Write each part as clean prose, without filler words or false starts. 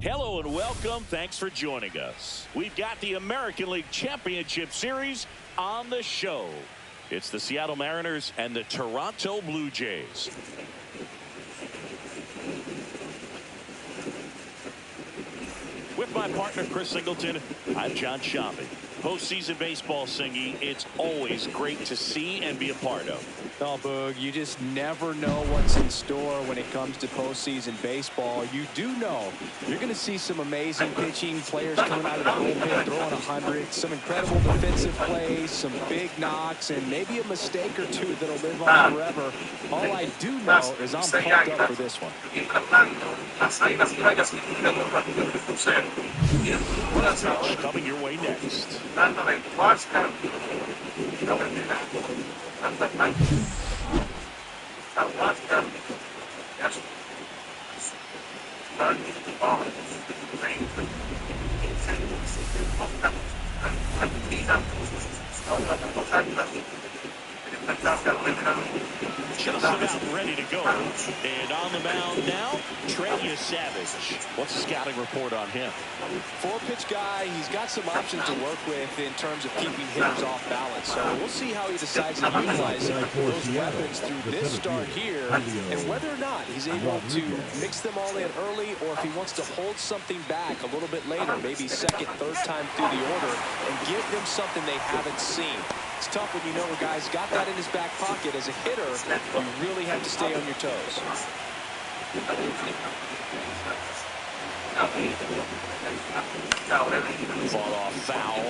Hello and welcome. Thanks for joining us. We've got the American League Championship Series on the show. It's the Seattle Mariners and the Toronto Blue Jays. With my partner, Chris Singleton, I'm John Schaube. Postseason baseball, Singy, it's always great to see and be a part of. Oh, Boog, you just never know what's in store when it comes to postseason baseball. You do know you're going to see some amazing pitching, players coming out of the bullpen, throwing 100, some incredible defensive plays, some big knocks, and maybe a mistake or two that'll live on forever. All I do know is I'm pumped up for this one. Coming your way next. Just about ready to go. And on the mound now, Trey Savage. What's the scouting report on him? Four-pitch guy. He's got some options to work with in terms of keeping hitters off balance. So we'll see how he decides to utilize those weapons through this start here, and whether or not he's able to mix them all in early, or if he wants to hold something back a little bit later, maybe second, third time through the order, and give them something they haven't seen. It's tough when you know a guy's got that in his back pocket. As a hitter, you really have to stay on your toes. Fall off foul.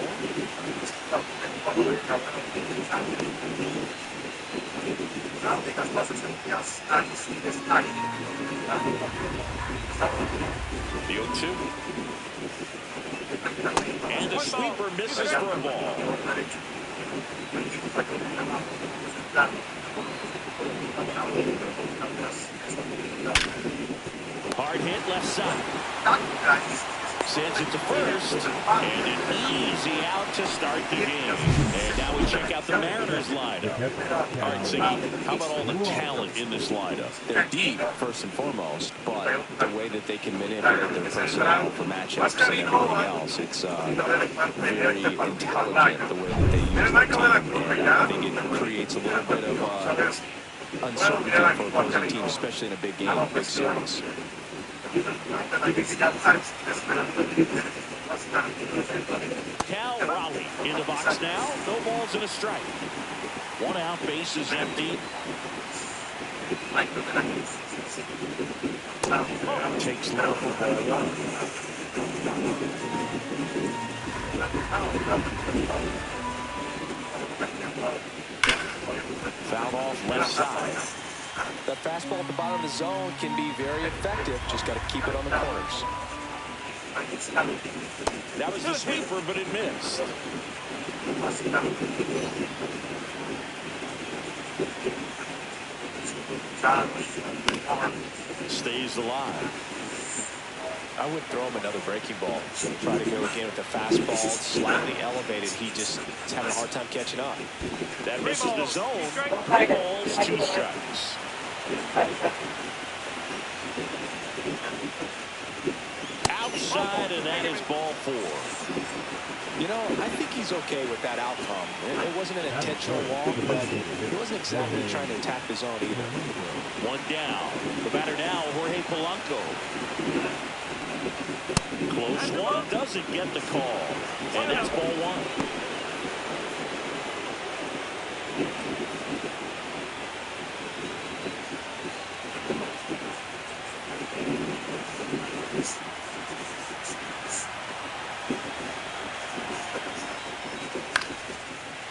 The 0-2. And the sweeper misses for a ball. Hard hit left side. Sends it to first, and an easy out to start the game. And now we check out the Mariners lineup. All right, Siggy, how about all the talent in this lineup? They're deep, first and foremost, but the way that they can manipulate their personnel for matchups and everything else, it's very intelligent the way that they use their team. And I think it creates a little bit of uncertainty for opposing teams, especially in a big game, big series. Cal Raleigh in the box now. No balls and a strike. One out, base is empty. Takes low for ball one. Fouled off left side. That fastball at the bottom of the zone can be very effective. Just got to keep it on the corners. That was the sweeper, but it missed. Stays alive. I would throw him another breaking ball. Try to go again with the fastball, slightly elevated. He just is having a hard time catching up. That misses the zone. 3 balls, 2 strikes. Outside, and that is ball 4. You know, I think he's okay with that outcome. It wasn't an intentional walk, but he wasn't exactly trying to attack the zone either. 1 down. The batter now, Jorge Polanco. Close one, doesn't get the call. And that's ball 1.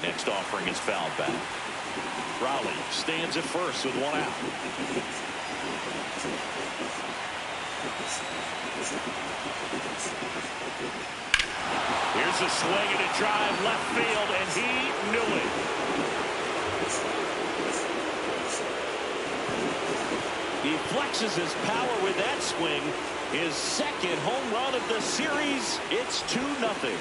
Next offering is fouled back. Raleigh stands at first with 1 out. Here's a swing and a drive left field, and he knew it. He flexes his power with that swing. His second home run of the series. It's 2-0.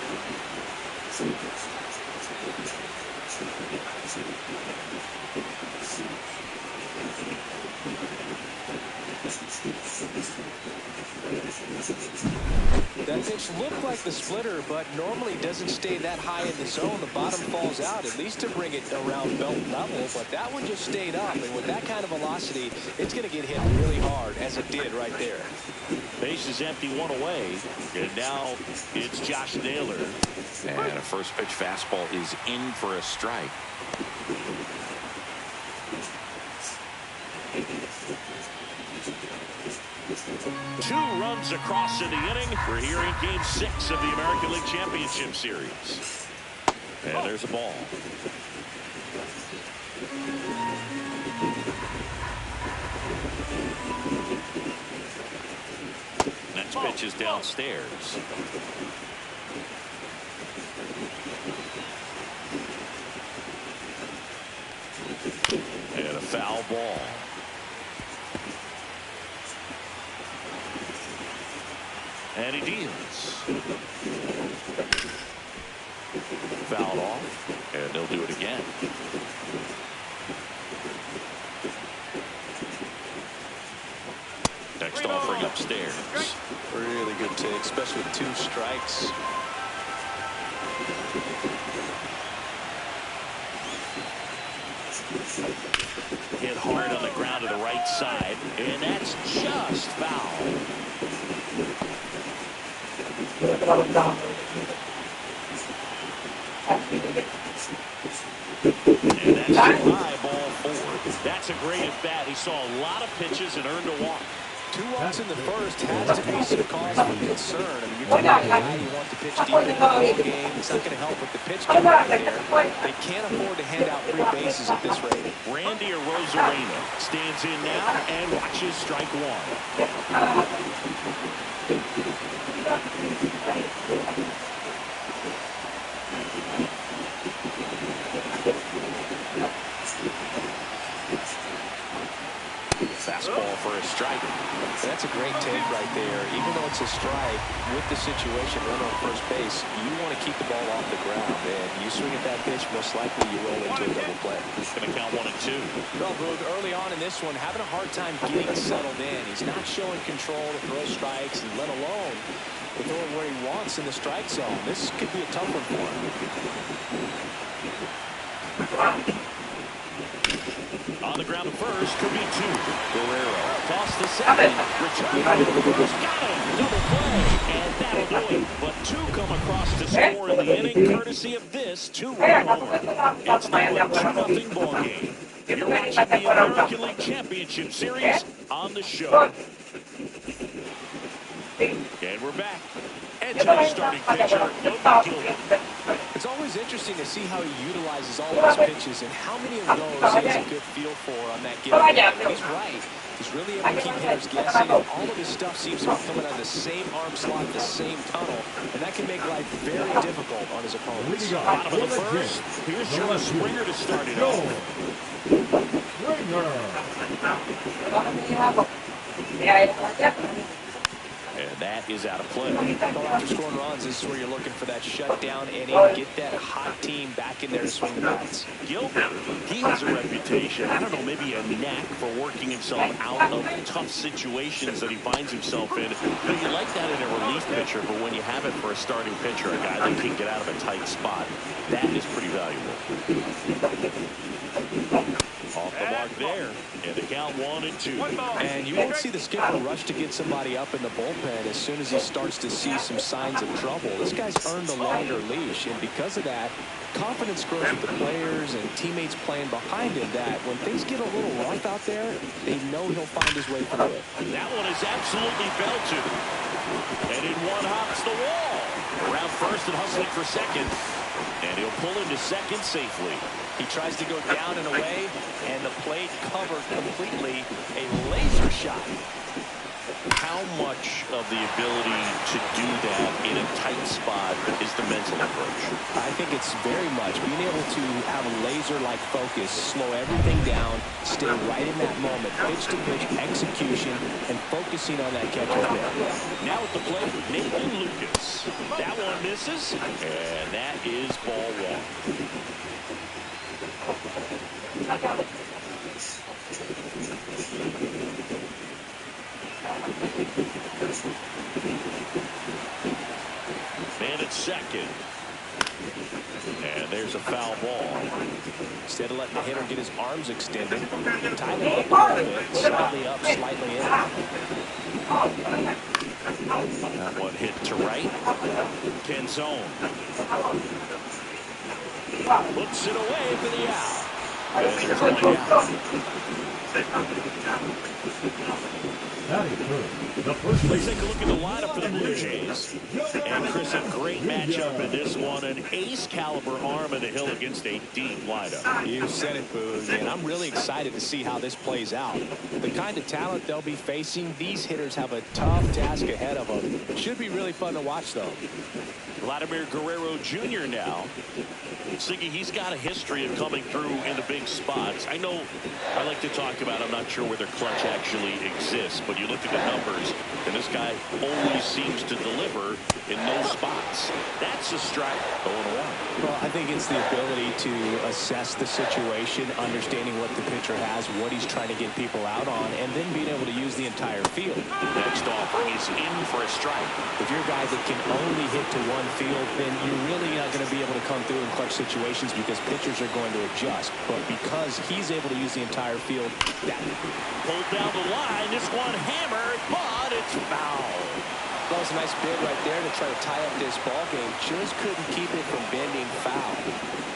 which looked like the splitter, but normally doesn't stay that high in the zone. The bottom falls out, at least to bring it around belt level, but that one just stayed up, and with that kind of velocity, it's going to get hit really hard, as it did right there. Base is empty, one away, and now it's Josh Naylor. And a first pitch fastball is in for a strike. Two runs across in the inning. We're here in Game 6 of the American League Championship Series. And there's a ball. Next pitch is downstairs. And a foul ball. And he deals. Fouled off, and they'll do it again. Next offering upstairs. Really good take, especially with 2 strikes. Hit hard on the ground to the right side, and that's just foul. And that's a high ball 4. That's a great at bat. He saw a lot of pitches and earned a walk. 2 outs in the first has to be some cause for concern. I mean, you're taking a guy you want to pitch deep in the ball game. It's not going to help with the pitch count right there. They can't afford to hand out 3 bases at this rate. Randy Arozarena stands in now and watches strike 1. Fastball for a strike. That's a great take right there. Even though it's a strike, with the situation runner on first base, you want to keep the ball off the ground. And you swing at that pitch, most likely you roll into a double play. It's going to count 1 and 2. Well, Boog, early on in this one, having a hard time getting settled in. He's not showing control to throw strikes, and let alone to throw it where he wants in the strike zone. This could be a tough one for him. On the ground at first, could be 2. Guerrero toss to second. Richard got him. Double play, and that'll do it. But 2 come across to score in the inning, courtesy of this 2-run homer. It's now a 2-0 ball game. You're watching the American League Championship Series on the show. And we're back. And to the starting pitcher, Mlb. It's always interesting to see how he utilizes all of his pitches and how many of those he has a good feel for on that given day. He's right. He's really able to keep hitters guessing, and all of his stuff seems to be coming out of the same arm slot, the same tunnel, and that can make life very difficult on his opponents. Bottom of the first. Here's Joe Springer to start it off. And that is out of play. Well, after scoring runs, this is where you're looking for that shutdown inning, get that hot team back in there to swing the bats. Gilbert, he has a reputation, I don't know, maybe a knack for working himself out of tough situations that he finds himself in. You like that in a relief pitcher, but when you have it for a starting pitcher, a guy that can get out of a tight spot, that is pretty valuable. Off the mark there, and the count 1 and 2. And you won't see the skipper rush to get somebody up in the bullpen as soon as he starts to see some signs of trouble. This guy's earned a longer leash, and because of that, confidence grows with the players and teammates playing behind him, that when things get a little rough out there, they know he'll find his way through it. That one is absolutely belted. And in one hops the wall. Around first and hustling for second. And he'll pull into second safely. He tries to go down and away, and the plate covered completely. A laser shot. How much of the ability to do that in a tight spot is the mental approach? I think it's very much being able to have a laser-like focus, slow everything down, stay right in that moment, pitch-to-pitch execution, and focusing on that catcher's mitt. Now at the plate, Nathan Lucas. That one misses, and that is ball 1. Instead of letting the hitter get his arms extended, tied him up a little bit, slightly up, slightly in. That one hit to right. Canzone. Puts it away for the out. Let's take a look at the lineup for the Blue Jays. And Chris, a great matchup in this one. An ace caliber arm in the hill against a deep lineup. You said it, Boog, and I'm really excited to see how this plays out. The kind of talent they'll be facing, these hitters have a tough task ahead of them. Should be really fun to watch, though. Vladimir Guerrero Jr. now. Siggy, he's got a history of coming through in the big spots. I know I like to talk about, I'm not sure where their clutch actually exists, but you look at the numbers, and this guy always seems to deliver in those spots. That's a strike. 0-1. Well, I think it's the ability to assess the situation, understanding what the pitcher has, what he's trying to get people out on, and then being able to use the entire field. Next offering is in for a strike. If you're a guy that can only hit to one field, then you're really not going to be able to come through in clutch situations because pitchers are going to adjust. But because he's able to use the entire field, that pulled down the line. This one hammered, but it's foul. That was a nice bid right there to try to tie up this ball game. Just couldn't keep it from bending foul.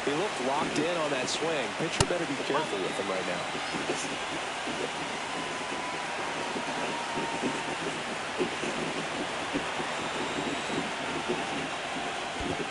He looked locked in on that swing. Pitcher better be careful with him right now.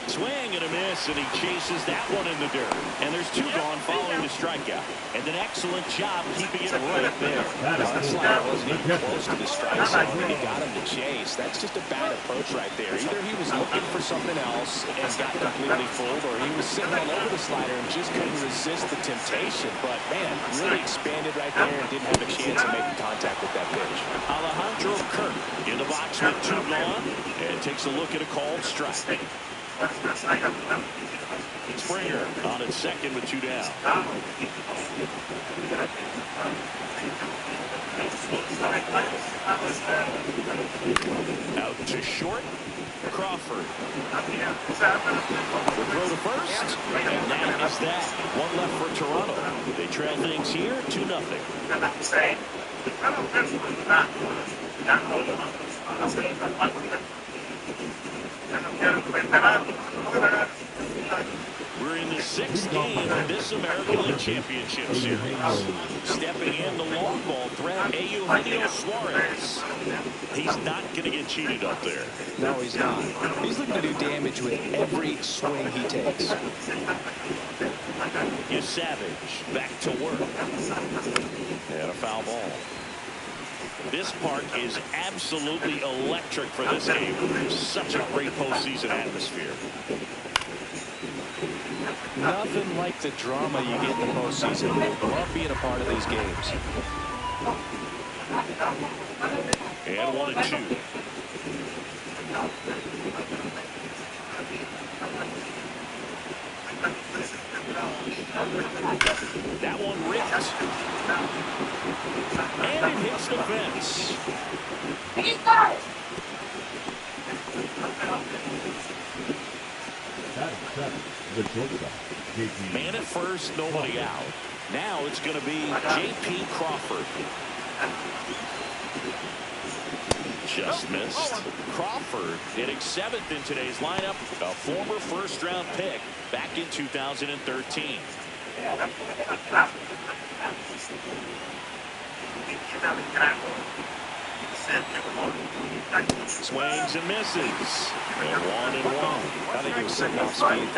Swing and a miss, and he chases that one in the dirt. And there's two gone following the strikeout. And an excellent job keeping it right there. That slider wasn't even close to the strike zone, and he got him to chase. That's just a bad approach right there. Either he was looking for something else and got completely fooled, or he was sitting all over the slider and just couldn't resist the temptation. But, man, really expanded right there and didn't have a chance of making contact with that pitch. Alejandro Kirk in the box with two gone and takes a look at a called strike. Springer on at second with two down. Out to short. Crawford. The throw to first. And that is that. One left for Toronto. They trail things here 2-0. We're in the sixth game of this American League Championship Series. Stepping in the long ball threat, Eugenio Suarez. He's not going to get cheated up there. No, he's not. He's looking to do damage with every swing he takes. Is Savage back to work. And a foul ball. This park is absolutely electric for this game. Such a great postseason atmosphere. Nothing like the drama you get in the postseason. Love being a part of these games. And 1-2. That one ripped. And it hits the fence. Man at first, nobody out. Now it's going to be J.P. Crawford. Just missed. Crawford hitting 7th in today's lineup. A former first-round pick back in 2013. Swings and misses. 1-1. I think he was sitting off speed.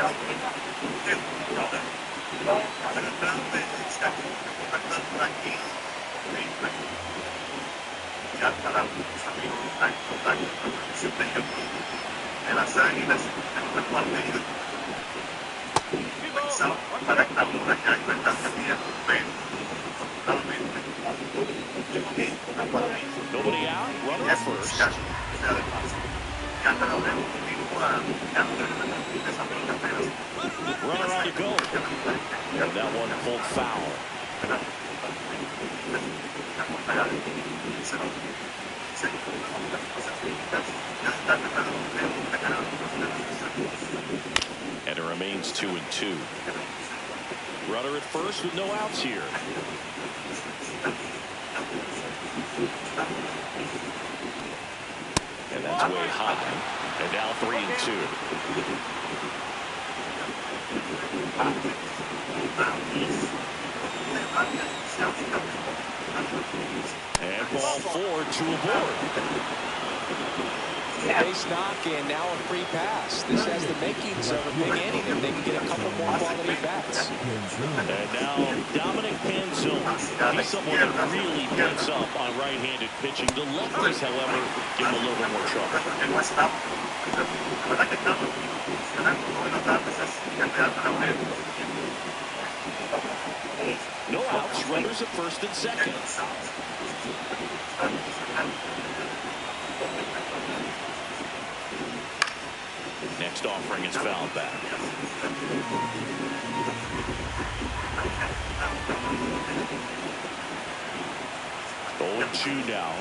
Nobody out. Runner at first. Runner on to go. And that one pulled foul. And it remains 2-2. Runner at first with no outs here. And that's way high. And now 3-2. And ball 4, 2 aboard. Base knock, and now a free pass. This has the makings of a big inning if they can get a couple more quality bats. And now Dominic Panzone. He's someone that really picks up on right-handed pitching. The lefties, however, give him a little bit more trouble. No outs, runners at first and second. Next offering is fouled back. 0-2 now.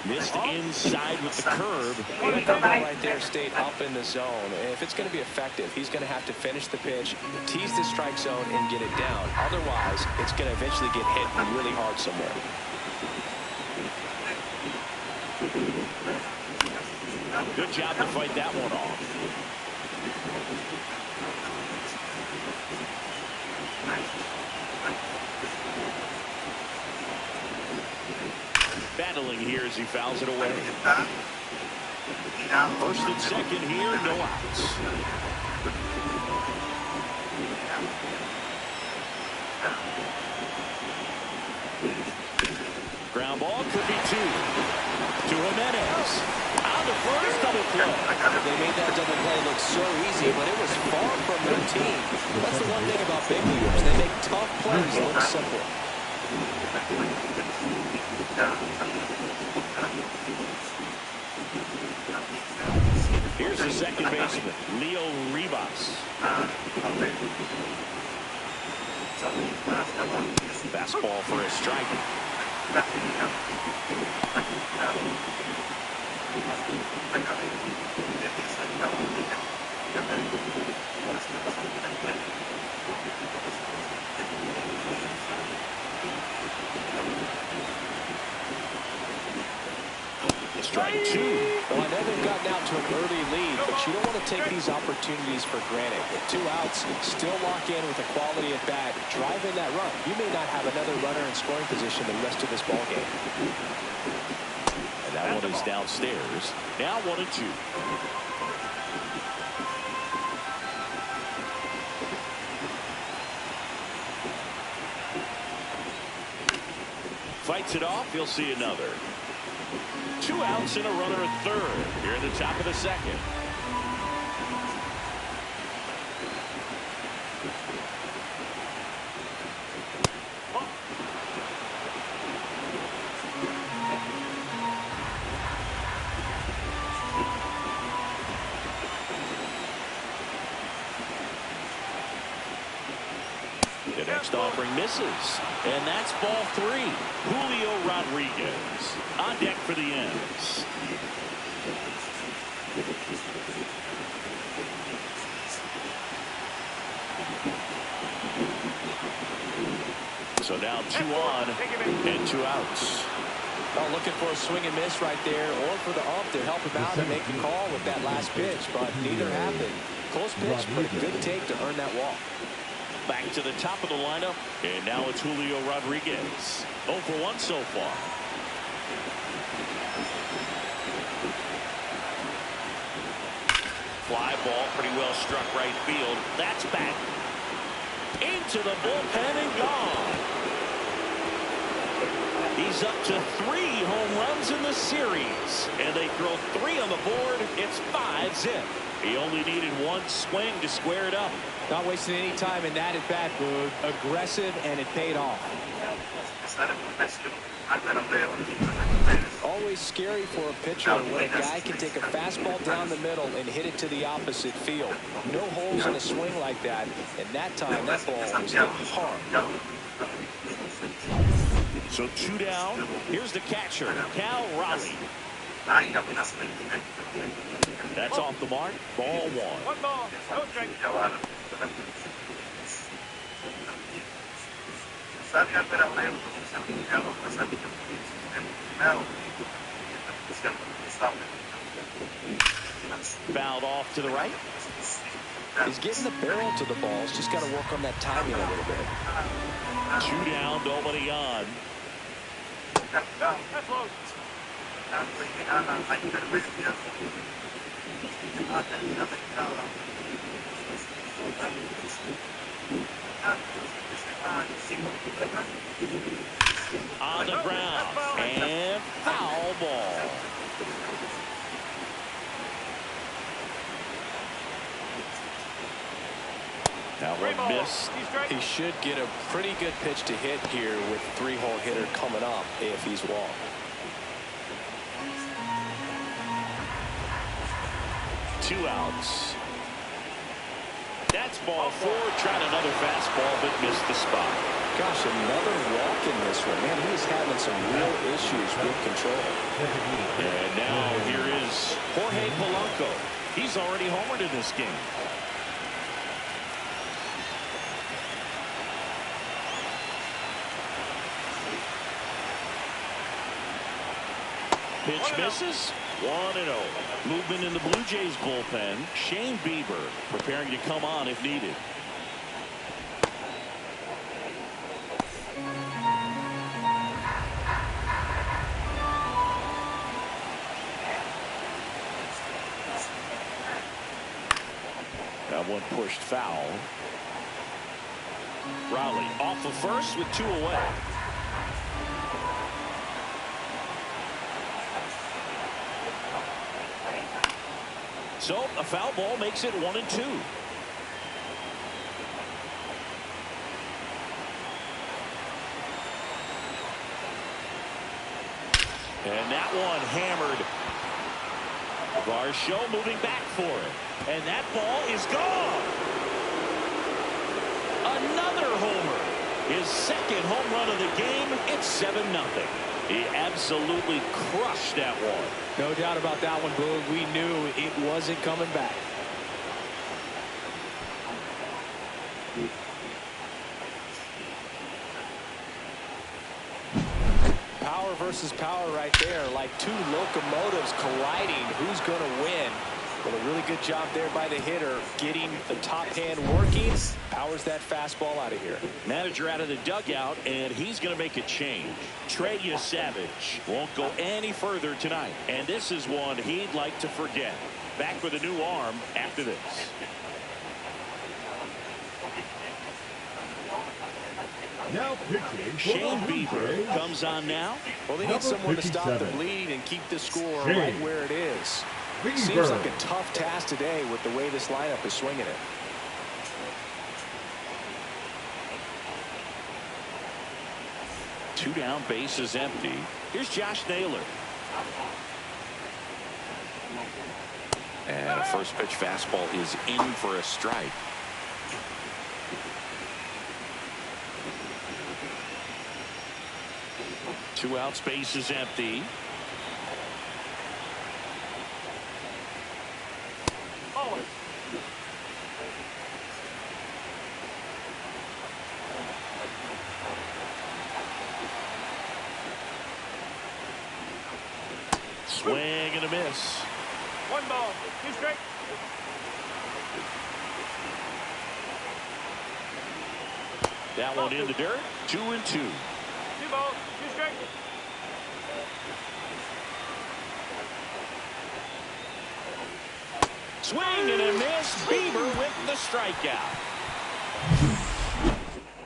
Missed inside with the curve. Right there stayed up in the zone. If it's going to be effective, he's going to have to finish the pitch, tease the strike zone, and get it down. Otherwise, it's going to eventually get hit really hard somewhere. Good job to fight that one off. Battling here as he fouls it away. First and second here, no outs. Ground ball could be 2. To Jimenez. On the first double play. They made that double play look so easy, but it was far from routine. That's the one thing about big leaguers. They make tough plays look simple. Here's the second baseman, Leo Rivas. Fastball for a strike. Strike 2. Well, I know they've gotten out to an early lead, but you don't want to take these opportunities for granted. With 2 outs, still lock in with a quality at bat, drive in that run. You may not have another runner in scoring position the rest of this ball game. And that one is downstairs. Now 1-2. Fights it off. You'll see another. 2 outs and a runner at third here in the top of the second. The next offering misses, and that's ball 3. Julio Rodriguez on deck for the ends. So now 2 on and 2 outs. Well, looking for a swing and miss right there, or for the ump to help him out and make the call with that last pitch, but neither happened. Close pitch, but a good take to earn that walk. Back to the top of the lineup, and now it's Julio Rodriguez. 0 for 1 so far. Fly ball, pretty well struck right field. That's back into the bullpen and gone. He's up to 3 home runs in the series, and they throw 3 on the board. It's 5-zip. He only needed 1 swing to square it up. Not wasting any time in that at bat, Boog. Aggressive, and it paid off. Always scary for a pitcher when a guy can take a fastball down the middle and hit it to the opposite field. No holes in a swing like that, and that time that ball was hit hard. So 2 down. Here's the catcher, Cal Raleigh. That's off the mark. Ball 1. One ball, no strike. Fouled off to the right. He's getting the barrel to the balls. Just got to work on that timing a little bit. 2 down, nobody on. On the ground and foul ball. That one missed. He should get a pretty good pitch to hit here with 3-hole hitter coming up if he's walked. Two outs. That's ball 4. Tried another fastball, but missed the spot. Gosh, another walk in this one. Man, he's having some real issues with control. And now here is Jorge Polanco. He's already homered in this game. Pitch misses. 1-0. Movement in the Blue Jays bullpen. Shane Bieber preparing to come on if needed. That one pushed foul. Raleigh off of first with 2 away. So a foul ball makes it 1-2. And that one hammered. Varsho moving back for it. And that ball is gone. Another homer. His second home run of the game. It's 7-0. He absolutely crushed that one. No doubt about that one, Boog. We knew it wasn't coming back. Power versus power right there, like 2 locomotives colliding. Who's going to win? Well, a really good job there by the hitter, getting the top hand working. Powers that fastball out of here. Manager out of the dugout, and he's going to make a change. Trey Savage won't go any further tonight, and this is one he'd like to forget. Back with a new arm after this. Now pitching, Shane Bieber comes on now. Well, they need someone to stop the bleed and keep the score right where it is. Seems like a tough task today with the way this lineup is swinging it. Two down, bases empty. Here's Josh Naylor. And a first pitch fastball is in for a strike. Two outs, bases empty. Swing and a miss. 1 ball, 2 strikes. That one in the dirt. 2-2. 2 balls, 2 strikes. Swing and a miss. Bieber with the strikeout.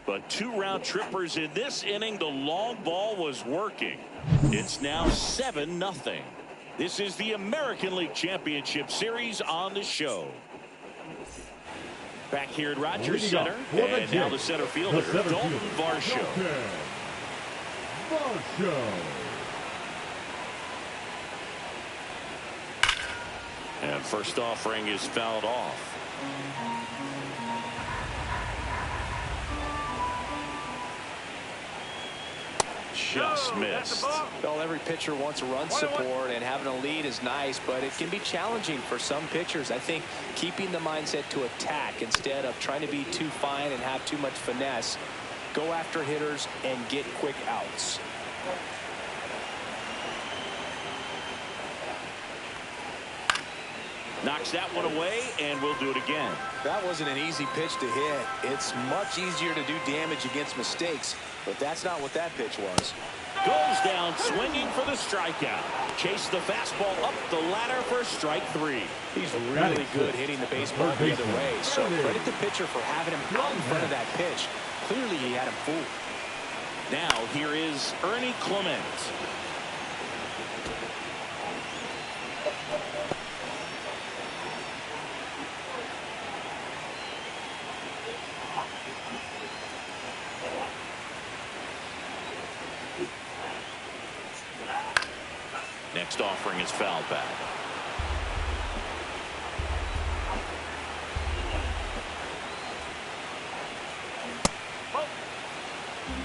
But 2 round trippers in this inning. The long ball was working. It's now 7-0. This is the American League Championship Series on the show. Back here at Rogers Center, and now the center fielder, Dalton Varsho. And first offering is fouled off. Just missed. Well, every pitcher wants run support, and having a lead is nice, but it can be challenging for some pitchers. I think keeping the mindset to attack instead of trying to be too fine and have too much finesse go after hitters, and get quick outs. Knocks that one away, and we'll do it again. That wasn't an easy pitch to hit. It's much easier to do damage against mistakes, but that's not what that pitch was. Goes down swinging for the strikeout. Chase the fastball up the ladder for strike 3. He's really good hitting the baseball the other way, so credit the pitcher for having him out in front of that pitch. Clearly, he had him fooled. Now, here is Ernie Clement. Next offering is foul back.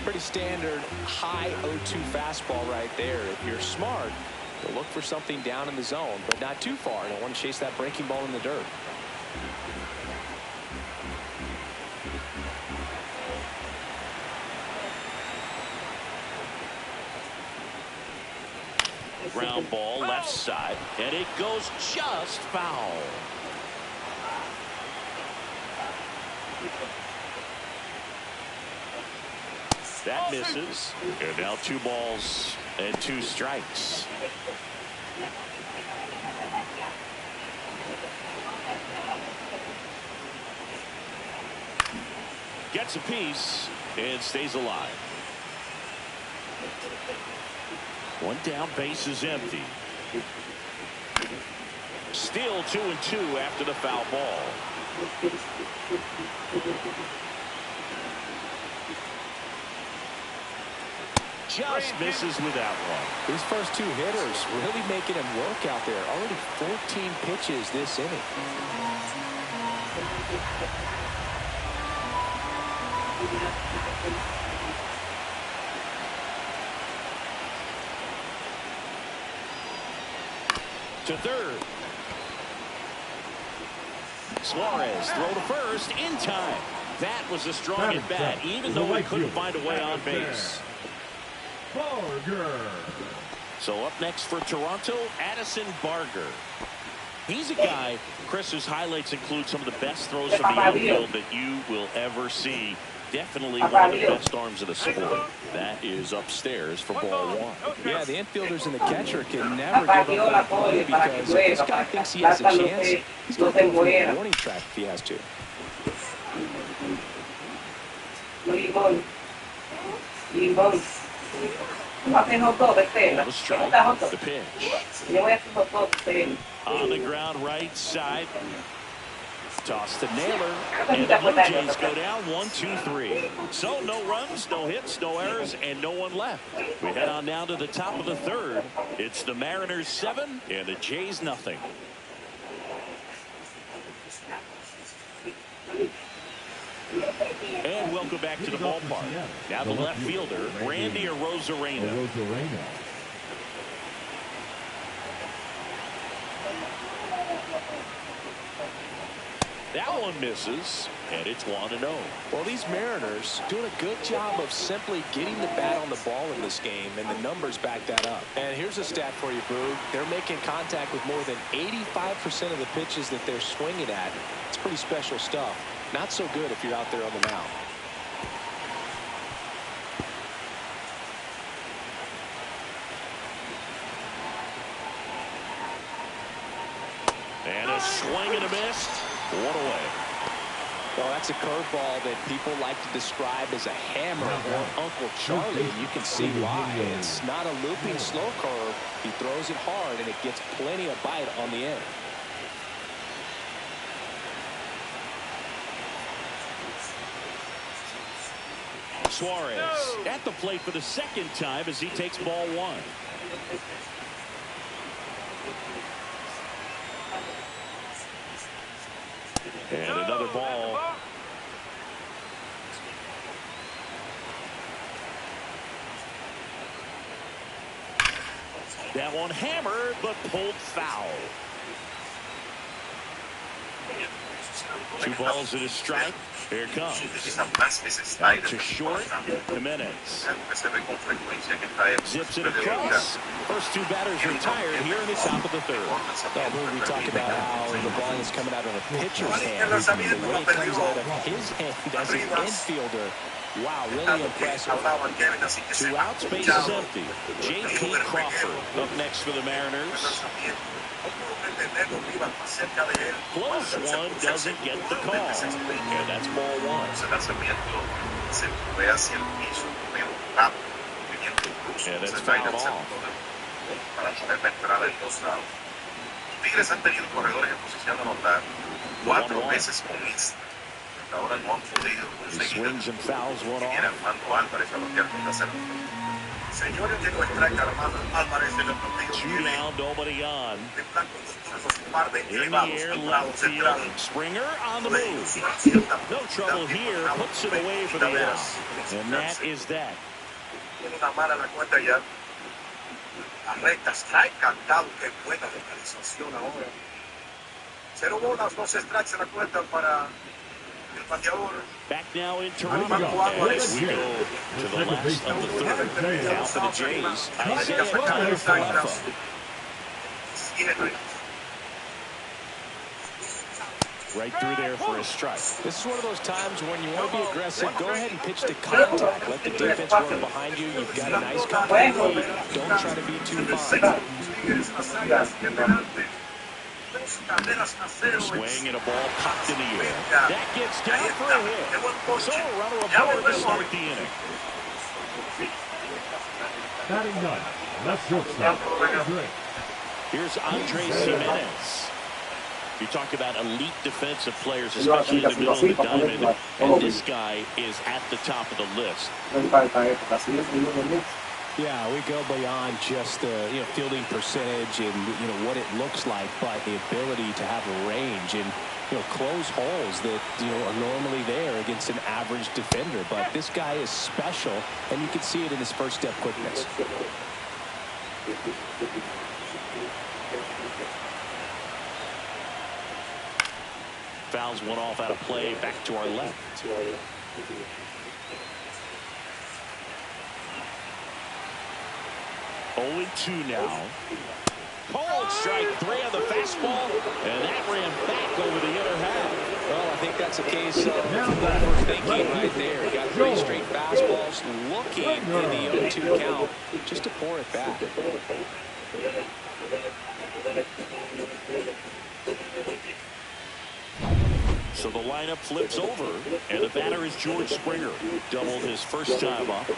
Pretty standard high 0-2 fastball right there. If you're smart, you'll look for something down in the zone, but not too far. Don't want to chase that breaking ball in the dirt. Ground ball left side, and it goes just foul. That misses. And now 2 balls and 2 strikes. Gets a piece and stays alive. 1 down, base is empty. Still 2-2 after the foul ball. Just misses with that one. These first 2 hitters really making him work out there. Already 14 pitches this inning. To third. Suarez throw to first in time. That was a strong at bat, even though he couldn't find a way on base. Barger. So up next for Toronto, Addison Barger. He's a guy, Chris, whose highlights include some of the best throws from the outfield that you will ever see. Definitely one of the best arms of the sport. That is upstairs for ball 1. Yeah, the infielders and the catcher can never give up on play because if this guy thinks he has a chance, he's going to put him in the warning track if he has to. The strike, the pitch. On the ground right side. Toss to Naylor, and the Blue Jays go down 1-2-3. So no runs, no hits, no errors, and no one left. We head on down to the top of the third. It's the Mariners 7 and the Jays nothing. And welcome back to the ballpark. Now the left fielder, Randy Arozarena. That one misses, and it's 1-0. Well, these Mariners doing a good job of simply getting the bat on the ball in this game, and the numbers back that up. And here's a stat for you, Boog. They're making contact with more than 85% of the pitches that they're swinging at. It's pretty special stuff. Not so good if you're out there on the mound. And a swing and a miss. 1 away. Well, that's a curveball that people like to describe as a hammer or Uncle Charlie, and you can see why. It's not a looping slow curve. He throws it hard, and it gets plenty of bite on the end. Suarez at the plate for the second time as he takes ball 1. And another ball. That one hammered, but pulled foul. 2 balls and a strike. Here it comes. To short, Jimenez. Zips it across. First two batters retired here in the top of the third. We talk about how the ball is coming out of a pitcher's hand. The way it comes out of his hand as an infielder. Wow, really impressive. Two outs, base is empty. J.P. Crawford up next for the Mariners. Close one, doesn't get the call. And that's ball one. And it's fouled off. Tigres han tenido corredores en posición de anotar 4 veces con Este. Ahora no han podido conseguir. Armando Álvarez a bloquear la cerca. Señores, llegó strike Armando Álvarez en el partido. Two down, nobody on. In the air, left field. Springer on the move. No trouble here. Puts it away for the out. And that is that. Tiene una mala la cuenta ya. La recta strike cantado. Qué buena localización ahora. 0 bolas, 2 strikes en la cuenta para el bateador. Back now in Toronto as we go to the last of the third. Now for the Jays, Isaiah Falefa. Right through there for a strike. This is one of those times when you want to be aggressive. Go ahead and pitch to contact. Let the defense work behind you. You've got a nice complete lead. Don't try to be too fine. Swing and a ball popped in the air. That gets down for a hit. So a runner aboard to start the inning. Batting ninth, left shortstop. Here's Andres Jimenez. You talk about elite defensive players, especially in the middle of the diamond, and this guy is at the top of the list. Yeah, we go beyond just the fielding percentage and what it looks like, but the ability to have a range and close holes that are normally there against an average defender. But this guy is special, and you can see it in his first step quickness. Fouls one off out of play, back to our left. Oh, 2 now. Called strike 3 on the fastball, and that ran back over the inner half. Well, I think that's a case of overthinking right there. He got 3 straight fastballs, looking in the 0-2 count, just to pour it back. So the lineup flips over, and the batter is George Springer. Doubled his first time up.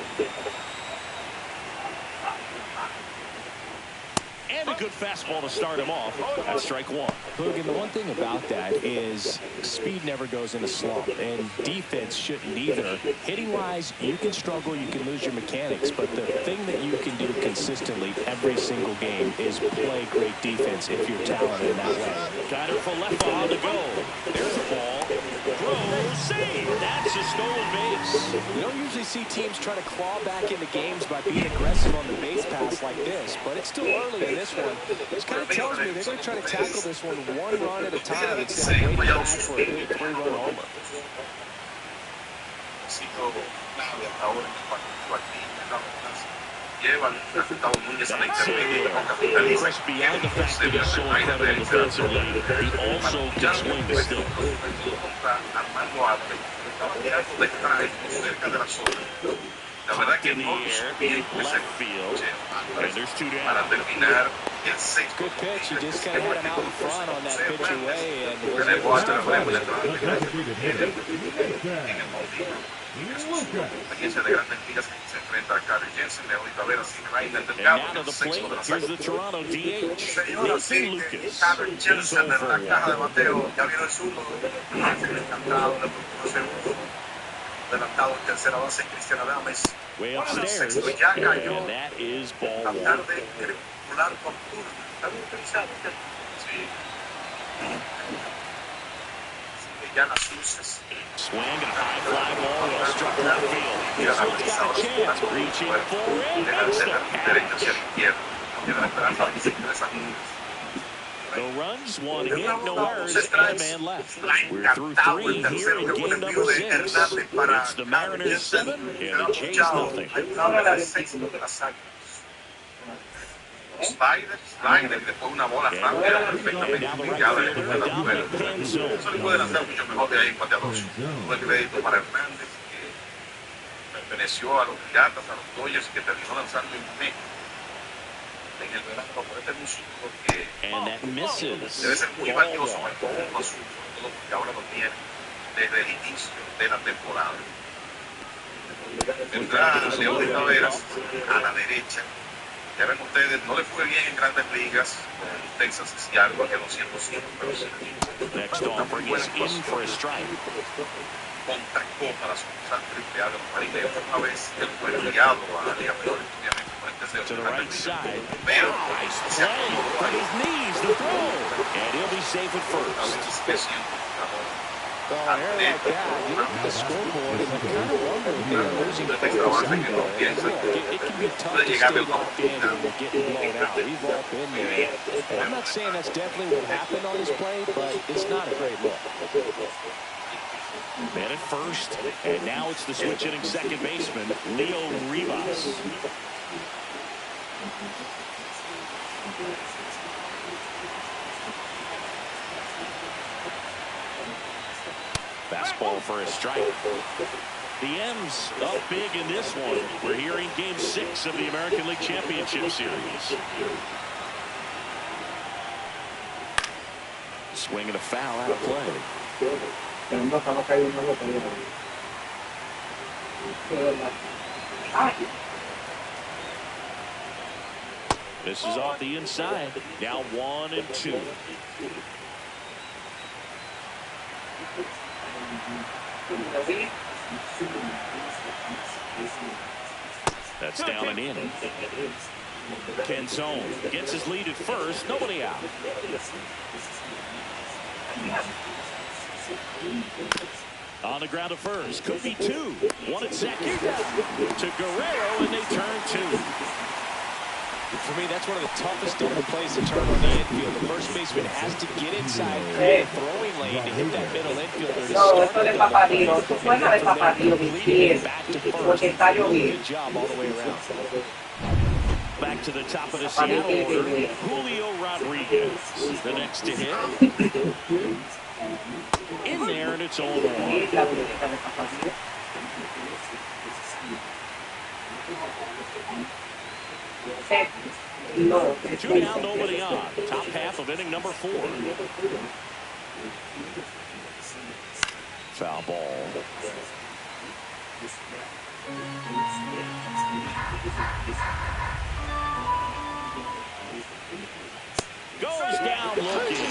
And a good fastball to start him off. That's strike 1. Logan, the one thing about that is speed never goes in a slump, and defense shouldn't either. Hitting-wise, you can struggle, you can lose your mechanics, but the thing that you can do consistently every single game is play great defense if you're talented in that way. Got it for left on the go. There's the ball. Throw, save. That's a stolen base. You don't usually see teams try to claw back into games by being aggressive on the base pass like this, but it's still early in this one. This kind of tells me they're going to try to tackle this one 1 run at a time instead of waiting back for a big 3-run homer. Chris, beyond the fact that he's so incredible defensively, he also can swing the stick. In the air, left field, and there's 2 down. Good pitch. He just kind of had him out in front on that pitch away and was able to stay And now to the plate, here's the Toronto DH, Nathan Lucas. He's over 1. Way upstairs, and that is ball 1. Swing and a high fly ball, well struck left field. This one's got a chance, reaching for it, and it's the catch. No runs, one hit, no errors, and a man left. We're through 3 here in game number 6. It's the Mariners 7 and the Jays nothing. Slider, y después una bola rápida perfectamente ubicada en el duel. Eso le puede lanzar mucho mejor de ahí en bateador. Un crédito para Hernández, que perteneció a los Piratas, a los Dodgers, que terminó lanzando en México en el verano por este músico que debe ser muy valioso para el conjunto azul, sobre todo porque ahora lo tiene desde el inicio de la temporada. Vendrá León de Taveras a la derecha. Ya ven ustedes, no le fue bien en grandes ligas con Texas y Seattle, porque los 105, pero sí. Next offer is in for a strike. Contactó para su triple A de los Marineros. Una vez él fue enviado a la Liga Menor, obviamente, por este to the right side. Pero Nice play from his knees, the throw, and he'll be safe at first. Well, an error like that, you look at the scoreboard and you kind of wonder if they're losing focus out there. It can be tough to stay locked in when you're getting blown out. We've all been there. And I'm not saying that's definitely what happened on this play, but it's not a great look. Man at first, and now it's the switch hitting second baseman, Leo Rivas. Fastball for a strike. The M's up big in this one. We're here in Game 6 of the American League Championship Series. Swing and a foul out of play. This is off the inside. Now 1-2. That's down and in. Canzone gets his lead at first. Nobody out. On the ground at first. Could be 2. 1 at second. To Guerrero, and they turn 2. For me, that's one of the toughest double plays to turn on the infield. The first baseman has to get inside, create a throwing lane to hit that middle infielder. No, esto de papadillo. Tú suena de papadillo, mi piel. Porque está lloviendo. Good job all the way around. Back to the top of the Seattle order. Julio Rodriguez, the next to hit. In there, and it's 0-1. Two down, nobody on. Top half of inning number 4. Foul ball. Goes down looking.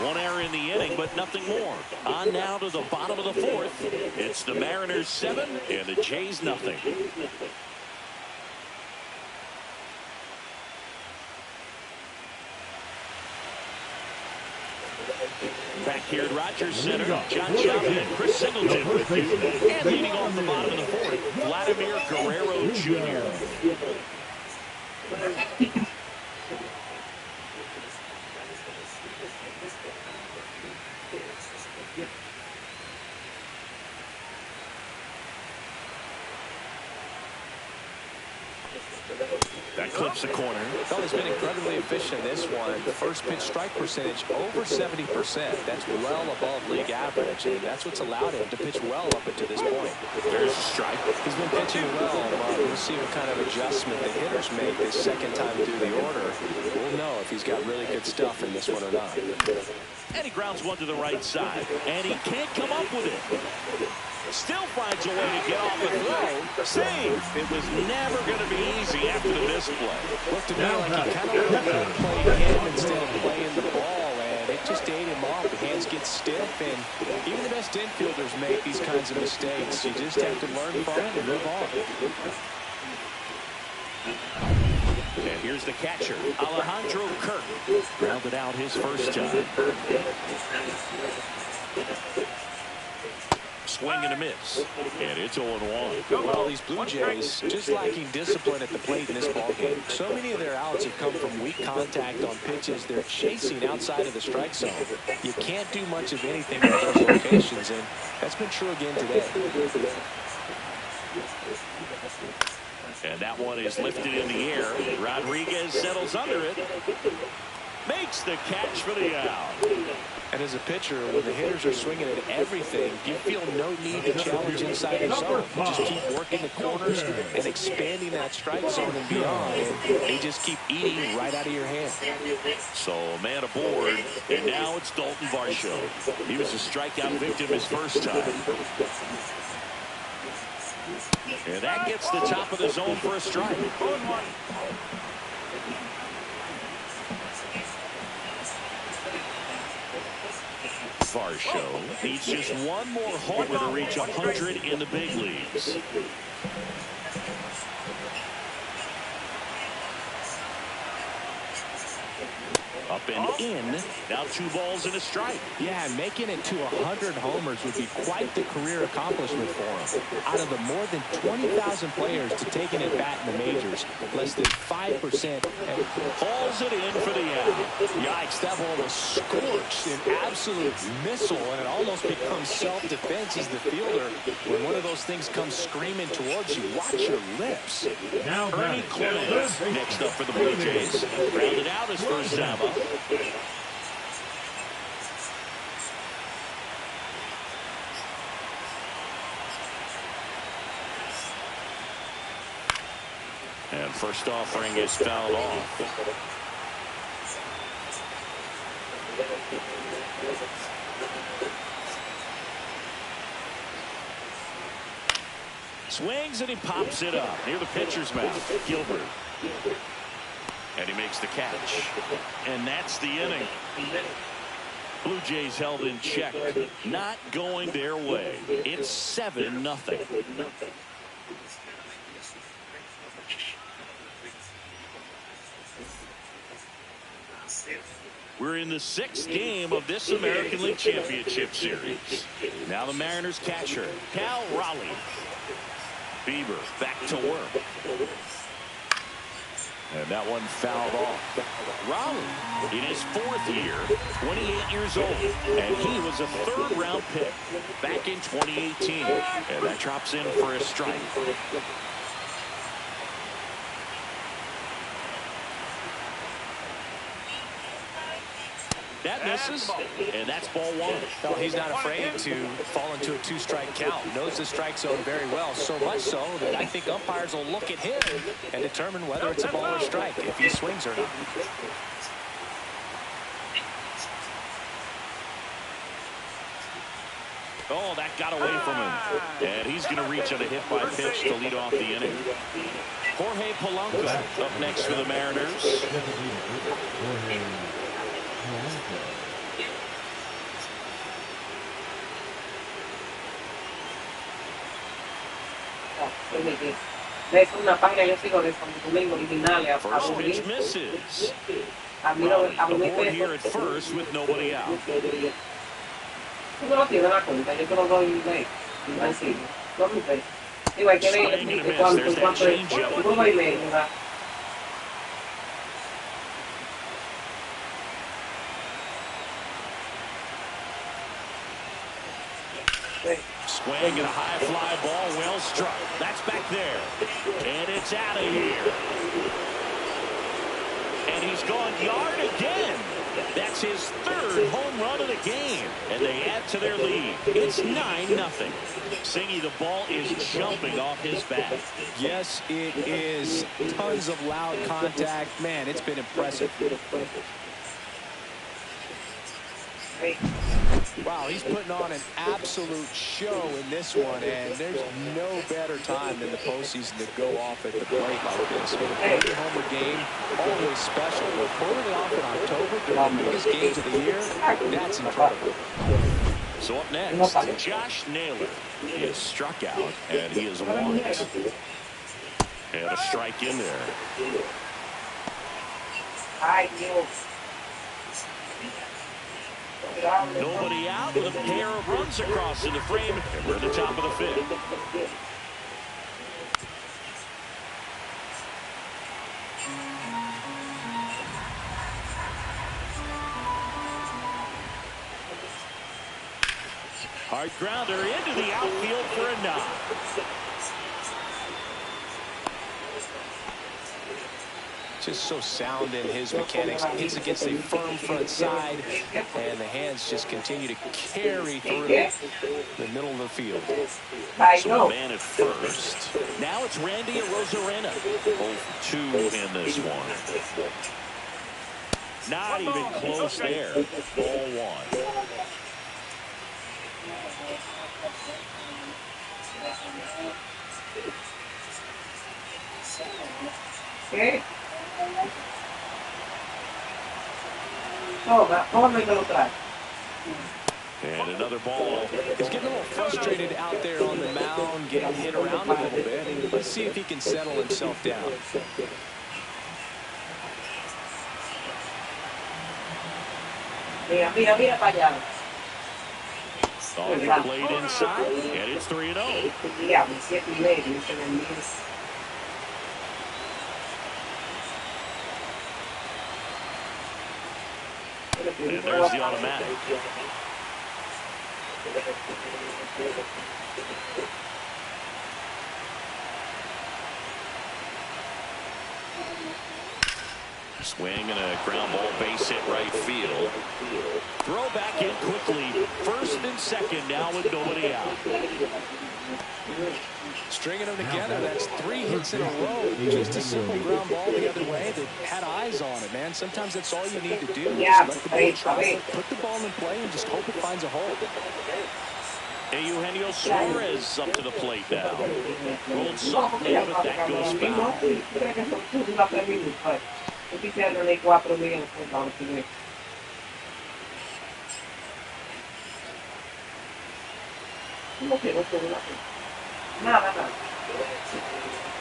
One error in the inning, but nothing more. On now to the bottom of the 4th. It's the Mariners 7 and the Jays nothing. Back here at Rogers Center, John Chapman and Chris Singleton with you. And leading off the bottom of the 4th, Vladimir Guerrero Jr. That clips the corner. Well, he's been incredibly efficient in this one. The first pitch strike percentage over 70%. That's well above league average, and that's what's allowed him to pitch well up until this point. There's a strike. He's been pitching well. We'll see what kind of adjustment the hitters make this second time through the order. We'll know if he's got really good stuff in this one or not. And he grounds one to the right side, and he can't come up with it. Still finds a way to get off the throw. Save. It was never going to be easy after the misplay. Looked to me like he kind of wanted to play him instead of playing the ball, and it just ate him off. The hands get stiff, and even the best infielders make these kinds of mistakes. You just have to learn from it and move on. And here's the catcher, Alejandro Kirk. Grounded out his first time. swing and a miss. And it's 0-1. Well, these Blue Jays just lacking discipline at the plate in this ballgame. So many of their outs have come from weak contact on pitches they're chasing outside of the strike zone. You can't do much of anything at those locations, and that's been true again today. And that one is lifted in the air. Rodriguez settles under it. Makes the catch for the out. And as a pitcher, when the hitters are swinging at everything, you feel no need to challenge inside your zone. You just keep working the corners and expanding that strike zone and beyond. And they just keep eating right out of your hand. So man aboard, and now it's Dalton Varsho. He was a strikeout victim his first time. And that gets the top of the zone for a strike. Varsho needs just one more homer to reach 100 in the big leagues. Up and in. Now 2 balls and a strike. Yeah, making it to 100 homers would be quite the career accomplishment for him. Out of the more than 20,000 players to take an at-bat in the majors, less than 5%. Hauls it in for the out. Yikes, that ball was scorched, an absolute missile, and it almost becomes self-defense as the fielder. When one of those things comes screaming towards you, watch your lips. Now Ernie Clemens next up for the Blue Jays. Rounded out his first time up. And first offering is fouled off. Swings and he pops it up near the pitcher's mouth. Gilbert. And he makes the catch. And that's the inning. Blue Jays held in check. Not going their way. It's 7-0. We're in the 6th game of this American League Championship Series. Now the Mariners catcher, Cal Raleigh. Bieber back to work. And that one fouled off. Raleigh in his 4th year, 28 years old. And he was a 3rd-round pick back in 2018. And that drops in for a strike. That misses, and that's ball 1. No, he's not afraid to fall into a 2-strike count. Knows the strike zone very well, so much so that I think umpires will look at him and determine whether it's a ball or strike, if he swings or not. Oh, that got away from him. And he's going to reach on a hit by pitch to lead off the inning. Jorge Polanco up next for the Mariners. Es una página, yo sigo de San Domingo originales. First pitch misses. Aboard here at first with nobody out. Tú no lo tienes la cuenta, yo te lo doy ley. Así, no me ves. Digo, hay que leer cuánto es. Tú lo doy ley, ¿verdad? Swing and a high fly ball, well struck. That's back there. And it's out of here. And he's gone yard again. That's his 3rd home run of the game. And they add to their lead. It's 9-0. Singy, the ball is jumping off his bat. Yes, it is. Tons of loud contact. Man, it's been impressive. Wow, he's putting on an absolute show in this one, and there's no better time than the postseason to go off at the plate like this. With a 30-homer game, always special. But pulling it off in October during the biggest games of the year, that's incredible. So up next, Josh Naylor. He is struck out, and he is walked. And a strike in there. Nobody out with a pair of runs across in the frame, and we're at the top of the fifth. Hard grounder into the outfield for a knock. Just so sound in his mechanics. Hits against a firm front side, and the hands just continue to carry through the middle of the field. So a man at first. Now it's Randy Arozarena. 0-2 in this one. Not even close there. Ball one. ¿Qué? ¿Cómo me lo trae? And another ball. He's getting a little frustrated out there on the mound, getting hit around a little bit. Let's see if he can settle himself down. Mira, mira, mira para allá. Off the plate inside, and it's 3-0. Yeah, 7-5. And there's the automatic. Swing and a ground ball, base hit right field. Throw back in quickly. First and second now with nobody out. Stringing them together, that's 3 hits in a row. Just a simple ground ball the other way that had eyes on it, man. Sometimes that's all you need to do. Yeah, just let the ball travel, put the ball in play, and just hope it finds a hole. Eugenio Suarez up to the plate now. Rolled softly, but that goes foul.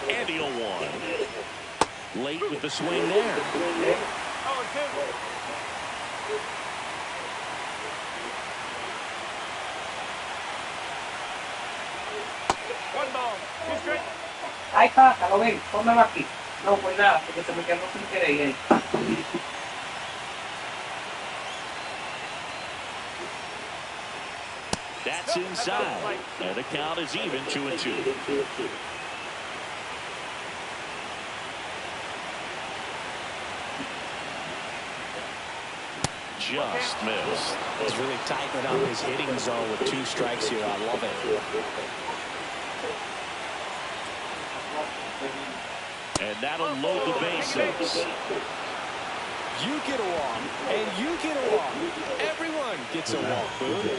And he'll one. Late with the swing there. One ball. Two straight. Ahí está, lo ven, pónmelo aquí. No, pues nada, porque se me quedó sin querer ahí. That's inside. And the count is even 2-2. Just missed. He's really tightening up his hitting zone with 2 strikes here. I love it. And that'll load the bases. You get a walk, and you get a walk. Everyone gets a walk, Boone.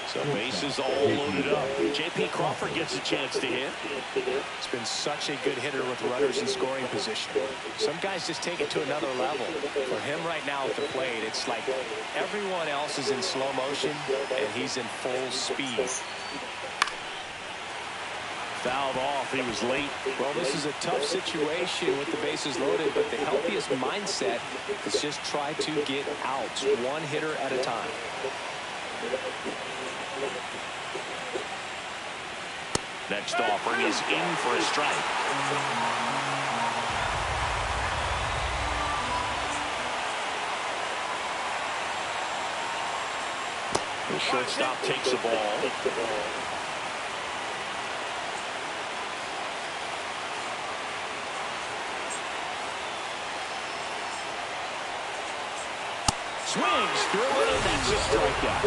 So bases all loaded up. J.P. Crawford gets a chance to hit. He's been such a good hitter with runners in scoring position. Some guys just take it to another level. For him right now at the plate, it's like everyone else is in slow motion, and he's in full speed. Fouled off. He was late. Well, this is a tough situation with the bases loaded, but the healthiest mindset is just try to get out, 1 hitter at a time. Next offering is in for a strike. The shortstop takes the ball. Swings through it, and that's a strikeout.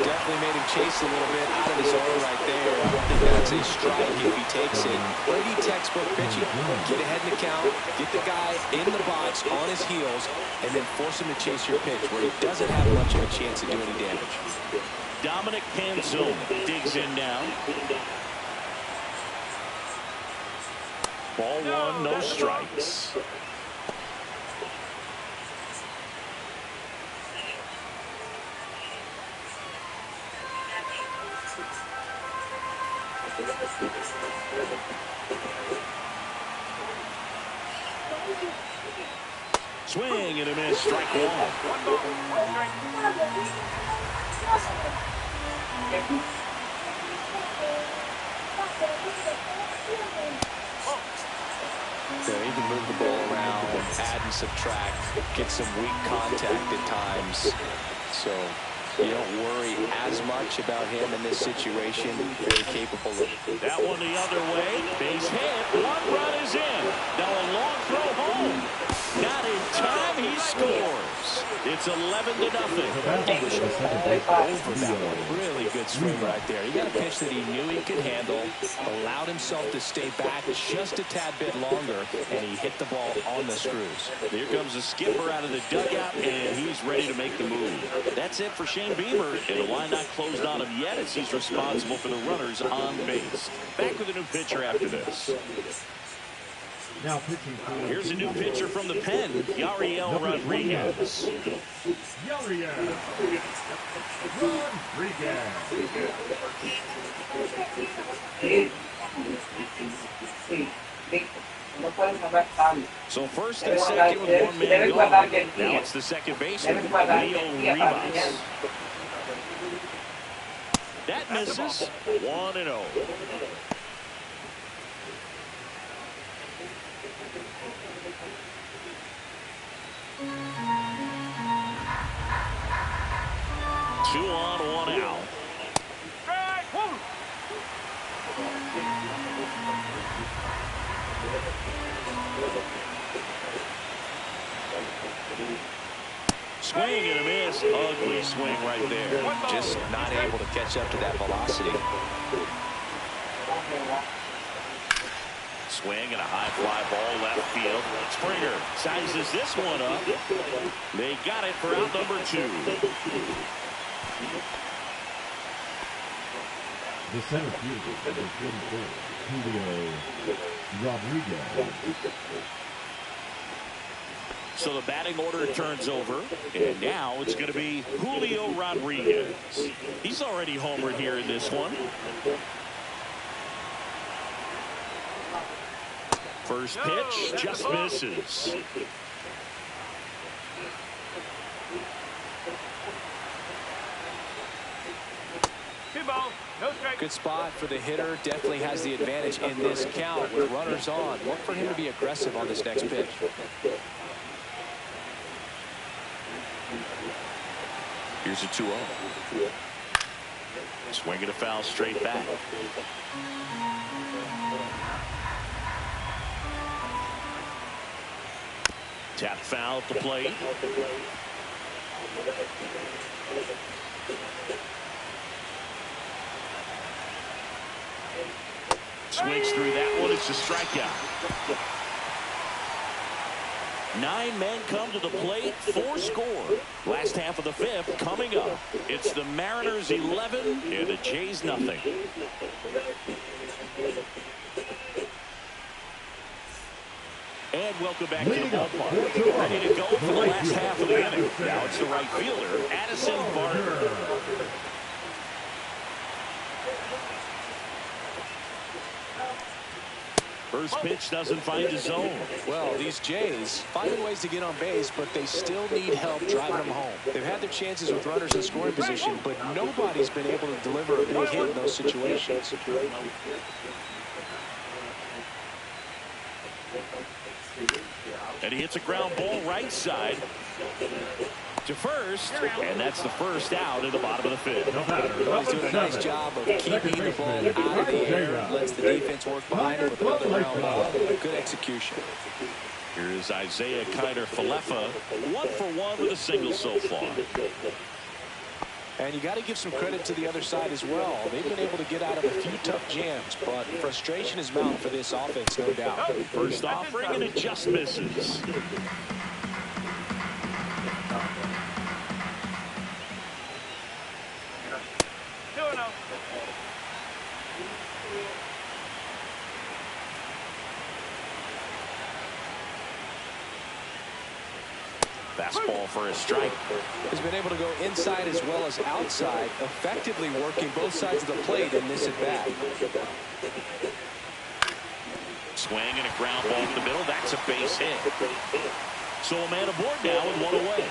Definitely made him chase a little bit out of his zone right there. I think that's a strike if he takes it. Brady textbook pitching. Get ahead in the count, get the guy in the box on his heels, and then force him to chase your pitch where he doesn't have much of a chance to do any damage. Dominic Panzone digs in now. Ball 1, no strikes. Swing and a miss, strike one. One ball, one strike. So he can move the ball around, add and subtract, get some weak contact at times. So you don't worry as much about him in this situation. Very capable of that one the other way. Base hit. One run is in. Now a long throw home. Not in time. He scores. It's 11-0. Push all over that one. Really good swing right there. He got a pitch that he knew he could handle, allowed himself to stay back just a tad bit longer, and he hit the ball on the screws. Here comes the skipper out of the dugout, and he's ready to make the move. That's it for Shane Bieber, and the line not closed on him yet as he's responsible for the runners on base. Back with a new pitcher after this. Now pitching for here's a new pitcher from the pen, Yariel Rodriguez. Yariel Rodriguez. So first and second with one man gone. Now it's the second baseman, Leo Rivas. That misses. 1-0. Two on, one out. Strike. Woo. Swing and a miss. Ugly swing right there. Just not able to catch up to that velocity. Swing and a high fly ball left field. Springer sizes this one up. They got it for out number 2. The center fielder, number 44, Julio Rodriguez. So the batting order turns over, and now it's going to be Julio Rodriguez. He's already homered here in this one. First pitch just misses. Two balls, no strike. Good spot for the hitter. Definitely has the advantage in this count with runners on. Look for him to be aggressive on this next pitch. Here's a 2-0. Swinging a foul straight back. Tap foul at the plate. Swings through that one. It's a strikeout. 9 men come to the plate, 4 score. Last half of the 5th coming up. It's the Mariners 11 and the Jays nothing. And welcome back to the ballpark. Ready to go for the last half of the inning. Now it's the right fielder, Addison Barker. First pitch doesn't find the zone. Well, these Jays finding ways to get on base, but they still need help driving them home. They've had their chances with runners in scoring position, but nobody's been able to deliver a big hit in those situations. And he hits a ground ball right side to first, and that's the first out in the bottom of the 5th. He's doing a nice job of keeping the ball out of the air, lets the defense work behind him with another ground ball. Good execution. Here's Isaiah Kiner-Falefa, 1 for 1 with a single so far. And you got to give some credit to the other side as well. They've been able to get out of a few tough jams, but frustration is mounting for this offense, no doubt. First offering, and it just misses. Fastball for a strike. Has been able to go inside as well as outside, effectively working both sides of the plate in this at-bat. Swing and a ground ball to the middle. That's a base hit. So a man aboard now with one away.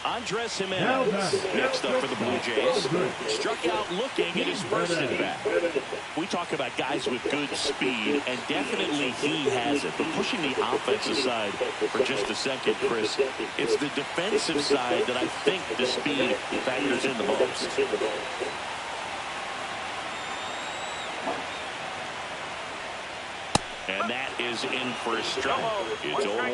Andres Jimenez, next up for the Blue Jays, struck out looking in his first at-bat. We talk about guys with good speed, and definitely he has it. But pushing the offensive side for just a second, Chris, it's the defensive side that I think the speed factors in the most. And that is in for a strike. It's 0-1.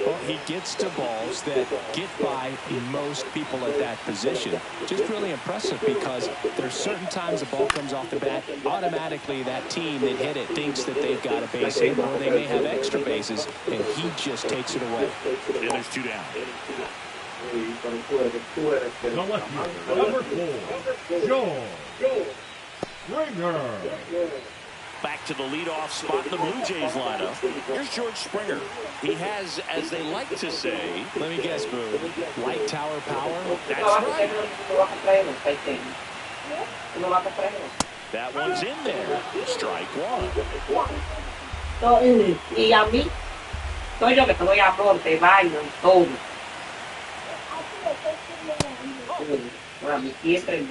Well, he gets to balls that get by most people at that position. Just really impressive because there's certain times the ball comes off the bat, automatically that team that hit it thinks that they've got a base hit, or they may have extra bases, and he just takes it away. And there's 2 down. The left fielder, number 4, George Springer. Back to the leadoff spot in the Blue Jays lineup. Here's George Springer. He has, as they like to say, let me guess, Boo, light tower power? That's right. That one's in there. Strike 1. Y a mí, soy yo que te doy amor, te baño y todo. A mí siempre no.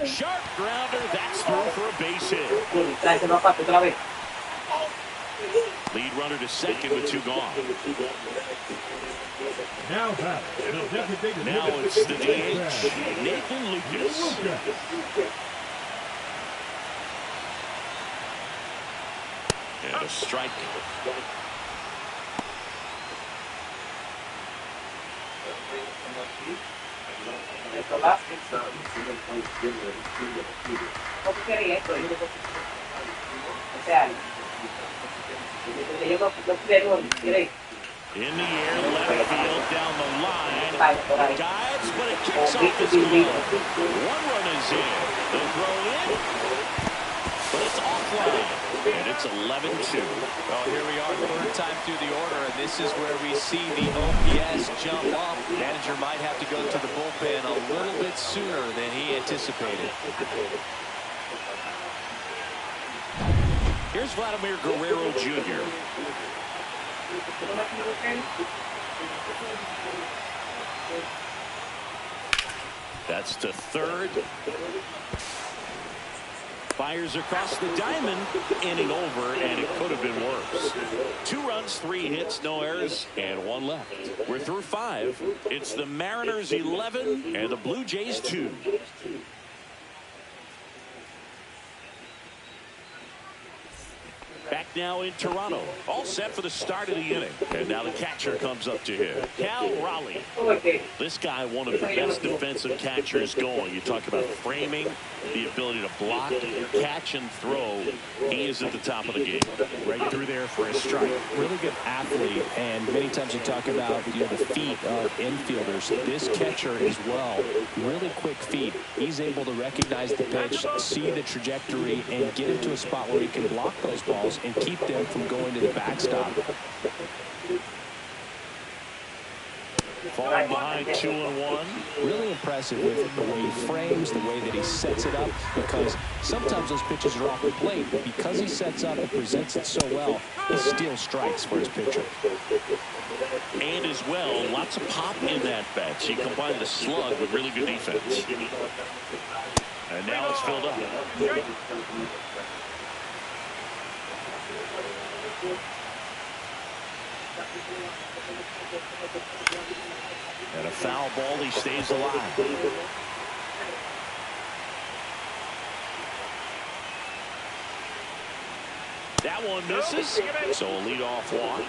Sharp grounder, that's through for a base hit. Lead runner to second with 2 gone. Now it's the DH, Nathan Lucas. And a strike. In the air, left field, down the line. Dives, but it kicks off his glove. 1 run is in. They'll throw in, but it's offline. And it's 11-2. Well, here we are, 3rd time through the order, and this is where we see the OPS jump up. Manager might have to go to the bullpen a little bit sooner than he anticipated. Here's Vladimir Guerrero Jr. That's to third. Fires across the diamond, inning over, and it could have been worse. 2 runs, 3 hits, no errors, and 1 left. We're through 5. It's the Mariners 11 and the Blue Jays 2. Back now in Toronto, all set for the start of the inning. And now the catcher comes up to him, Cal Raleigh. This guy, one of the best defensive catchers going. You talk about framing, the ability to block, catch, and throw. He is at the top of the game. Right through there for a strike. Really good athlete, and many times you talk about the feet of infielders. This catcher as well, really quick feet. He's able to recognize the pitch, see the trajectory, and get into a spot where he can block those balls and keep them from going to the backstop. Falling behind 2-1. Really impressive with the way he frames, the way that he sets it up, because sometimes those pitches are off the plate, but because he sets up and presents it so well, he still strikes for his pitcher. And as well, lots of pop in that bat. She combined the slug with really good defense. And now it's filled up. And a foul ball, he stays alive. That one misses. So a leadoff walk.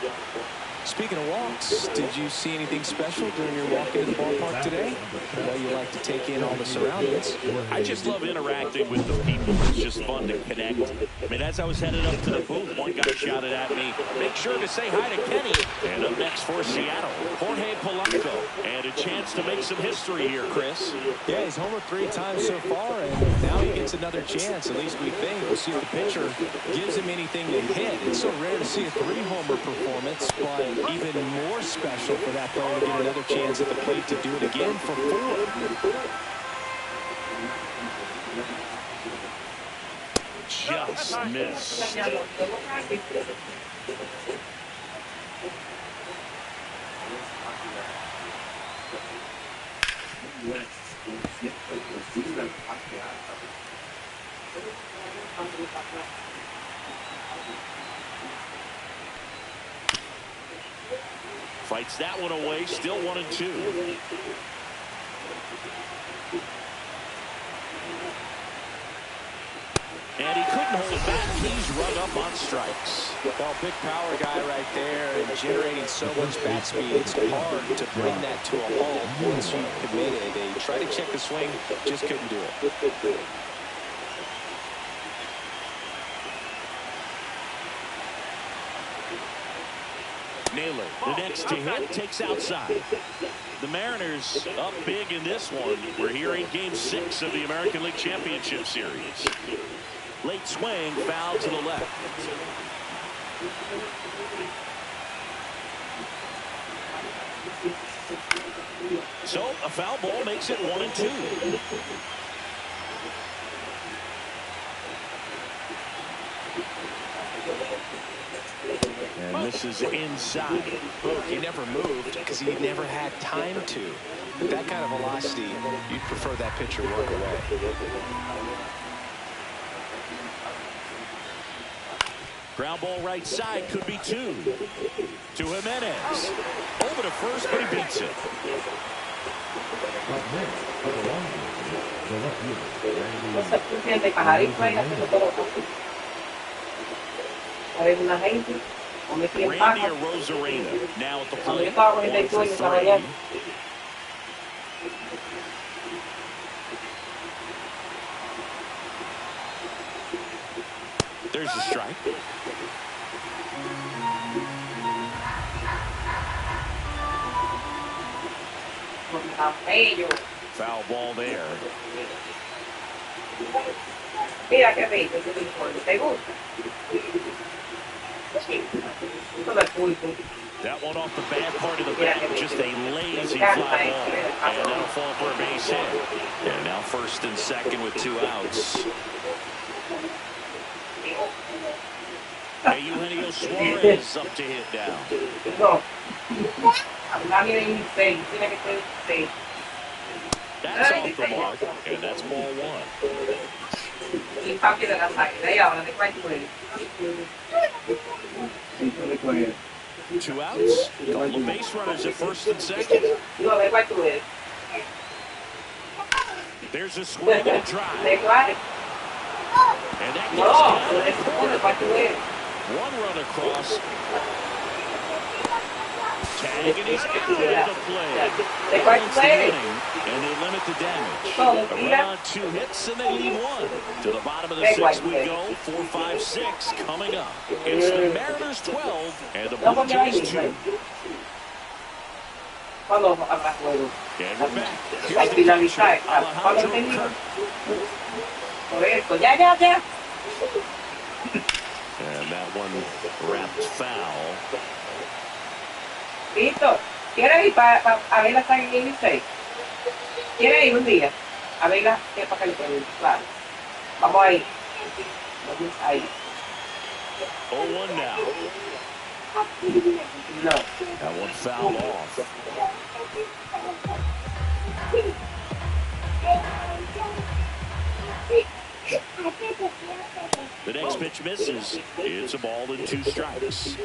Speaking of walks, did you see anything special during your walk into the ballpark today? I know you like to take in all the surroundings. I just love interacting with the people. It's just fun to connect. I mean, as I was headed up to the booth, one guy shouted at me, "Make sure to say hi to Kenny." And up next for Seattle, Jorge Polanco. And a chance to make some history here, Chris. Yeah, he's homered 3 times so far, and now he gets another chance. At least we think. We'll see if the pitcher gives him anything to hit. It's so rare to see a 3-homer performance, but even more special for that player to get another chance at the plate to do it again for 4. Just missed. Fights that one away, still 1-2. And he couldn't hold it back. He's rung up on strikes. Well, big power guy right there and generating so much bat speed. It's hard to bring that to a halt once you've committed. They tried to check the swing, just couldn't do it. Naylor, the next to hit, takes outside. The Mariners up big in this one. We're here in Game 6 of the American League Championship Series. Late swing, foul to the left. So a foul ball makes it 1-2. And this is inside. He never moved because he never had time to. With that kind of velocity, you'd prefer that pitcher work away. Ground ball right side, could be 2. To Jimenez. Over to first, but he beats it. Randy Arozarena now at the plate. 1 for 3. There's the strike. Foul ball there. Mira qué rico ese uniforme, ¿te gusta? That one off the bad part of the bat, just a lazy fly ball. And that'll fall for a base hit. And now first and second with 2 outs. Hey, Eugenio Suarez up to hit now. No. Tiene que ser 6. That's off the mark, and that's ball 1. Y papi de la sangre, y ahora de cuánto es. 2 outs, couple of base runners at first and second. No, de cuánto es. There's a swing and a drive. ¿De cuál? And that No, gets down. de cuánto es. 1 run across. Tag, and he's out of the play. ¿De cuánto es? And they limit the damage. A run on 2 hits, and they leave 1. To the bottom of the 6th we go. 4, 5, 6 coming up. It's the Mariners 12 and the Blue Jays 2. ¿Cuándo habrá juego? And we're back. Al finalizar. ¿Cuándo termina? Por eso, ya. And that one wrapped foul. Listo. ¿Quieres ir a verla hasta en el 6? ¿Quieres ir un día? A verla, ¿qué para que le pregunte? Claro. Vamos ahí. Vamos ahí. 0-1 now. No. That one fouled off. The next pitch misses. It's a ball and 2 strikes.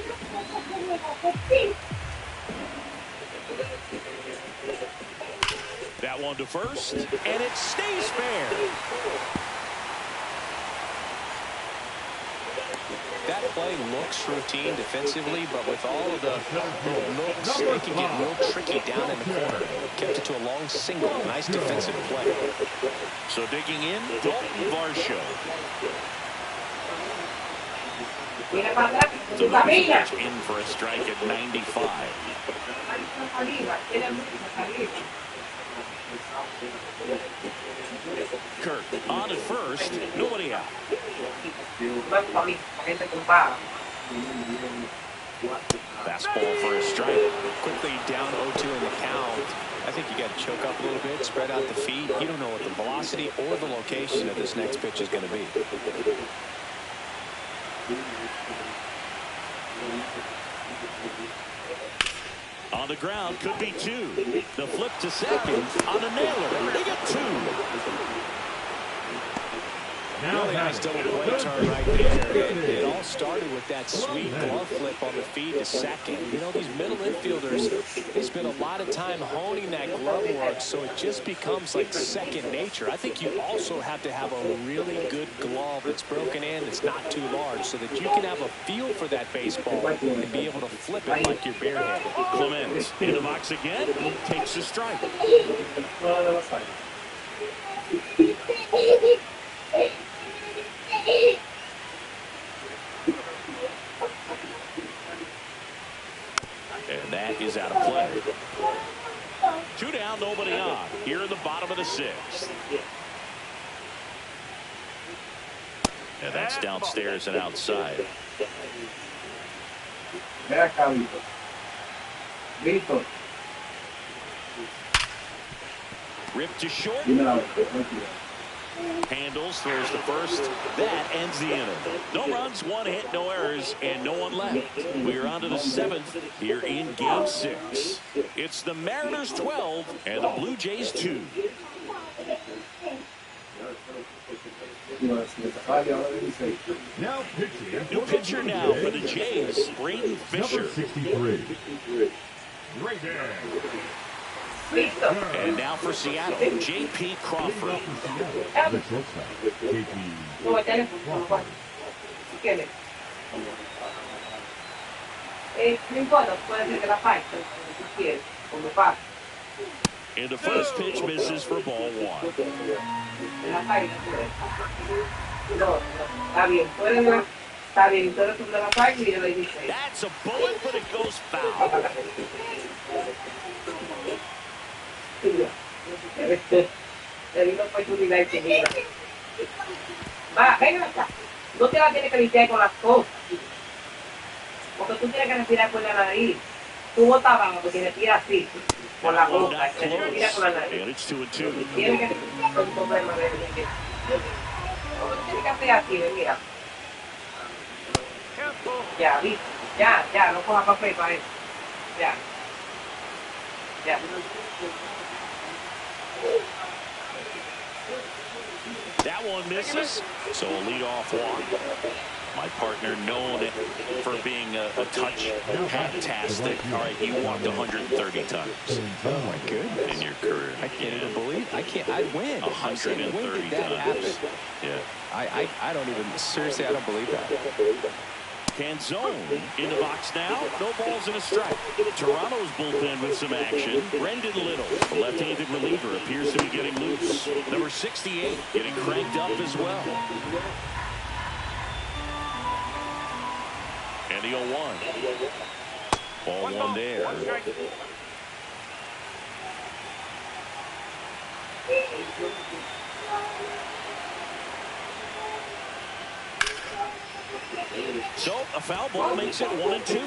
That one to first, and it stays fair. That play looks routine defensively, but with all of the little nooks, they can get real tricky down in the corner. Kept it to a long single. Nice defensive play. So digging in, Dalton Varsho. The pitch in for a strike at 95. Kirk on at first, nobody out. Fastball for a strike. Quickly down 0-2 in the count. I think you got to choke up a little bit, spread out the feet. You don't know what the velocity or the location of this next pitch is going to be. On the ground, could be two. The flip to second on the nailer. They get two. Really nice double play turn right there. It all started with that sweet glove flip on the feed to second. You know, these middle infielders, they spend a lot of time honing that glove work, so it just becomes like second nature. I think you also have to have a really good glove that's broken in, that's not too large, so that you can have a feel for that baseball and be able to flip it like you're barehanded. Clemens in the box again, takes a strike. And that is out of play. Two down, nobody on. Here in the bottom of the sixth. And that's downstairs and outside. Ripped to short. Handles, throws the first. That ends the inning. No runs, one hit, no errors, and no one left. We are on to the seventh here in Game 6. It's the Mariners 12 and the Blue Jays 2. Now pitching. New pitcher now for the Jays, Braden Fisher. Number 63. Right there. And now for Seattle, J.P. Crawford. The shortstop, J.P. Crawford. And the first pitch misses for ball one. That's a bullet, but it goes foul. Va, ven acá. No te la tienes que limpiar con las cosas. Porque tú tienes que respirar por la nariz. Tú botas abajo porque respiras así. Por la boca. Respira por la nariz. And it's 2-2. Tienes que respirar con tu problema de limpieza. Tú tienes que hacer así, mira. Ya, ¿viste? Ya, no cojas papel para eso. Ya. That one misses, so a leadoff walk. My partner known for being a touch fantastic. All right, you walked 130 times. Oh my goodness. In your career. I can't even believe. I'd win. 130 when did that times. happen? Yeah. I don't even, seriously, I don't believe that. Canzone in the box now. No balls and a strike. Toronto's bullpen with some action. Brendan Little, the left-handed reliever, appears to be getting loose. Number 68 getting cranked up as well. And the 0-1. Ball one there. So a foul ball makes it 1-2.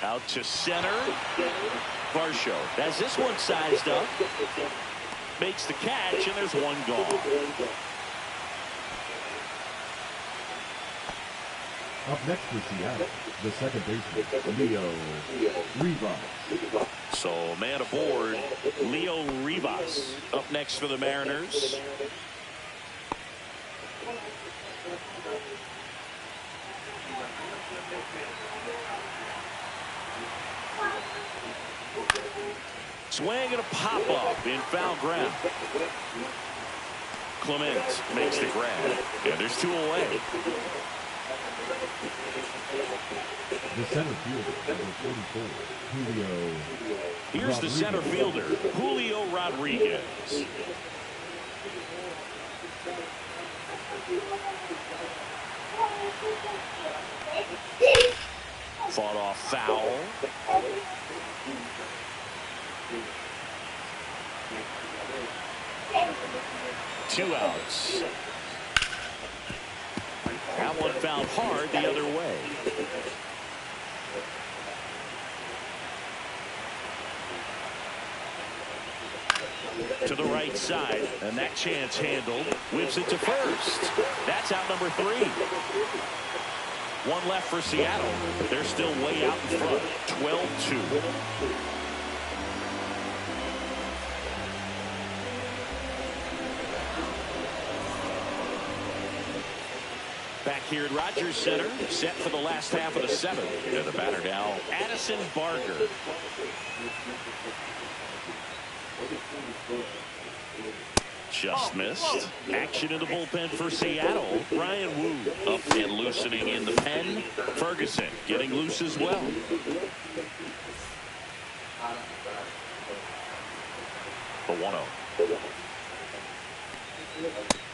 Out to center. Varsho has this one sized up. Makes the catch, and there's one gone. Up next for Seattle, the second baseman, Leo Rivas. So man aboard, Leo Rivas up next for the Mariners. Swing and a pop-up in foul ground. Clement makes the grab, and there's 2 away. The center fielder, number 44, Julio. Here's the center fielder, Julio Rodriguez. Fought off foul. Two outs. That one fouled hard the other way. To the right side, and that chance handled. Whips it to first. That's out number 3. One left for Seattle. They're still way out in front. 12-2. Back here at Rogers Center, set for the last half of the 7th. And the batter now, Addison Barker. Just missed. Action in the bullpen for Seattle. Ryan Wu up and loosening in the pen. Ferguson getting loose as well. The 1-0.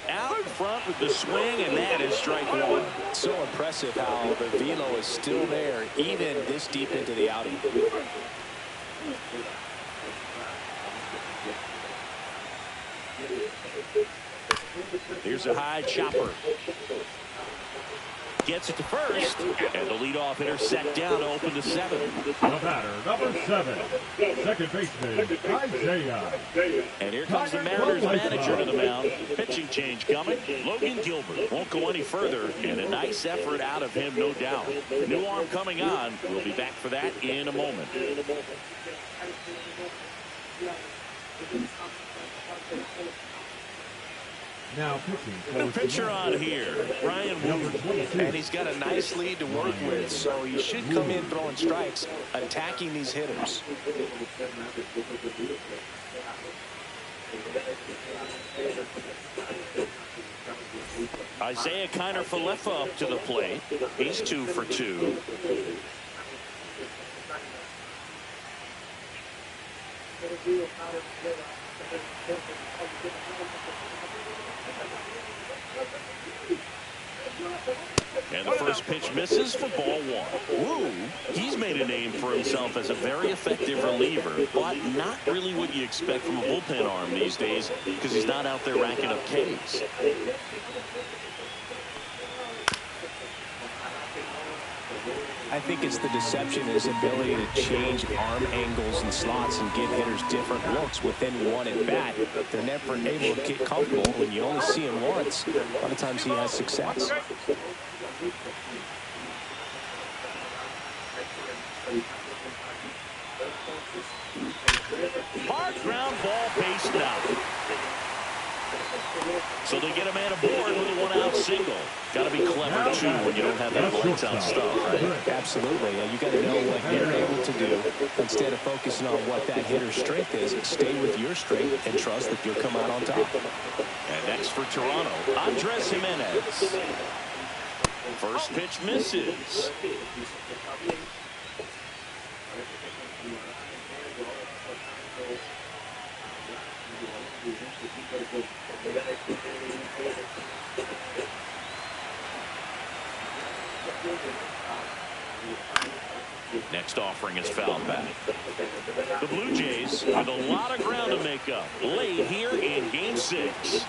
Out in front with the swing, and that is strike 1. So impressive how the velo is still there, even this deep into the outing. Here's a high chopper. Gets it to first, and the leadoff hitter set down to open the 7th. The batter, number 7, second baseman, Isaiah. And here comes the Mariners manager to the mound. Pitching change coming. Logan Gilbert won't go any further, and a nice effort out of him, no doubt. New arm coming on. We'll be back for that in a moment. Now pitching. The pitcher on here, Ryan Wu. And he's got a nice lead to work with, so he should come in throwing strikes, attacking these hitters. Isaiah Kiner-Falefa up to the plate. He's 2 for 2. And the first pitch misses for ball 1. Woo, he's made a name for himself as a very effective reliever, but not really what you expect from a bullpen arm these days because he's not out there racking up Ks. I think it's the deception, his ability to change arm angles and slots and give hitters different looks within one at bat. They're never able to get comfortable. When you only see him once, a lot of times he has success. Hard ground ball, base now. So they get a man aboard with a 1-out single. Got to be clever, too, when you don't have that lights-out stuff, right? Absolutely. You got to know what you're able to do. Instead of focusing on what that hitter's strength is, stay with your strength and trust that you'll come out on top. And next for Toronto, Andres Jimenez. First pitch misses. Next offering is fouled back. The Blue Jays with a lot of ground to make up late here in Game 6.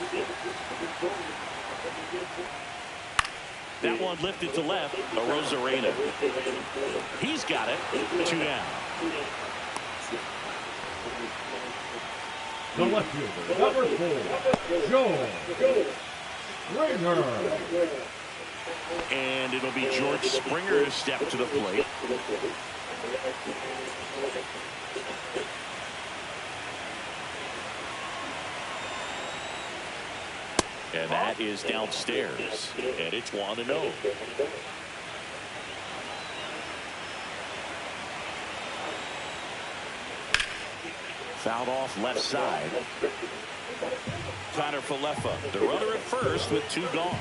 That one lifted to left, Arozarena. He's got it. 2 down. The left fielder, number 4, Joe Springer. And it'll be George Springer to step to the plate. And that is downstairs. And it's 1-0. Fouled off left side. Connor Falefa, the runner at first with 2 gone.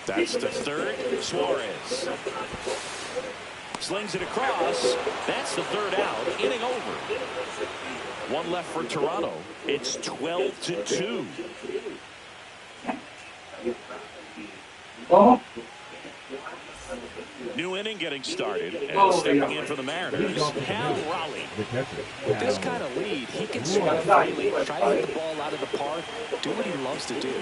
That's the third. Suarez slings it across. That's the third out. Inning over. 1 left for Toronto. It's 12-2. New inning getting started, and stepping in for the Mariners, Cal Raleigh. With this kind of lead, he can swing freely, try to hit the ball out of the park, do what he loves to do.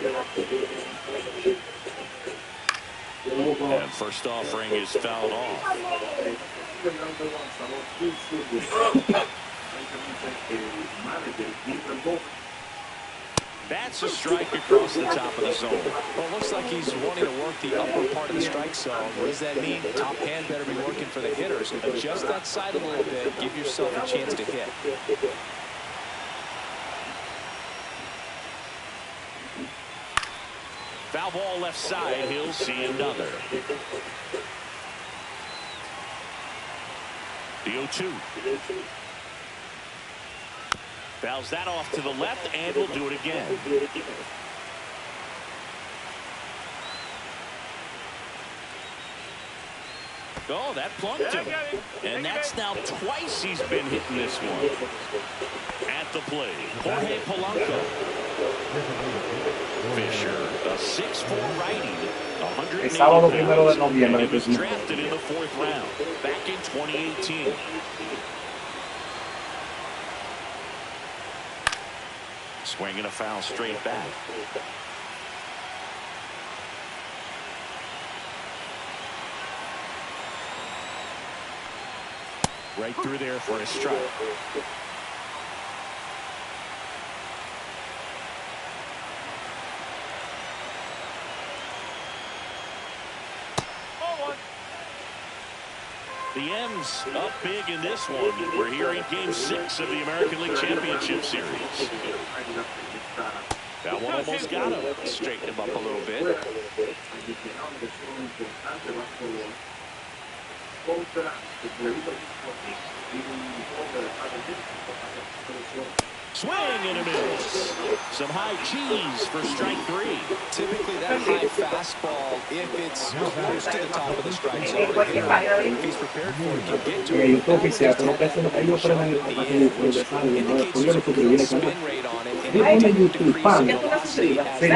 And first offering is fouled off. That's a strike across the top of the zone. Well, it looks like he's wanting to work the upper part of the strike zone. What does that mean? The top hand better be working for the hitters. Adjust that side a little bit. Give yourself a chance to hit. Foul ball left side. He'll see another. The 0-2. Fouls that off to the left, and will do it again. Oh, that plunked him. And that's now twice he's been hitting this one. At the plate, Jorge Polanco. Fisher, a 6'4" righty, 180 pounds, and he was drafted in the 4th round back in 2018. Swinging a foul straight back. Right through there for a strike. The M's up big in this one. We're here in Game 6 of the American League Championship Series. That one almost got him. Straighten him up a little bit. Swing and a miss. Some high cheese for strike 3. Typically that high fastball, if it's close to the top of the strike zone, if he's prepared for it, can get to it. Indicates a spin rate on it, and it will decrease in velocity as the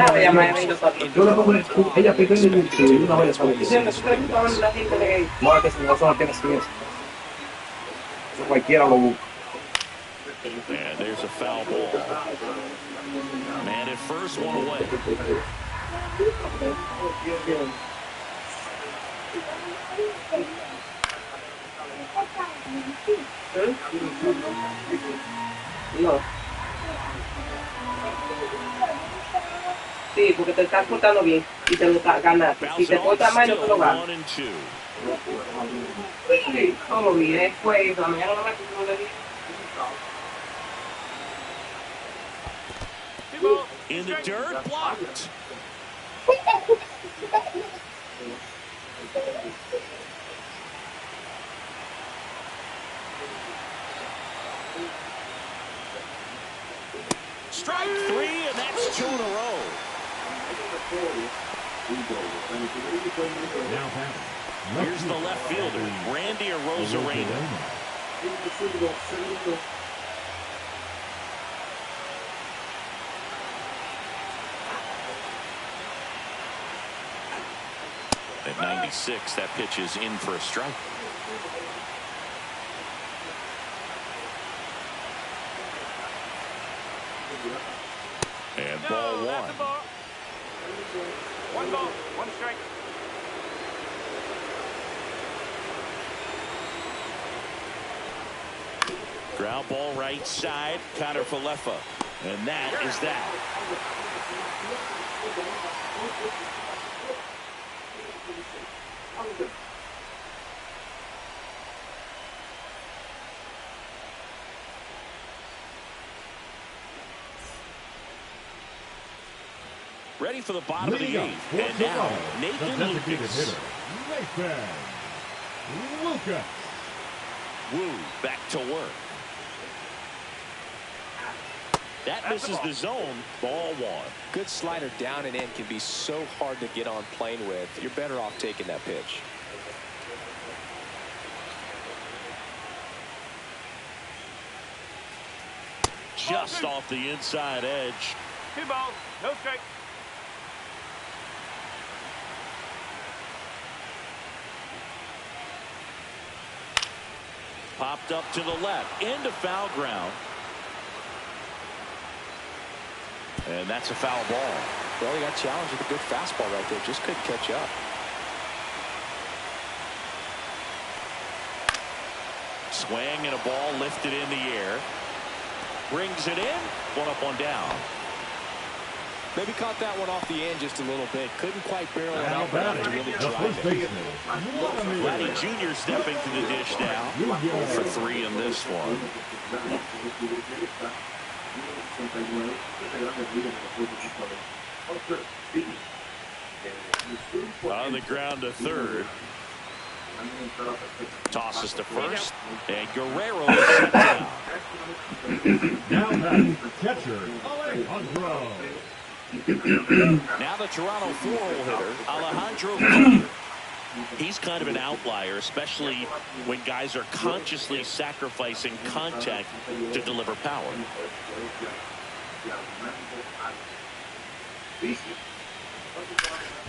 And there's a foul ball. Man at first, 1 away. No. Sí, porque te estás portando bien y te lo ganaste. Si te portas mal, no te lo ganas. Sí, todo bien. Después, la mañana no me acuerdo de bien. In the dirt, blocked. Strike 3, and that's 2 in a row. Here's the left fielder, Randy Arozarena. At 96, that pitch is in for a strike. And ball 1. 1 ball, 1 strike. Ground ball right side, Connor Falefa. And that is that. Ready for the bottom of the 8th. And now, Nathan Lucas. Lucas. Wu back to work. That misses the zone. Ball one. Good slider down and in can be so hard to get on plane with. You're better off taking that pitch. Just off the inside edge. 2 balls, no strikes. Popped up to the left. Into foul ground. And that's a foul ball. Well, he got challenged with a good fastball right there. Just couldn't catch up. Swing and a ball lifted in the air. Brings it in. 1 up, 1 down. Maybe caught that one off the end just a little bit. Couldn't quite barrel it out, but to really The drive first it. baseman, Vladdy Jr. stepping to the dish now. 0 for 3 in this one. On the ground to third. Tosses to first. And Guerrero is set down. Down back, catcher, Alejandro. Now the Toronto 4-hole hitter, Alejandro. He's kind of an outlier, especially when guys are consciously sacrificing contact to deliver power.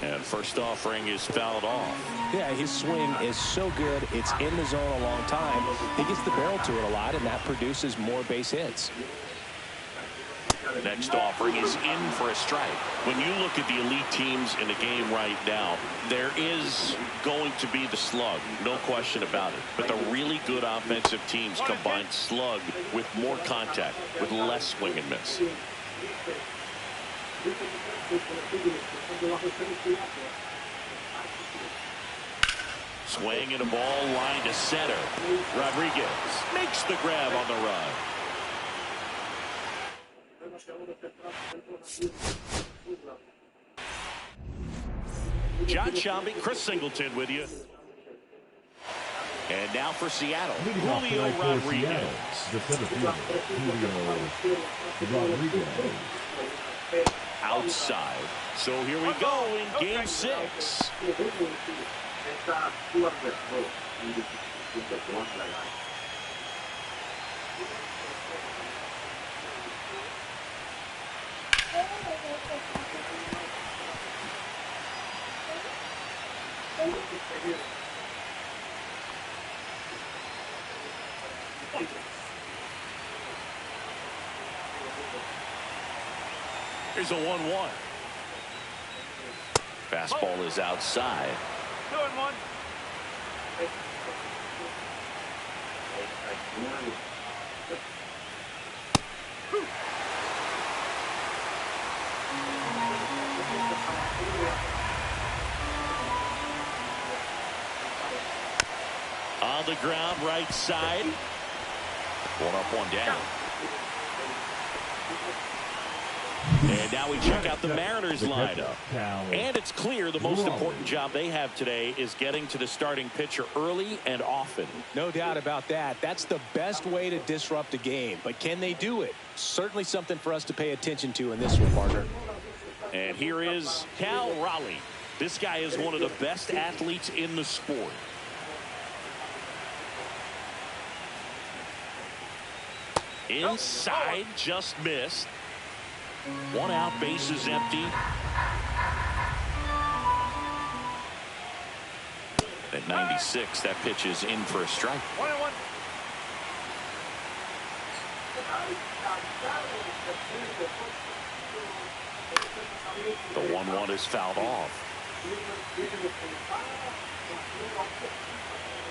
And first offering is fouled off. Yeah, his swing is so good. It's in the zone a long time. He gets the barrel to it a lot, and that produces more base hits. Next offering is in for a strike. When you look at the elite teams in the game right now, there is going to be the slug, no question about it. But the really good offensive teams combine slug with more contact, with less swing and miss. Swing and a ball line to center. Rodriguez makes the grab on the run. John Shambi, Chris Singleton with you. And now for Seattle, Julio Rodriguez. The center fielder, Julio Rodriguez. Outside. So here we go in game 6. Here's a 1-1. Fastball is outside. 2-1. On the ground, right side. 1 up, 1 down. And now we check out the Mariners lineup. And it's clear the most important job they have today is getting to the starting pitcher early and often. No doubt about that. That's the best way to disrupt a game. But can they do it? Certainly something for us to pay attention to in this one, partner. And here is Cal Raleigh. This guy is one of the best athletes in the sport. Inside, just missed. 1 out, base is empty. At 96, that pitch is in for a strike. 1-1. The 1-1 is fouled off.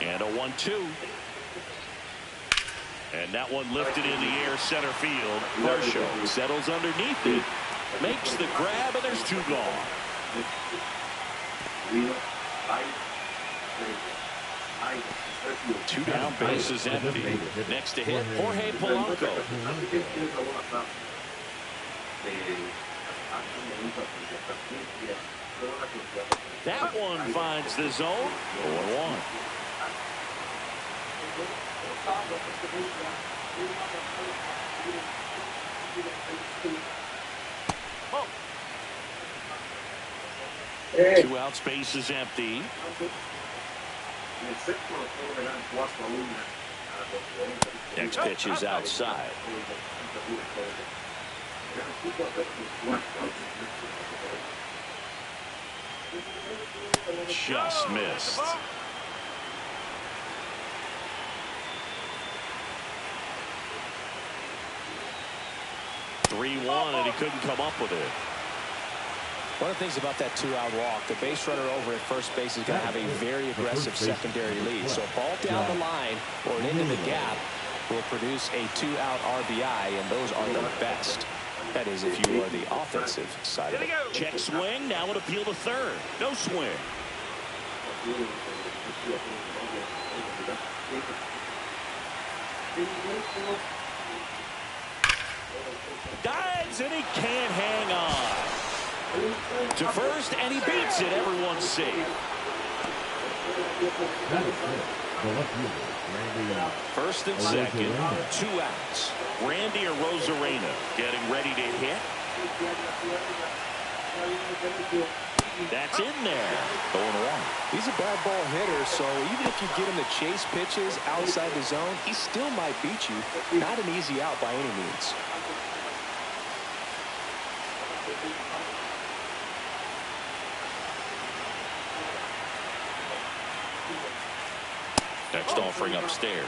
And a 1-2. And that one lifted in the air, center field. Varsho settles underneath it, makes the grab, and there's 2 gone. 2 down, bases empty. Next to hit, Jorge Polanco. That one finds the zone. 0-1. Two out, space is empty. Next pitch is outside. Just missed. (3-1), and he couldn't come up with it. One of the things about that two-out walk, the base runner over at first base is going to have a very aggressive secondary lead. So a ball down the line or into the gap will produce a two-out RBI, and those are the best. That is, if you are the offensive side of it. Check swing. Now an appeal to third. No swing. Dives, and he can't hang on. To first, and he beats it. Everyone's safe. First and second, 2 outs. Randy or Rosarena getting ready to hit. That's in there. 0-1. He's a bad ball hitter, so even if you get him to chase pitches outside the zone, he still might beat you. Not an easy out by any means. Next offering upstairs.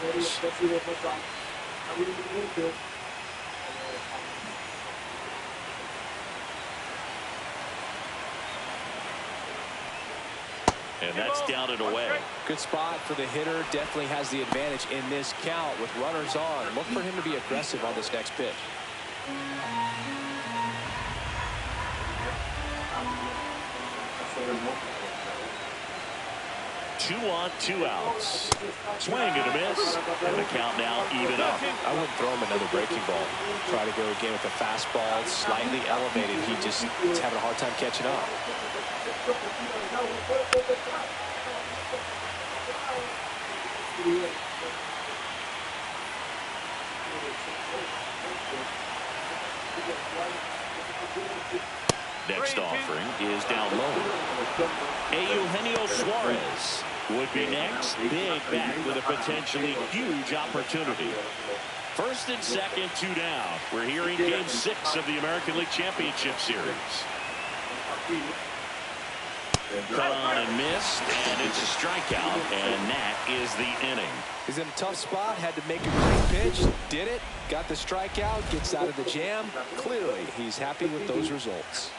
And that's down and away. Good spot for the hitter. Definitely has the advantage in this count with runners on. Look for him to be aggressive on this next pitch. 2 on, 2 outs. Swing and a miss. And the count now even up. I wouldn't throw him another breaking ball. Try to go again with the fastball slightly elevated. He just is having a hard time catching up. Next offering is down low. Eugenio Suarez would be next. Big back with a potentially huge opportunity. First and second, 2 down. We're hearing Game 6 of the American League Championship Series. Cut on and missed, and it's a strikeout, and that is the inning. He's in a tough spot, had to make a quick pitch, did it, got the strikeout, gets out of the jam. Clearly, he's happy with those results.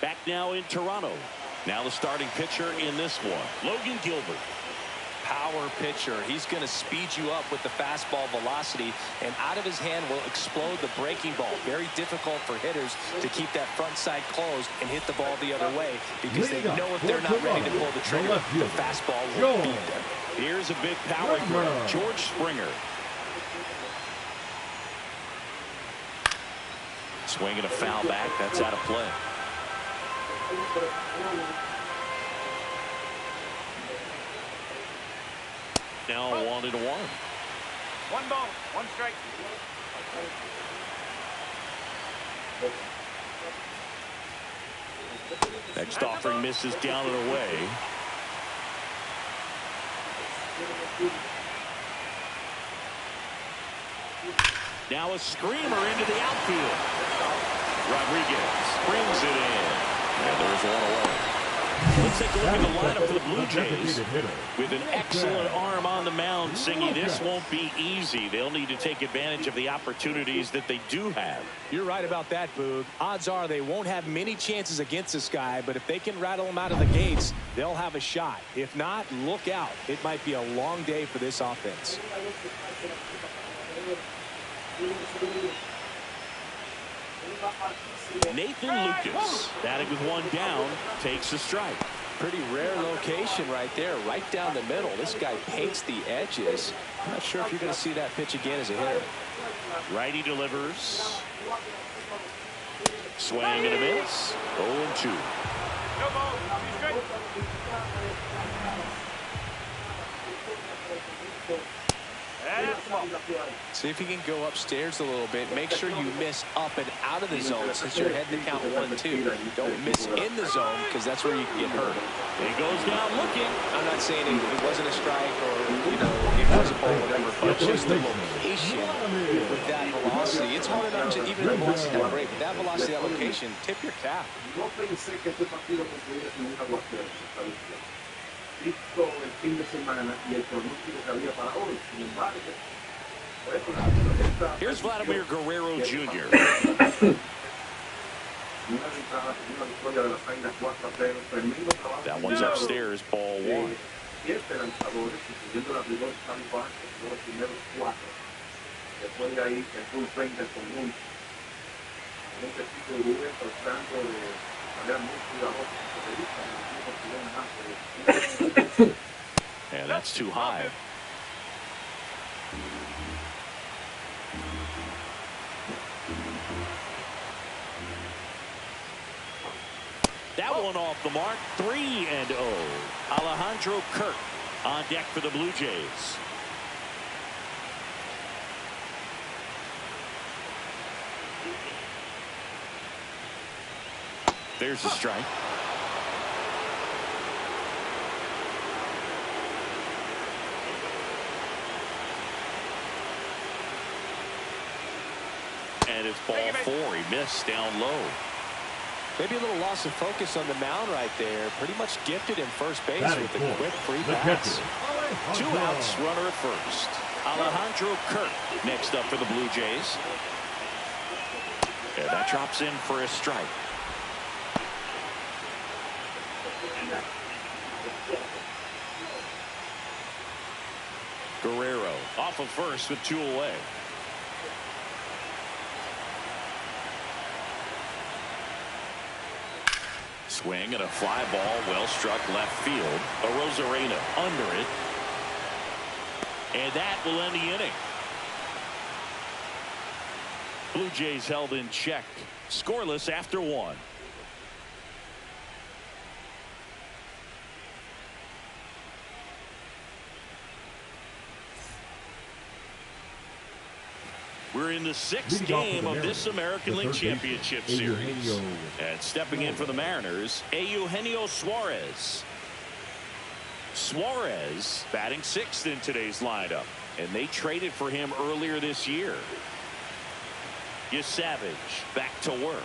Back now in Toronto. Now the starting pitcher in this one, Logan Gilbert. Power pitcher. He's going to speed you up with the fastball velocity, and out of his hand will explode the breaking ball. Very difficult for hitters to keep that front side closed and hit the ball the other way, because they know if they're not ready to pull the trigger, the fastball will beat them. Here's a big power throw. George Springer. Swinging a foul back. That's out of play. Now 1-1. 1 ball, 1 strike. Next offering misses down and away. Now a screamer into the outfield. Rodriguez brings it in. And there's 1 away. Let's take a look at the lineup for the Blue Jays. With an excellent arm on the mound, Singy, this won't be easy. They'll need to take advantage of the opportunities that they do have. You're right about that, Boog. Odds are they won't have many chances against this guy, but if they can rattle him out of the gates, they'll have a shot. If not, look out. It might be a long day for this offense. Nathan Lucas, batting with 1 down, takes a strike. Pretty rare location right there, right down the middle. This guy paints the edges. I'm not sure if you're going to see that pitch again as a hitter. Righty delivers. Swing and a miss. 0-2. No ball. Be straight. See if you can go upstairs a little bit. Make sure you miss up and out of the zone since you're heading to count 1-2. Don't miss in the zone because that's where you can get hurt. He goes down looking. I'm not saying it wasn't a strike or, you know, it was a ball or whatever, but just the location with that velocity. It's hard enough to, even if the velocity is not great, but that velocity, that location, tip your cap. Visto el fin de semana y el pronóstico que había para hoy, sin embargo, here's Vladimir Guerrero Jr. That one's upstairs, ball 1. Después de ahí, el Bullpen del conjunto. Un equipo de Bullpen tratando de manera muy cuidadosa. And that's too high. That one off the mark. 3-0. Alejandro Kirk on deck for the Blue Jays. There's a strike. And it's ball 4. He missed down low. Maybe a little loss of focus on the mound right there. Pretty much gifted him first base with a quick free pass. 2 outs, runner at first. Alejandro Kirk next up for the Blue Jays. And that drops in for a strike. Guerrero off of first with 2 away. Swing and a fly ball, well struck left field. Arozarena under it. And that will end the inning. Blue Jays held in check. Scoreless after 1. We're in the 6th game of this American League Championship Series. And stepping in for the Mariners, Eugenio Suarez. Suarez batting 6th in today's lineup. And they traded for him earlier this year. Savage back to work.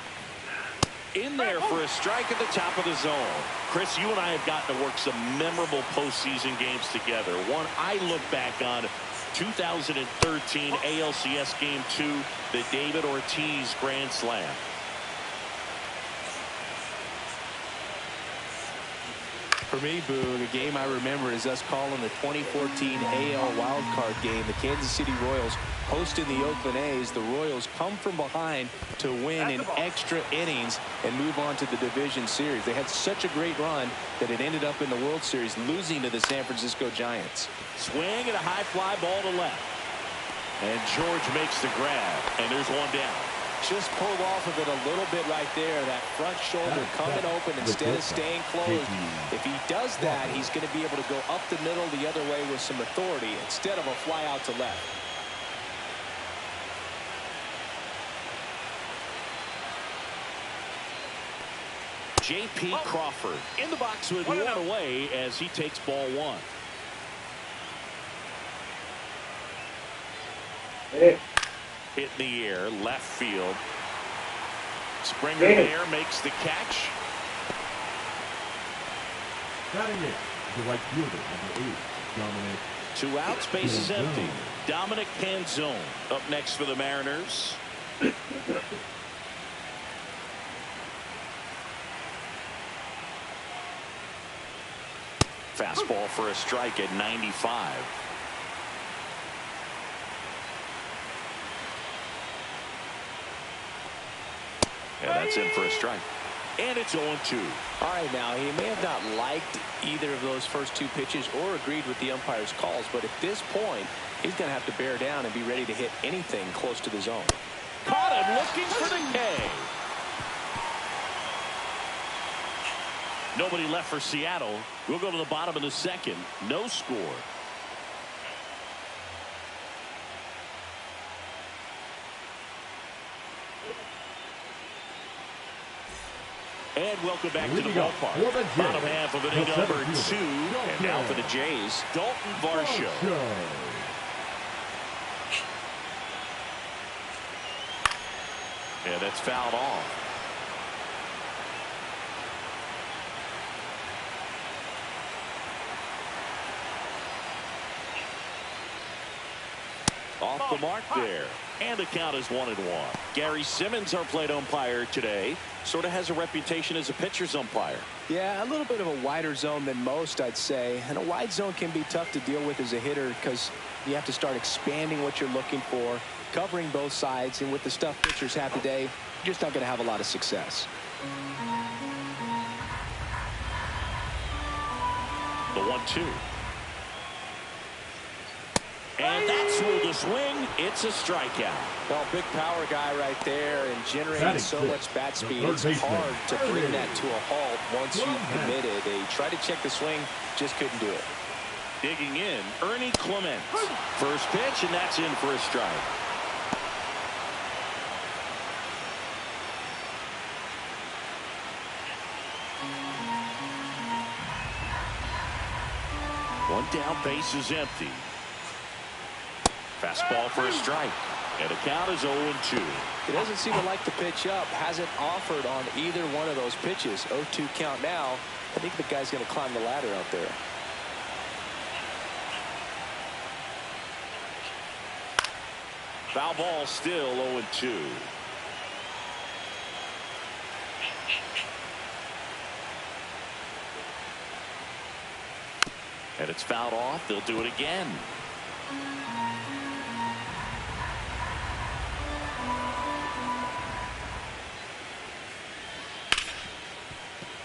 In there for a strike at the top of the zone. Chris, you and I have gotten to work some memorable postseason games together. One I look back on, 2013 ALCS Game 2, the David Ortiz Grand Slam. For me, Boo, the game I remember is us calling the 2014 AL wildcard game. The Kansas City Royals hosting the Oakland A's. The Royals come from behind to win in extra innings and move on to the division series. They had such a great run that it ended up in the World Series, losing to the San Francisco Giants. Swing and a high fly ball to left. And George makes the grab, and there's one down. Just pulled off of it a little bit right there. That front shoulder coming open instead of staying closed. If he does that, he's going to be able to go up the middle the other way with some authority instead of a fly out to left. J.P. Crawford in the box with 1 away as he takes ball 1. Hit in the air, left field. Springer there makes the catch. Batting it, the right fielder, number 8, Dominic. 2 outs, base is empty. Dominic Canzone up next for the Mariners. Fastball for a strike at 95. And that's in for a strike. And it's 0-2. All right, now, he may have not liked either of those first 2 pitches or agreed with the umpire's calls, but at this point, he's going to have to bear down and be ready to hit anything close to the zone. Caught him looking for the K. Nobody left for Seattle. We'll go to the bottom of the second. No score. And welcome back to the ballpark. Bottom half of inning number 2. And now for the Jays, Dalton Varsho. And that's fouled off. Off the mark there. And the count is 1-1. Gary Simmons, our plate umpire today, sort of has a reputation as a pitcher's umpire. Yeah, a little bit of a wider zone than most, I'd say. And a wide zone can be tough to deal with as a hitter because you have to start expanding what you're looking for, covering both sides. And with the stuff pitchers have today, you're just not going to have a lot of success. The 1-2. And that's ruled a swing. It's a strikeout. Well, big power guy right there and generating so much bat speed. It's hard to bring that to a halt once you've committed. They tried to check the swing, just couldn't do it. Digging in, Ernie Clement. First pitch, and that's in for a strike. One down, base is empty. Fastball for a strike. And the count is 0-2. He doesn't seem to like the pitch up. Hasn't offered on either one of those pitches. 0-2 count now. I think the guy's going to climb the ladder out there. Foul ball, still 0-2. And it's fouled off. They'll do it again.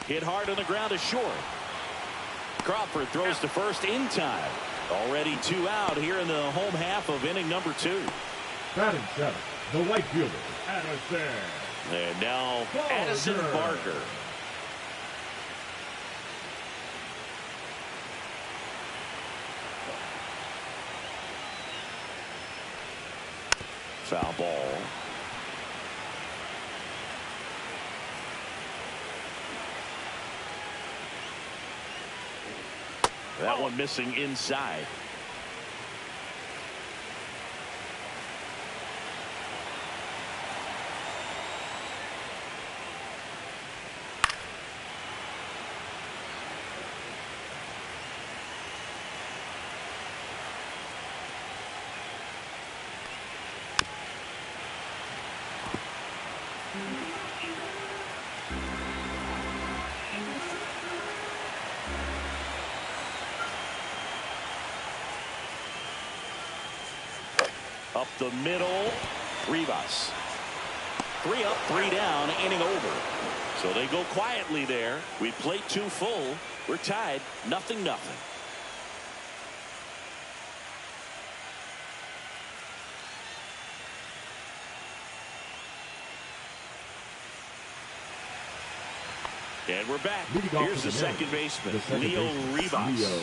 Hit hard on the ground to short. Crawford throws to first in time. Already 2 out here in the home half of inning number 2. Batting 7, the right fielder, Addison. And now Addison Barker. Foul ball. That one missing inside. Up the middle, Rivas. 3 up, 3 down, inning over. So they go quietly there. We played 2 full. We're tied, 0-0. And we're back. Here's the second baseman, Leo Rivas. Leo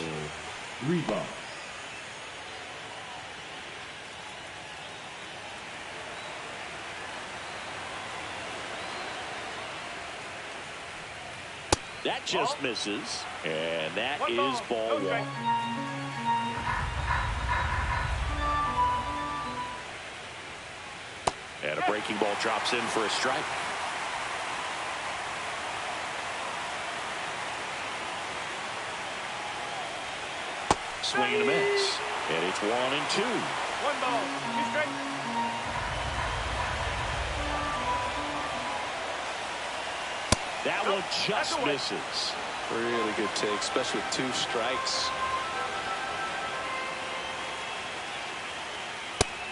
Rivas. That just misses, and that is ball 1. And a breaking ball drops in for a strike. Swing and a miss, and it's 1-2. 1 ball, 2 strikes. That one just misses. Really good take, especially with 2 strikes.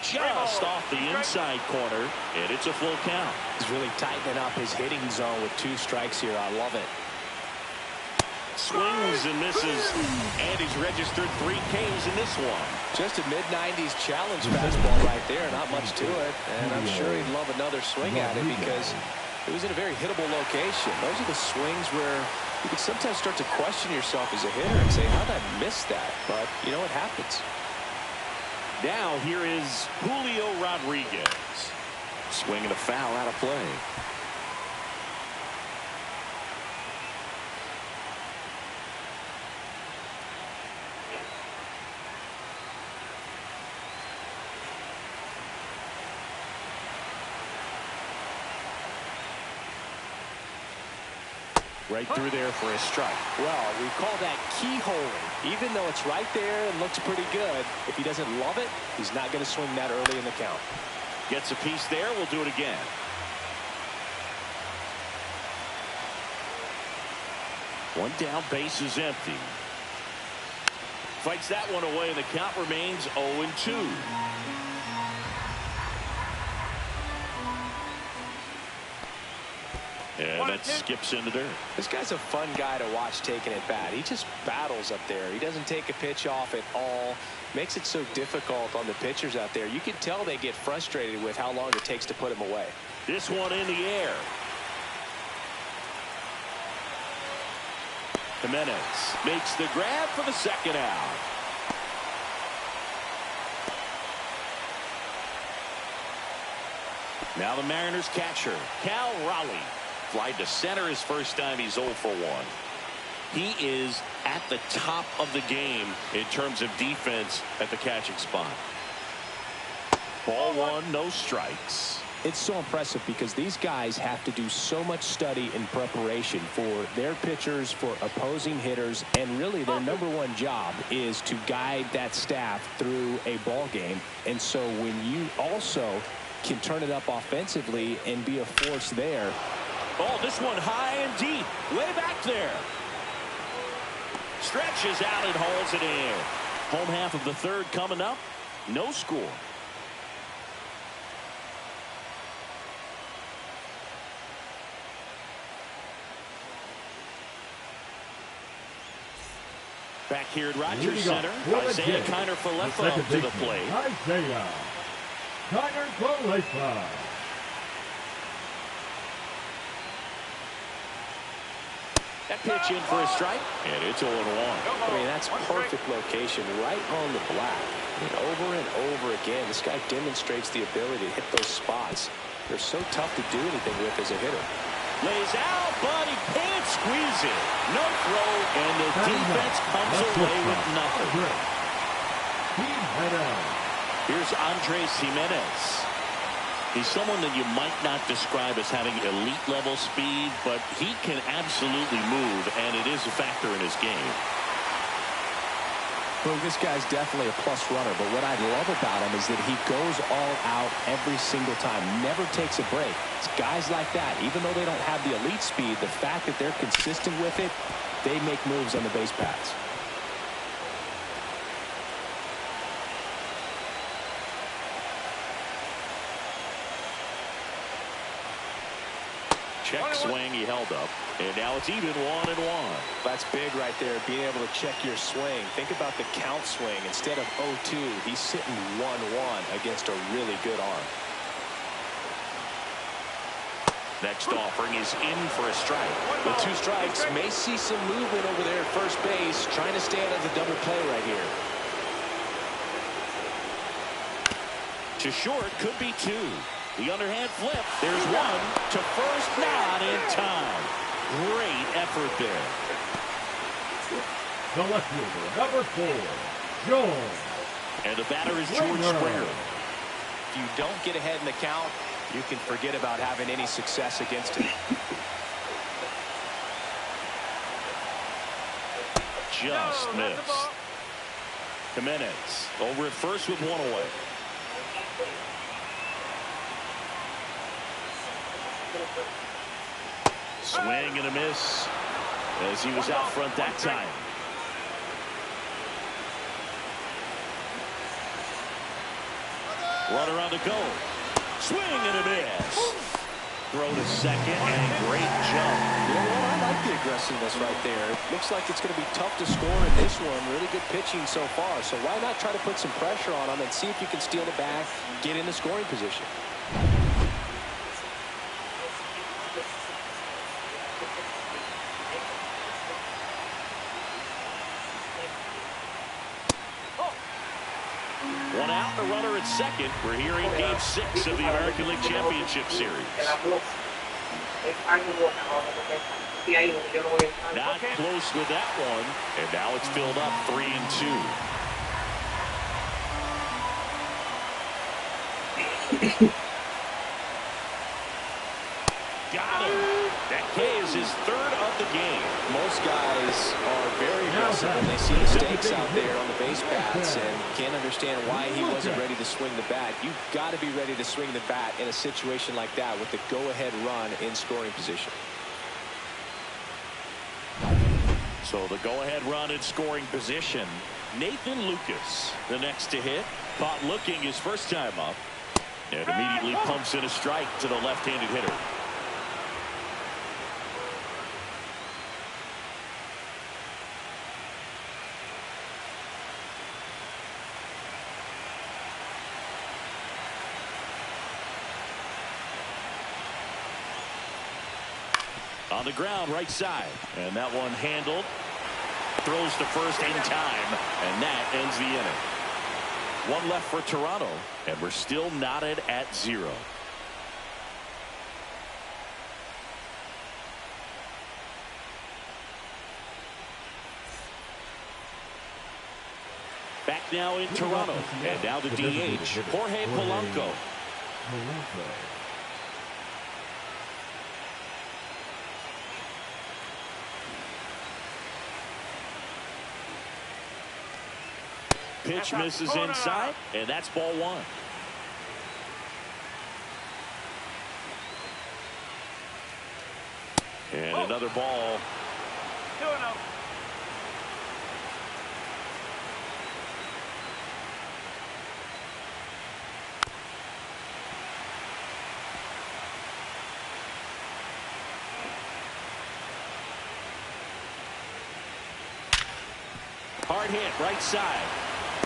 Just off the inside corner, and it's a full count. He's really tightening up his hitting zone with 2 strikes here. I love it. Swings and misses, and he's registered 3 Ks in this one. Just a mid-90s challenge fastball right there. Not much to it, and I'm sure he'd love another swing at it because It was in a very hittable location. Those are the swings where you can sometimes start to question yourself as a hitter and say, how did I miss that? But, you know, it happens. Now here is Julio Rodriguez. Swinging a foul out of play. Right through there for a strike. Well, we call that keyholing. Even though it's right there and looks pretty good, if he doesn't love it, he's not going to swing that early in the count. Gets a piece there. We'll do it again. One down, base is empty. Fights that one away, and the count remains 0-2. And that skips into dirt. This guy's a fun guy to watch taking at bat. He just battles up there. He doesn't take a pitch off at all. Makes it so difficult on the pitchers out there. You can tell they get frustrated with how long it takes to put him away. This one in the air. Jimenez makes the grab for the second out. Now the Mariners catcher, Cal Raleigh. Fly to center his first time. He's 0 for 1. He is at the top of the game in terms of defense at the catching spot. Ball one, no strikes. It's so impressive because these guys have to do so much study and preparation for their pitchers, for opposing hitters, and really their #1 job is to guide that staff through a ball game. And so when you also can turn it up offensively and be a force there. Oh, this one high and deep, way back there. Stretches out and hauls it in. Home half of the third coming up. No score. Back here at Rogers Center, Isaiah Kiner-Falefa to the plate. Isaiah Kiner-Falefa. That pitch in for a strike, and it's 0-1. I mean, that's perfect location, right on the black. And over again, this guy demonstrates the ability to hit those spots. They're so tough to do anything with as a hitter. Lays out, but he can't squeeze it. No throw, and the defense comes away with nothing. Here's Andres Jimenez. He's someone that you might not describe as having elite level speed, but he can absolutely move, and it is a factor in his game. Well, this guy's definitely a plus runner, but what I love about him is that he goes all out every single time, never takes a break. It's guys like that, even though they don't have the elite speed, the fact that they're consistent with it, they make moves on the base paths. Check swing, he held up, and now it's even 1-1. That's big right there, being able to check your swing. Think about the count swing. Instead of 0-2, he's sitting 1-1 against a really good arm. Next offering is in for a strike. With 2 strikes, may see some movement over there at first base, trying to stay out of the double play right here. To short, could be 2. The underhand flip. There's one to first, not in time. Great effort there. The left fielder, number 4, George. And the batter is George Springer. If you don't get ahead in the count, you can forget about having any success against him. Just missed. Jimenez over at first with 1 away. Swing and a miss as he was out front that time. Runner on the go. Swing and a miss. Throw to second and great jump. You know what? I like the aggressiveness right there. It looks like it's going to be tough to score in this one. Really good pitching so far. So why not try to put some pressure on him and see if you can steal the bag, get in the scoring position. One out, a runner at second. We're here in Game 6 of the American League Championship Series. Not close with that one. And now it's filled up 3-2. Got him. That K is his third of the game. Most guys are very aggressive when they see mistakes out there on the base paths and can't understand why he wasn't ready to swing the bat. You've got to be ready to swing the bat in a situation like that with the go-ahead run in scoring position. So the go-ahead run in scoring position. Nathan Lucas, the next to hit. Caught looking his first time up. And immediately pumps in a strike to the left-handed hitter. On the ground, right side. And that one handled. Throws to first in time. And that ends the inning. One left for Toronto. And we're still knotted at 0. Back now in Toronto. And now the DH, Jorge Polanco. Pitch misses inside, and that's ball 1. And another ball. 2-0. Hard hit, right side.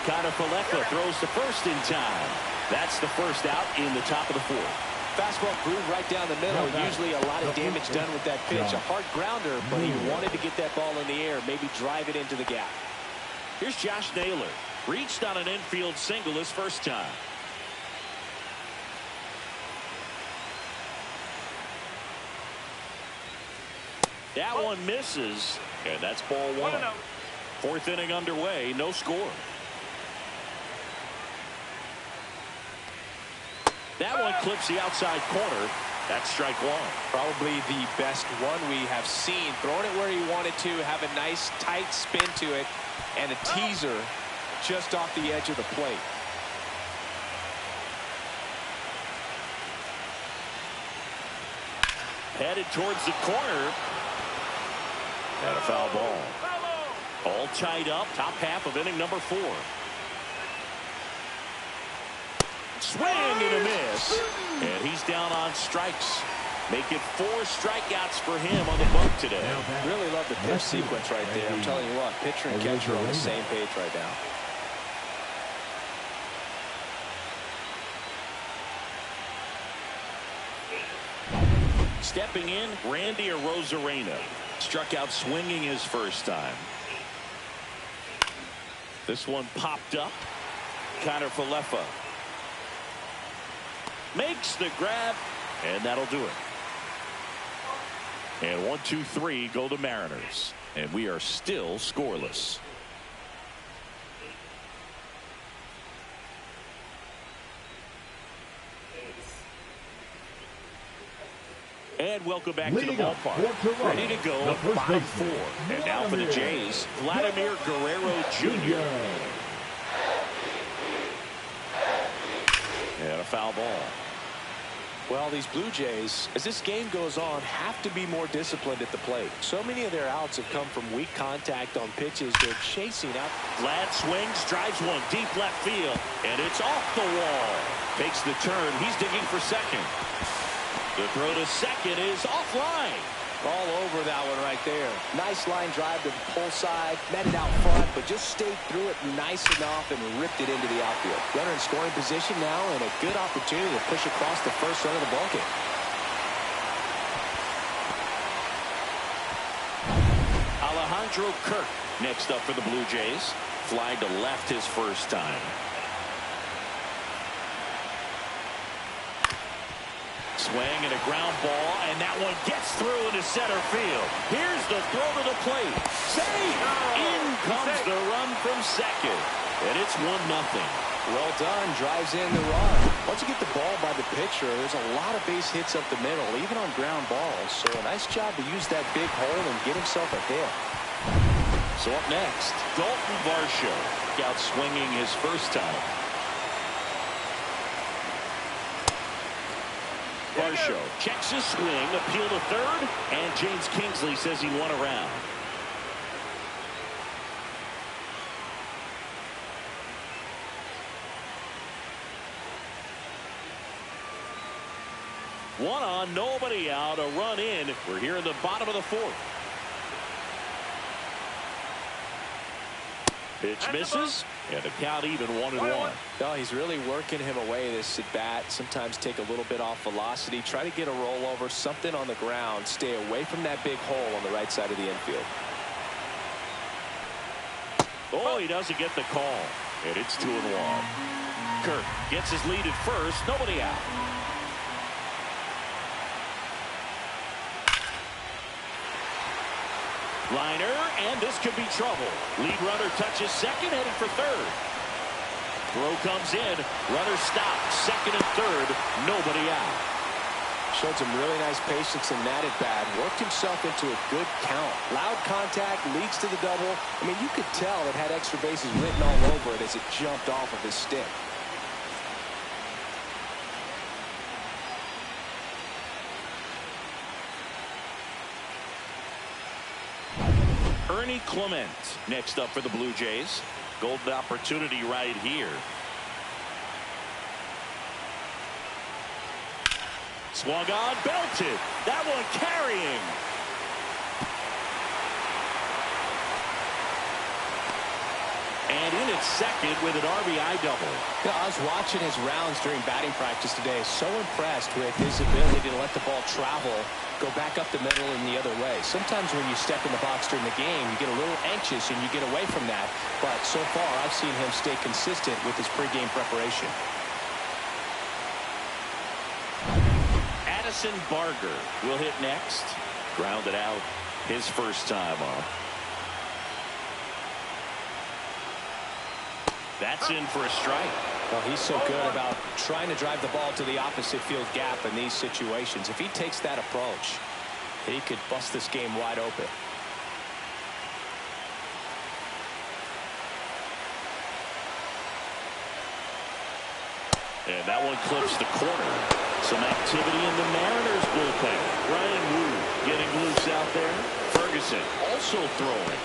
Falefa throws to first in time. That's the first out in the top of the 4th. Fastball groove right down the middle. Usually a lot of damage done with that pitch. A hard grounder, but he wanted to get that ball in the air, maybe drive it into the gap. Here's Josh Naylor. Reached on an infield single his first time. That one misses, and that's ball 1. 4th inning underway, no score. That one clips the outside corner. That's strike 1. Probably the best one we have seen. Throwing it where he wanted to, have a nice tight spin to it, and a teaser just off the edge of the plate. Headed towards the corner. And a foul ball. All tied up, top half of inning number 4. Swing and a miss. And he's down on strikes. Make it 4 strikeouts for him on the bump today. Really love the pitch sequence right there. I'm telling you what, pitcher and catcher are on the same page right now. Stepping in, Randy Arozarena. Struck out swinging his first time. This one popped up. Falefa makes the grab, and that'll do it. And 1, 2, 3 go the Mariners, and we are still scoreless. And welcome back to the ballpark. Ready to go, bottom 4. And now for the Jays, Vladimir Guerrero Jr. And a foul ball. Well, these Blue Jays, as this game goes on, have to be more disciplined at the plate. So many of their outs have come from weak contact on pitches they're chasing up. Vlad swings, drives one deep left field, and it's off the wall. Takes the turn. He's digging for second. The throw to second is offline. All over that one right there. Nice line drive to the pull side. Met it out front, but just stayed through it nice enough and ripped it into the outfield. Runner in scoring position now, and a good opportunity to push across the first run of the ballgame. Alejandro Kirk next up for the Blue Jays. Fly to left his first time. Swing and a ground ball, and that one gets through into center field. Here's the throw to the plate. Save! In comes the run from second, and it's 1-0. Well done, drives in the run. Once you get the ball by the pitcher, there's a lot of base hits up the middle, even on ground balls. So a nice job to use that big hole and get himself a hit. So up next, Dalton Varsho, out swinging his first time. Varsho checks his swing, appeal to third, and James Kingsley says he won a round. One on, nobody out, a run in. We're here in the bottom of the fourth. Pitch misses, and the count even 1-1. Oh, he's really working him away this at bat. Sometimes take a little bit off velocity, try to get a rollover, something on the ground, stay away from that big hole on the right side of the infield. Oh, he doesn't get the call, and it's 2-1. Kirk gets his lead at first, nobody out. Liner, and this could be trouble. Lead runner touches second, heading for third. Throw comes in, runner stopped, second and third, nobody out. Showed some really nice patience in that at bat. Worked himself into a good count. Loud contact leads to the double. I mean, you could tell it had extra bases written all over it as it jumped off of his stick. Ernie Clement next up for the Blue Jays. Golden opportunity right here. Swung on, belted. That one carrying. And in at second with an RBI double. Yeah, I was watching his rounds during batting practice today. So impressed with his ability to let the ball travel, go back up the middle and the other way. Sometimes when you step in the box during the game, you get a little anxious and you get away from that. But so far, I've seen him stay consistent with his pregame preparation. Addison Barger will hit next. Grounded out his first time off. That's in for a strike. Well, he's so good about trying to drive the ball to the opposite field gap in these situations. If he takes that approach, he could bust this game wide open. And that one clips the corner. Some activity in the Mariners bullpen. Ryan Wu getting loose out there. Ferguson also throwing.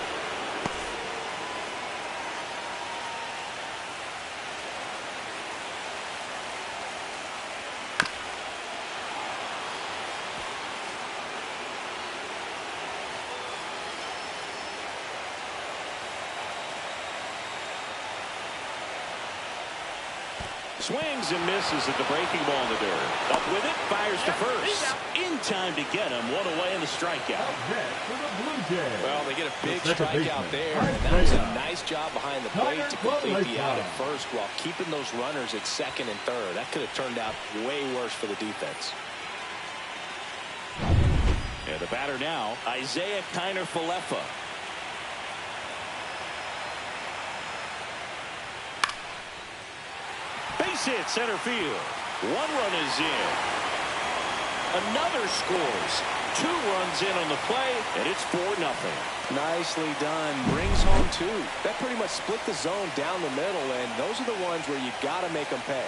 Swings and misses at the breaking ball in the dirt. Up with it, fires to first. In time to get him. One away in the strikeout. Well, they get a big strikeout there. And that was a nice job behind the plate to complete the out at first while keeping those runners at second and third. That could have turned out way worse for the defense. And the batter now, Isaiah Kiner-Falefa. Base hit center field. One run is in. Another scores. 2 runs in on the play, and it's 4-0. Nicely done. Brings home 2. That pretty much split the zone down the middle, and those are the ones where you got to make them pay.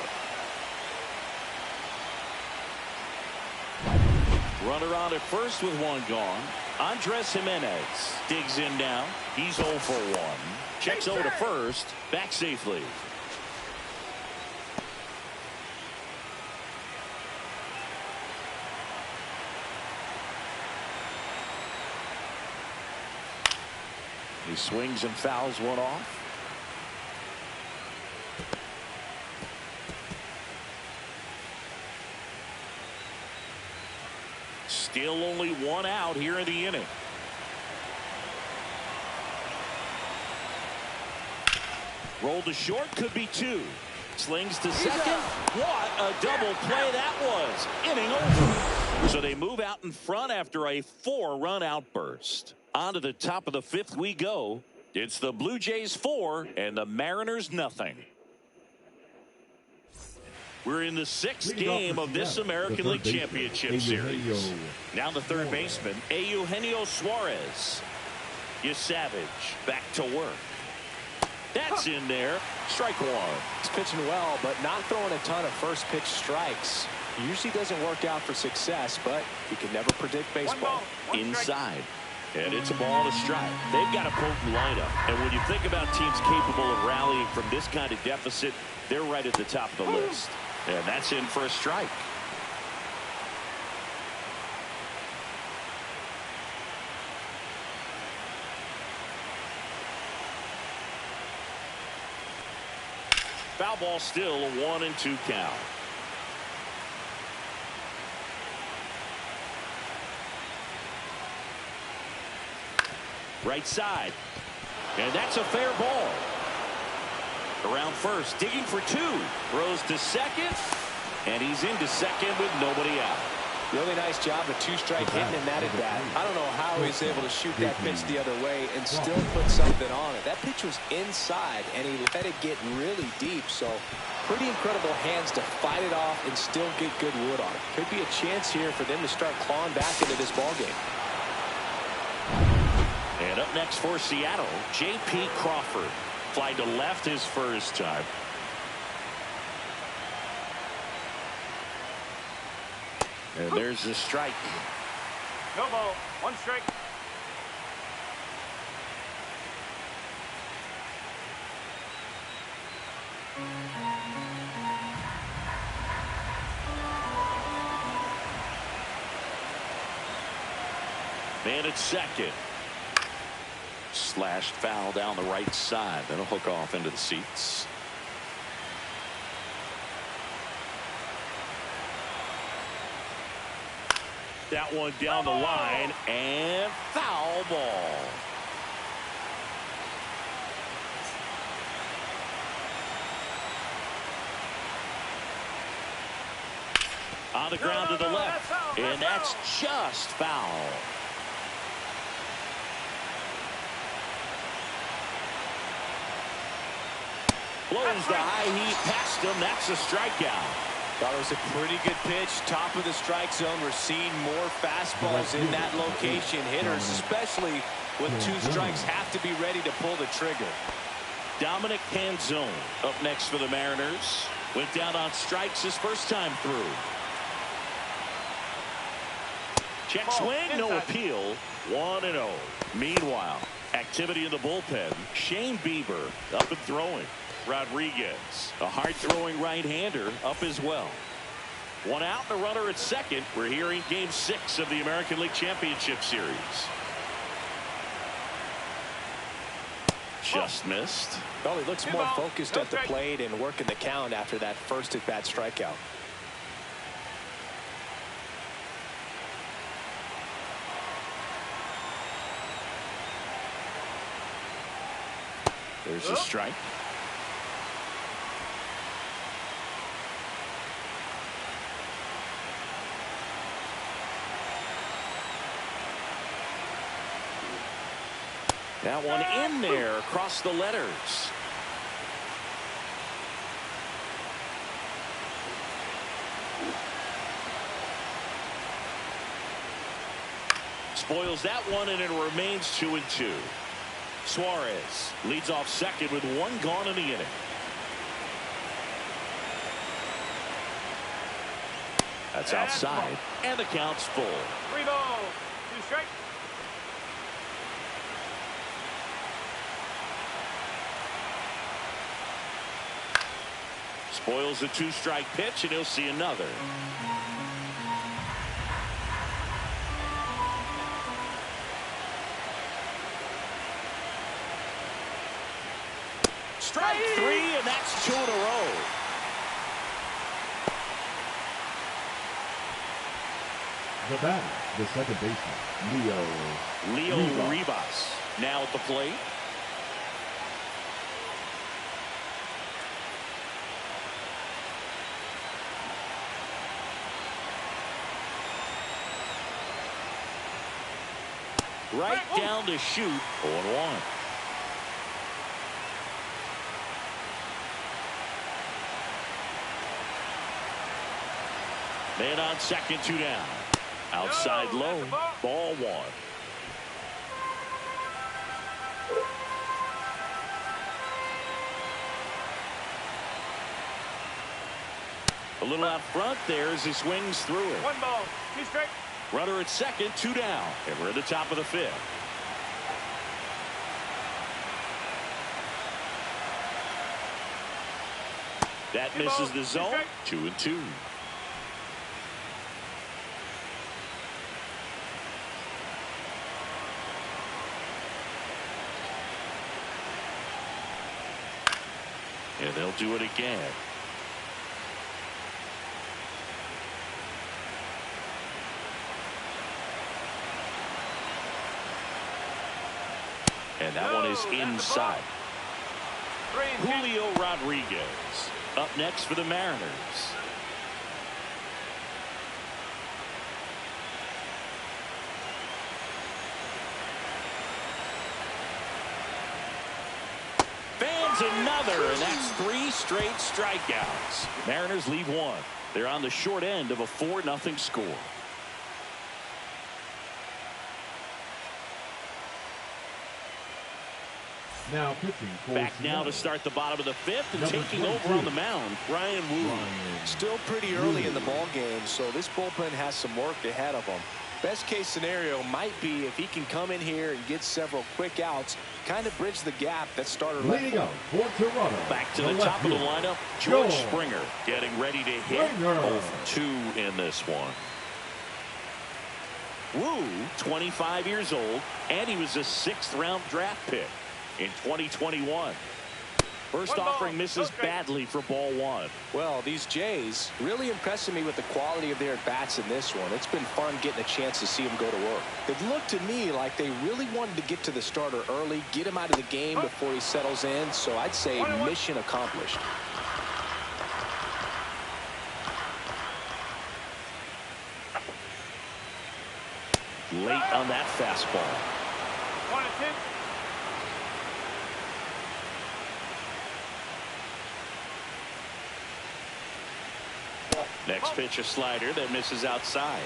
Runner on at first with 1 gone. Andres Jimenez digs in now. He's 0 for 1. Checks over to first. Back safely. He swings and fouls one off. Still only 1 out here in the inning. Roll to short, could be 2. Slings to second. What a double play that was. Inning over. So they move out in front after a 4-run outburst. On to the top of the 5th we go. It's the Blue Jays 4 and the Mariners nothing. We're in the 6th game of this American League Championship Series. Now the third baseman, Eugenio Suarez. Savage back to work. That's in there. Strike one. He's pitching well, but not throwing a ton of first pitch strikes. Usually doesn't work out for success, but you can never predict baseball. Inside. And it's a ball and a strike. They've got a potent lineup. And when you think about teams capable of rallying from this kind of deficit, they're right at the top of the list. And that's in for a strike. Foul ball still, a 1-2 count. Right side. And that's a fair ball. Around first, digging for 2. Throws to second. And he's into second with nobody out. Really nice job of 2-strike hitting in that at bat. I don't know how he's able to shoot that pitch the other way and still put something on it. That pitch was inside, and he let it get really deep. So pretty incredible hands to fight it off and still get good wood on it. Could be a chance here for them to start clawing back into this ballgame. And up next for Seattle, J.P. Crawford. Fly to left his first time. And there's the strike. No ball. 1 strike. Man at second. Slashed foul down the right side. That'll hook off into the seats. That one down the line and foul ball. On the ground to the left, and that's just foul. Blows the high heat past him. That's a strikeout. Thought it was a pretty good pitch. Top of the strike zone. We're seeing more fastballs in that location. Hitters, especially with 2 strikes, have to be ready to pull the trigger. Dominic Canzone up next for the Mariners. Went down on strikes his first time through. Check swing, no appeal. 1-0. Meanwhile, activity in the bullpen. Shane Bieber up and throwing. Rodriguez, a hard-throwing right-hander, up as well. 1 out and a runner at second. We're here in Game 6 of the American League Championship Series. Just missed. Well, he looks more focused at the plate and working the count after that first at-bat strikeout. There's a strike. That one in there across the letters. Spoils that one, and it remains 2-2. Suarez leads off second with 1 gone in the inning. That's outside, and the count's full. 3 balls. 2 strikes. Spoils a 2-strike pitch, and he'll see another. Strike 3, and that's 2 in a row. The batter, the second baseman, Leo Rivas now at the plate. Right down to shoot. 0-1. Man on second, 2 down. Outside low, ball 1. A little out front there as he swings through it. 1 ball, 2 strike. Runner at second, 2 down. And we're at the top of the 5th. That misses the zone. 2-2. And they'll do it again. And that one is inside. Julio Rodriguez up next for the Mariners. Fans another, and that's 3 straight strikeouts. Mariners leave 1. They're on the short end of a 4-0 score. Now pitching for back now to start the bottom of the 5th and taking over on the mound, Ryan Wu. Still pretty early in the ball game, so this bullpen has some work ahead of them. Best case scenario might be if he can come in here and get several quick outs, kind of bridge the gap that starter left. Leading up for Toronto. Back to the top of the lineup, George Springer getting ready to hit. 0-2 in this one. Wu, 25 years old, and he was a 6th-round draft pick in 2021. First offering misses badly for ball 1. Well, these Jays really impressing me with the quality of their bats in this one. It's been fun getting a chance to see them go to work. It looked to me like they really wanted to get to the starter early, get him out of the game before he settles in. So I'd say mission accomplished. Late on that fastball. 1-10. Next pitch, a slider that misses outside.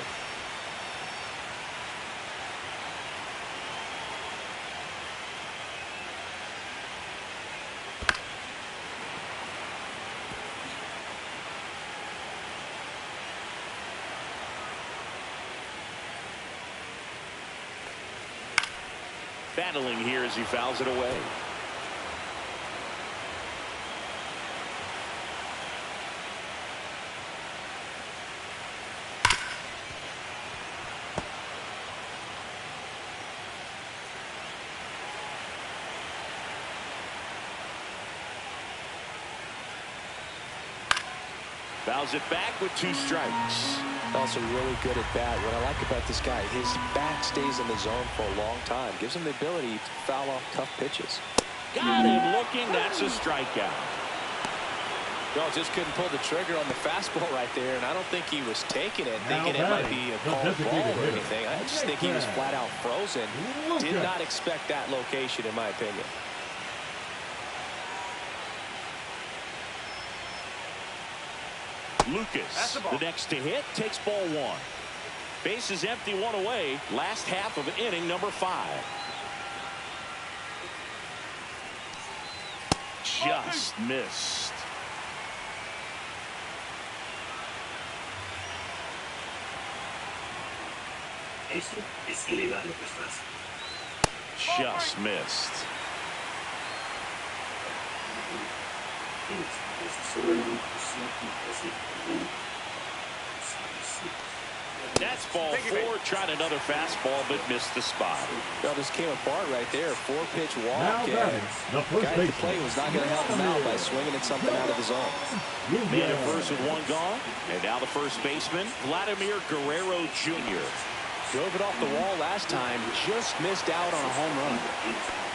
Battling here as he fouls it away. Fouls it back with 2 strikes. Also really good at bat. What I like about this guy, his bat stays in the zone for a long time. Gives him the ability to foul off tough pitches. Got him looking. That's a strikeout. Well, just couldn't pull the trigger on the fastball right there, and I don't think he was taking it, thinking it might be a called ball or anything. I just think he was flat out frozen. Did not expect that location, in my opinion. Lucas, the next to hit, takes ball 1. Base is empty, 1 away. Last half of inning number 5. Just missed. Eso es ilegal lo que estás. Just missed. That's ball 4. Tried another fastball, but missed the spot. Well, this came apart right there. 4-pitch walk. Now And the guy at the plate was not going to help him out by swinging at something out of the zone. Man at first with 1 gone. And now the first baseman, Vladimir Guerrero Jr. Drove it off the wall last time. Just missed out on a home run.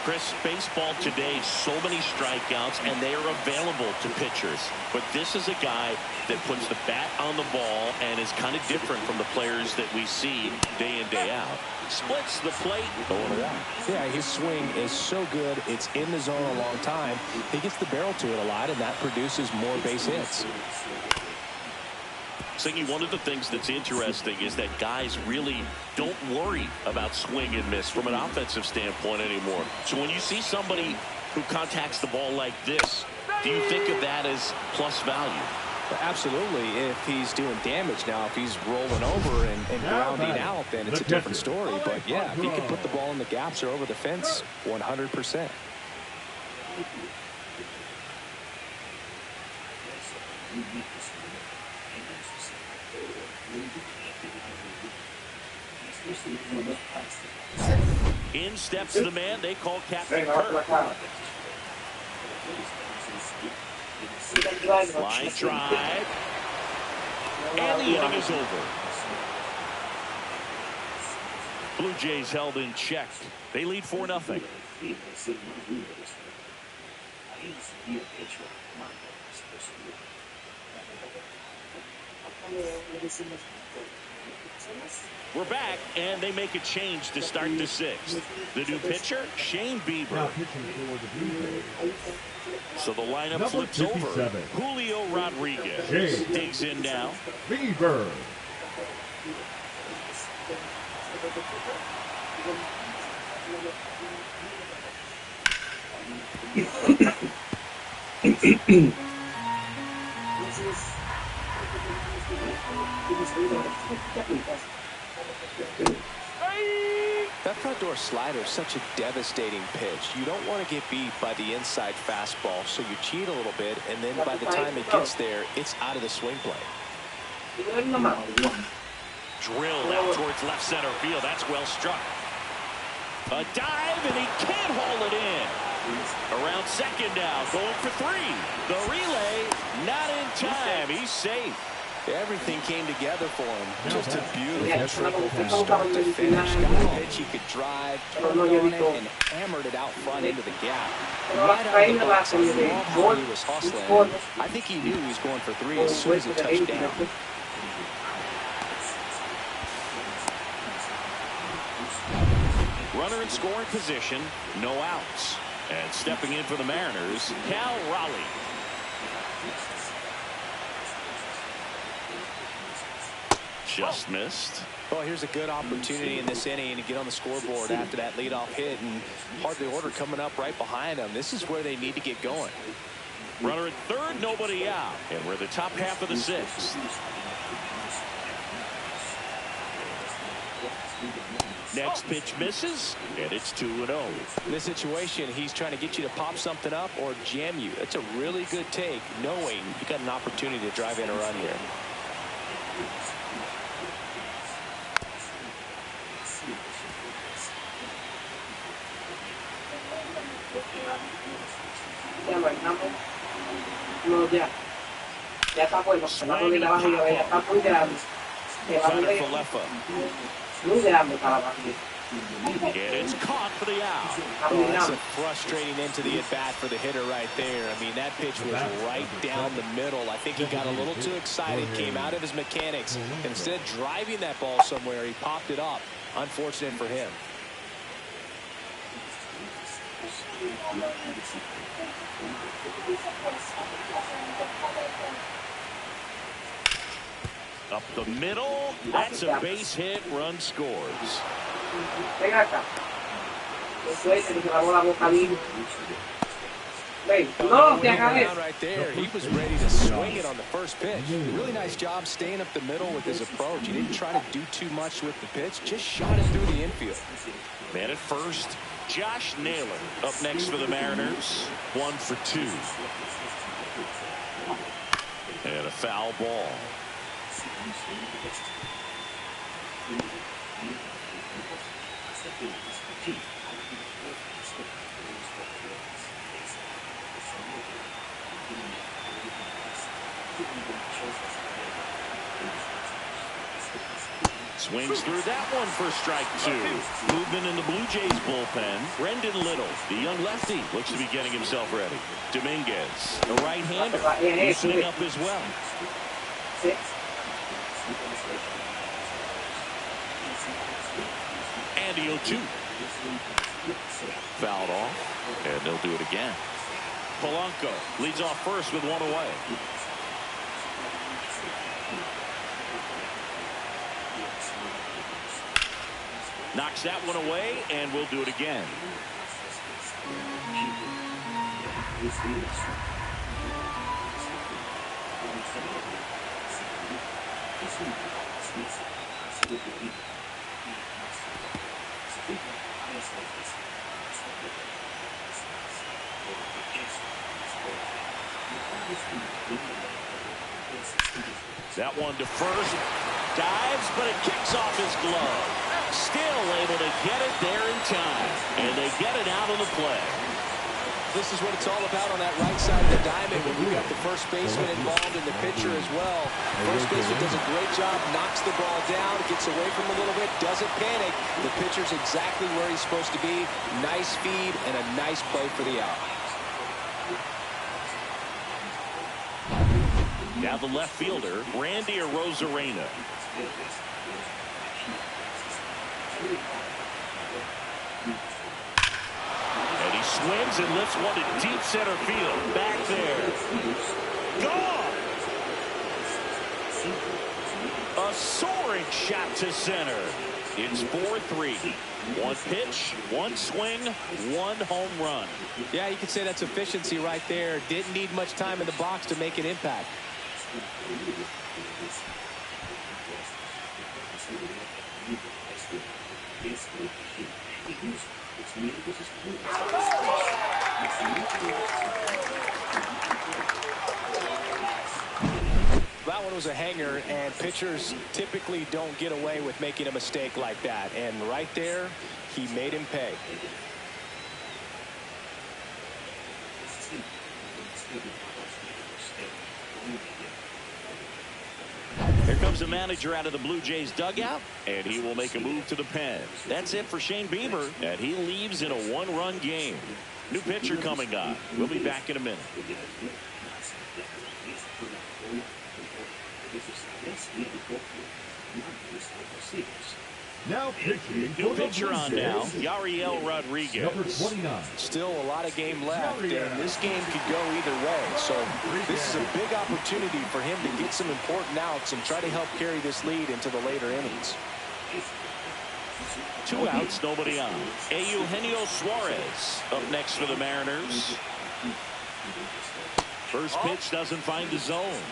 Chris, baseball today, so many strikeouts, and they are available to pitchers. But this is a guy that puts the bat on the ball and is kind of different from the players that we see day in, day out. Splits the plate, 0-1. Yeah, his swing is so good. It's in the zone a long time. He gets the barrel to it a lot, and that produces more base hits. Singy, one of the things that's interesting is that guys really don't worry about swing and miss from an offensive standpoint anymore. So when you see somebody who contacts the ball like this, do you think of that as plus value? Absolutely, if he's doing damage. Now, if he's rolling over and grounding out, then it's a different story. But yeah, if he can put the ball in the gaps or over the fence, 100%. In steps the man they call Captain Kirk. Line drive. And the inning is over. Blue Jays held in check. They lead 4-0. We're back, and they make a change to start the sixth. The new pitcher, Shane Bieber. So the lineup flips over. Julio Rodriguez digs in now. Bieber. That front door slider is such a devastating pitch. You don't want to get beat by the inside fastball, so you cheat a little bit, and then by the time it gets there, it's out of the swing play. Drilled out towards left center field. That's well struck. A dive, and he can't haul it in. Around second now, going for three. The relay, not in time. He's safe. Everything came together for him. Just a beautiful triple from start to finish. Got a pitch he could drive, turned on it, and hammered it out front into the gap. Right out of the box, I love how he was hustling. I think he knew he was going for three as soon as he touched down. Runner in scoring position, no outs. And stepping in for the Mariners, Cal Raleigh. Just missed. Well, here's a good opportunity in this inning to get on the scoreboard after that leadoff hit, and hardly order coming up right behind them. This is where they need to get going. Runner at third, nobody out, and we're the top half of the sixth. Next pitch misses, and it's 2-0. In this situation, he's trying to get you to pop something up or jam you. That's a really good take, knowing you got an opportunity to drive in a run here. No, ya está bueno. Muy grande para la partida. And it's caught for the out. Oh, that's a frustrating into the at-bat for the hitter right there. I mean, that pitch was right down the middle. I think he got a little too excited, came out of his mechanics. Instead of driving that ball somewhere, he popped it up. Unfortunate for him. Up the middle, that's a base hit, run scores. Venga acá. Eso es, que se lavó la boca bien. No, te acabé. Right there, he was ready to swing it on the first pitch. Really nice job staying up the middle with his approach. He didn't try to do too much with the pitch, just shot it through the infield. Man at first, Josh Naylor up next for the Mariners. 1 for 2. And a foul ball. Swings through that one for strike 2. Movement in the Blue Jays bullpen. Brendan Little, the young lefty, looks to be getting himself ready. Dominguez, the right-hander, loosening up as well. And the 0-2. Fouled off, and they'll do it again. Polanco leads off first with one away. Knocks that one away, and we'll do it again. That one to first. Dives, but it kicks off his glove. Still able to get it there in time. And they get it out of the play. This is what it's all about on that right side of the diamond when you've got the first baseman involved in the pitcher as well. First baseman does a great job, knocks the ball down, gets away from him a little bit, doesn't panic. The pitcher's exactly where he's supposed to be. Nice feed and a nice play for the out. Now the left fielder, Randy Arozarena. And he swings and lifts one to deep center field. Back there. Gone! A soaring shot to center. It's 4-3. One pitch, one swing, one home run. Yeah, you could say that's efficiency right there. Didn't need much time in the box to make an impact. That one was a hanger, and pitchers typically don't get away with making a mistake like that. And right there, he made him pay. Here comes the manager out of the Blue Jays dugout, and he will make a move to the pen. That's it for Shane Bieber, and he leaves in a one-run game. New pitcher coming on. We'll be back in a minute. Now pitching. New pitcher on now, Yariel Rodriguez. Number 29. Still a lot of game left, and this game could go either way. So this is a big opportunity for him to get some important outs and try to help carry this lead into the later innings. 2 outs, nobody on. Eugenio Suarez up next for the Mariners. First pitch doesn't find the zone.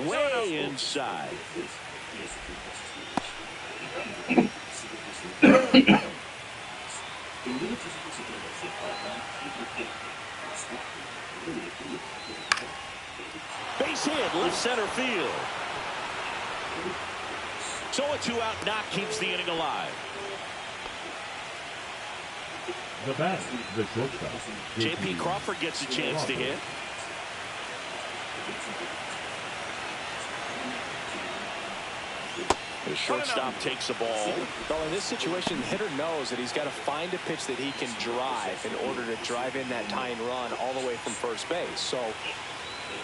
Way inside. Base hit, left center field. So a 2-out knock keeps the inning alive. The batter, the shortstop. J.P. Crawford gets a chance to hit. The shortstop takes the ball. Well, in this situation, the hitter knows that he's got to find a pitch that he can drive in order to drive in that tying run all the way from first base. So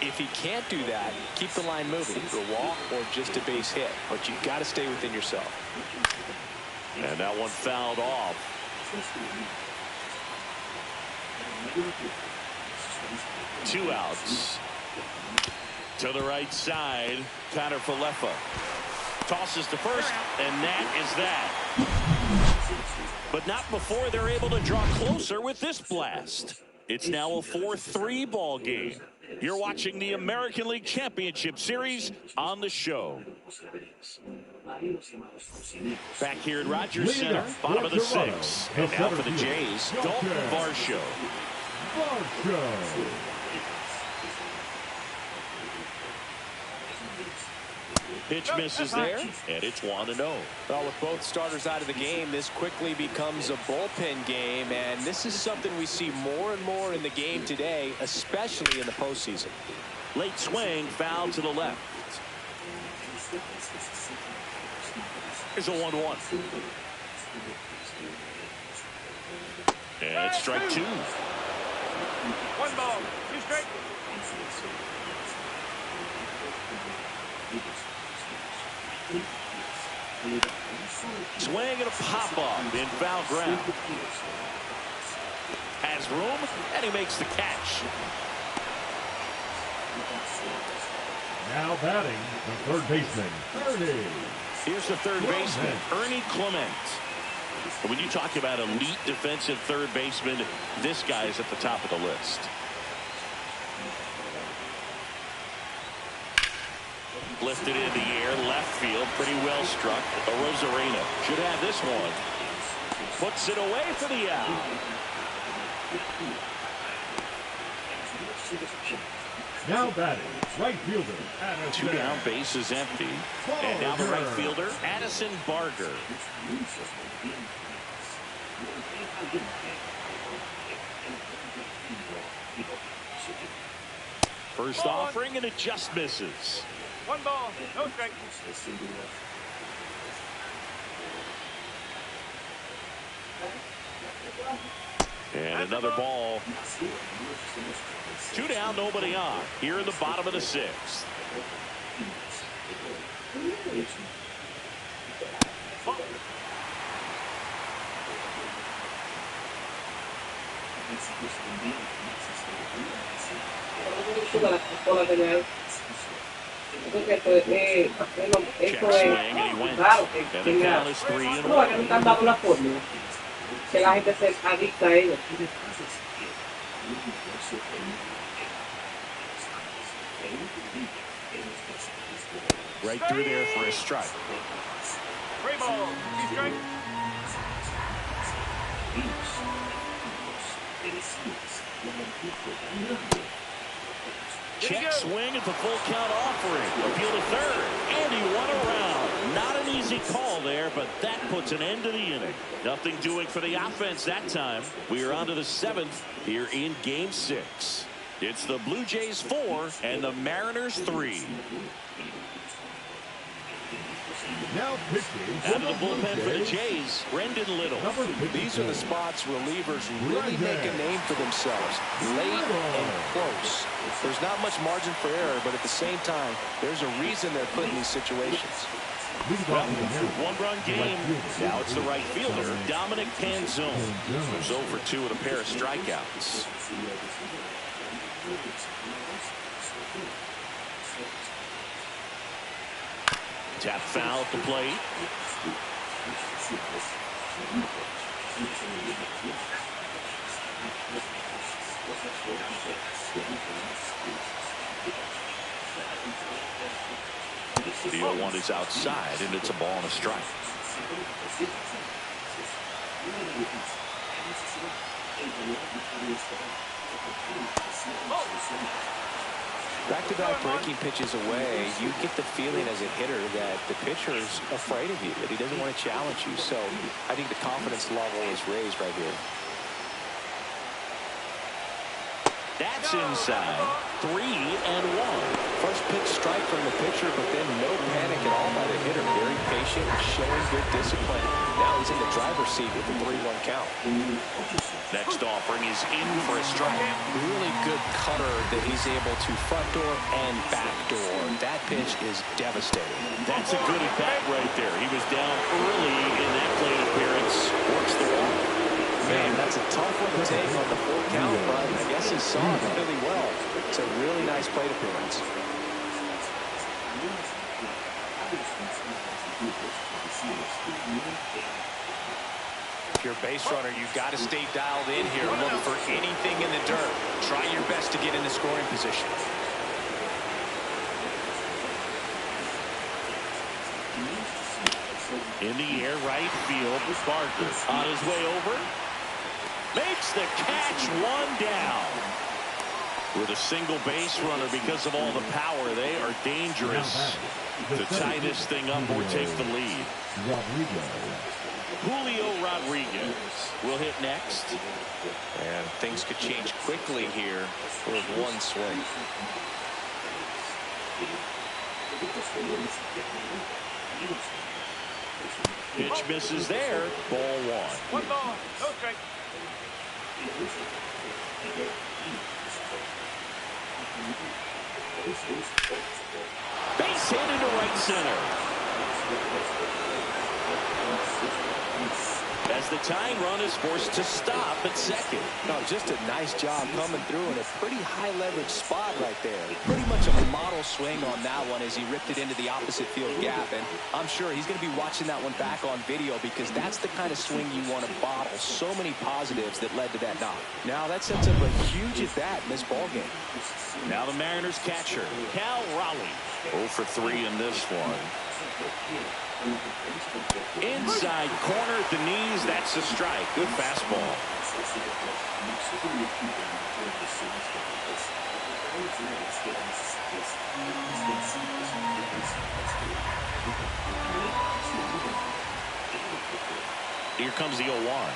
if he can't do that, keep the line moving, either a walk or just a base hit. But you've got to stay within yourself. And that one fouled off. 2 outs. To the right side, Tanner Falefa tosses to first, and that is that. But not before they're able to draw closer with this blast. It's now a 4-3 ball game. You're watching the American League Championship Series on the show. Back here at Rogers Center, bottom of the 6th. And now for the Jays, Dalton Varsho. Pitch misses there, and it's 1-0. Well, with both starters out of the game, this quickly becomes a bullpen game, and this is something we see more and more in the game today, especially in the postseason. Late swing, foul to the left. Here's a 1-1. And strike 2. 1 ball, 2 strikes. Swing and a pop-up in foul ground. Has room, and he makes the catch. Now batting, the third baseman, Ernie. Here's the third baseman, Ernie Clement. When you talk about elite defensive third baseman, this guy is at the top of the list. Lifted in the air, left field, pretty well struck. Rosarena should have this one. Puts it away for the out. Now batting, right fielder, Addison. 2 down, base is empty. And now the right fielder, Addison Barger. First offering, and it just misses. 1 ball, no strike. And another ball. 2 down, nobody on. Here in the bottom of the 6th. Check swing, and he went. And the count is 3-1. Que la gente se adicta a ellos. Right through there for a strike. 3 balls, 2 strikes. Check swing at the full count offering. Appeal to third. And he won around. Not an easy call there, but that puts an end to the inning. Nothing doing for the offense that time. We are on to the 7th here in Game 6. It's the Blue Jays 4 and the Mariners 3. Now pitching. Out of the bullpen for the Jays, Brendan Little. These are the spots relievers really make a name for themselves. Late and close. There's not much margin for error, but at the same time, there's a reason they're put in these situations. Well, 1-run game. Now it's the right fielder, Dominic Canzone. Goes 0 for 2 with a pair of strikeouts. Tap foul at the plate. The 0-1 is outside, and it's a ball and a strike. Back-to-back breaking pitches away, you get the feeling as a hitter that the pitcher's afraid of you, that he doesn't want to challenge you. So I think the confidence level is raised right here. That's inside. 3-1. First pitch strike from the pitcher, but then no panic at all by the hitter. Very patient and showing good discipline. Now he's in the driver's seat with the 3-1 count. Next offering is in for a strike. Really good cutter that he's able to front door and back door. That pitch is devastating. That's a good at-bat right there. He was down early in that plate appearance. Works the walk. Man, that's a tough one to take on the full count, but I guess he saw it really well. It's a really nice plate appearance. If you're a base runner, you've got to stay dialed in here. Look for anything in the dirt. Try your best to get in the scoring position. In the air, right field. Barker on his way over. Makes the catch, 1 down. With a single base runner, because of all the power, they are dangerous to tie this thing up or take the lead. Julio Rodriguez will hit next. And things could change quickly here with one swing. Pitch misses there. Ball one. One ball, no strike. Base hit into right center. As the tying run is forced to stop at second. No, just a nice job coming through in a pretty high leverage spot right there. Pretty much a model swing on that one as he ripped it into the opposite field gap. And I'm sure he's going to be watching that one back on video because that's the kind of swing you want to bottle. So many positives that led to that knock. Now that sets up a huge at bat in this ball game. Now the Mariners catcher, Cal Raleigh. 0 for 3 in this one. Inside corner at the knees. That's a strike. Good fastball. Here comes the 0-1.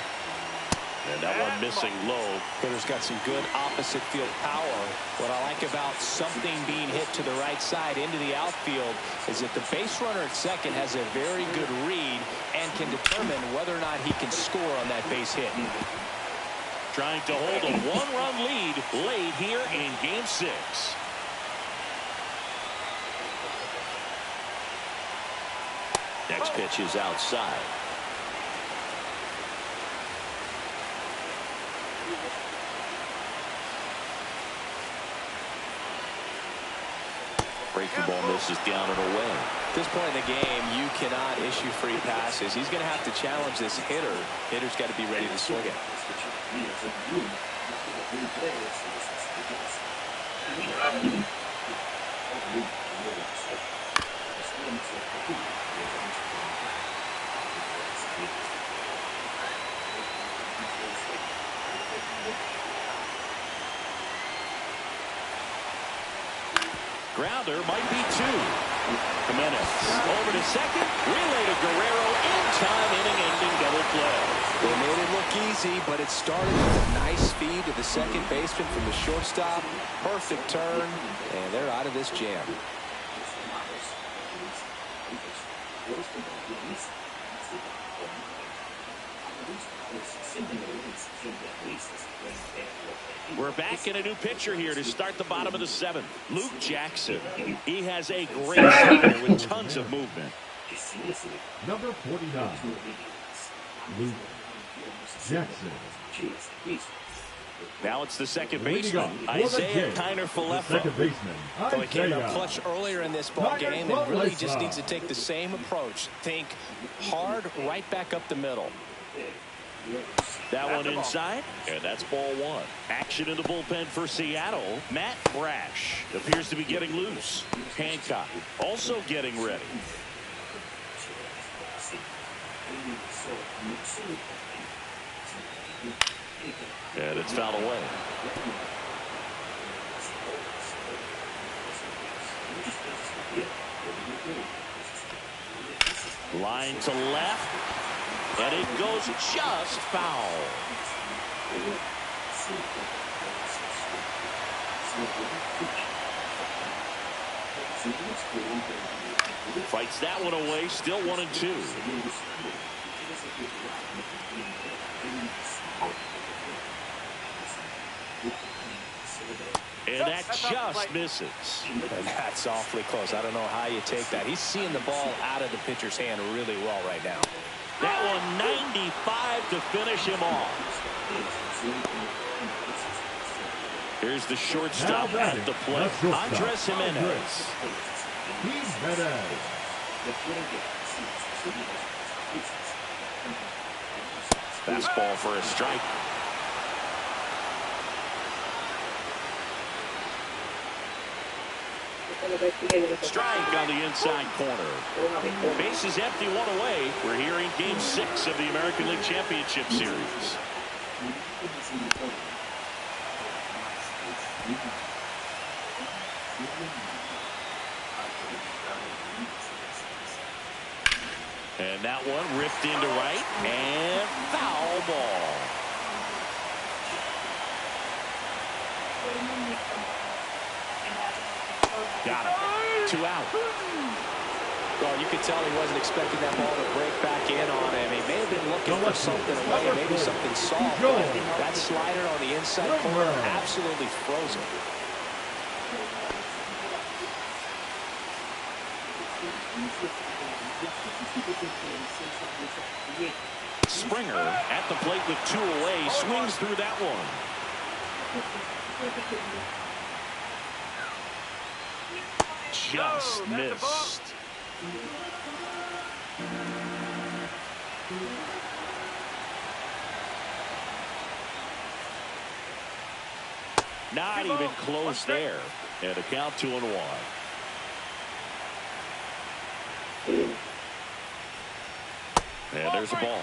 And that one missing low. Hitter's got some good opposite field power. What I like about something being hit to the right side into the outfield is that the base runner at second has a very good read and can determine whether or not he can score on that base hit. Trying to hold a one-run lead late here in Game 6. Next pitch is outside. Breaking ball misses down and away. At this point in the game, you cannot issue free passes. He's going to have to challenge this hitter. Hitter's got to be ready to swing it. Grounder might be 2. Jimenez over to second. Relay to Guerrero. In time, inning-ending double play. They made it look easy, but it started with a nice feed to the second baseman from the shortstop. Perfect turn, and they're out of this jam. We're back in a new pitcher here to start the bottom of the 7th. Luke Jackson. He has a great slider with tons of movement. Number 49, Luke Jackson. Now it's the second baseman, Isaiah Kiner-Falefa. Second baseman, So he came up Isaiah. clutch earlier in this ball game and really just needs to take the same approach. Think hard right back up the middle. That one inside, and that's ball 1. Action in the bullpen for Seattle. Matt Brash appears to be getting loose. Hancock also getting ready. And it's fouled away. Line to left. And it goes just foul. Fights that one away. Still 1-2. And that just misses. And that's awfully close. I don't know how you take that. He's seeing the ball out of the pitcher's hand really well right now. That one 95 to finish him off. Here's the shortstop at the plate. Andres Jimenez. Fastball for a strike. Strike on the inside corner. Base is empty, 1 away. We're here in Game 6 of the American League Championship Series. And that one ripped into right, and foul ball. Got it. 2 out. Well, you could tell he wasn't expecting that ball to break back in on him. He may have been looking for something away, maybe something soft, but that slider on the inside corner absolutely frozen. Springer at the plate with 2 away, swings through that one. Just missed. Not even close there. And a count 2-1. And there's a ball.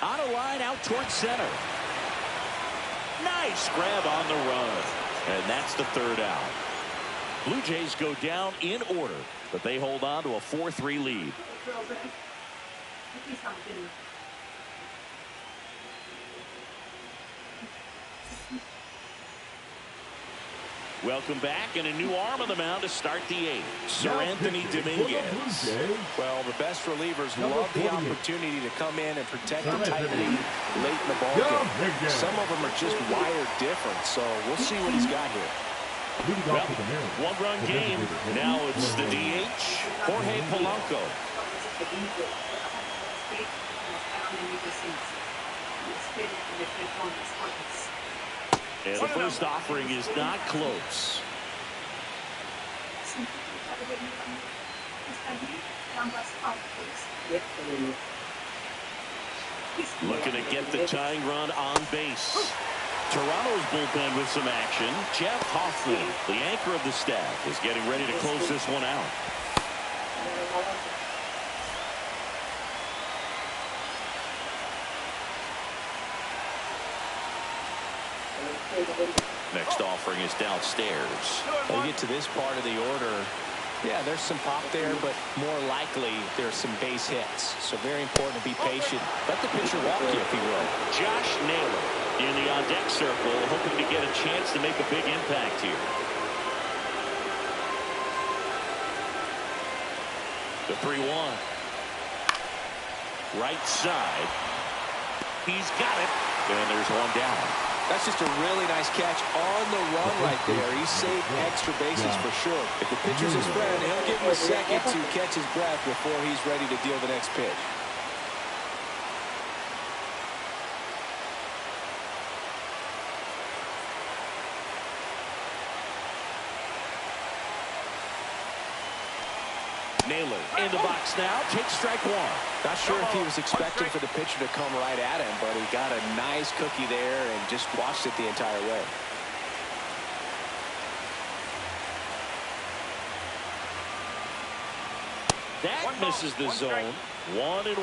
On a line out towards center. Nice grab on the run. And that's the 3rd out. Blue Jays go down in order, but they hold on to a 4-3 lead. Welcome back, and a new arm on the mound to start the 8th. Sir Anthony Dominguez. Well, the best relievers love the opportunity to come in and protect the tight lead late in the ball game. Some of them are just wired different, so we'll see what he's got here. Well, 1-run game. Now it's the DH, Jorge Polanco. And the first offering is not close. Looking to get the tying run on base. Toronto's bullpen with some action. Jeff Hoffman, the anchor of the staff, is getting ready to close this one out. Next offering is downstairs. When you get to this part of the order, yeah, there's some pop there, but more likely there's some base hits. So very important to be patient. Let the pitcher walk you, if you will. Josh Naylor in the on-deck circle, hoping to get a chance to make a big impact here. The 3-1. Right side. He's got it. And there's one down. That's just a really nice catch on the run right there. He saved extra bases for sure. If the pitcher's his friend, he'll give him a second to catch his breath before he's ready to deal the next pitch. Naylor in the box now. Takes strike 1. Not sure if he was expecting for the pitcher to come right at him, but he got a nice cookie there and just watched it the entire way. That misses the zone. 1-1.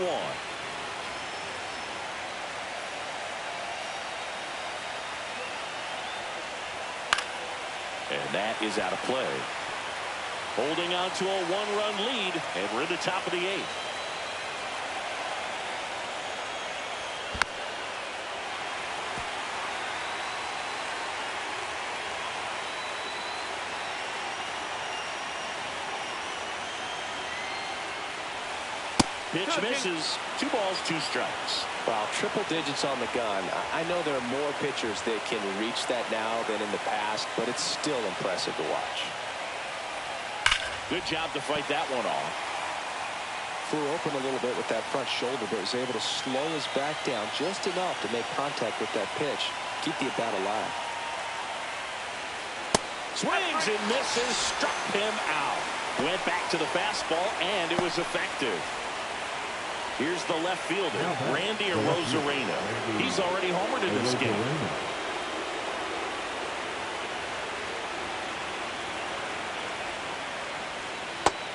And that is out of play. Holding on to a 1-run lead, and we're at the top of the 8th. Pitch misses. 2 balls, 2 strikes. Wow, triple digits on the gun. I know there are more pitchers that can reach that now than in the past, but it's still impressive to watch. Good job to fight that one off. Flew open a little bit with that front shoulder, but was able to slow his back down just enough to make contact with that pitch. Keep the at-bat alive. Swings and misses. Struck him out. Went back to the fastball, and it was effective. Here's the left fielder, Randy Arozarena. He's already homered in this game.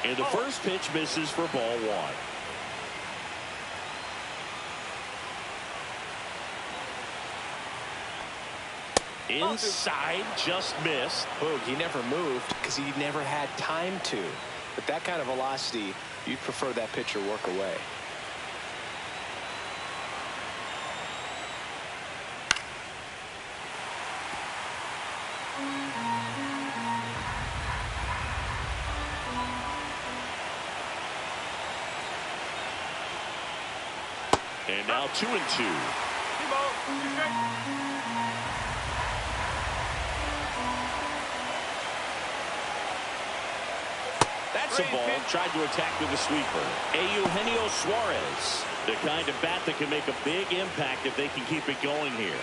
And the first pitch misses for ball 1. Inside, just missed. Boog, he never moved because he never had time to. But that kind of velocity, you'd prefer that pitcher work away. And now 2-2. That's a ball. Tried to attack with a sweeper. Eugenio Suarez, the kind of bat that can make a big impact if they can keep it going here.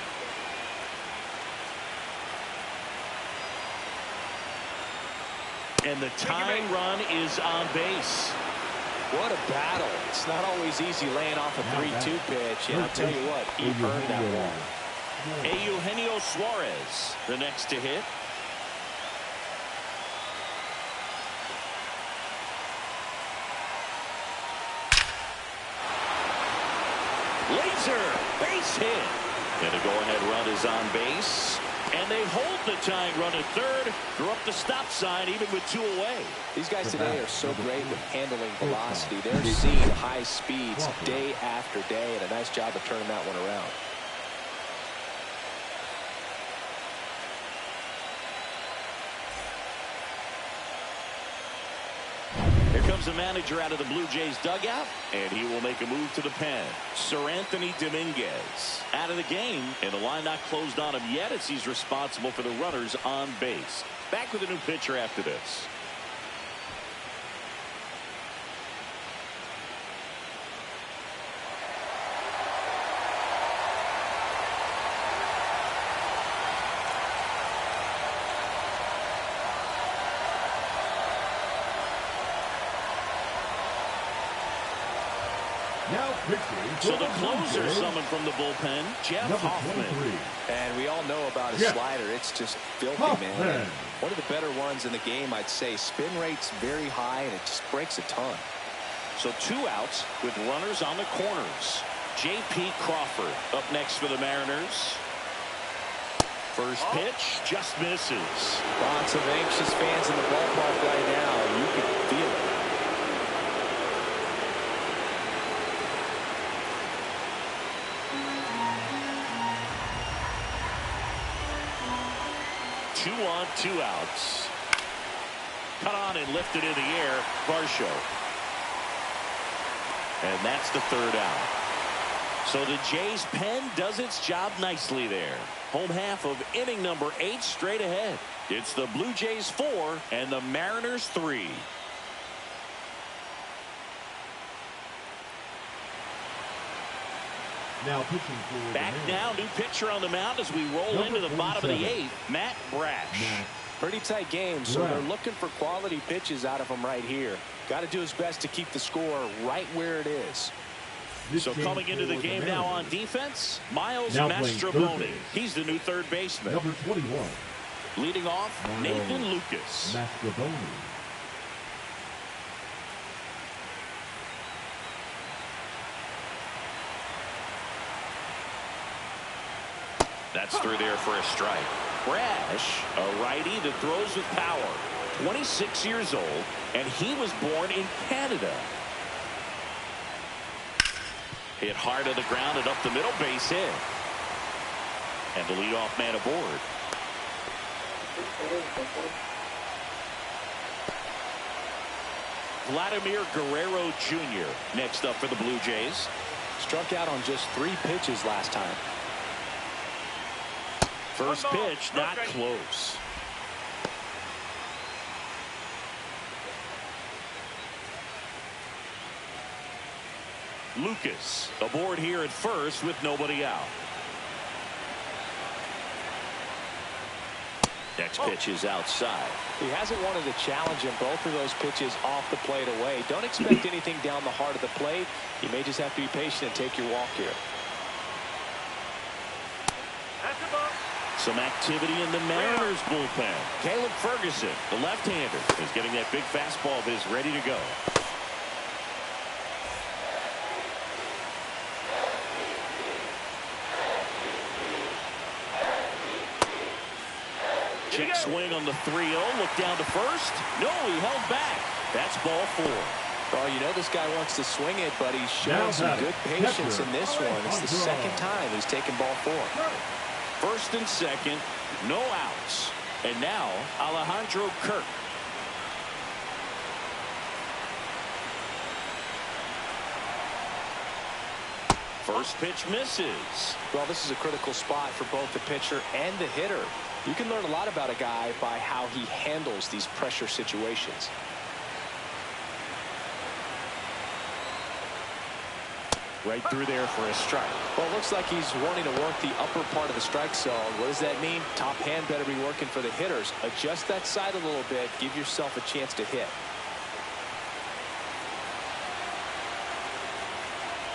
And the tying run is on base. What a battle. It's not always easy laying off a 3-2 pitch, and I'll tell you what, he earned that one. Eugenio Suarez, the next to hit. Laser, base hit. And a go-ahead run is on base. And they hold the tying run at third. They're up the stop sign even with 2 away. These guys today are so great with handling velocity. They're seeing high speeds day after day, and a nice job of turning that one around. Here comes the manager out of the Blue Jays dugout, and he will make a move to the pen. Sir Anthony Dominguez out of the game, and the line not closed on him yet as he's responsible for the runners on base. Back with a new pitcher after this. So the closer summoned from the bullpen, Jeff Hoffman. And we all know about his slider. It's just filthy, man. One of the better ones in the game, I'd say. Spin rate's very high, and it just breaks a ton. So 2 outs with runners on the corners. J.P. Crawford up next for the Mariners. First pitch just misses. Lots of anxious fans in the ballpark right now. You can feel it. On 2 outs. Cut on and lifted in the air. Varsho. And that's the 3rd out. So the Jays pen does its job nicely there. Home half of inning number 8 straight ahead. It's the Blue Jays 4 and the Mariners 3. Now pitching for back now, new pitcher on the mound as we roll into the bottom of the 8th, Matt Brash. Pretty tight game, so they're looking for quality pitches out of him right here. Got to do his best to keep the score right where it is. So coming into the game now on defense, Miles Mastroboni. He's the new 3rd baseman. Number 21. Leading off, Nathan Lucas. Mastroboni. That's through there for a strike. Brash, a righty that throws with power. 26 years old, and he was born in Canada. Hit hard to the ground and up the middle, base hit. And the leadoff man aboard. Vladimir Guerrero Jr. next up for the Blue Jays. Struck out on just 3 pitches last time. First pitch, not close. Lucas aboard here at first with nobody out. Next pitch is outside. He hasn't wanted to challenge him both of those pitches off the plate away. Don't expect anything down the heart of the plate. You may just have to be patient and take your walk here. Some activity in the Mariners bullpen. Caleb Ferguson, the left-hander, is getting that big fastball of his ready to go. Check swing on the 3-0. Look down to first. No, he held back. That's ball 4. Well, you know this guy wants to swing it, but he's showing some good patience in this one. It's the second time he's taken ball 4. First and second, no outs. And now, Alejandro Kirk. First pitch misses. Well, this is a critical spot for both the pitcher and the hitter. You can learn a lot about a guy by how he handles these pressure situations. Right through there for a strike. Well, it looks like he's wanting to work the upper part of the strike zone. What does that mean? Top hand better be working for the hitters. Adjust that side a little bit. Give yourself a chance to hit.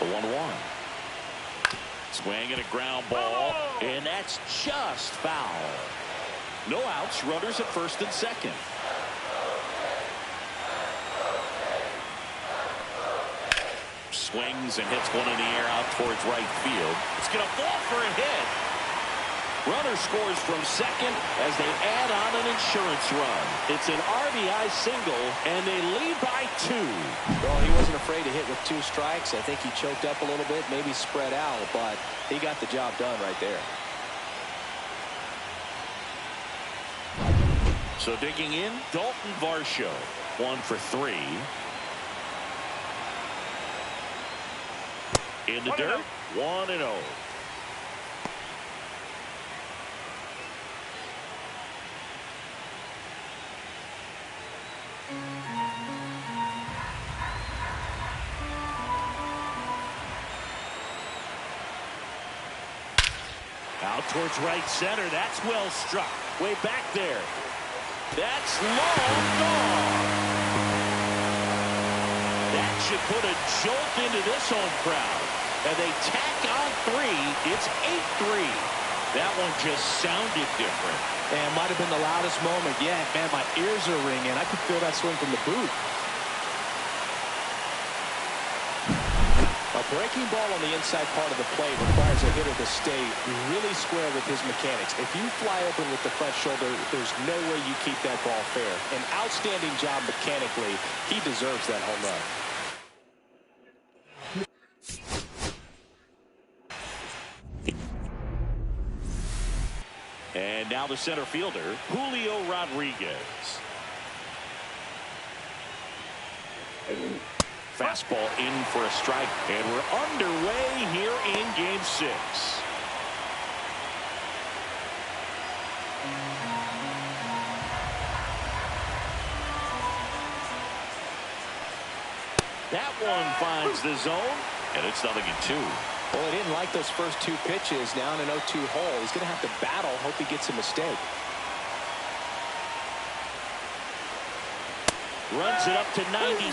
The 1-1. Swing and a ground ball, and that's just foul. No outs, runners at first and second. Swings and hits one in the air out towards right field. It's going to fall for a hit. Runner scores from second as they add on an insurance run. It's an RBI single, and they lead by 2. Well, he wasn't afraid to hit with 2 strikes. I think he choked up a little bit, maybe spread out, but he got the job done right there. So digging in, Dalton Varsho, 1 for 3. In the dirt, 1-0. Out towards right center. That's well struck. Way back there. That's long gone. That should put a jolt into this home crowd. And they tack on 3. It's 8-3. That one just sounded different. And might have been the loudest moment yet. Man, my ears are ringing. I could feel that swing from the booth. A breaking ball on the inside part of the plate requires a hitter to stay really square with his mechanics. If you fly open with the front shoulder, there's no way you keep that ball fair. An outstanding job mechanically. He deserves that home run. And now the center fielder, Julio Rodriguez. Fastball in for a strike, and we're underway here in Game 6. That one finds the zone, and it's 0-2. Well, he didn't like those first 2 pitches. Now in an 0-2 hole, he's going to have to battle. Hope he gets a mistake. Runs it up to 96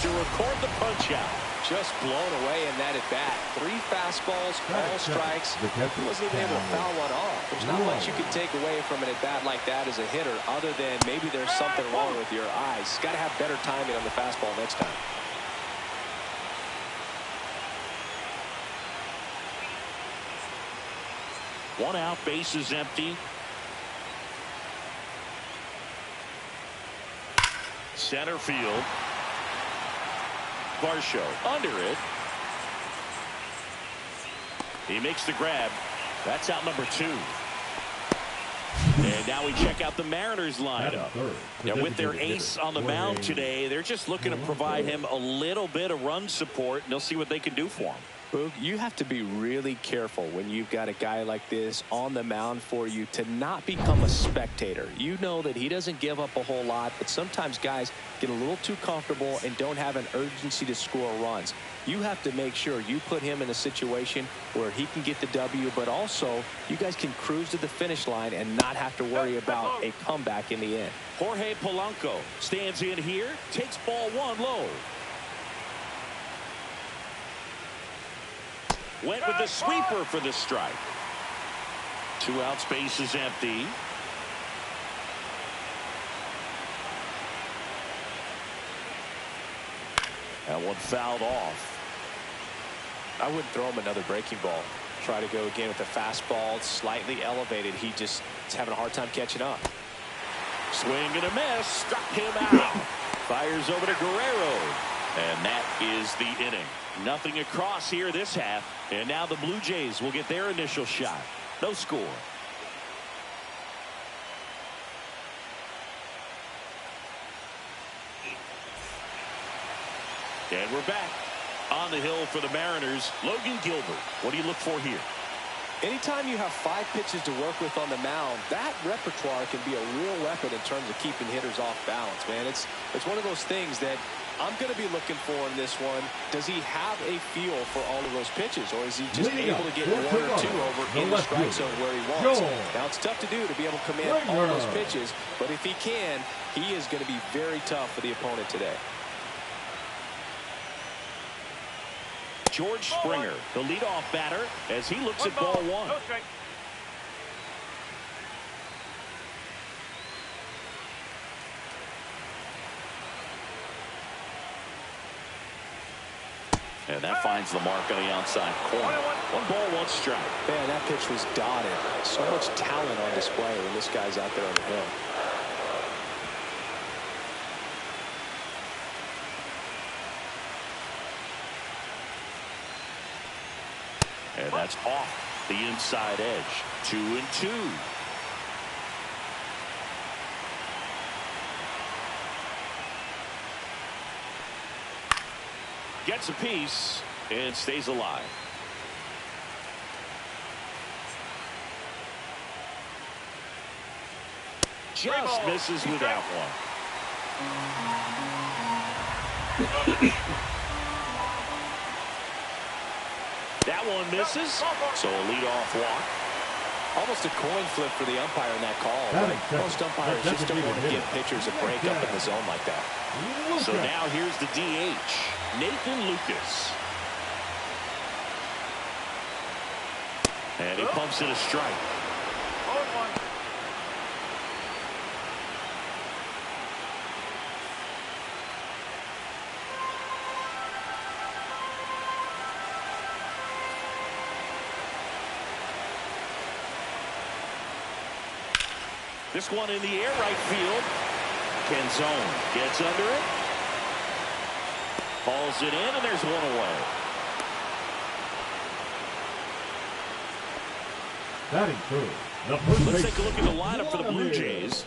to record the punch out. Just blown away in that at bat. 3 fastballs, all strikes. He wasn't even able to foul one off. There's not much you can take away from an at bat like that as a hitter, other than maybe there's something wrong with your eyes. He's got to have better timing on the fastball next time. One out, base is empty. Center field. Varsho under it. He makes the grab. That's out number 2. And now we check out the Mariners lineup. Now with their ace on the mound today, they're just looking to provide him a little bit of run support, and they'll see what they can do for him. Boog, you have to be really careful when you've got a guy like this on the mound for you to not become a spectator. You know that he doesn't give up a whole lot, but sometimes guys get a little too comfortable and don't have an urgency to score runs. You have to make sure you put him in a situation where he can get the W, but also you guys can cruise to the finish line and not have to worry about a comeback in the end. Jorge Polanco stands in here, takes ball 1 low. Went with the sweeper for the strike. 2 outs, base is empty. That one fouled off. I wouldn't throw him another breaking ball. Try to go again with the fastball, slightly elevated. He just is having a hard time catching up. Swing and a miss. Struck him out. Fires over to Guerrero. And that is the inning. Nothing across here this half. And now the Blue Jays will get their initial shot. No score. And we're back on the hill for the Mariners. Logan Gilbert, what do you look for here? Anytime you have 5 pitches to work with on the mound, that repertoire can be a real weapon in terms of keeping hitters off balance, man. It's one of those things that I'm going to be looking for in this one. Does he have a feel for all of those pitches, or is he just able to get 1 or 2 over in the strike zone where he wants? Now, it's tough to do to be able to command all those pitches, but if he can, he is going to be very tough for the opponent today. George Springer, the leadoff batter, as he looks at ball 1. No strike. And that finds the mark on the outside corner. 1 ball, 1 strike. Man, that pitch was dotted. So much talent on display when this guy's out there on the hill. And that's off the inside edge. 2-2. Gets a piece and stays alive. Just misses with that one. That one misses, so a leadoff walk. Almost a coin flip for the umpire in that call. Right? Most umpires just don't want to give pitchers a break up in the zone like that. So now here's the DH, Nathan Lucas. And he pumps it a strike. This one in the air, right field. Canzone gets under it. Hauls it in, and there's one away. Batting third. Let's take a look at the lineup for the Blue Jays.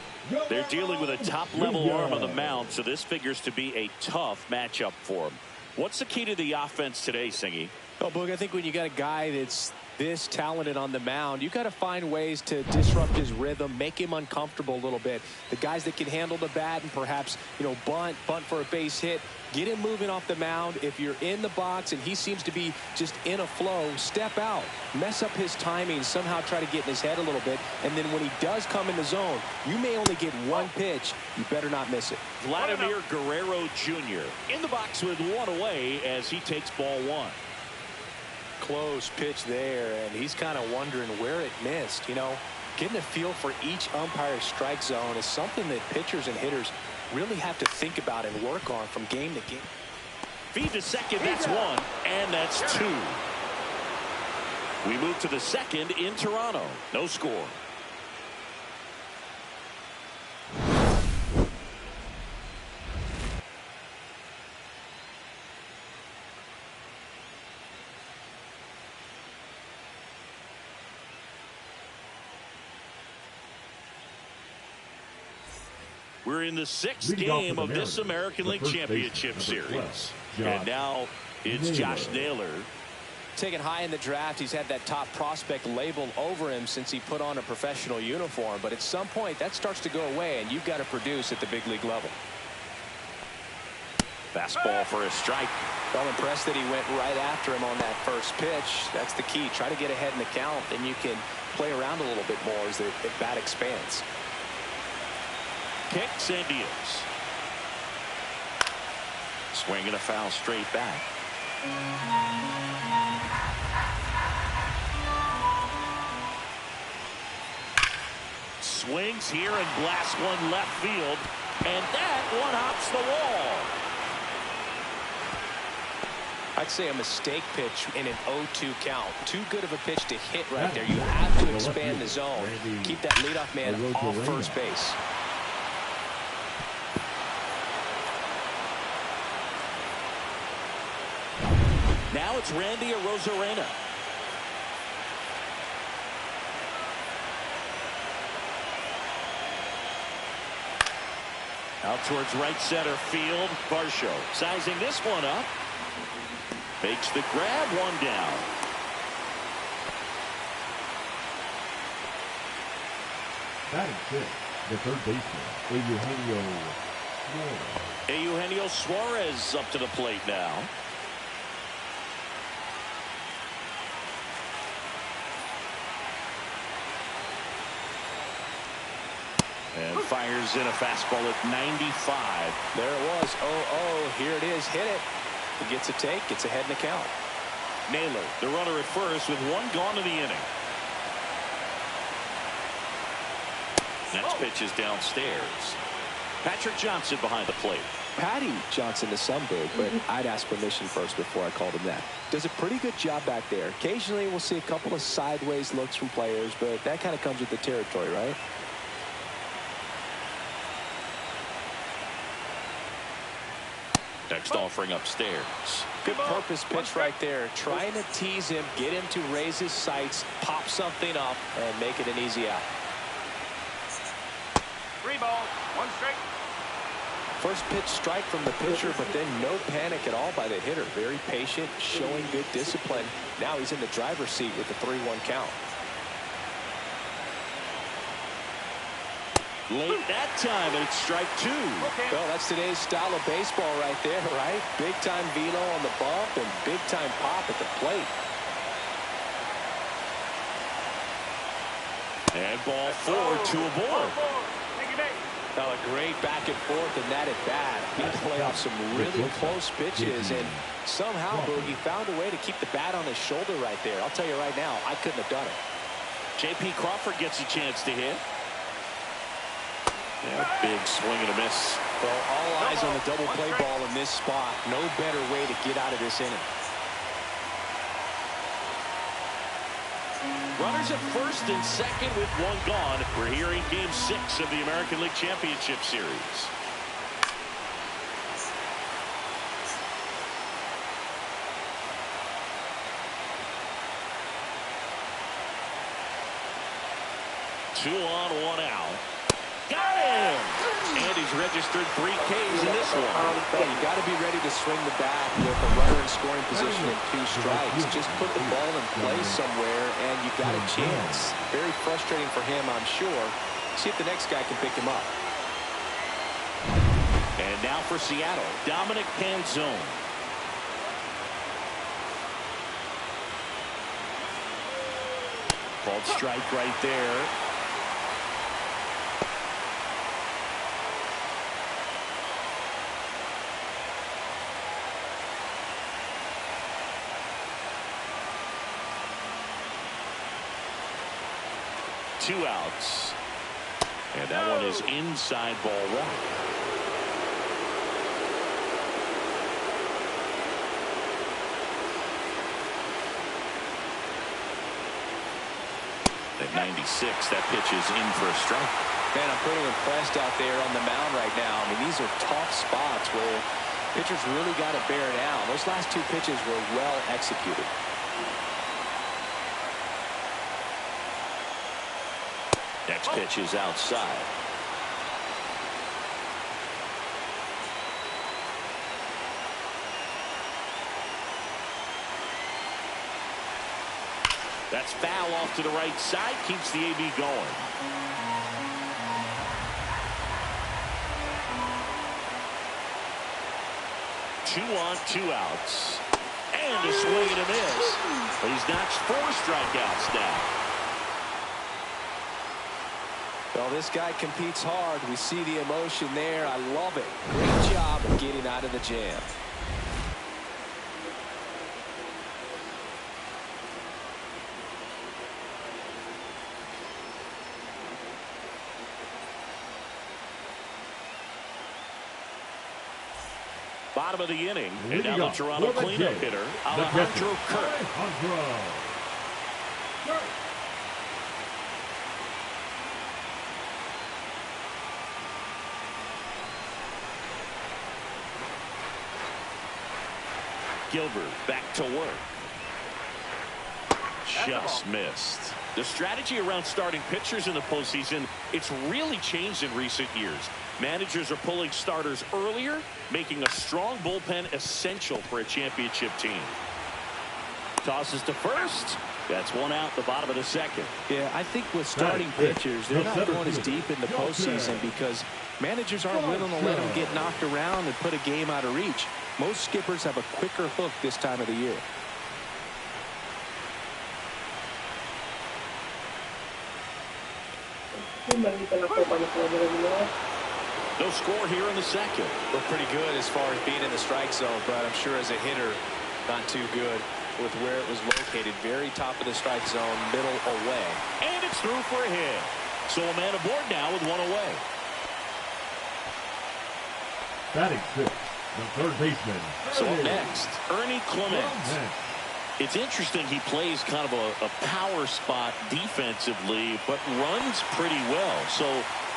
They're dealing with a top-level arm on the mound, so this figures to be a tough matchup for them. What's the key to the offense today, Singy? Oh, Boog, I think when you got a guy that's this talented on the mound, you got to find ways to disrupt his rhythm, make him uncomfortable a little bit. The guys that can handle the bat and perhaps, bunt for a base hit, get him moving off the mound. If you're in the box and he seems to be just in a flow, step out, mess up his timing, somehow try to get in his head a little bit. And then when he does come in the zone, you may only get 1 pitch. You better not miss it. Vladimir Guerrero Jr. in the box with 1 away as he takes ball 1. Close pitch there, and he's kind of wondering where it missed. Getting a feel for each umpire's strike zone is something that pitchers and hitters really have to think about and work on from game to game. Feed to second, that's 1, and that's 2. We move to the second in Toronto. No score. We're in the 6th game of this American League Championship Series. And now it's Josh Naylor. Taken high in the draft, he's had that top prospect label over him since he put on a professional uniform. But at some point, that starts to go away, and you've got to produce at the big league level. Fastball for a strike. Well, impressed that he went right after him on that first pitch. That's the key. Try to get ahead in the count, and you can play around a little bit more as the bat expands. Kicks and deals. Swing and a foul straight back. Swings here and blasts one left field, and that one hops the wall. I'd say a mistake pitch in an 0-2 count. Too good of a pitch to hit right there. You have to expand the zone. Keep that leadoff man off first base. Now it's Randy Arozarena. Out towards right center field. Varsho sizing this one up. Makes the grab, one down. Batting fifth, the third baseman, Eugenio Suarez up to the plate now. And fires in a fastball at 95. There it was. 0-0. Here it is. Hit it. He gets a take. Gets ahead in the count. Naylor, the runner at first with one gone in the inning. Next pitch is downstairs. Patrick Johnson behind the plate. Patty Johnson to some big, but I'd ask permission first before I called him that. Does a pretty good job back there. Occasionally we'll see a couple of sideways looks from players, but that kind of comes with the territory, right? Next offering upstairs. Good purpose pitch right there. Trying to tease him, get him to raise his sights, pop something up, and make it an easy out. 3 balls, 1 strike. First pitch strike from the pitcher, but then no panic at all by the hitter. Very patient, showing good discipline. Now he's in the driver's seat with the 3-1 count. Late that time, and it's strike 2. Well, that's today's style of baseball right there, right? Big-time velo on the bump and big-time pop at the plate. And ball 4, 2 aboard. Now a great back and forth and that at bat. He played off some really close pitches, and somehow Boogie found a way to keep the bat on his shoulder right there. I'll tell you right now, I couldn't have done it. J.P. Crawford gets a chance to hit. Yeah, big swing and a miss. Well, all eyes on the double play ball in this spot. No better way to get out of this inning. Runners at first and second with one gone. We're here in Game 6 of the American League Championship Series. Two on, one out. Got him! And he's registered 3 Ks in this one. Well, you got to be ready to swing the bat with a runner in scoring position and 2 strikes. Just put the ball in play somewhere, and you got a chance. Very frustrating for him, I'm sure. See if the next guy can pick him up. And now for Seattle, Dominic Canzone. Called strike right there. Two outs. And that one is inside ball 1. At 96, that pitch is in for a strike. Man, I'm pretty impressed out there on the mound right now. I mean, these are tough spots where pitchers really got to bear down. Those last 2 pitches were well executed. Next pitch is outside. That's foul off to the right side. Keeps the AB going. Two on, 2 outs. And a swing and a miss. But he's notched 4 strikeouts now. Well, this guy competes hard. We see the emotion there. I love it. Great job of getting out of the jam. Bottom of the inning. And now the Toronto cleanup hitter, Alejandro Kirk. Gilbert back to work. Just missed. The strategy around starting pitchers in the postseason, it's really changed in recent years. Managers are pulling starters earlier, making a strong bullpen essential for a championship team. Tosses to first. That's one out, the bottom of the second. Yeah, I think with starting pitchers, they're not going as deep in the postseason because managers aren't willing to let them get knocked around and put a game out of reach. Most skippers have a quicker hook this time of the year. No score here in the second. We're pretty good as far as being in the strike zone, but I'm sure as a hitter, not too good with where it was located. Very top of the strike zone, middle away. And it's through for a hit. So a man aboard now with one away. Batting sixth, the third baseman. So up next, Ernie Clement. It's interesting, he plays kind of a power spot defensively, but runs pretty well. So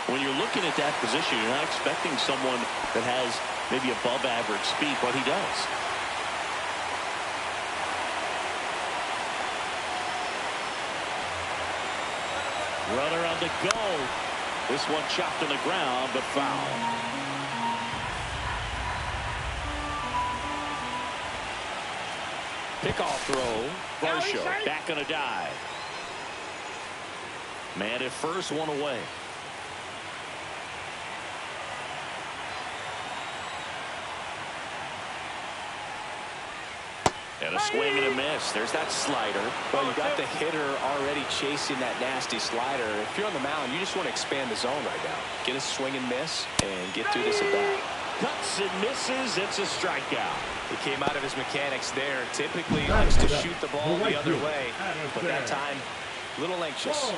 when you're looking at that position, you're not expecting someone that has maybe above average speed, but he does. Runner on the go. This one chopped on the ground, but foul. Pickoff throw. Varsho back on a dive. Man at first, one away. And a swing and a miss. There's that slider. Well, you got the hitter already chasing that nasty slider. If you're on the mound, you just want to expand the zone right now. Get a swing and miss and get through this at bat. Cuts and misses. It's a strikeout. He came out of his mechanics there. Typically he likes to shoot the ball the other way, but that time a little anxious.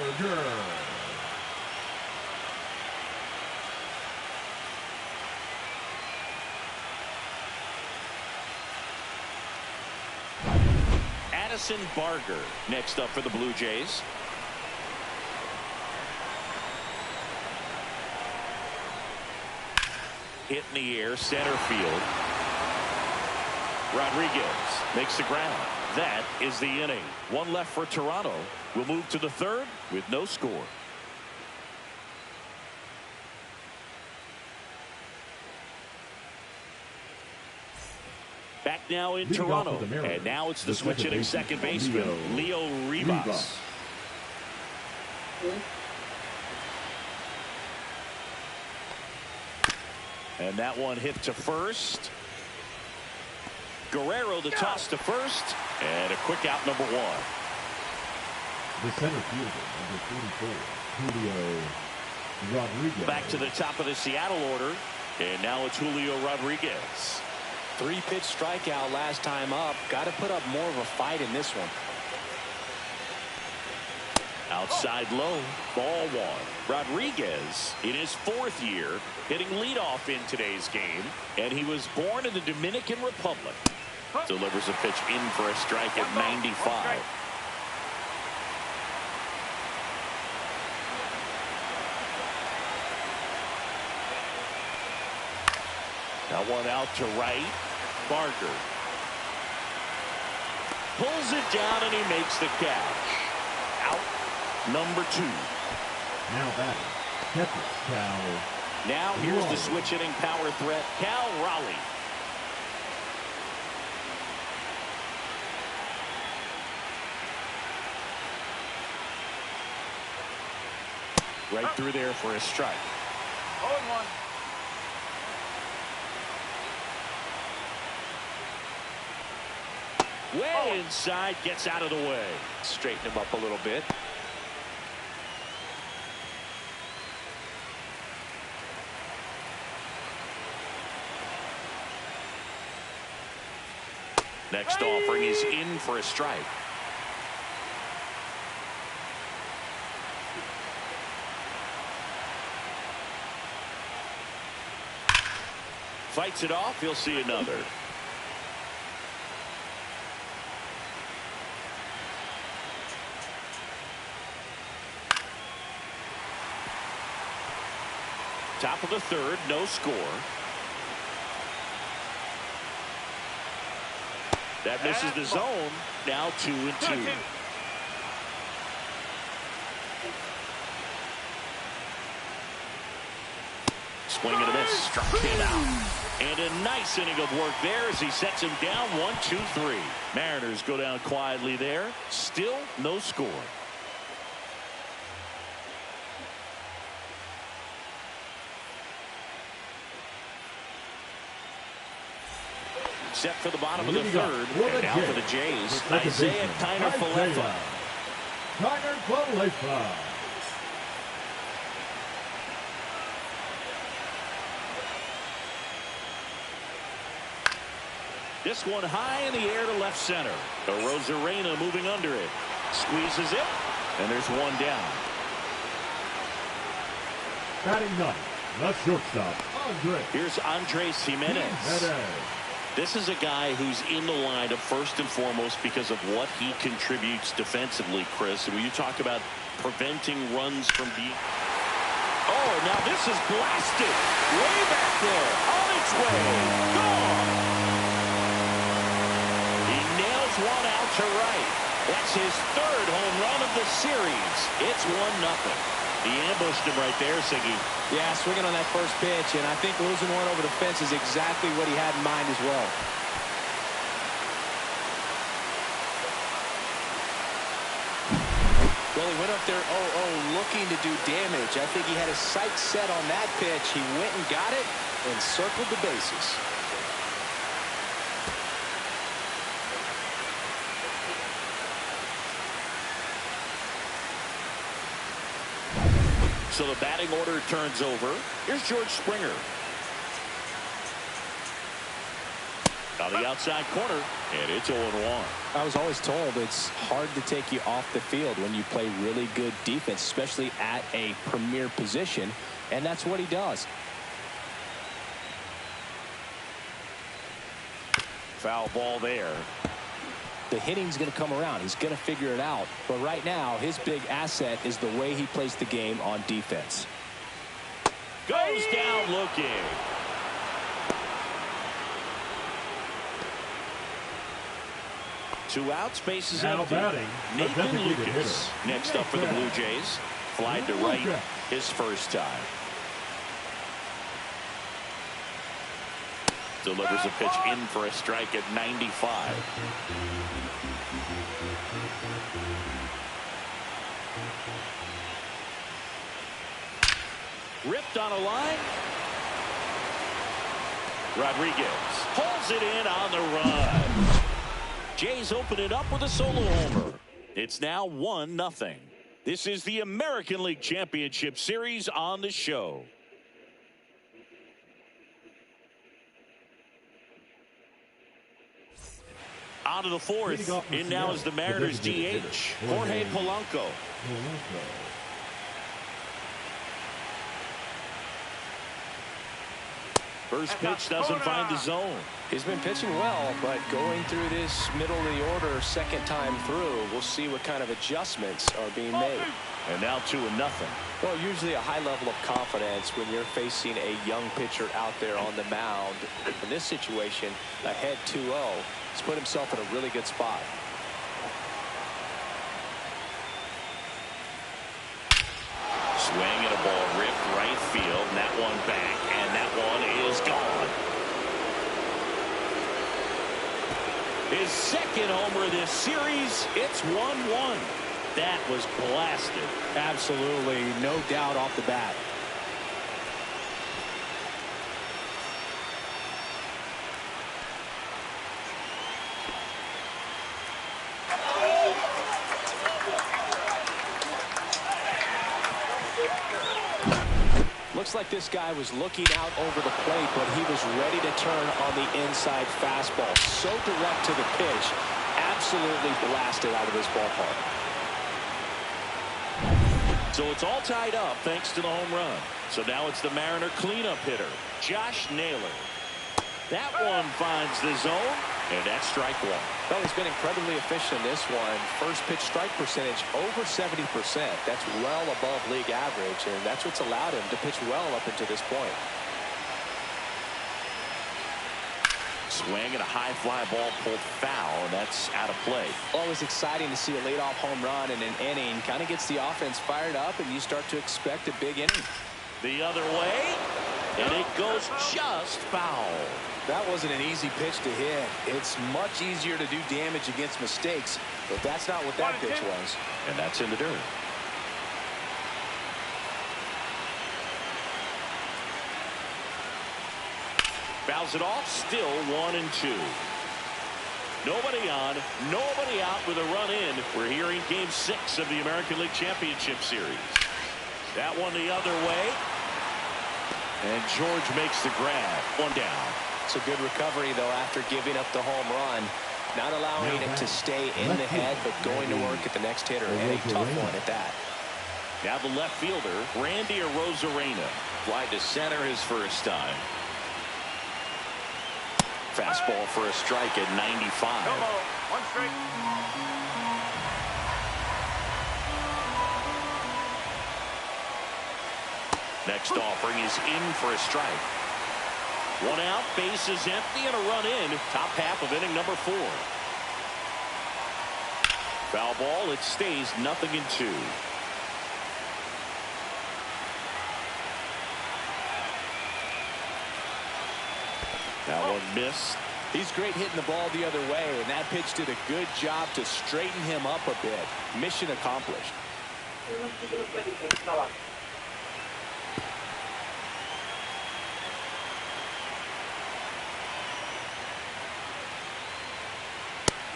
Addison Barger next up for the Blue Jays. Hit in the air, center field. Rodriguez makes the ground. That is the inning. One left for Toronto. We'll move to the third with no score. Back now in Toronto. And now it's the switch hitting second baseman, Leo Rivas. And that one hit to first. Guerrero the toss to first. And a quick out, number one. The center fielder, number 44, Julio Rodriguez. Back to the top of the Seattle order. And now it's Julio Rodriguez. 3-pitch strikeout last time up. Got to put up more of a fight in this one. Outside low, ball one. Rodriguez in his fourth year hitting leadoff in today's game, and he was born in the Dominican Republic. Delivers a pitch in for a strike at 95. Now one out to right. Barger pulls it down and he makes the catch. Out number two. Now batting, catcher Cal. Now here's the switch hitting power threat, Cal Raleigh. Right through there for a strike. 0-1. Way inside, gets out of the way. Straighten him up a little bit. Next offering is in for a strike. Fights it off, he'll see another. Top of the third, no score. That misses the zone. Now 2-2. Swing and a miss. Struck him out. And a nice inning of work there as he sets him down 1-2-3. Mariners go down quietly there. Still no score. Set for the bottom of the third. And out for the Jays, Isaiah Kiner-Falefa. This one high in the air to left center. Arozarena moving under it. Squeezes it. And there's one down. Batting ninth, the shortstop, Andres. Here's Andres Jimenez. This is a guy who's in the lineup first and foremost because of what he contributes defensively, Chris. And when you talk about preventing runs from being... Oh, now this is blasted. Way back there. On its way. Gone. He nails one out to right. That's his third home run of the series. It's 1-0. He ambushed him right there, Siggy. Yeah, swinging on that first pitch, and I think losing one over the fence is exactly what he had in mind as well. Well, he went up there 0-0 looking to do damage. I think he had his sights set on that pitch. He went and got it and circled the bases. So the batting order turns over. Here's George Springer. On the outside corner, and it's 0-1. I was always told it's hard to take you off the field when you play really good defense, especially at a premier position, and that's what he does. Foul ball there. The hitting's going to come around. He's going to figure it out. But right now, his big asset is the way he plays the game on defense. Goes down looking. Two outs, bases empty. Nathan Lucas next up for the Blue Jays. Flied to right his first time. Delivers a pitch in for a strike at 95. Ripped on a line. Rodriguez pulls it in on the run. Jays open it up with a solo homer. It's now 1-0. This is the American League Championship Series on the show. On to the fourth. In now is the Mariners DH, Jorge Polanco. First pitch doesn't find the zone. He's been pitching well, but going through this middle of the order second time through, we'll see what kind of adjustments are being made. And now 2-0. Well, usually a high level of confidence when you're facing a young pitcher out there on the mound. In this situation, ahead 2-0. He's put himself in a really good spot. Swing and a ball ripped right field, and that one back, and that one is gone. His second homer of this series. It's 1-1. That was blasted. Absolutely, no doubt off the bat. Looks like this guy was looking out over the plate, but he was ready to turn on the inside fastball. So direct to the pitch, absolutely blasted out of this ballpark. So it's all tied up thanks to the home run. So now it's the Mariner cleanup hitter, Josh Naylor. That one finds the zone, and that's strike one. Well, he's been incredibly efficient in this one. First pitch strike percentage over 70%. That's well above league average, and that's what's allowed him to pitch well up until this point. Swing and a high fly ball pulled foul, and that's out of play. Always exciting to see a leadoff home run in an inning. Kind of gets the offense fired up, and you start to expect a big inning. The other way, and it goes just foul. That wasn't an easy pitch to hit. It's much easier to do damage against mistakes, but that's not what that pitch was. And that's in the dirt. Fouls it off, still 1-2. Nobody on, nobody out with a run in. We're here in Game 6 of the American League Championship Series. That one the other way. And George makes the grab. One down. It's a good recovery, though, after giving up the home run. Not allowing it to stay in the head, but going to work at the next hitter. And a tough one at that. Now the left fielder, Randy Arozarena. Fly to center his first time. Fastball for a strike at 95. No ball. One strike. Next offering is in for a strike. One out, base is empty, and a run in. Top half of inning number 4. Foul ball, it stays 0-2. That one missed. He's great hitting the ball the other way, and that pitch did a good job to straighten him up a bit. Mission accomplished.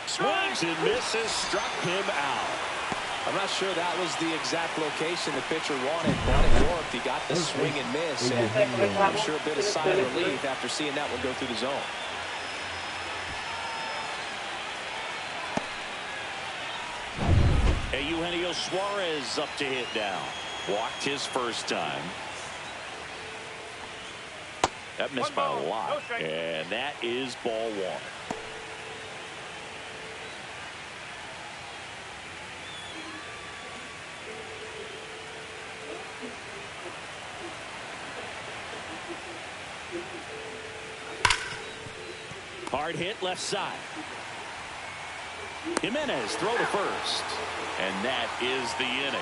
Swings and misses, struck him out. I'm not sure that was the exact location the pitcher wanted, but it worked. He got the swing and miss, and I'm sure a bit of sigh of relief after seeing that one go through the zone. Hey, Eugenio Suarez up to hit now. Walked his first time. That missed by a lot, and that is ball 1. Hard hit left side. Jimenez throw to first. And that is the inning.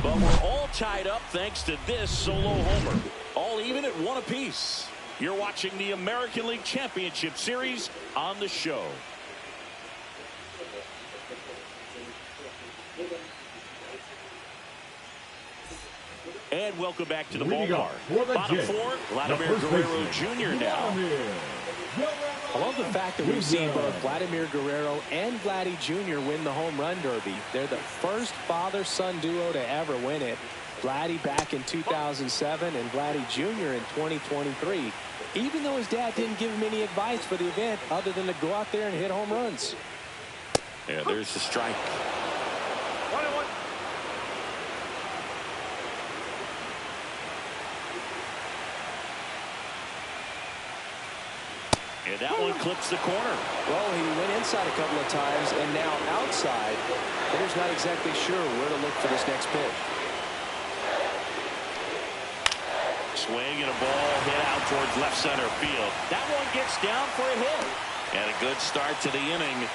But we're all tied up thanks to this solo homer. All even at 1 apiece. You're watching the American League Championship Series on the show. And welcome back to the ballpark. Bottom 4, Vladimir Guerrero Jr. now. I love the fact that we've seen both Vladimir Guerrero and Vladdy Jr. win the home run derby. They're the first father-son duo to ever win it. Vladdy back in 2007 and Vladdy Jr. in 2023. Even though his dad didn't give him any advice for the event other than to go out there and hit home runs. Yeah, there's the strike. 1-1. And that one clips the corner. Well, he went inside a couple of times, and now outside. Hitter's not exactly sure where to look for this next pitch. Swing and a ball hit out towards left center field. That one gets down for a hit. And a good start to the inning.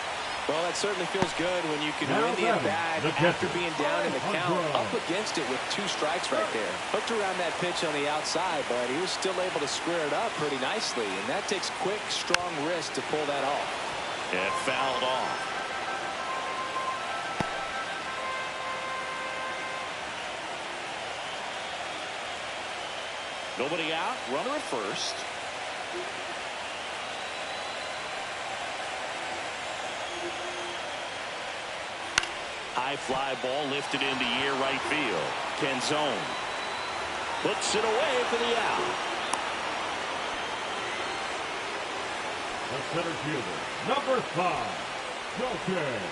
Well, that certainly feels good when you can win the at-bat after being down in the count, up against it with 2 strikes right there. Hooked around that pitch on the outside, but he was still able to square it up pretty nicely, and that takes quick, strong wrist to pull that off. It fouled off. Nobody out, runner at first. High fly ball lifted into near right field. Canzone puts it away for the out. The center fielder, number 5, Dalton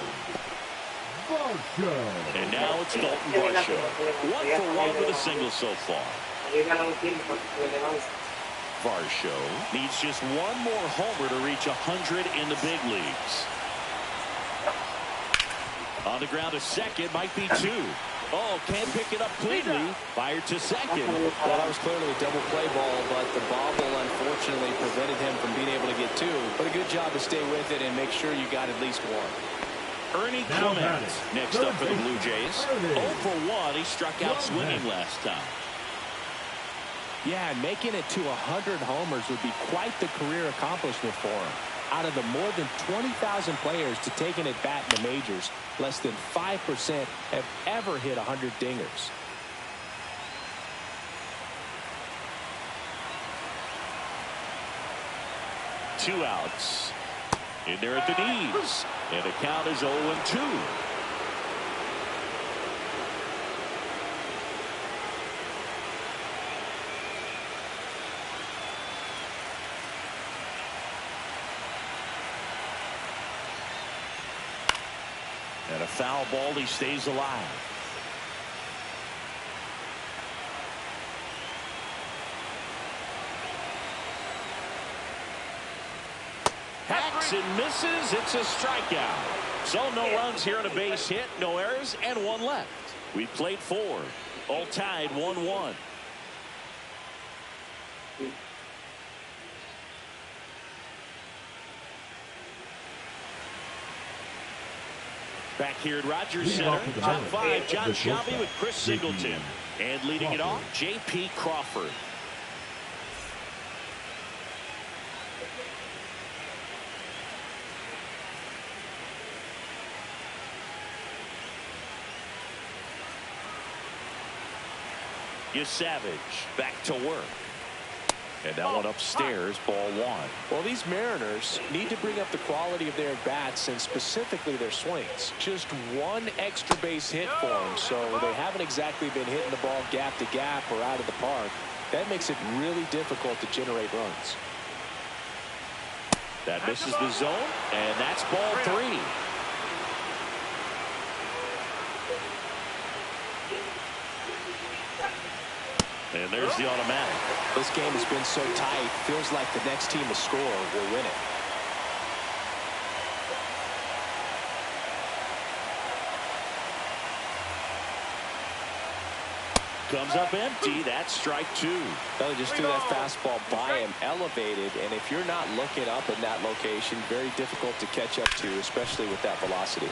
Varsho. And now it's Dalton Varsho. 1 for 1 with a single so far. Varsho needs just 1 more homer to reach 100 in the big leagues. On the ground, a second, might be 2. Oh, can't pick it up cleanly. Fired to second. Well, that was clearly a double play ball, but the bobble unfortunately prevented him from being able to get two. But a good job to stay with it and make sure you got at least one. Ernie Clement next up for the Blue Jays. 0 for 1. He struck out swinging last time. Yeah, and making it to 100 homers would be quite the career accomplishment for him. Out of the more than 20,000 players to take an at-bat in the majors, less than 5% have ever hit 100 dingers. Two outs. In there at the knees. And the count is 0-2. And a foul ball, he stays alive. Hacks and misses. It's a strikeout. So no runs here on a base hit, no errors, and one left. We played 4. All tied 1-1. Back here at Rogers Center, top 5, John Shelby with Chris Singleton. And leading it off, J.P. Crawford. Savage back to work. And that one upstairs, ball 1. Well, these Mariners need to bring up the quality of their bats and specifically their swings. Just one extra base hit for them, so they haven't exactly been hitting the ball gap to gap or out of the park. That makes it really difficult to generate runs. That misses the zone, and that's ball 3. And there's the automatic. This game has been so tight, feels like the next team to score will win it. Comes up empty. That's strike 2. They just threw that fastball by him, elevated, and if you're not looking up in that location, very difficult to catch up to, especially with that velocity.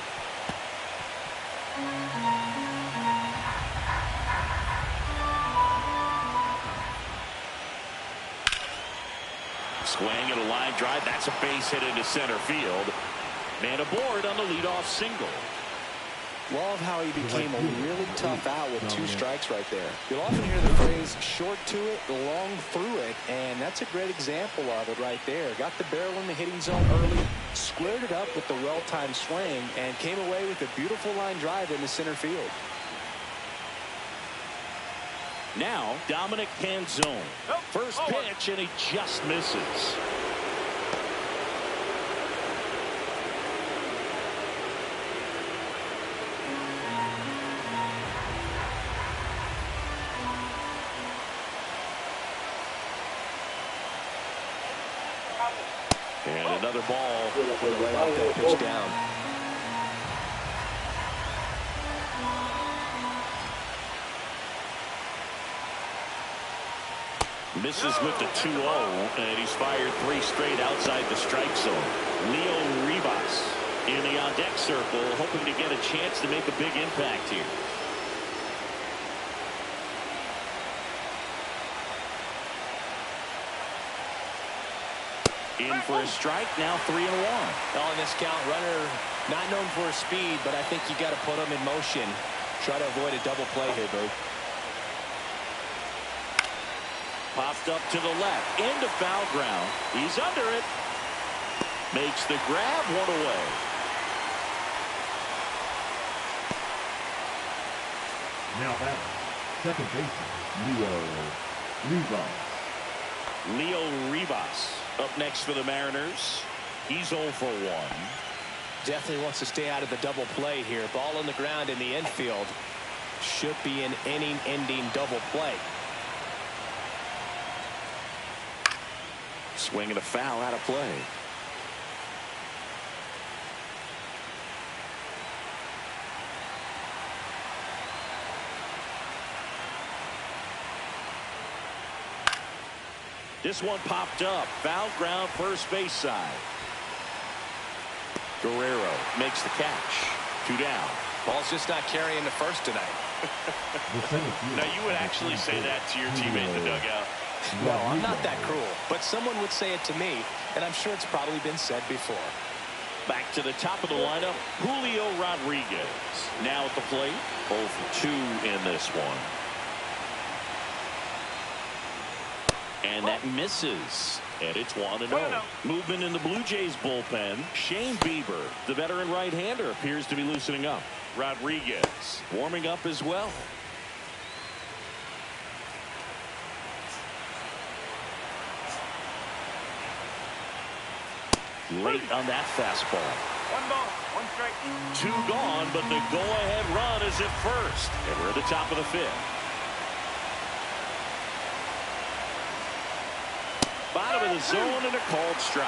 Swing and a line drive. That's a base hit into center field. Man aboard on the leadoff single. Love how he became a really tough out with 2 strikes right there. You'll often hear the phrase short to it, long through it, and that's a great example of it right there. Got the barrel in the hitting zone early, squared it up with the well-timed swing, and came away with a beautiful line drive into center field. Now, Dominic Canzone. First pitch, and he just misses. And another ball. Right off that pitch down. Misses with the 2-0, and he's fired 3 straight outside the strike zone. Leo Rivas in the on-deck circle, hoping to get a chance to make a big impact here. In for a strike, now 3-1. On this count, runner not known for his speed, but I think you got to put him in motion. Try to avoid a double play here, Boo. Popped up to the left, into foul ground. He's under it. Makes the grab, 1 away. Now batting, second baseman, Leo Rivas up next for the Mariners. He's 0 for 1. Definitely wants to stay out of the double play here. Ball on the ground in the infield. Should be an inning-ending double play. Swing and a foul, out of play. This one popped up. Foul ground, first base side. Guerrero makes the catch. 2 down. Ball's just not carrying the first tonight. Now, you would actually say that to your teammate in the dugout. No, I'm not that cruel, but someone would say it to me, and I'm sure it's probably been said before. Back to the top of the lineup, Julio Rodriguez. Now at the plate, 0 for 2 in this one. And that misses. And it's 1-0. Movement in the Blue Jays bullpen. Shane Bieber, the veteran right-hander, appears to be loosening up. Rodriguez warming up as well. Late on that fastball. 1 ball, 1 strike. 2 gone, but the go-ahead run is at first. And we're at the top of the 5th. Bottom of the zone and a called strike.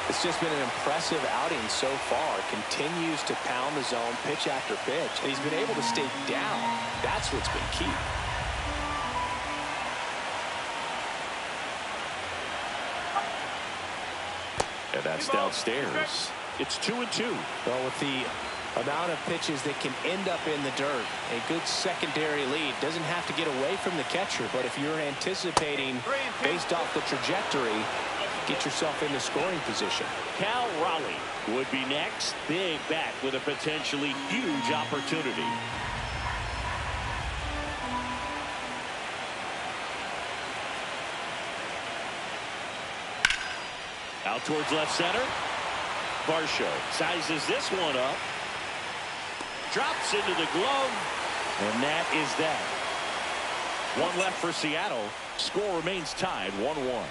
It's just been an impressive outing so far. Continues to pound the zone pitch after pitch. And he's been able to stay down. That's what's been key. And that's downstairs. It's 2-2. Well, with the amount of pitches that can end up in the dirt, a good secondary lead doesn't have to get away from the catcher, but if you're anticipating based off the trajectory, get yourself into scoring position. Cal Raleigh would be next. Big bat with a potentially huge opportunity. Out towards left center. Varsho sizes this one up. Drops into the glove. And that is that. 1 left for Seattle. Score remains tied 1-1.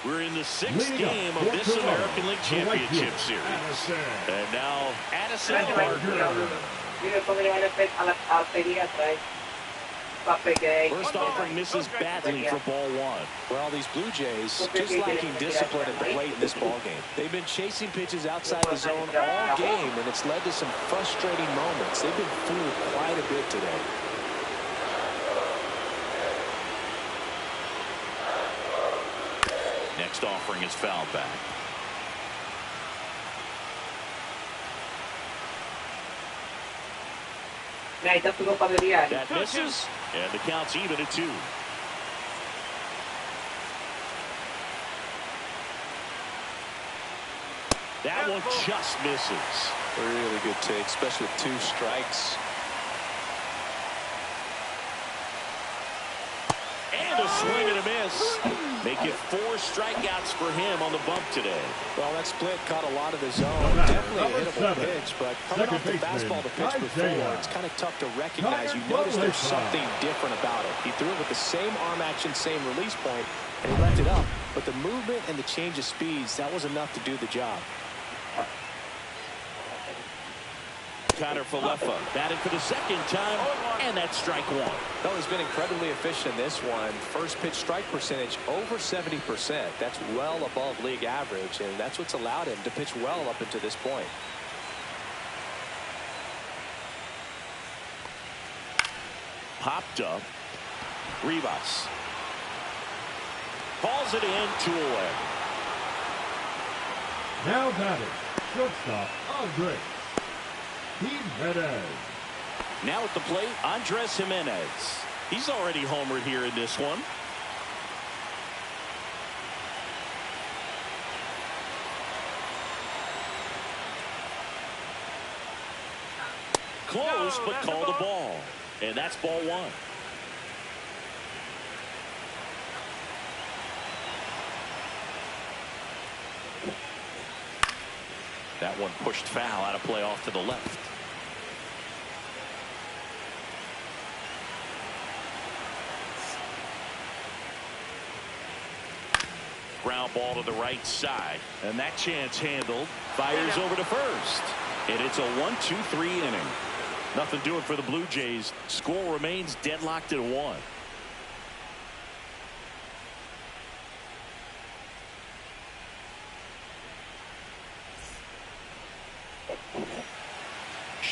We're in the 6th game of this American League Championship Series. And now Addison Barker. First offering misses badly for ball 1. Well, these Blue Jays just lacking discipline at the plate in this ball game. They've been chasing pitches outside the zone all game, and it's led to some frustrating moments. They've been fooled quite a bit today. Next offering is fouled back. That misses, and the count's even at 2. That one just misses. Really good take, especially with 2 strikes. And a swing and a miss. Make it 4 strikeouts for him on the bump today. Well, that split caught a lot of the zone. Definitely a hittable pitch, but coming off the fastball to pitch before, it's kind of tough to recognize. You notice there's something different about it. He threw it with the same arm action, same release point, and he left it up. But the movement and the change of speeds, that was enough to do the job. Connor Falefa batting for the 2nd time, and that's strike 1. Well, he's been incredibly efficient in this one. First pitch strike percentage over 70%. That's well above league average, and that's what's allowed him to pitch well up until this point. Popped up. Rivas calls it in, 2 away. Now batting, shortstop Andres Jimenez. Now at the plate, Andres Jimenez. He's already homered here in this one. Close, but called a ball. And that's ball 1. That one pushed foul out of play off to the left. Ground ball to the right side, and that chance handled. Fires over to first, and it's a 1-2-3 inning. Nothing doing for the Blue Jays. Score remains deadlocked at 1.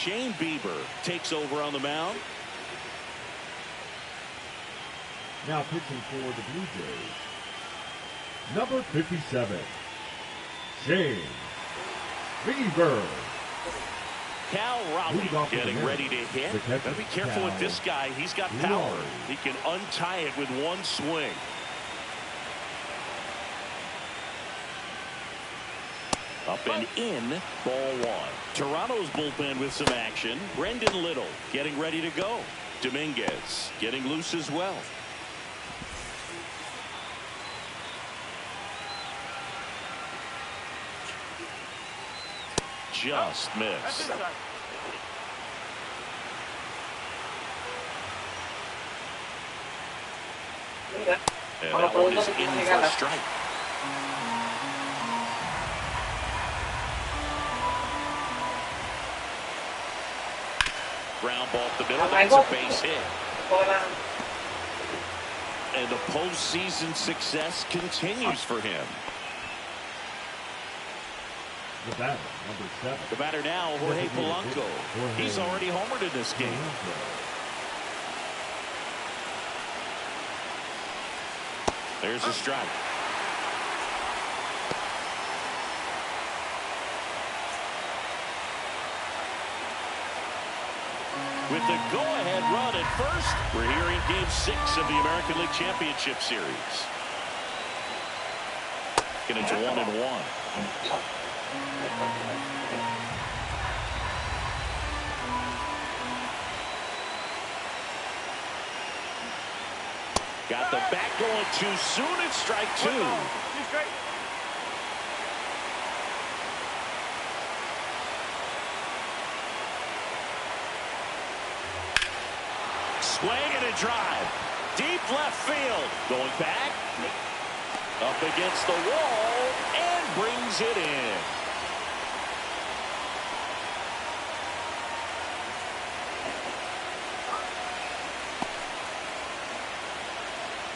Shane Bieber takes over on the mound. Now pitching for the Blue Jays, number 57, Shane Bieber. Cal Raleigh getting ready to hit. Gotta be careful with this guy. He's got power. He can untie it with one swing. Up and in, ball one. Toronto's bullpen with some action. Brendan Little getting ready to go. Dominguez getting loose as well. Just missed. And that one is in for a strike. Ground ball up the middle. That's a base hit. And the postseason success continues for him. The batter, number 7. The batter now, Jorge Polanco. He's already homered in this game. There's a strike. With the go-ahead run at first, we're here in Game 6 of the American League Championship Series. And it's 1-1. Got the bat going too soon. It's strike 2. Swing and a drive. Deep left field. Going back. Up against the wall and brings it in.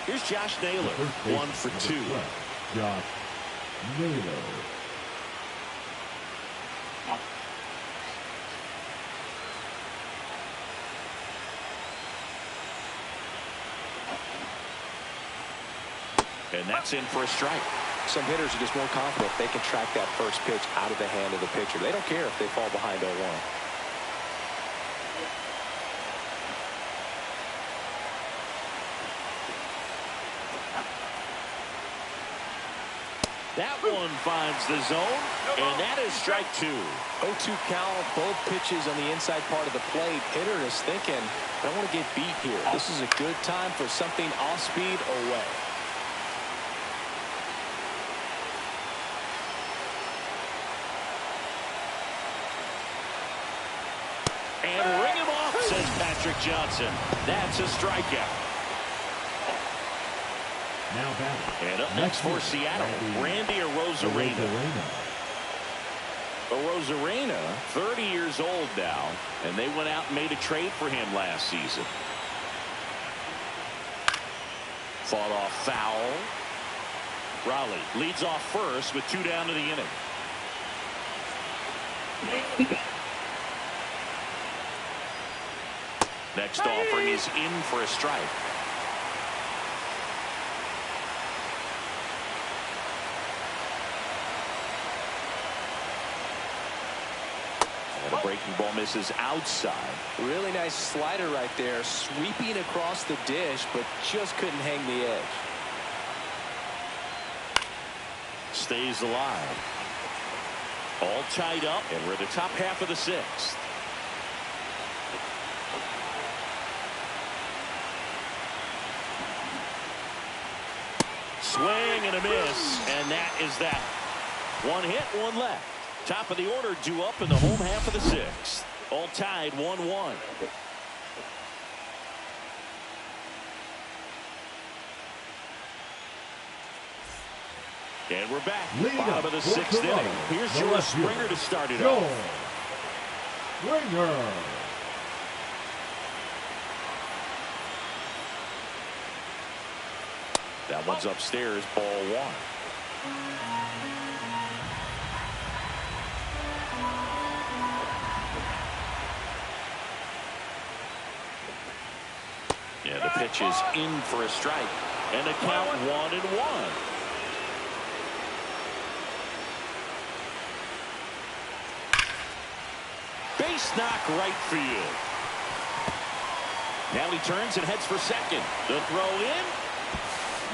Here's Josh Naylor, 1 for 2. Josh Naylor. And that's in for a strike. Some hitters are just more confident if they can track that first pitch out of the hand of the pitcher. They don't care if they fall behind 0-1. That one finds the zone, and that is strike 2. 0-2 count, both pitches on the inside part of the plate. Hitter is thinking, I don't want to get beat here. This is a good time for something off speed away. And ring him off, says Patrick Johnson. That's a strikeout. Now batting. And up next for Seattle, Randy Arozarena. Arozarena, 30 years old now, and they went out and made a trade for him last season. Fought off foul. Raleigh leads off first with 2 down to the inning. Next offering is in for a strike. And a breaking ball misses outside. Really nice slider right there, sweeping across the dish, but just couldn't hang the edge. Stays alive. All tied up, and we're at the top half of the 6th. Swing and a miss, and that is that. 1 hit, 1 left. Top of the order due up in the home half of the 6th. All tied 1-1. And we're back. Bottom of the 6th inning. Here's George Springer to start it off. Springer. That one's upstairs, ball 1. And the pitch is in for a strike. And the count 1-1. Base knock right field. Now he turns and heads for second. The throw in.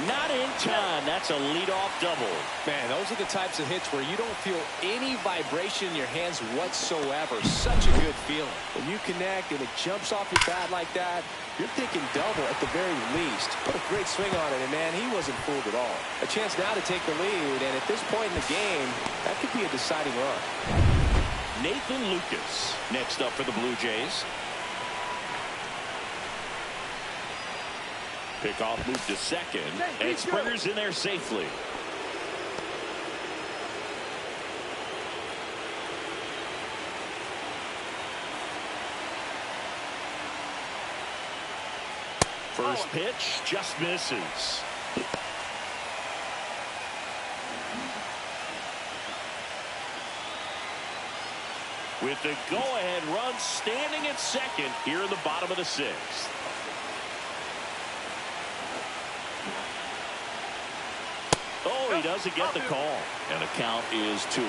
Not in time. That's a leadoff double. Man, those are the types of hits where you don't feel any vibration in your hands whatsoever. Such a good feeling. When you connect and it jumps off your bat like that, you're thinking double at the very least. Put a great swing on it, and man, he wasn't fooled at all. A chance now to take the lead, and at this point in the game, that could be a deciding run. Nathan Lucas next up for the Blue Jays. Pickoff moved to second, and Springer's in there safely. First pitch just misses. With the go-ahead run standing at second here in the bottom of the sixth. Oh, he doesn't get the call. And the count is 2-0.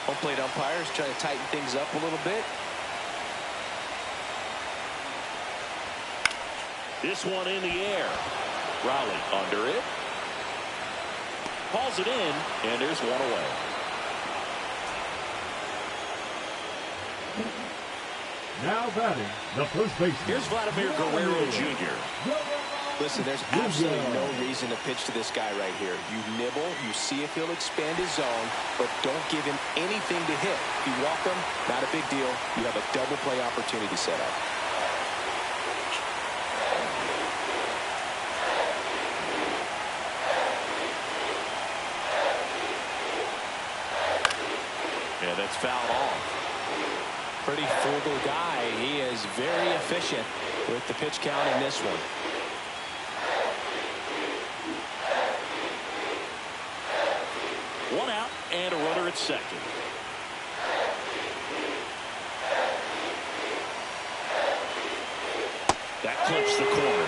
Home plate umpires trying to tighten things up a little bit. This one in the air. Raleigh under it. Hauls it in, and there's one away. Now batting, the first baseman. Here's Vladimir Guerrero Jr. Listen, there's absolutely no reason to pitch to this guy right here. You nibble, you see if he'll expand his zone, but don't give him anything to hit. If you walk him, not a big deal. You have a double play opportunity set up. Yeah, that's fouled off. Pretty frugal guy. He is very efficient with the pitch count in this one. One out and a runner at second. That clips the corner.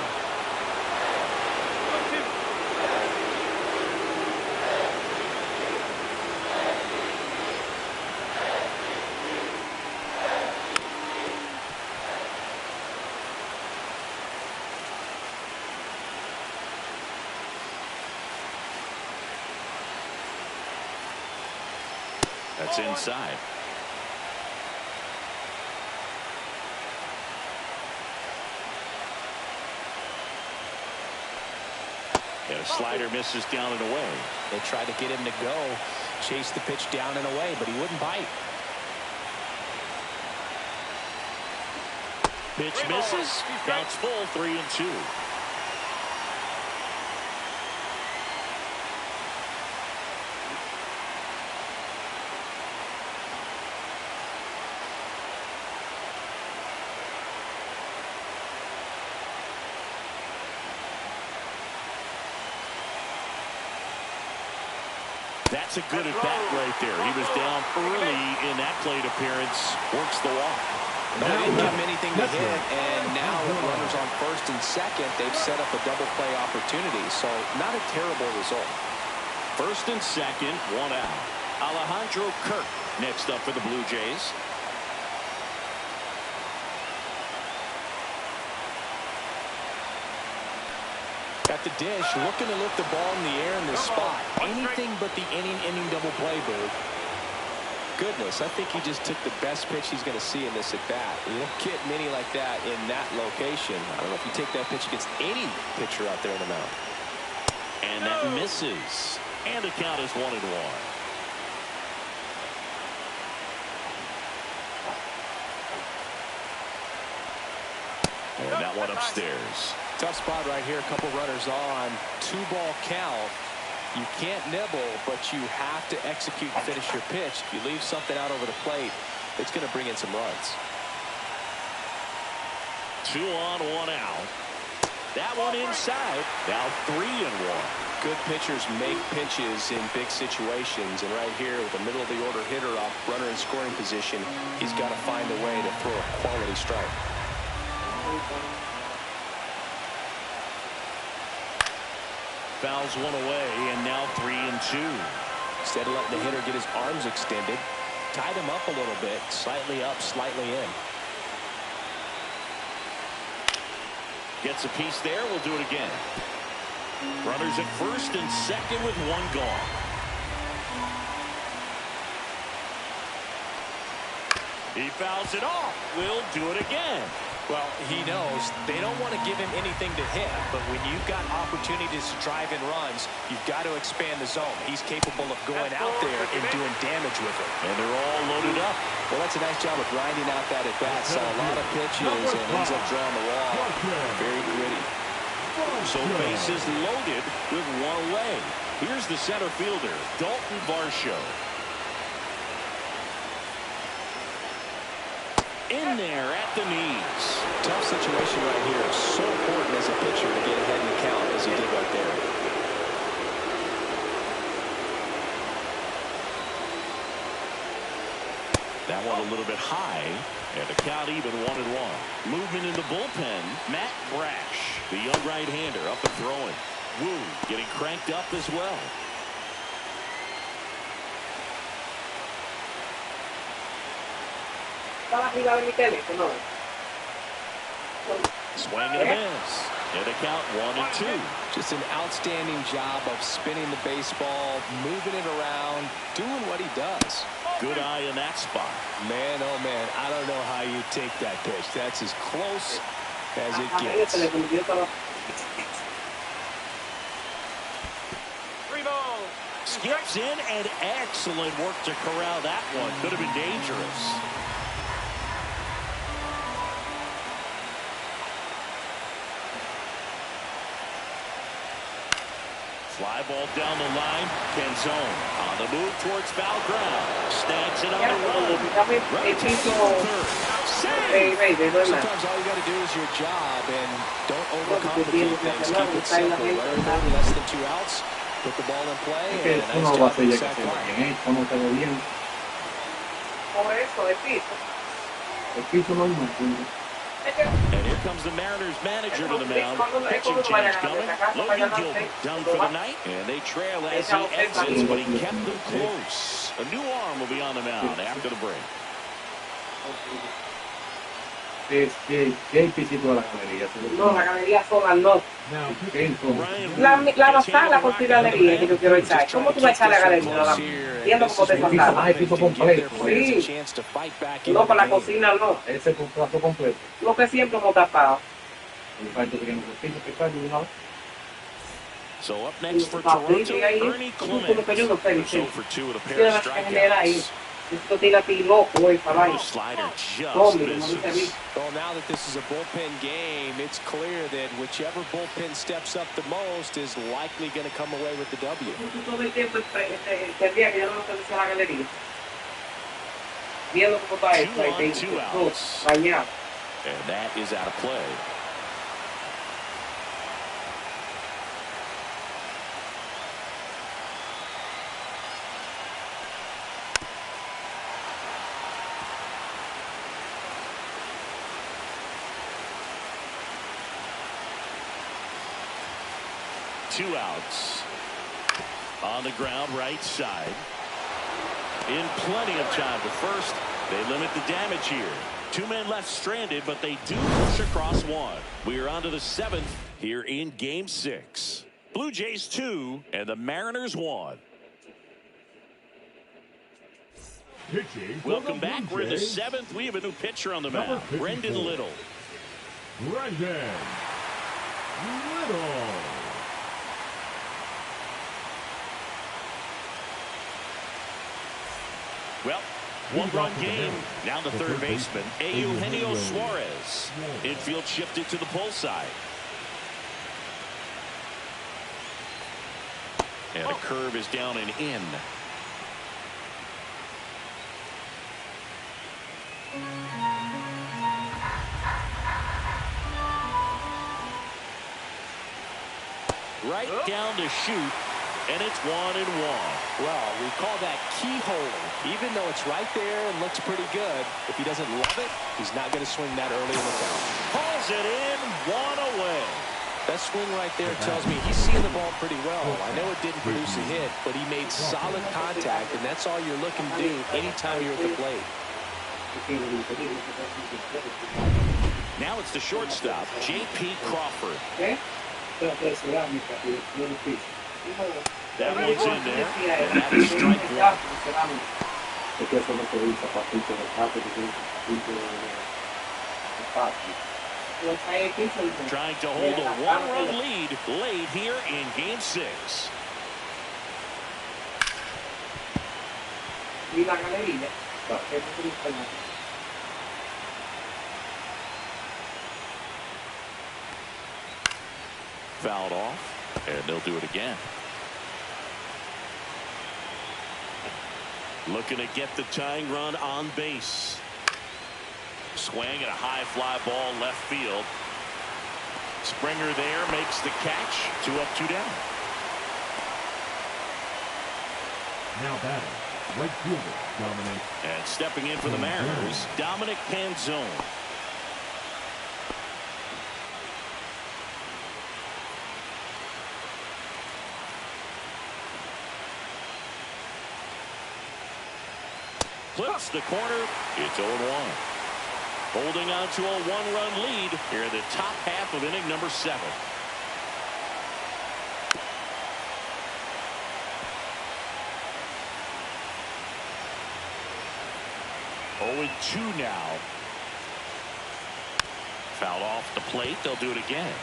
That's inside. And a slider misses down and away. They tried to get him to go, chase the pitch down and away, but he wouldn't bite. Pitch misses. Counts full, 3-2. That's a good at-bat right there. He was down early in that plate appearance. Works the walk. No, they didn't give him anything to hit, and now with runners on first and second, they've set up a double play opportunity. So not a terrible result. First and second, one out. Alejandro Kirk next up for the Blue Jays. At the dish, looking to lift the ball in the air in this spot. Anything but the inning double play, Bird. Goodness, I think he just took the best pitch he's going to see in this at-bat. You don't get many like that in that location. I don't know if you take that pitch against any pitcher out there in the mound. And that misses. And the count is 1-1. And that one upstairs. Tough spot right here. A couple runners on. 2-ball count. You can't nibble, but you have to execute and finish your pitch. If you leave something out over the plate, it's going to bring in some runs. 2 on, 1 out. That one inside. Now 3-1. Good pitchers make pitches in big situations, and right here with the middle of the order hitter up, runner in scoring position, he's got to find a way to throw a quality strike. fouls one away, and now 3-2. Instead of letting the hitter get his arms extended, tied him up a little bit, slightly up, slightly in. Gets a piece there. We'll do it again. Runners at first and second with one gone. He fouls it off. We'll do it again. Well, he knows they don't want to give him anything to hit, but when you've got opportunities to drive in runs, you've got to expand the zone. He's capable of going out there and doing damage with it. And they're all loaded up. Well, that's a nice job of grinding out that at bat. Saw a lot of pitches and ends up drawing the wall. Very gritty. So bases loaded with one away. Here's the center fielder, Dalton Varsho. In there at the knees. Tough situation right here. So important as a pitcher to get ahead in the count as he did right there. That one a little bit high, and the count even 1-1. Movement in the bullpen. Matt Brash, the young right-hander, up and throwing. Woo getting cranked up as well. Swing and a miss. And a count 1-2. Just an outstanding job of spinning the baseball, moving it around, doing what he does. Good eye in that spot. Man, oh man, I don't know how you take that pitch. That's as close as it gets. 3 balls. Skips in, and excellent work to corral that one. Could have been dangerous. Fly ball down the line. Canzone on the move towards foul ground. Snags it on the run. Right to third. Save. Sometimes all you got to do is your job and don't overcomplicate things. Keep it simple. Let it go less than 2 outs. Put the ball in play. And a nice job with the sac fly. And here comes the Mariners manager to the mound. Pitching change coming. Logan Gilbert done for the night. And they trail as he exits, but he kept them close. A new arm will be on the mound after the break. No, la galería sola no. La basada la por la galería que yo quiero echar. ¿Cómo tú vas a echar la galería? Viendo cómo te pasaron. Sí. No, para la cocina no. Ese es un plato completo. Lo que siempre hemos tapado. So up next for Toronto, Ernie Clemens. So for 2 of the pair of strikeouts. Esto tiene a ti loco, güey, para ahí. Slider just misses. Well, now that this is a bullpen game, it's clear that whichever bullpen steps up the most is likely going to come away with the W. Todo el tiempo tendría que yo no me la galería. Viendo cómo está esto. 2 outs. Bañado. And that is out of play. Two outs. On the ground, right side. In plenty of time to first. They limit the damage here. 2 men left stranded, but they do push across 1. We are on to the 7th here in Game 6. Blue Jays 2 and the Mariners 1. Welcome back. We're in the 7th. We have a new pitcher on the mound. Brendan Little. Brendan Little. Well, 1-run game. Now the third baseman, Eugenio Suarez. Infield shifted to the pull side. And a curve is down and in. Right down to shoot. And it's 1-1. Well, we call that keyhole. Even though it's right there and looks pretty good, if he doesn't love it, he's not going to swing that early in the count. Pulls it in, 1 away. That swing right there tells me he's seeing the ball pretty well. I know it didn't produce a hit, but he made solid contact, and that's all you're looking to do anytime you're at the plate. Now it's the shortstop, J.P. Crawford. That one's in there, and that is strike one. Trying to hold a one-run lead late here in Game 6. Fouled off, and they'll do it again. Looking to get the tying run on base. Swing at a high fly ball left field. Springer there makes the catch. 2 up, 2 down. Now batting, right fielder, Dominic. And stepping in for the Mariners, Dominic Canzone. Clips the corner. It's 0-1. Holding on to a one-run lead here in the top half of inning number 7. Oh, 2 now. Fouled off the plate. They'll do it again.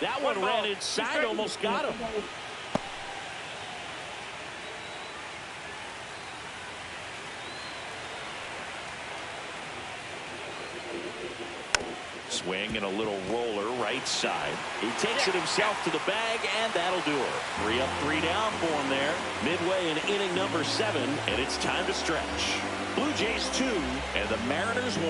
That one ran inside, almost got him. Swing and a little roller right side. He takes it himself to the bag, and that'll do it. 3 up, 3 down for him there. Midway in inning number 7, and it's time to stretch. Blue Jays 2, and the Mariners 1.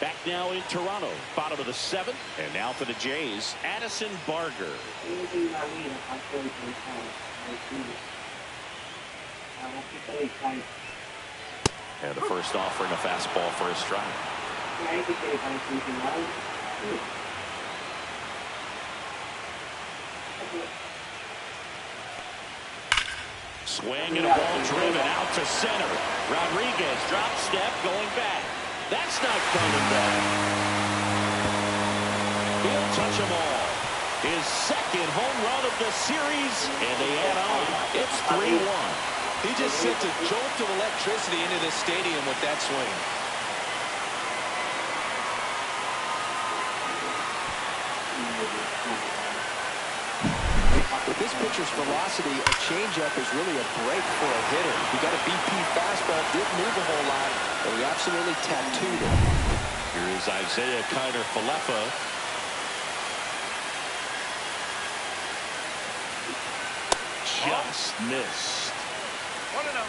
Back now in Toronto, bottom of the 7th, and now for the Jays, Addison Barger. And the first offering, a fastball for a strike. Swing and a ball driven out to center. Rodriguez drop step going back. That's not coming back. He'll touch them all. His second home run of the series, and they add on. It's 3-1. He just sent a jolt of electricity into the stadium with that swing. With this pitcher's velocity, a changeup is really a break for a hitter. He got a BP fastball, didn't move a whole lot, but he absolutely tattooed it. Here is Isaiah Kiner-Falefa. Just missed. 1-0.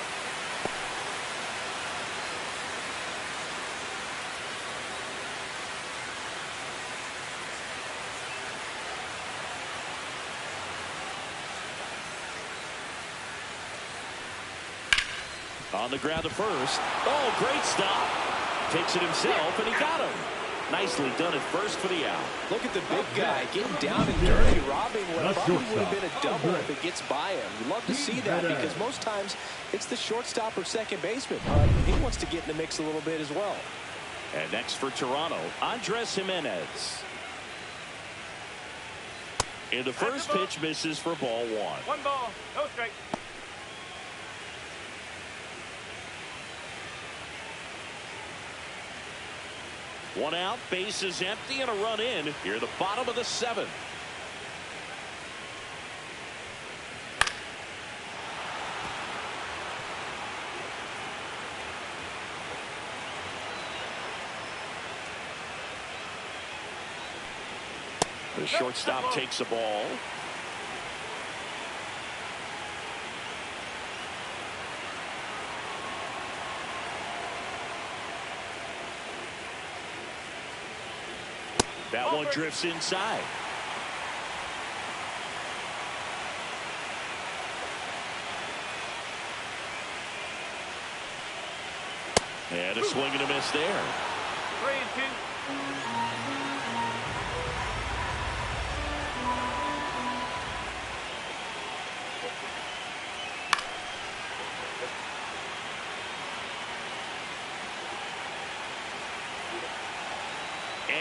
On the ground to first. Oh, great stop. Takes it himself, and he got him. Nicely done at first for the out. Look at the big guy getting down and dirty, robbing what probably would have been a double if it gets by him. You love to see that because most times it's the shortstop or second baseman, but he wants to get in the mix a little bit as well. And next for Toronto, Andres Jimenez. In the first pitch, misses for ball 1. 1 ball, no strike. One out, base is empty, and a run in here at the bottom of the 7th. The shortstop takes a ball. That one drifts inside. And a swing and a miss there. 3-2.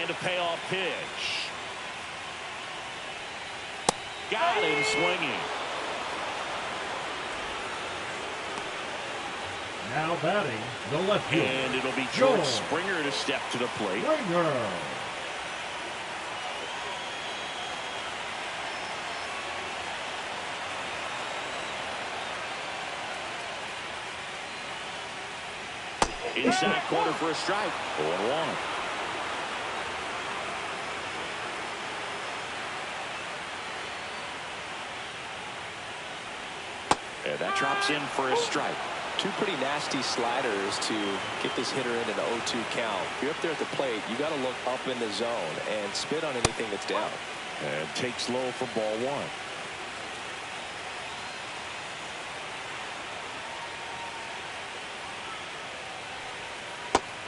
And a payoff pitch. Got him swinging. Now batting, the left fielder. And it'll be George Springer to step to the plate. Springer. Inside corner for a strike. 0-1. And that drops in for a strike. Two pretty nasty sliders to get this hitter in an 0-2 count. If you're up there at the plate, you got to look up in the zone and spit on anything that's down. And takes low for ball one.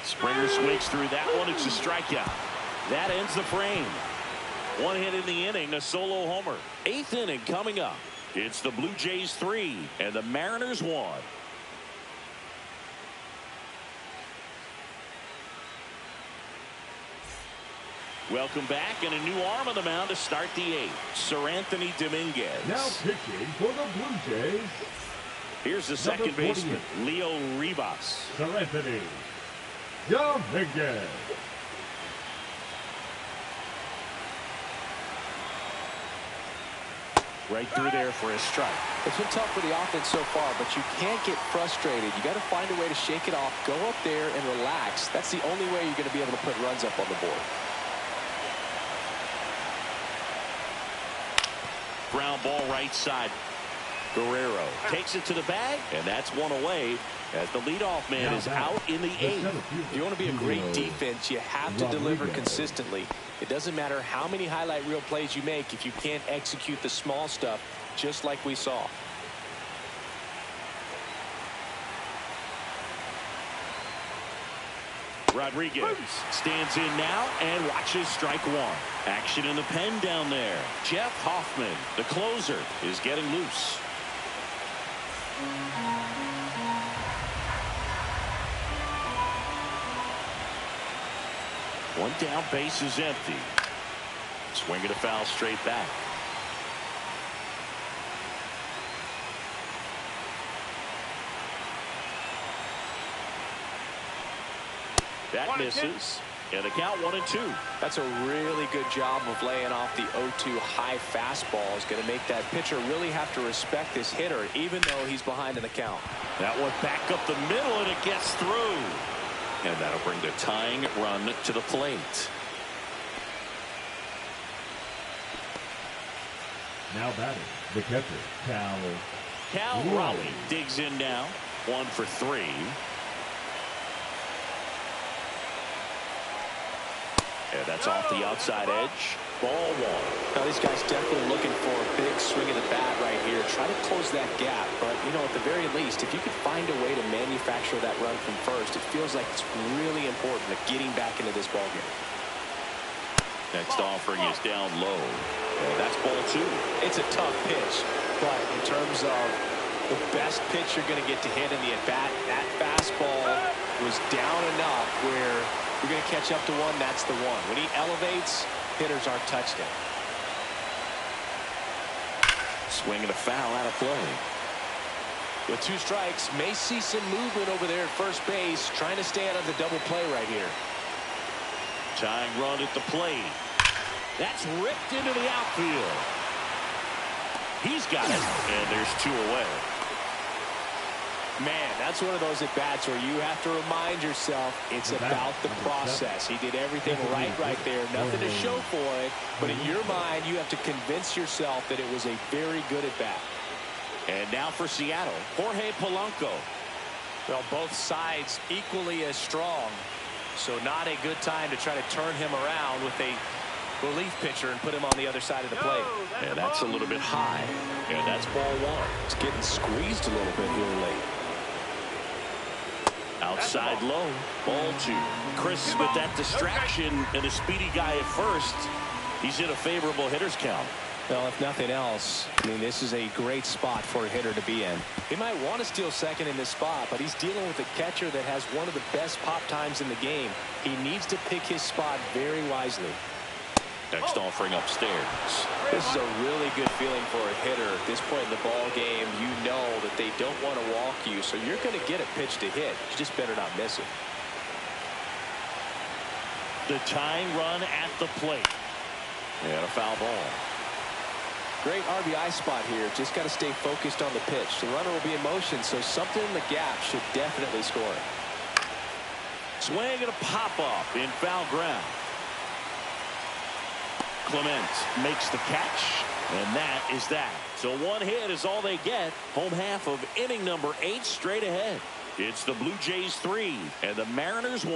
Springer swings through that one. It's a strikeout. That ends the frame. One hit in the inning, a solo homer. 8th inning coming up. It's the Blue Jays 3 and the Mariners 1. Welcome back, and a new arm on the mound to start the 8th. Sir Anthony Dominguez. Now pitching for the Blue Jays. Here's the second baseman, Leo Rivas. Sir Anthony Dominguez. Right through there for a strike. It's been tough for the offense so far, but you can't get frustrated. You got to find a way to shake it off, go up there and relax. That's the only way you're going to be able to put runs up on the board. Ground ball right side. Guerrero takes it to the bag, and that's one away as the leadoff man is out in the 8th. If you want to be a great defense, you have to deliver consistently. It doesn't matter how many highlight reel plays you make if you can't execute the small stuff, just like we saw. Rodriguez stands in now and watches strike one. Action in the pen down there. Jeff Hoffman, the closer, is getting loose. One down, base is empty. Swing and a foul straight back. That misses. And the count 1-2. That's a really good job of laying off the 0-2 high fastball. Is going to make that pitcher really have to respect this hitter, even though he's behind in the count. That one back up the middle, and it gets through. And that'll bring the tying run to the plate. Now batting, the catcher, Cal Raleigh digs in now. 1 for 3. And that's off the outside edge. Ball one. Now these guys definitely looking for a big swing of the bat right here. Try to close that gap. But, you know, at the very least, if you could find a way to manufacture that run from first, it feels like it's really important to getting back into this ballgame. Next offering is down low. And that's ball two. It's a tough pitch. But in terms of the best pitch you're going to get to hit in the at-bat, that fastball was down enough where you're going to catch up to one. That's the one. When he elevates, hitters aren't touched him. Swing and a foul out of play. With 2 strikes, may see some movement over there at first base, trying to stay out of the double play right here. Tying run at the plate. That's ripped into the outfield. He's got it, and there's 2 away. Man, that's one of those at-bats where you have to remind yourself it's about the process. He did everything right there. Nothing to show for it, but in your mind, you have to convince yourself that it was a very good at-bat. And now for Seattle, Jorge Polanco. Well, both sides equally as strong, so not a good time to try to turn him around with a relief pitcher and put him on the other side of the plate. And that's a little bit high, and that's ball one. It's getting squeezed a little bit here late. Outside low, ball 2. Chris with that distraction and a speedy guy at first. He's in a favorable hitter's count. Well, if nothing else, I mean, this is a great spot for a hitter to be in. He might want to steal second in this spot, but he's dealing with a catcher that has one of the best pop times in the game. He needs to pick his spot very wisely. Next offering upstairs. This is a really good feeling for a hitter at this point in the ball game. You know that they don't want to walk you, so you're going to get a pitch to hit. You just better not miss it. The tying run at the plate. And a foul ball. Great RBI spot here. Just got to stay focused on the pitch. The runner will be in motion, so something in the gap should definitely score. Swing and a pop-up in foul ground. Clement makes the catch, and that is that. So one hit is all they get. Home half of inning number 8 straight ahead. It's the Blue Jays 3 and the Mariners 1.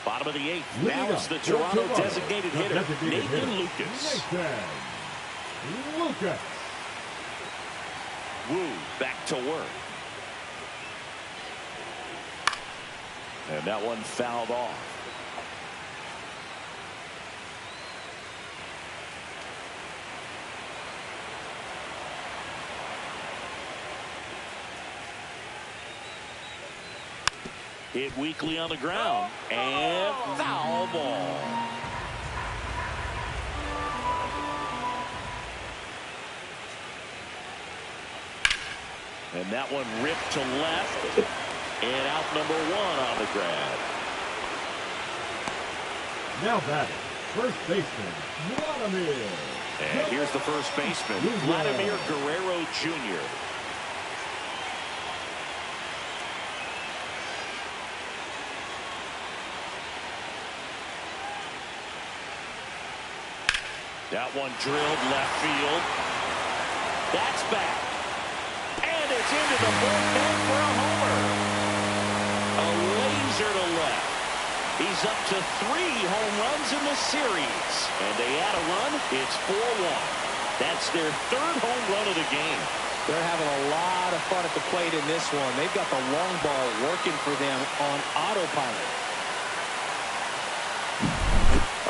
Bottom of the 8th. Now it's the Toronto designated hitter, Nathan Lucas. Wu back to work. And that one fouled off. Hit weakly on the ground. And foul ball. And that one ripped to left. And out number 1 on the grab. Now batting, first baseman, Vladimir. And here's the first baseman, Vladimir Guerrero Jr. That one drilled left field. That's back. And it's into the bullpen for a homer. A laser to left. He's up to 3 home runs in the series. And they add a run. It's 4-1. That's their 3rd home run of the game. They're having a lot of fun at the plate in this one. They've got the long ball working for them on autopilot.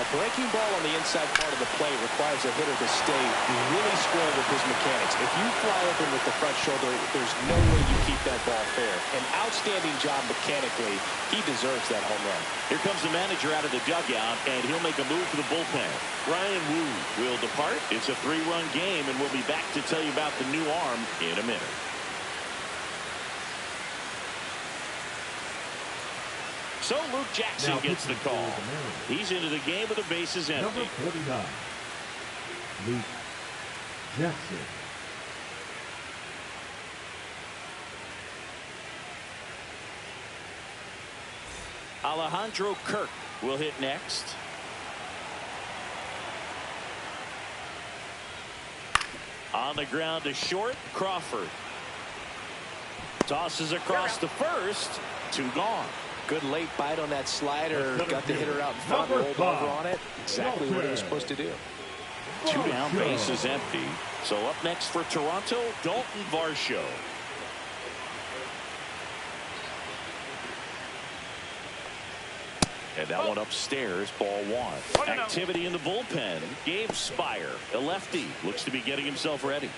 A breaking ball on the inside part of the plate requires a hitter to stay really square with his mechanics. If you fly open with the front shoulder, there's no way you keep that ball fair. An outstanding job mechanically. He deserves that home run. Here comes the manager out of the dugout, and he'll make a move for the bullpen. Ryan Wu will depart. It's a 3-run game, and we'll be back to tell you about the new arm in a minute. So Luke Jackson gets the call. He's into the game with the bases empty. Number 49, Luke Jackson. Alejandro Kirk will hit next. On the ground to short, Crawford. Tosses across the first. 2 gone. Good late bite on that slider. Got the hitter out in front, rolled over on it. Exactly what he was supposed to do. 2 down, bases empty. So up next for Toronto, Dalton Varsho. And that one upstairs, ball 1. Activity in the bullpen. Gabe Spire, a lefty, looks to be getting himself ready.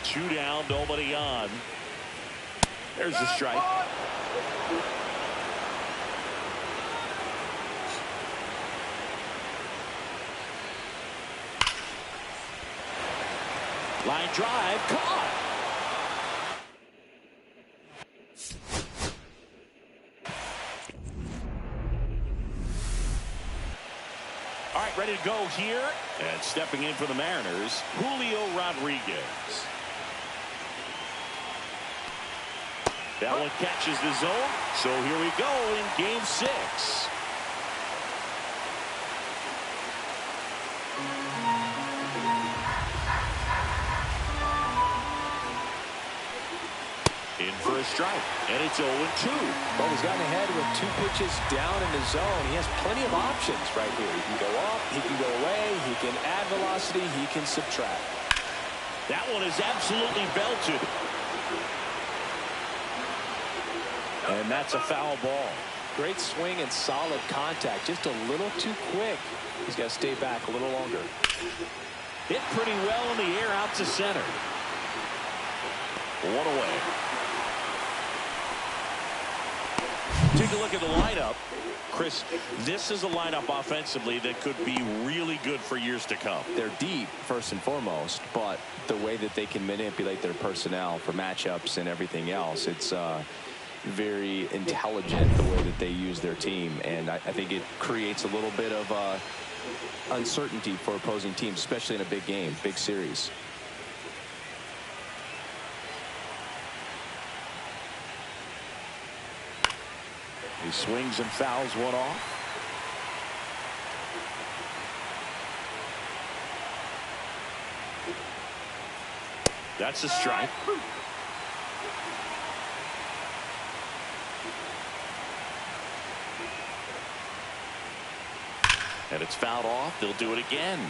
Two down, nobody on. There's the strike. Line drive, caught. All right, ready to go here. And stepping in for the Mariners, Julio Rodriguez. That one catches the zone. So here we go in game 6. In for a strike, and it's 0-2. Well, he's gotten ahead with 2 pitches down in the zone. He has plenty of options right here. He can go up, he can go away, he can add velocity, he can subtract. That one is absolutely belted. And that's a foul ball. Great swing and solid contact. Just a little too quick. He's got to stay back a little longer. Hit pretty well in the air out to center. 1 away. Take a look at the lineup. Chris, this is a lineup offensively that could be really good for years to come. They're deep, first and foremost, but the way that they can manipulate their personnel for matchups and everything else, it's very intelligent the way that they use their team. And I think it creates a little bit of uncertainty for opposing teams, especially in a big game, big series. He swings and fouls one off. That's a strike. And it's fouled off. They'll do it again.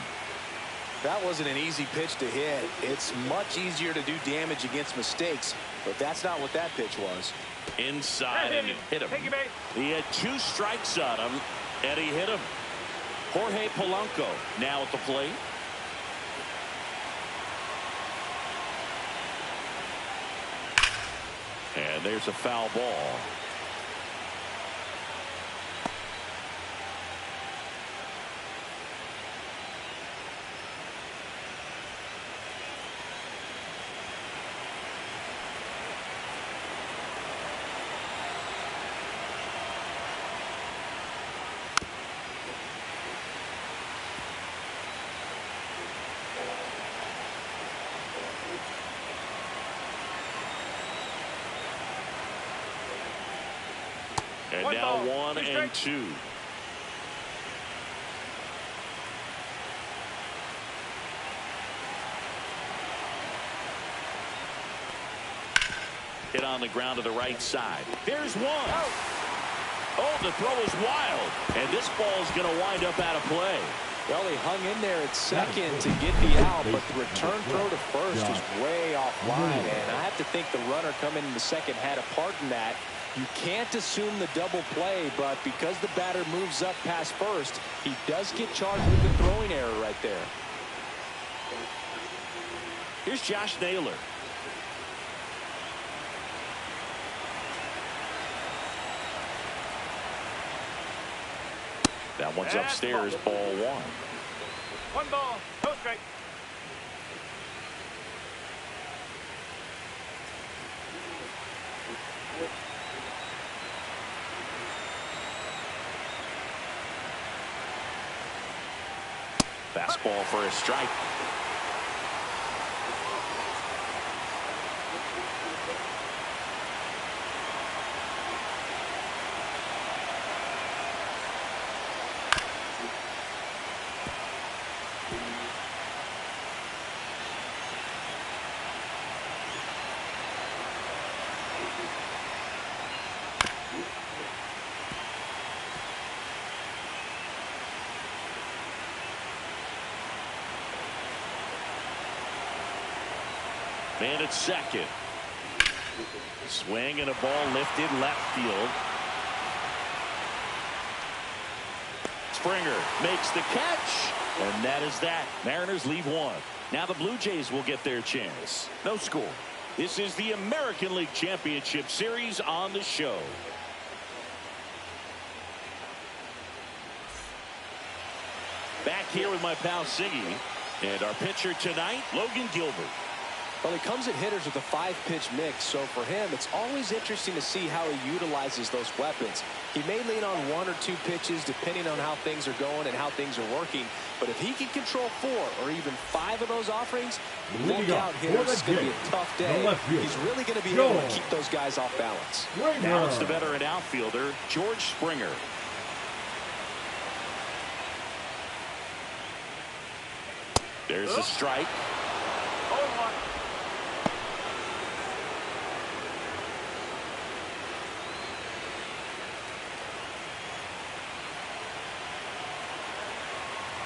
That wasn't an easy pitch to hit. It's much easier to do damage against mistakes, but that's not what that pitch was. Inside and hit him. He had 2 strikes on him, and he hit him. Jorge Polanco now at the plate. And there's a foul ball. And now 1 and 2. Hit on the ground to the right side. There's one. Oh, the throw is wild. And this ball is going to wind up out of play. Well, he hung in there at second to get the out, but the return throw to first is way offline. And I have to think the runner coming in the second had a part in that. You can't assume the double play, but because the batter moves up past first, he does get charged with the throwing error right there. Here's Josh Naylor. That one's upstairs, ball 1. 1 ball, no strike. Fastball for a strike. Man at second. Swing and a ball lifted left field. Springer makes the catch. And that is that. Mariners leave 1. Now the Blue Jays will get their chance. No score. This is the American League Championship Series on the show. Back here with my pal Siggy. And our pitcher tonight, Logan Gilbert. Well, he comes at hitters with a 5-pitch mix, so for him, it's always interesting to see how he utilizes those weapons. He may lean on 1 or 2 pitches depending on how things are going and how things are working, but if he can control 4 or even 5 of those offerings, look out, hitters. It's going to be a tough day. He's really going to be able to keep those guys off balance. Now it's the veteran outfielder, George Springer. There's a strike.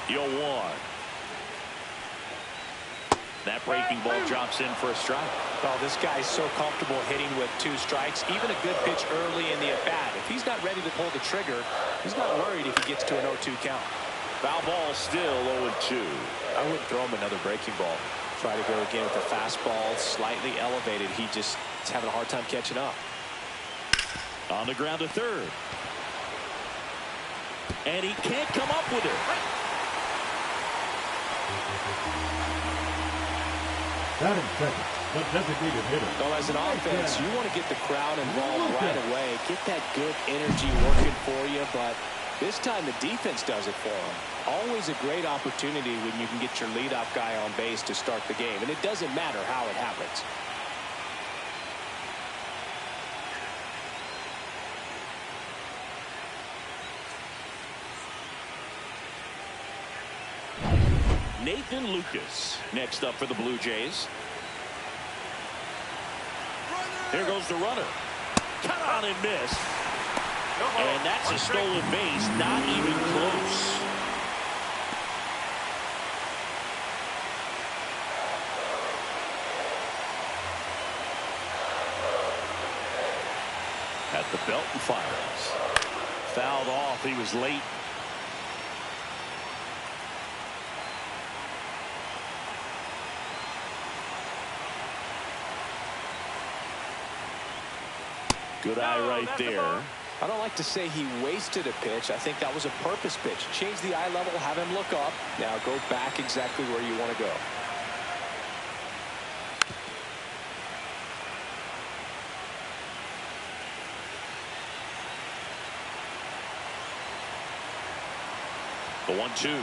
0-1. That breaking ball drops in for a strike. Oh, this guy's so comfortable hitting with 2 strikes. Even a good pitch early in the at-bat. If he's not ready to pull the trigger, he's not worried if he gets to an 0-2 count. Foul ball still 0-2. I wouldn't throw him another breaking ball. Try to go again with the fastball slightly elevated. He just is having a hard time catching up. On the ground to third. And he can't come up with it. Batting second, the designated hitter. Well, as an offense, you want to get the crowd involved right away. Get that good energy working for you, but this time the defense does it for them. Always a great opportunity when you can get your leadoff guy on base to start the game, and it doesn't matter how it happens. Nathan Lucas next up for the Blue Jays. Here goes the runner. Cut on and miss. And that's a stolen base. Not even close. At the belt and fires. Fouled off. He was late. Good eye right there. I don't like to say he wasted a pitch. I think that was a purpose pitch. Change the eye level, have him look up. Now go back exactly where you want to go. The 1-2.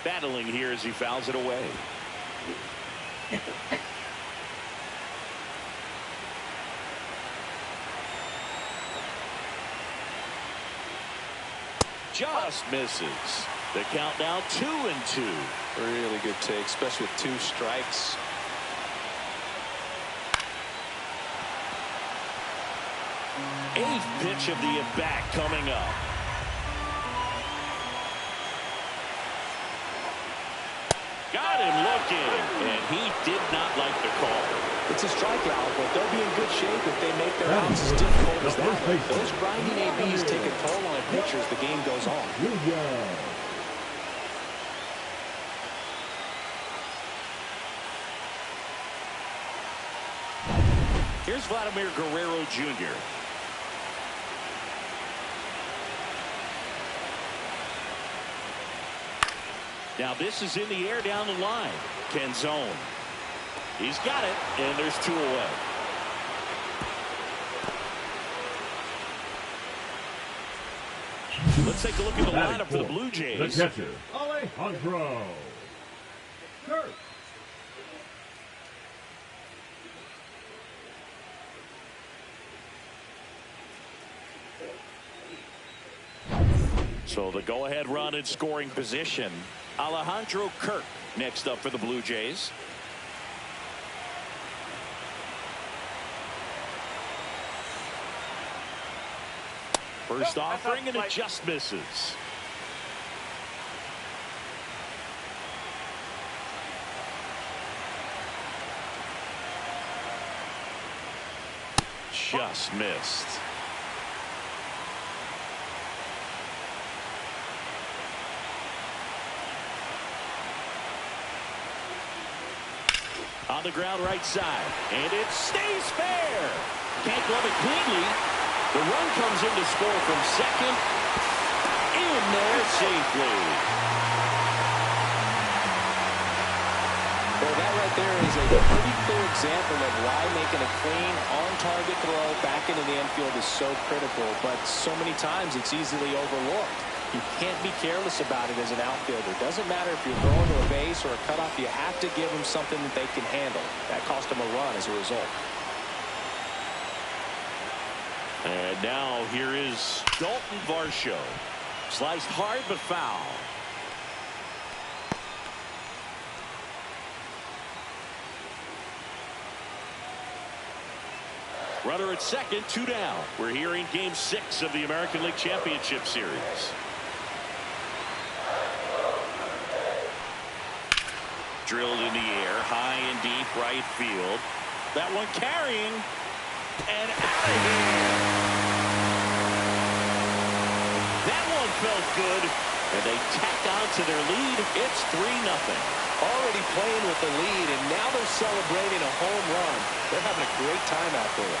Battling here as he fouls it away. Just misses. The count now 2-2. Really good take, especially with 2 strikes. Eighth pitch of the at-bat coming up. Got him looking, and he did not like the call. It's a strikeout, but they'll be in good shape if they make their outs as difficult as that. Those grinding ABs take a toll on a pitcher as the game goes on. Here's Vladimir Guerrero Jr. Now this is in the air down the line. Canzone. He's got it, and there's 2 away. Let's take a look at the lineup for the Blue Jays. The catcher, Alejandro Kirk. So the go-ahead run in scoring position. Alejandro Kirk next up for the Blue Jays. First offering, and it just misses. Just missed. On the ground right side, and it stays fair. Can't glove it cleanly. The run comes in to score from second. In there safely. Well, that right there is a pretty clear example of why making a clean, on-target throw back into the infield is so critical, but so many times it's easily overlooked. You can't be careless about it as an outfielder. Doesn't matter if you're throwing to a base or a cutoff, you have to give them something that they can handle. That cost them a run as a result. And now here is Dalton Varsho. Sliced hard but foul. Runner at second, 2 down. We're here in Game 6 of the American League Championship Series. drilled in the air, high and deep right field. That one carrying, and out of here. That one felt good, and they tack on to their lead. It's 3-0. Already playing with the lead, and now they're celebrating a home run. They're having a great time out there.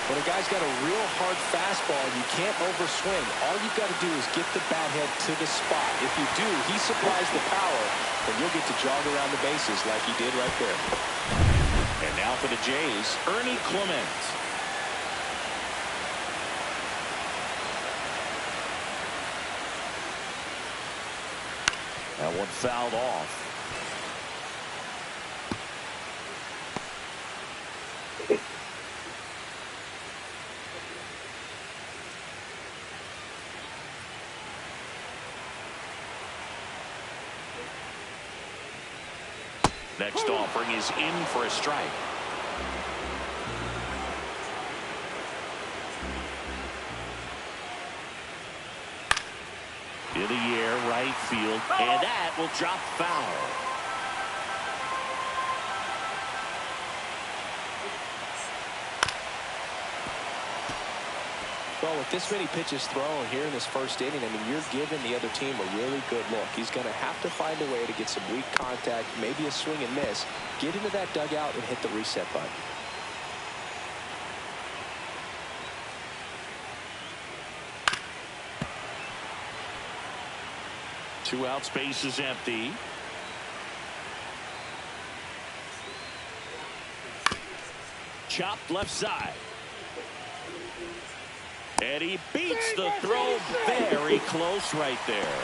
When a guy's got a real hard fastball, you can't overswing. All you've got to do is get the bat head to the spot. If you do, he supplies the power, and you'll get to jog around the bases like he did right there. And now for the Jays, Ernie Clement. That one fouled off. Next offering is in for a strike. In the air, right field, and that will drop foul. Well, with this many pitches thrown here in this first inning, I mean, you're giving the other team a really good look. He's going to have to find a way to get some weak contact, maybe a swing and miss, get into that dugout and hit the reset button. Two out, space is empty. Chopped left side. And he beats the throw very close right there.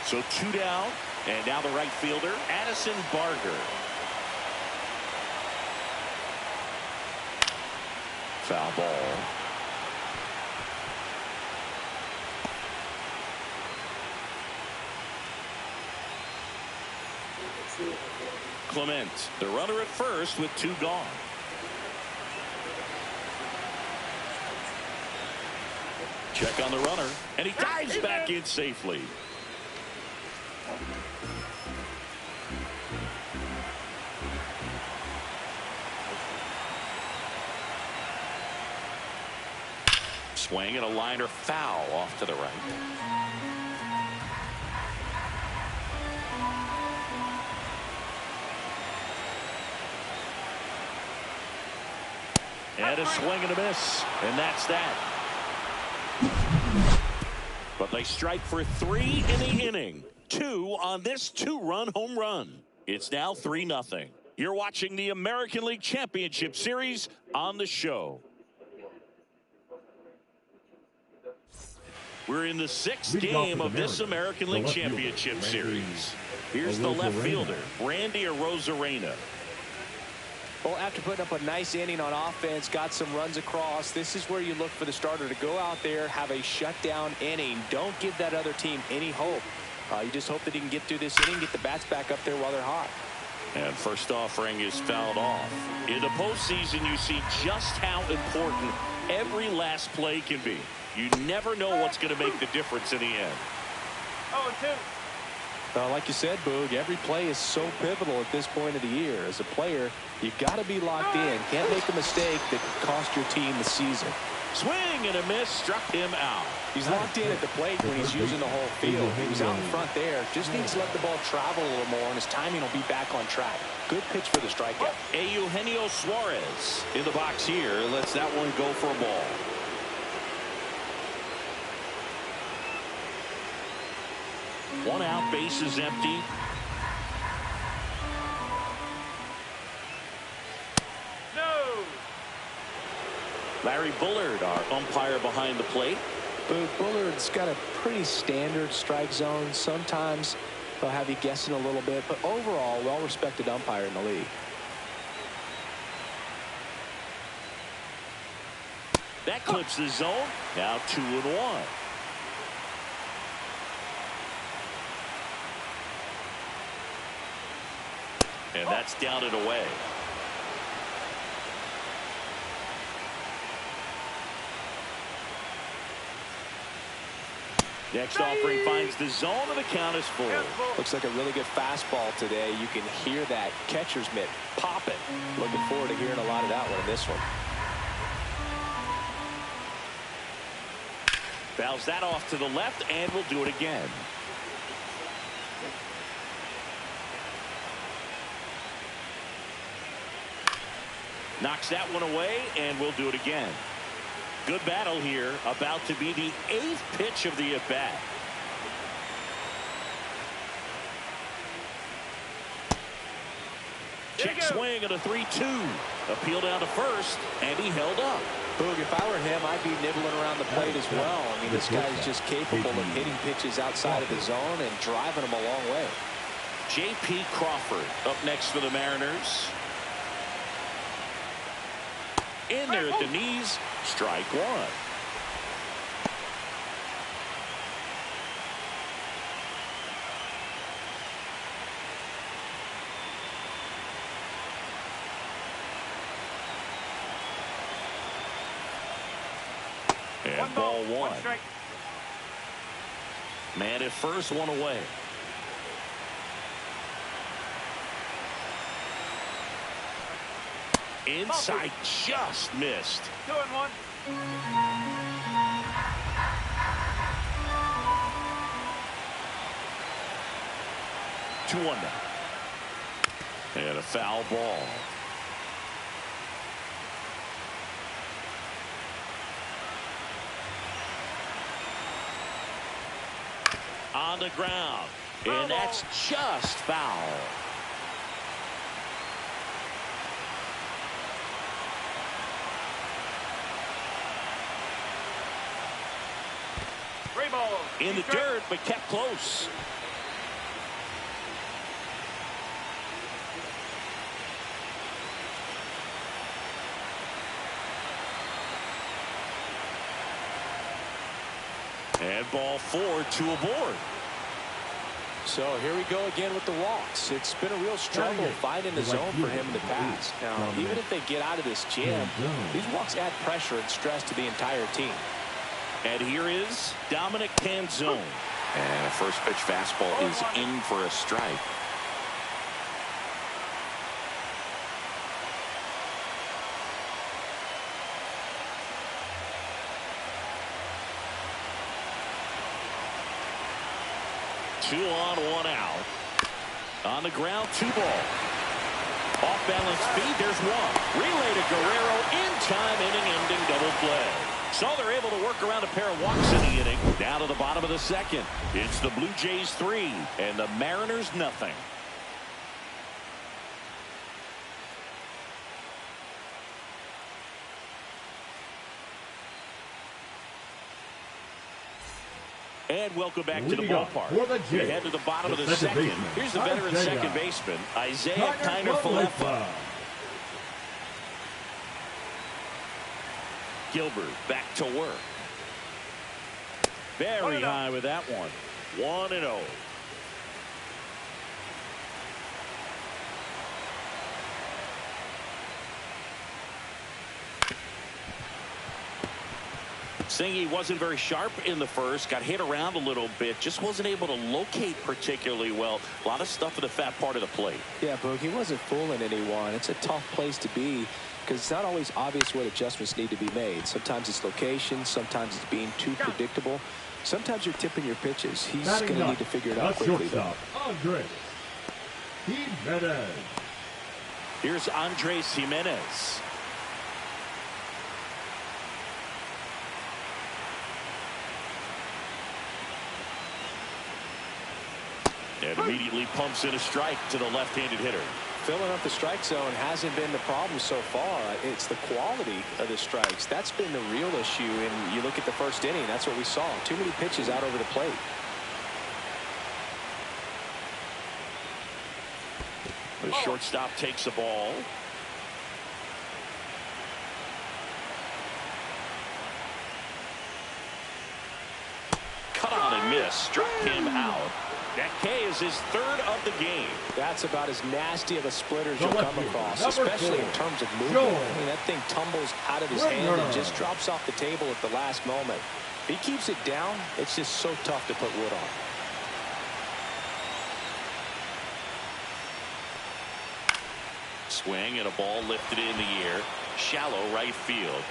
So 2 down, and now the right fielder, Addison Barger. Foul ball. Clement, the runner at first with 2 gone. Check on the runner, and he dives back in safely. Swing and a liner foul off to the right. And a swing and a miss, and that's that. But they strike for 3 in the inning. 2 on this 2-run home run. It's now 3-0. You're watching the American League Championship Series on the show. We're in the 6th game of this American League Championship Series. Here's the left fielder, Randy Arozarena. Well, after putting up a nice inning on offense, got some runs across, this is where you look for the starter to go out there, have a shutdown inning. Don't give that other team any hope. You just hope that he can get through this inning, get the bats back up there while they're hot. And first offering is fouled off. In the postseason, you see just how important every last play can be. You never know what's going to make the difference in the end. 0-2. Like you said, Boog, every play is so pivotal at this point of the year. As a player, you've got to be locked in. Can't make a mistake that could cost your team the season. Swing and a miss, struck him out. He's locked in at the plate when he's using the whole field. He was out in front there. Just needs to let the ball travel a little more, and his timing will be back on track. Good pitch for the strikeout. Eugenio Suarez in the box here. Lets that one go for a ball. One out, base is empty. No. Larry Bullard, our umpire behind the plate. But Bullard's got a pretty standard strike zone. Sometimes they'll have you guessing a little bit, but overall, well-respected umpire in the league. That clips the zone. Now 2-1. And that's down and away. Next offering finds the zone, and the count is full. Looks like a really good fastball today. You can hear that catcher's mitt popping. Looking forward to hearing a lot of that one in this one. Fouls that off to the left, and we'll do it again. Knocks that one away, and we'll do it again. Good battle here, about to be the 8th pitch of the at-bat. Check swing and a 3-2. Appeal down to first, and he held up. Boog, if I were him, I'd be nibbling around the plate as well. I mean, this guy's just capable of hitting pitches outside of the zone and driving them a long way. J.P. Crawford up next for the Mariners. In there at the knees, strike one. And ball one. Man at first, one away. Inside, just missed. 2-1. Two-one now. And a foul ball. On the ground, and that's just foul. In the dirt, but kept close. And ball 4, 2 aboard. So here we go again with the walks. It's been a real struggle finding the zone for him in the past. Now, even if they get out of this jam, these walks add pressure and stress to the entire team. And here is Dominic Canzone. And a first pitch fastball is in for a strike. Two on, one out. On the ground, 2 ball. Off balance feed, there's one. Relay to Guerrero in time, inning-ending double play. So they're able to work around a pair of walks in the inning. Down to the bottom of the second. It's the Blue Jays 3 and the Mariners nothing. And welcome back to the ballpark. We head to the bottom of the second. Here's the veteran second baseman, Isaiah Kiner-Falefa. Gilbert back to work. Very high with that one. 1-0. Singy wasn't very sharp in the first, got hit around a little bit, just wasn't able to locate particularly well. A lot of stuff in the fat part of the plate. Yeah, Boog, he wasn't fooling anyone. It's a tough place to be because it's not always obvious what adjustments need to be made. Sometimes it's location, sometimes it's being too predictable. Sometimes you're tipping your pitches. He's going to need to figure it out quickly, though. Andres Jimenez. Here's Andres Jimenez. And immediately pumps in a strike to the left-handed hitter. Filling up the strike zone hasn't been the problem so far. It's the quality of the strikes. That's been the real issue. And you look at the first inning, that's what we saw. Too many pitches out over the plate. The shortstop takes the ball. Cut on and miss. Struck him out. That K is his 3rd of the game. That's about as nasty of a splitter as you'll come across, especially in terms of movement. I mean, that thing tumbles out of his hand and just drops off the table at the last moment. If he keeps it down, it's just so tough to put wood on. Swing and a ball lifted in the air. Shallow right field.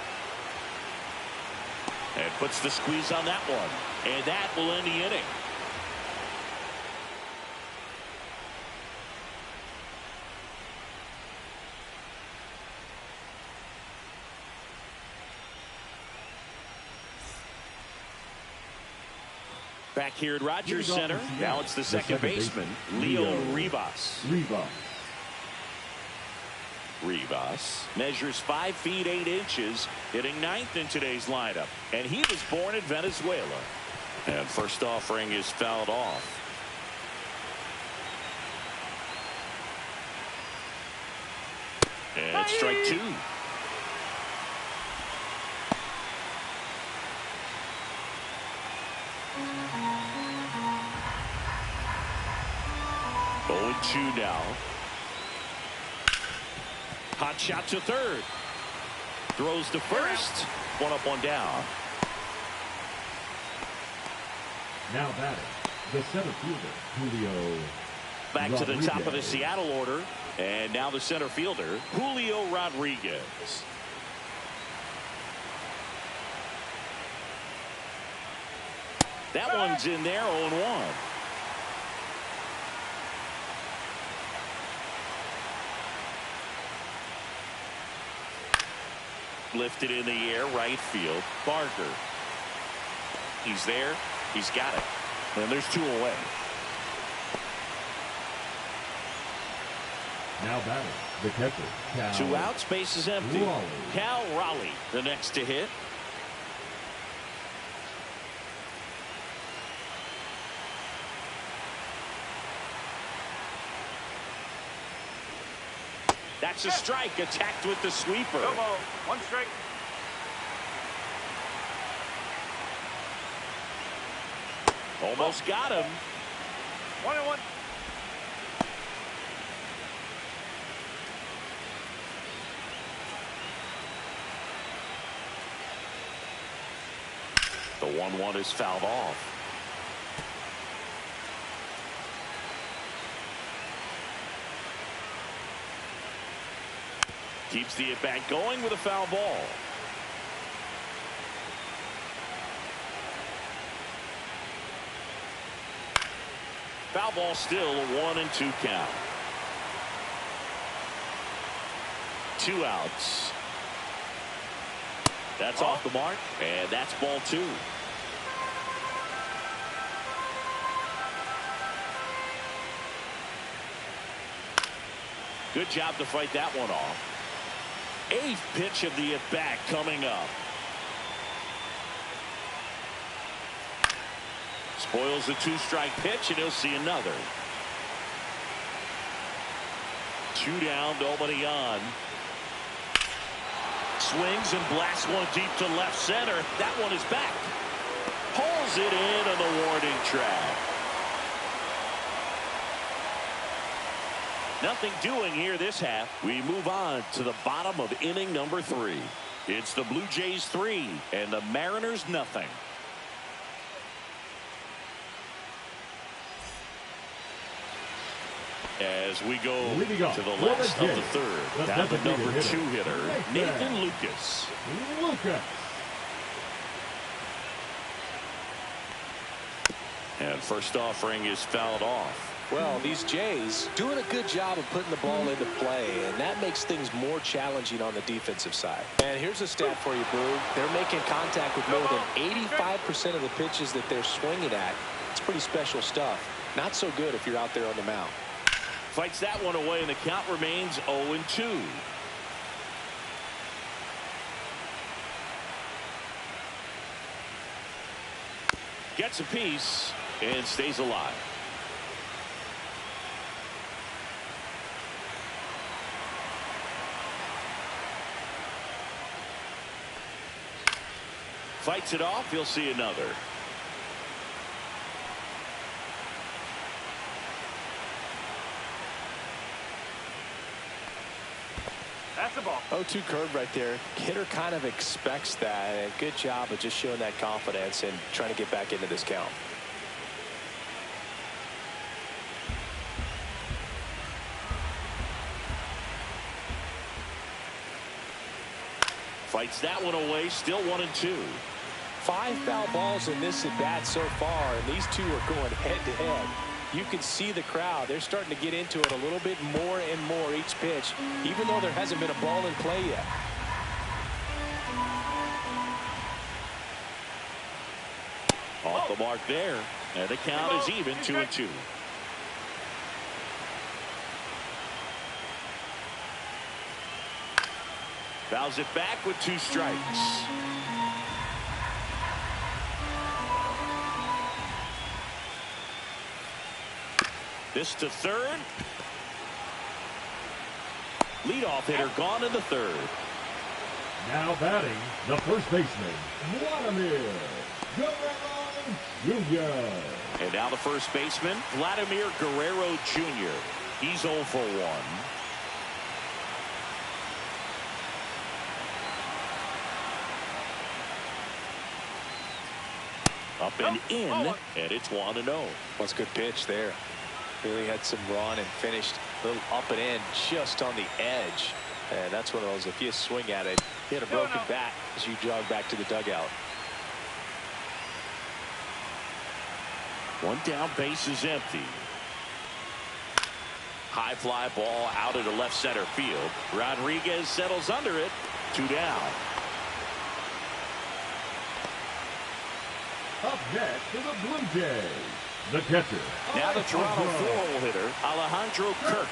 And puts the squeeze on that one. And that will end the inning. Back here at Rogers Center. Now it's the second baseman, Leo Rivas. Rivas measures 5 feet 8 inches, hitting 9th in today's lineup. And he was born in Venezuela. And first offering is fouled off. And it's strike 2. Going 2 now. Hot shot to third. Throws to first. 1 up, 1 down. Now batting, the center fielder, Julio. Back to the top of the Seattle order. And now the center fielder, Julio Rodriguez. That one's in there, 0-1. Lifted in the air, right field. Barker. He's there. He's got it. And there's 2 away. Now batting, the catcher, Cal. 2 outs, base is empty. Raleigh. Cal Raleigh, the next to hit. That's a strike, attacked with the sweeper. No ball. 1 strike. Almost got him. 1-1. The 1-1 is fouled off. Keeps the at-bat going with a foul ball. Foul ball still, a 1-2 count. 2 outs. That's off the mark, and that's ball 2. Good job to fight that one off. 8th pitch of the at-bat coming up. Spoils the 2-strike pitch, and he'll see another. 2 down, nobody on. Swings and blasts one deep to left center. That one is back. Pulls it in on the warning track. Nothing doing here this half. We move on to the bottom of inning number 3. It's the Blue Jays 3 and the Mariners nothing. As we go to the last of the third. Down to number 2 hitter, Nathan Lucas. And first offering is fouled off. Well, these Jays doing a good job of putting the ball into play, and that makes things more challenging on the defensive side. And here's a stat for you, Boo. They're making contact with more than 85% of the pitches that they're swinging at. It's pretty special stuff. Not so good if you're out there on the mound. Fights that one away, and the count remains 0-2. Gets a piece and stays alive. Fights it off. He'll see another. That's the ball. 0-2 curve right there. Hitter kind of expects that. And good job of just showing that confidence and trying to get back into this count. Fights that one away, still 1-2. 5 foul balls in this at bat so far, and these two are going head to head. You can see the crowd. They're starting to get into it a little bit more and more each pitch, even though there hasn't been a ball in play yet. Off the mark there, and the count is even, 2-2. Fouls it back with 2 strikes. This to third. Leadoff hitter gone in the third. Now batting, the first baseman, Vladimir Guerrero Jr. And now the first baseman, Vladimir Guerrero Jr. He's 0 for 1. Up and in, and it's 1-0. What's a good pitch there. Really had some run and finished a little up and in just on the edge. And that's one of those, if you swing at it, hit a broken bat as you jog back to the dugout. 1 down, base is empty. High fly ball out into left center field. Rodriguez settles under it. 2 down. Up next for the Blue Jays, the catcher. Now the Toronto 4-hole hitter, Alejandro Kirk.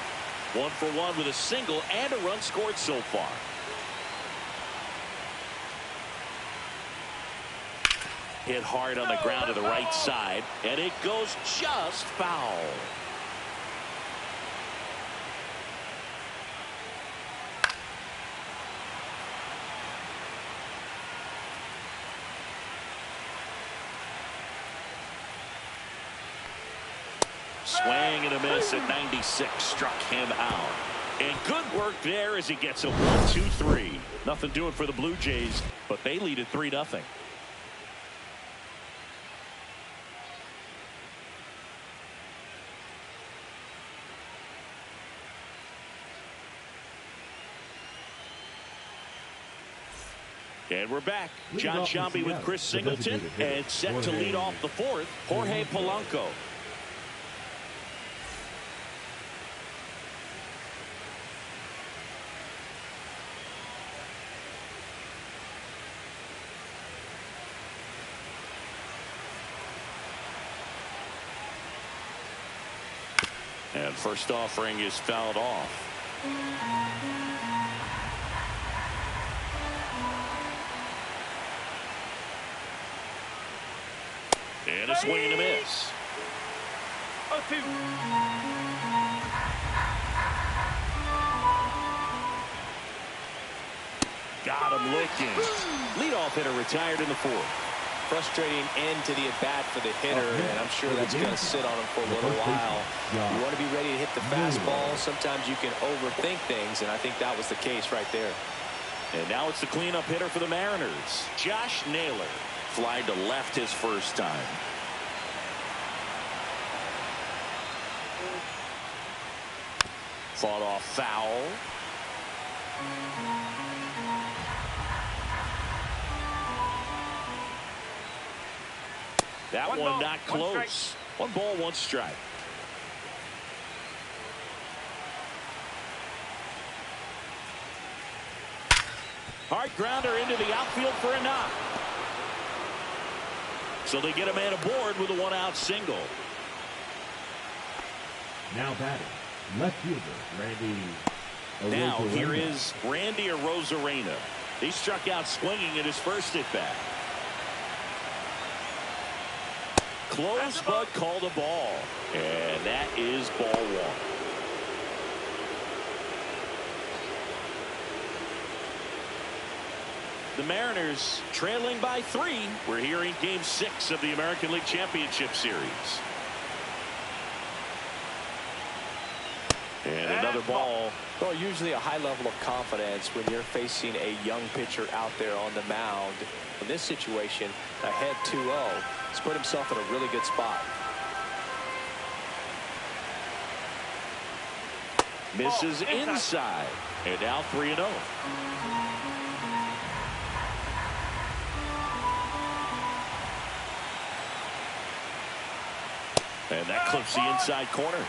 1 for 1 with a single and a run scored so far. Hit hard on the ground to the right side, and it goes just foul. Swing and a miss at 96, struck him out. And good work there as he gets a 1-2-3. Nothing doing for the Blue Jays, but they lead at 3-0. And we're back. John Sciambi with Chris Singleton, and set to lead off the 4th, Jorge Polanco. And first offering is fouled off. And a swing and a miss. 0-2. Got him looking. Leadoff hitter retired in the 4th. Frustrating end to the at-bat for the hitter, and I'm sure that's going to sit on him for a little while. You want to be ready to hit the fastball. Sometimes you can overthink things, and I think that was the case right there. And now it's the cleanup hitter for the Mariners, Josh Naylor. Flied to left his first time. Fought off foul. That one not close. 1 ball, 1 strike. Hard grounder into the outfield for a knock. So they get a man aboard with a 1-out single. Now batting, left fielder Randy. Now here is Randy Arozarena. He struck out swinging in his first at bat. Close but called a ball, and that is ball 1. The Mariners trailing by 3. We're here in Game 6 of the American League Championship Series. And another ball. Well, usually a high level of confidence when you're facing a young pitcher out there on the mound. In this situation, ahead 2-0, he's put himself in a really good spot. Misses inside. And now 3-0. And that clips the inside corner.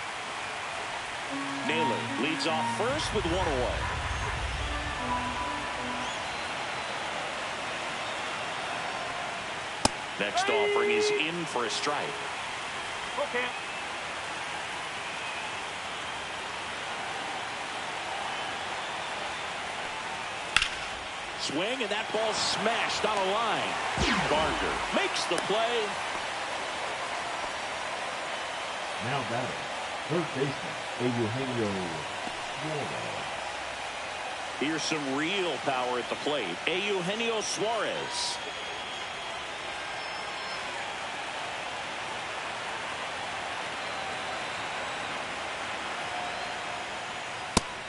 Naylor leads off first with 1 away. Next offering is in for a strike. Okay. Swing, and that ball smashed on a line. Barker makes the play. Now batting, third baseman, Eugenio Suarez. Here's some real power at the plate. Eugenio Suarez.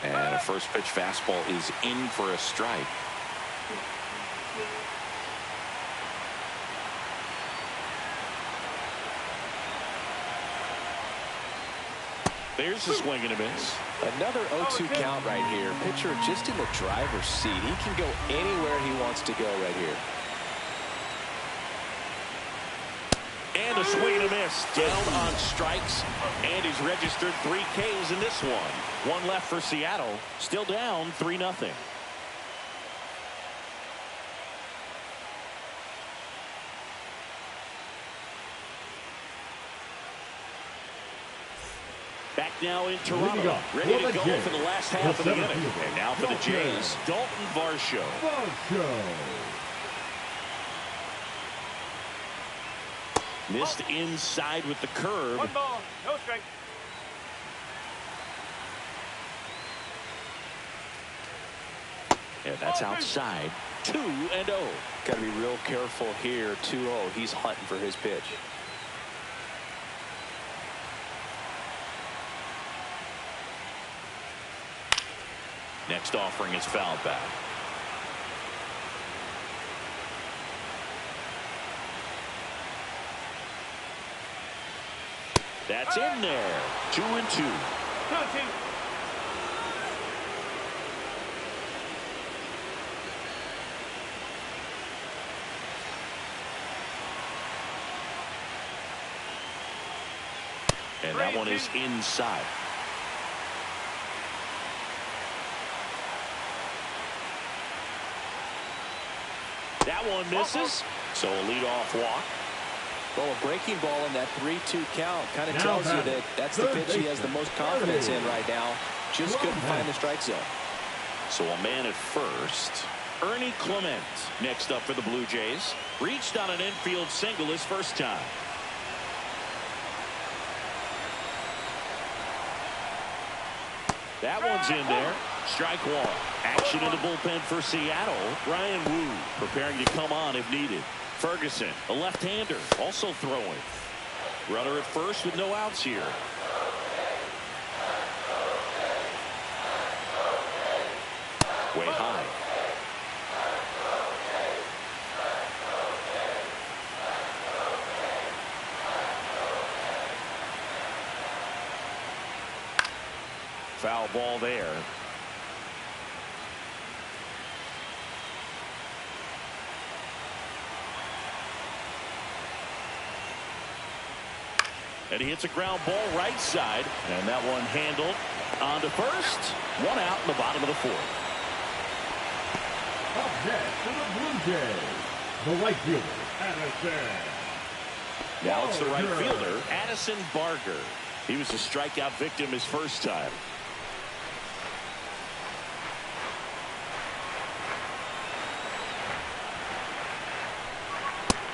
And a first pitch fastball is in for a strike. There's the swing and a miss. Another 0-2 count right here. Pitcher just in the driver's seat. He can go anywhere he wants to go right here. And a swing and a miss. Down on strikes. And he's registered 3 Ks in this one. 1 left for Seattle. Still down 3-0. Back now in Toronto, ready to go for the last half of the inning. And now for the Jays, Dalton Varsho. Missed inside with the curve. 1 ball, no strike. And that's outside. 2-0. Got to be real careful here. 2-0. He's hunting for his pitch. Next offering is fouled back. That's in there. 2-2. 2-2. And that one is inside. That one misses. So a leadoff walk. Well, a breaking ball in that 3-2 count kind of tells you that that's the pitch he has the most confidence in right now. Just couldn't find the strike zone. So a man at first. Ernie Clement next up for the Blue Jays. Reached on an infield single his first time. That one's in there. Strike 1. Action in the bullpen for Seattle. Ryan Wu preparing to come on if needed. Ferguson, a left-hander, also throwing. Runner at first with no outs here. Way high. Foul ball there. And he hits a ground ball right side. And that one handled on to first. 1 out in the bottom of the 4th. Up next for the Blue Jays, the right fielder, Addison. Now it's the right fielder, Addison Barker. He was a strikeout victim his first time.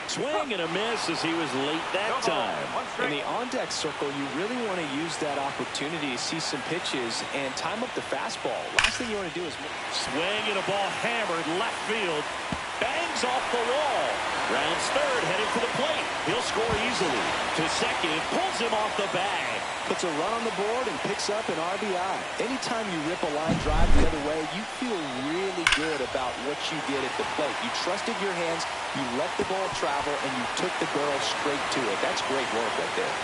Swing and a miss as he was late that time. In the on-deck circle, you really want to use that opportunity to see some pitches and time up the fastball. Last thing you want to do is swing and a ball hammered left field. Bangs off the wall. Rounds third, headed for the plate. He'll score. score easily. To second, pulls him off the bag. Puts a run on the board and picks up an RBI. Anytime you rip a line drive the other way, you feel really good about what you did at the plate. You trusted your hands, you let the ball travel, and you took the barrel straight to it. That's great work right there.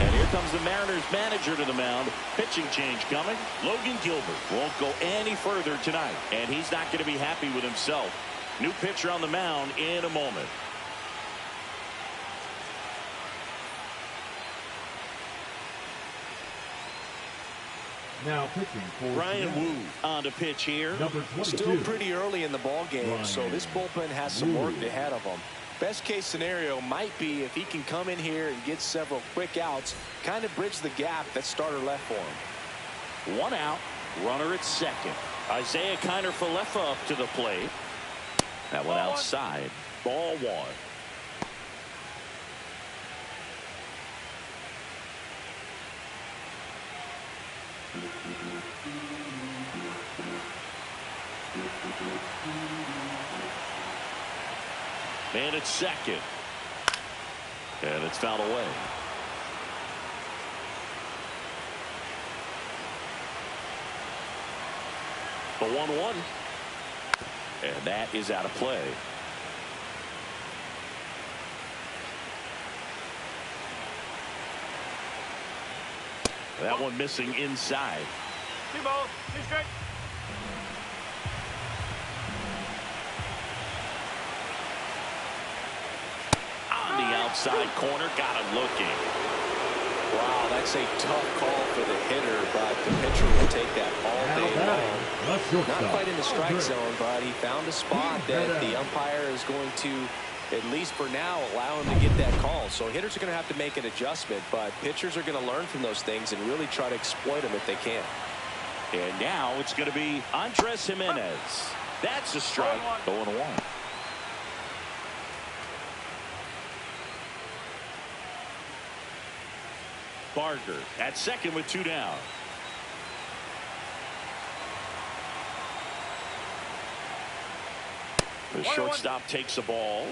And here comes the Mariners manager to the mound. Pitching change coming. Logan Gilbert won't go any further tonight, and he's not going to be happy with himself. New pitcher on the mound in a moment. Now pitching for Ryan Wu on to pitch here. Number 22. Still pretty early in the ball game, Ryan so this bullpen has some work ahead of him. Best case scenario might be if he can come in here and get several quick outs, kind of bridge the gap that starter left for him. One out, runner at second. Isaiah Kiner-Falefa up to the plate. That one outside. Ball one. Man at second. And it's fouled away. The 1-1. And that is out of play. That one missing inside. 2 balls, 2 strikes. On the outside corner, got him looking. Wow, that's a tough call for the hitter, but the pitcher will take that all day long. Not quite in the strike zone, but he found a spot that the umpire is going to, at least for now, allow him to get that call. So hitters are going to have to make an adjustment, but pitchers are going to learn from those things and really try to exploit them if they can. And now it's going to be Andres Jimenez. That's a strike. 0-1. Barker at second with 2 down. The shortstop takes a ball.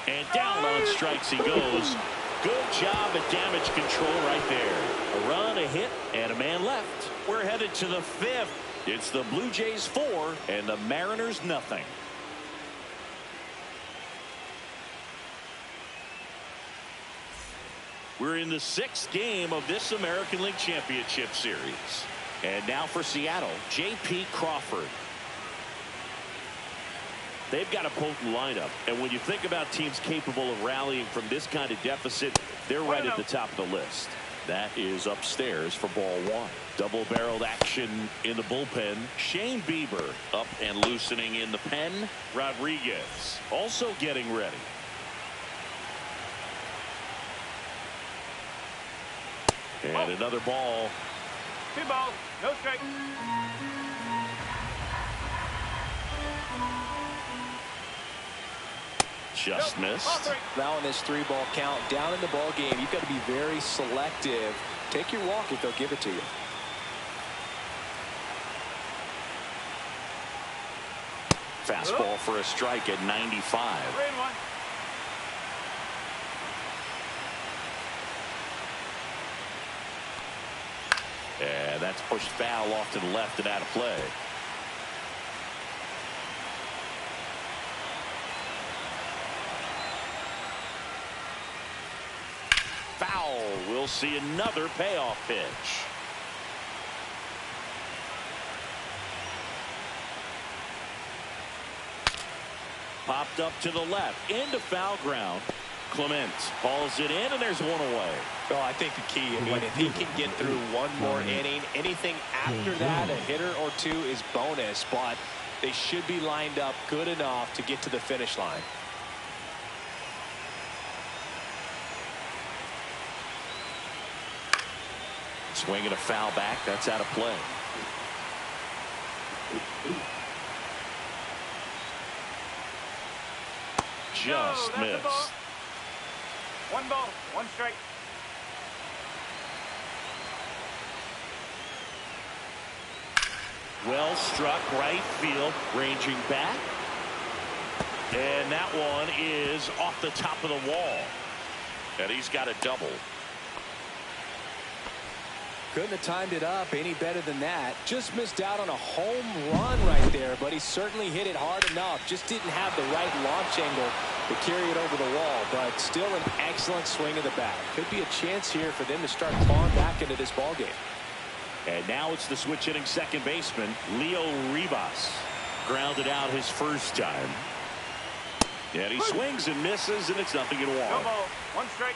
And down on strikes he goes. Good job at damage control right there. A run, a hit, and a man left. We're headed to the 5th. It's the Blue Jays 4 and the Mariners nothing. We're in the 6th game of this American League Championship Series. And now for Seattle, J.P. Crawford. They've got a potent lineup, and when you think about teams capable of rallying from this kind of deficit, they're right at the top of the list. That is upstairs for ball one. Double-barreled action in the bullpen. Shane Bieber up and loosening in the pen. Rodriguez also getting ready. And another ball. 2 balls, no strike. Just missed. Now in this 3-ball count, down in the ball game, you've got to be very selective. Take your walk if they'll give it to you. Fastball for a strike at 95. 3-1. And that's pushed foul off to the left and out of play. Foul. We'll see another payoff pitch. Popped up to the left into foul ground. Clement hauls it in, and there's one away. Well, I think the key, I mean, if he can get through one more inning, anything after that, a hitter or two is bonus, but they should be lined up good enough to get to the finish line. Swinging a foul back. That's out of play. just missed. One ball, one strike. Well struck right field, ranging back. And that one is off the top of the wall. And he's got a double. Couldn't have timed it up any better than that. Just missed out on a home run right there, but he certainly hit it hard enough. Just didn't have the right launch angle to carry it over the wall, but still an excellent swing of the bat. Could be a chance here for them to start clawing back into this ballgame. And now it's the switch hitting second baseman, Leo Rivas. Grounded out his first time. And he swings and misses, and it's 0-1. No ball, one strike.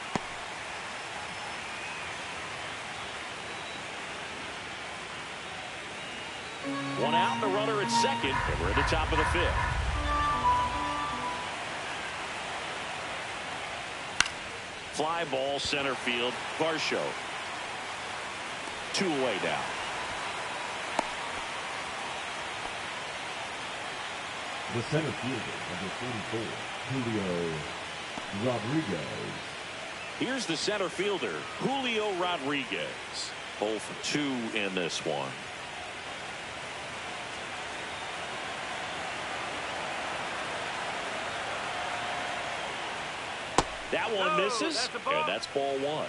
One out, and the runner at second, and we're at the top of the fifth. Fly ball center field, Varsho. 2 away now. The center fielder, number 44, Julio Rodriguez. Here's the center fielder, Julio Rodriguez. 0 for 2 in this one. That one misses, and that's ball 1.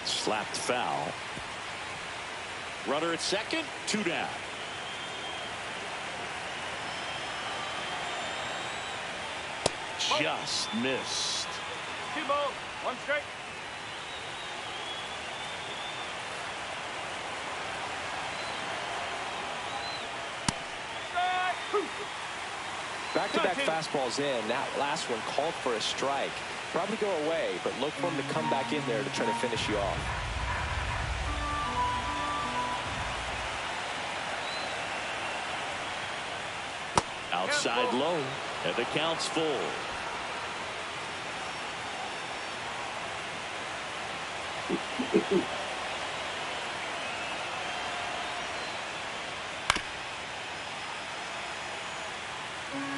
Slapped foul. Runner at second, 2 down. Just missed. 2 balls, 1 strike. Back-to-back fastballs in. That last one called for a strike. Probably go away, but look for him to come back in there to try to finish you off. Outside low, and the count's full.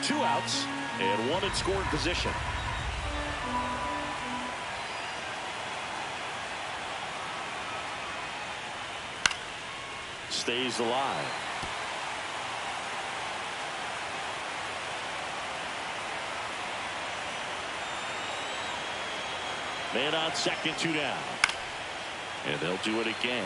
Two outs and 1 in scoring position. Stays alive. Man on second, 2 down. And they'll do it again.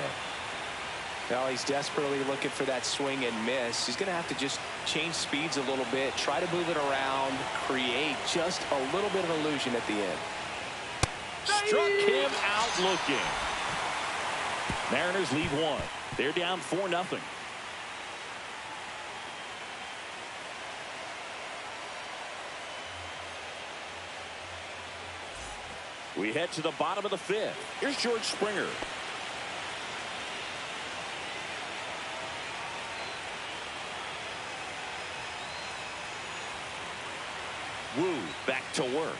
Now he's desperately looking for that swing and miss. He's going to have to just change speeds a little bit, try to move it around, create just a little bit of illusion at the end. Struck him out looking. Mariners lead 1. They're down 4-0. We head to the bottom of the 5th. Here's George Springer. Wu back to work.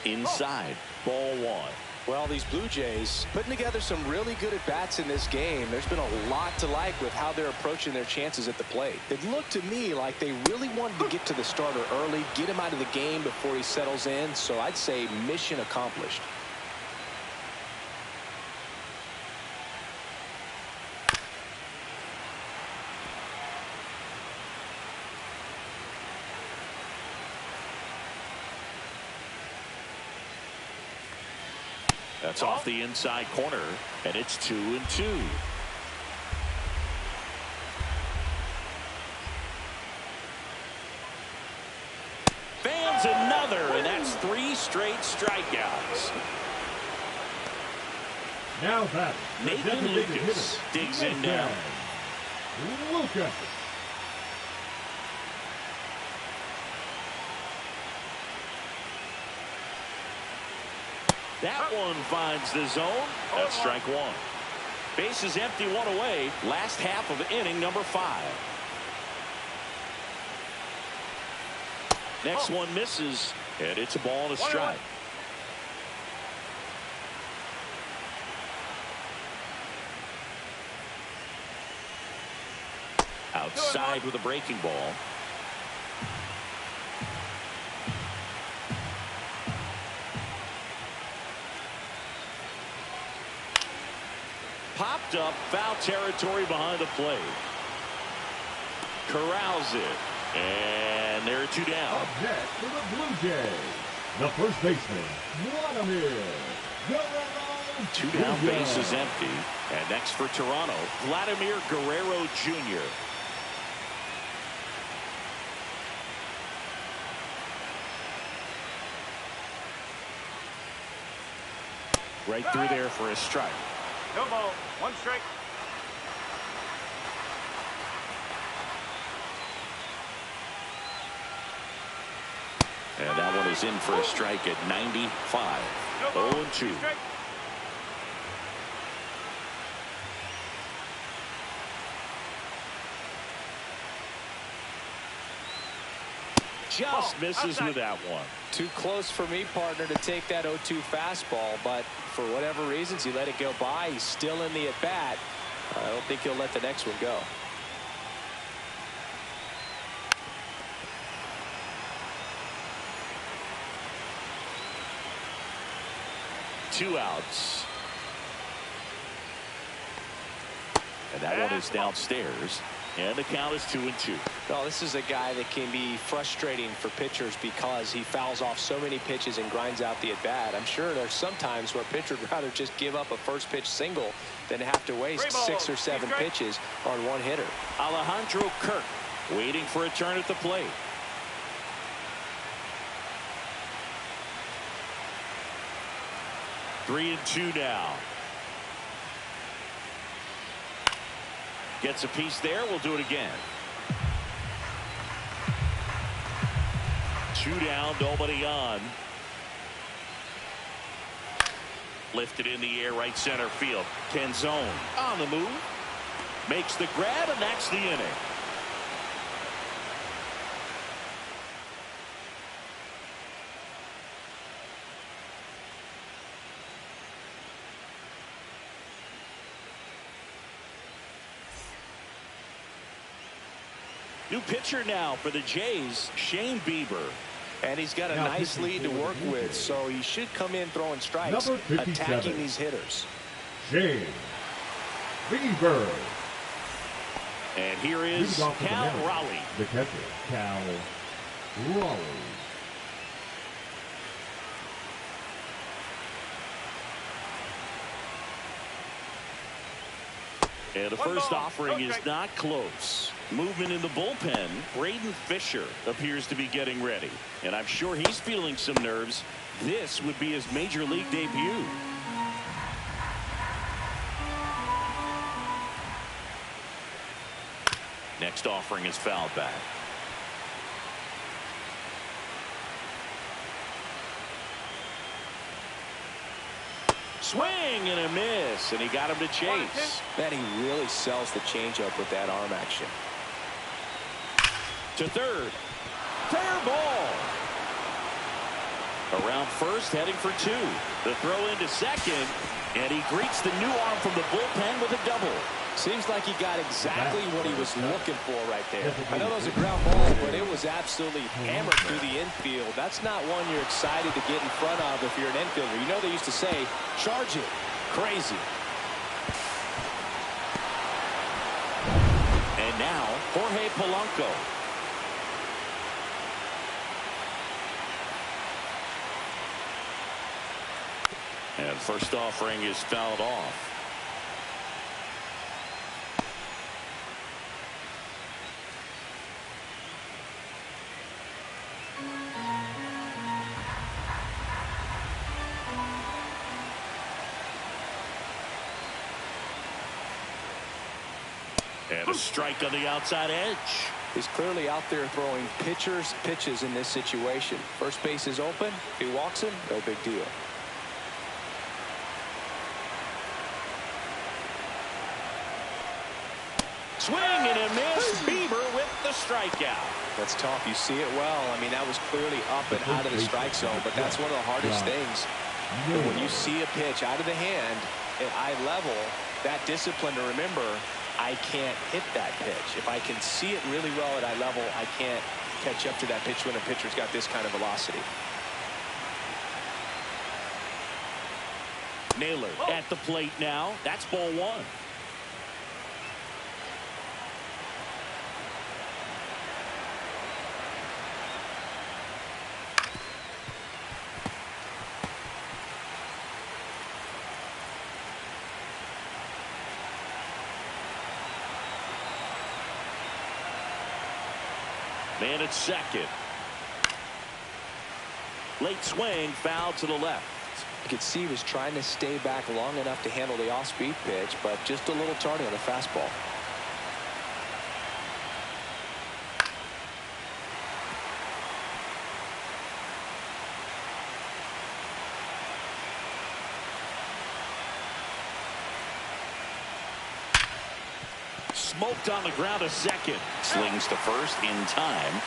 Inside, ball 1. Well, these Blue Jays putting together some really good at-bats in this game. There's been a lot to like with how they're approaching their chances at the plate. It looked to me like they really wanted to get to the starter early, get him out of the game before he settles in. So I'd say mission accomplished. That's off the inside corner, and it's 2-2. Fans another, and that's 3 straight strikeouts. Now that Nathan Lucas digs in now. Lucas. That one finds the zone. That's strike 1. Bases empty, 1 away. Last half of inning number 5. Next one misses, and it's a ball and a strike. outside with a breaking ball. Popped up, foul territory behind the plate. Corrals it. And there are 2 down. Up next for the Blue Jays, the first baseman, Vladimir Guerrero. 2 down, base is empty. And next for Toronto, Vladimir Guerrero Jr. Right through there for a strike. No ball. 1 strike. And that one is in for a strike at 95. 0-2. Just misses with that one. Too close for me, partner, to take that 0-2 fastball, but for whatever reasons, he let it go by. He's still in the at-bat. I don't think he'll let the next one go. Two outs. And that one is downstairs. And the count is 2-2. Well, this is a guy that can be frustrating for pitchers because he fouls off so many pitches and grinds out the at-bat. I'm sure there's some times where a pitcher would rather just give up a first pitch single than have to waste 6 or 7 pitches on one hitter. Alejandro Kirk waiting for a turn at the plate. Three and 2 now. Gets a piece there. We'll do it again. 2 down, nobody on. Lifted in the air, right center field. Canzone on the move. Makes the grab, and that's the inning. New pitcher now for the Jays, Shane Bieber. And he's got a nice lead to work with, so he should come in throwing strikes, attacking these hitters. Shane Bieber. And here is Cal Raleigh. The catcher, Cal Raleigh. And the first offering is not close. Movement in the bullpen. Braden Fisher appears to be getting ready. And I'm sure he's feeling some nerves. This would be his major league debut. Next offering is fouled back. Swing and a miss, and he got him to chase. Man, he really sells the changeup with that arm action. To third. Fair ball. Around first, heading for 2. The throw into second, and he greets the new arm from the bullpen with a double. Seems like he got exactly what he was looking for right there. I know that was a ground ball, but it was absolutely hammered through the infield. That's not one you're excited to get in front of if you're an infielder. You know they used to say, charge it. Crazy. And now, Jorge Polanco. And first offering is fouled off. And a strike on the outside edge. He's clearly out there throwing pitches in this situation. First base is open. If he walks him, no big deal. Swing and a miss. Bieber with the strikeout. That's tough. You see it well. I mean, that was clearly up and out of the strike zone, but that's one of the hardest things. When you see a pitch out of the hand at eye level, that discipline to remember, I can't hit that pitch. If I can see it really well at eye level, I can't catch up to that pitch when a pitcher's got this kind of velocity. Naylor at the plate now. That's ball one. Man at second. Late swing, foul to the left. You could see he was trying to stay back long enough to handle the off-speed pitch, but just a little tardy on the fastball. Smoked on the ground to second. Slings to first in time.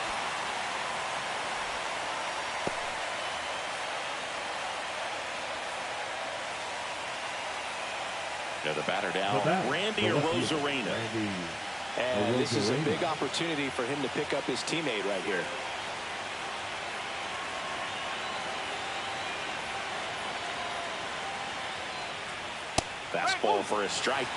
The batter down, Randy Arozarena. And this is a big opportunity for him to pick up his teammate right here. Fastball for a strike.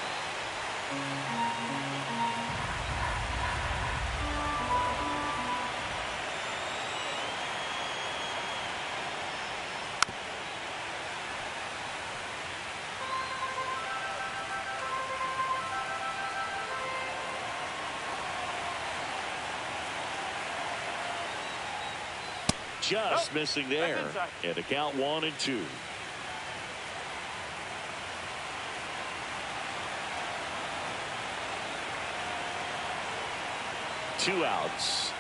Just missing there. And a count 1-2. Two outs.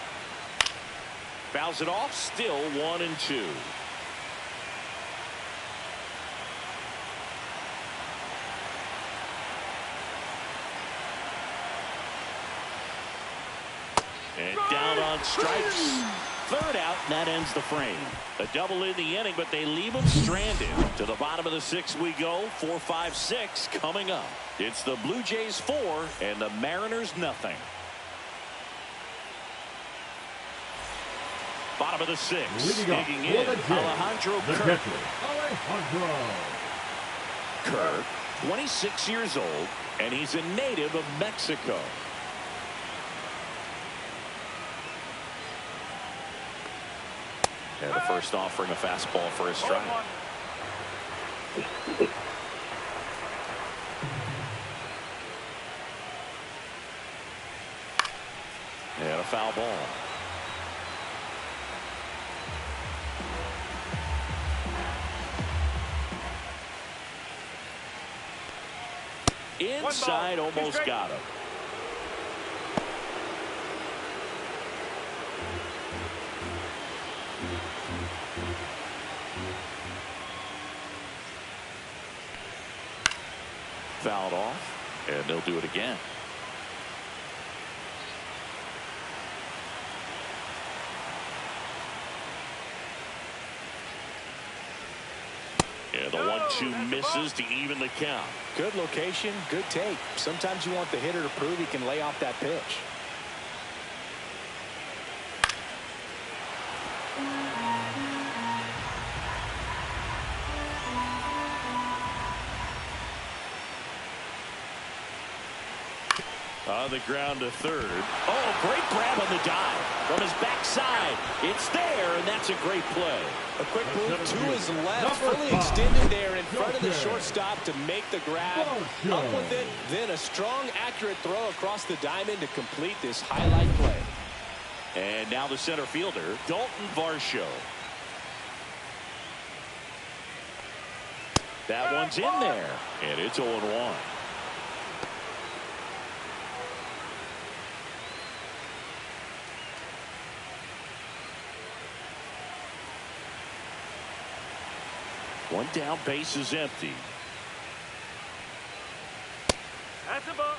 Fouls it off. Still 1-2. And down on strikes. Third out, and that ends the frame. A double in the inning, but they leave him stranded. To the bottom of the sixth we go. 4-5-6 coming up. It's the Blue Jays 4 and the Mariners nothing. Bottom of the sixth. Digging in, Alejandro Kirk. Kirk, 26 years old, and he's a native of Mexico. And the first offering a fastball for a strike. And a foul ball. Inside, almost got him. Fouled off, and they'll do it again. And the 1-2 misses to even the count. Good location, good take. Sometimes you want the hitter to prove he can lay off that pitch. On the ground to third. Oh, great grab on the dive from his backside. It's there, and that's a great play. A quick move to his left, fully extended there in front of the shortstop to make the grab. Up with it, then a strong, accurate throw across the diamond to complete this highlight play. And now the center fielder, Dalton Varsho. That one's in there, and it's 0-1. One down, base is empty. That's a ball.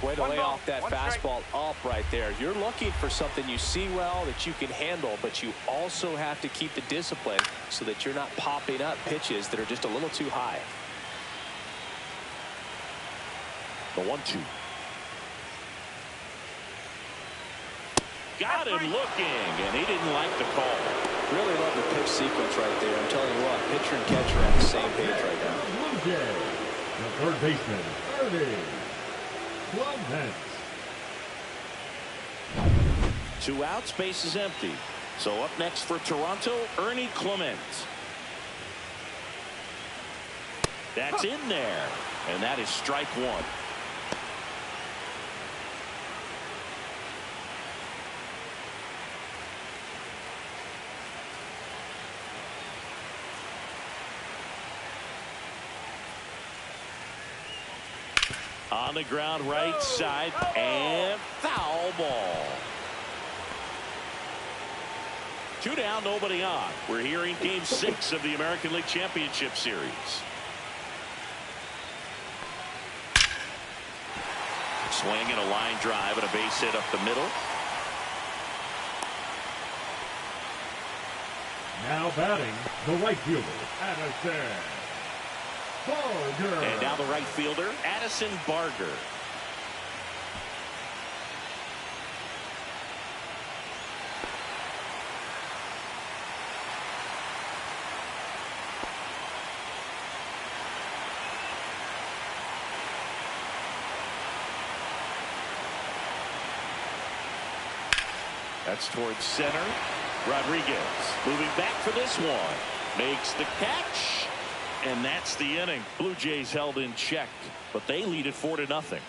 Way to lay off that fastball up right there. You're looking for something you see well that you can handle, but you also have to keep the discipline so that you're not popping up pitches that are just a little too high. The 1-2. Got him looking, and he didn't like the call. Really love the pitch sequence right there. I'm telling you what, pitcher and catcher are on the same page right now. Blue Jay, the third baseman, Ernie Clements. 2 outs, base is empty. So up next for Toronto, Ernie Clements. That's in there, and that is strike 1. On the ground, right side, and foul ball. 2 down, nobody on. We're here in Game 6 of the American League Championship Series. Swing and a line drive and a base hit up the middle. Now batting, the right fielder, Addison Barger. And now the right fielder, Addison Barger. That's towards center. Rodriguez moving back for this one. Makes the catch. And that's the inning. Blue Jays held in check, but they lead it 4-0.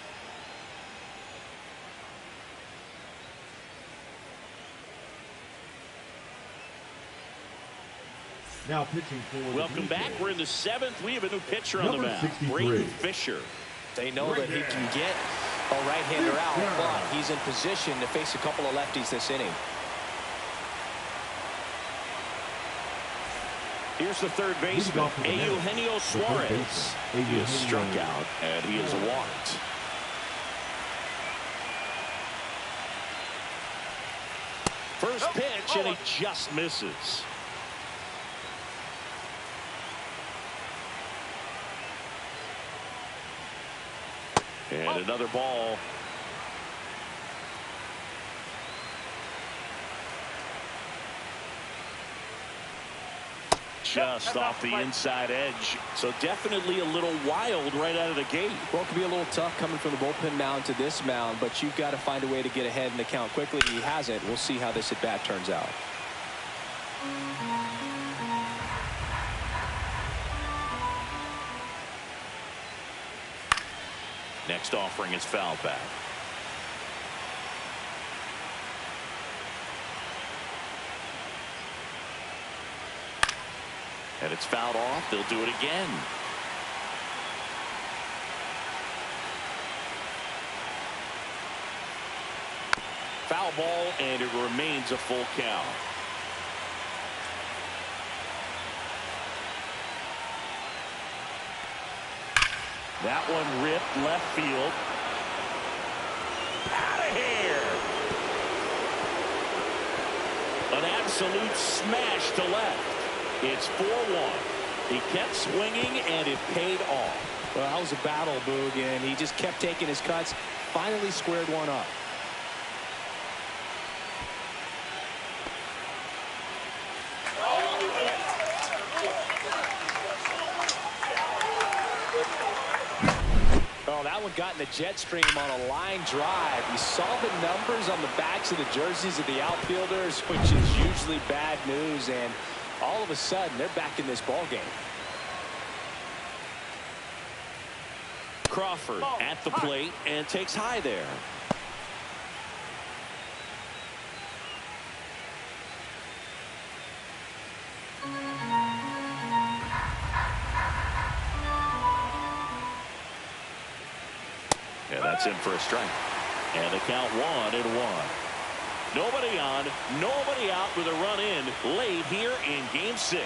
Now pitching for Welcome back. We're in the 7th. We have a new pitcher on the mound. Braden Fisher. They know that he can get a right-hander out, but he's in position to face a couple of lefties this inning. Here's the third baseman, Eugenio Suarez. He is struck out, and he is walked. First pitch, and he just misses. And another ball. Just off the inside edge. So definitely a little wild right out of the gate. Well, it could be a little tough coming from the bullpen mound to this mound, but you've got to find a way to get ahead in the count quickly. He hasn't. We'll see how this at-bat turns out. Next offering is foul back. And it's fouled off. They'll do it again. Foul ball, and it remains a full count. That one ripped left field. Out of here. An absolute smash to left. It's 4-1. He kept swinging, and it paid off. Well, that was a battle, Boog, and he just kept taking his cuts. Finally squared one up. Oh, that one got in the jet stream on a line drive. You saw the numbers on the backs of the jerseys of the outfielders, which is usually bad news, and all of a sudden, they're back in this ball game. Crawford at the plate and takes high there. Yeah, that's in for a strike. And the count 1-1. Nobody on, nobody out with a run in late here in Game 6.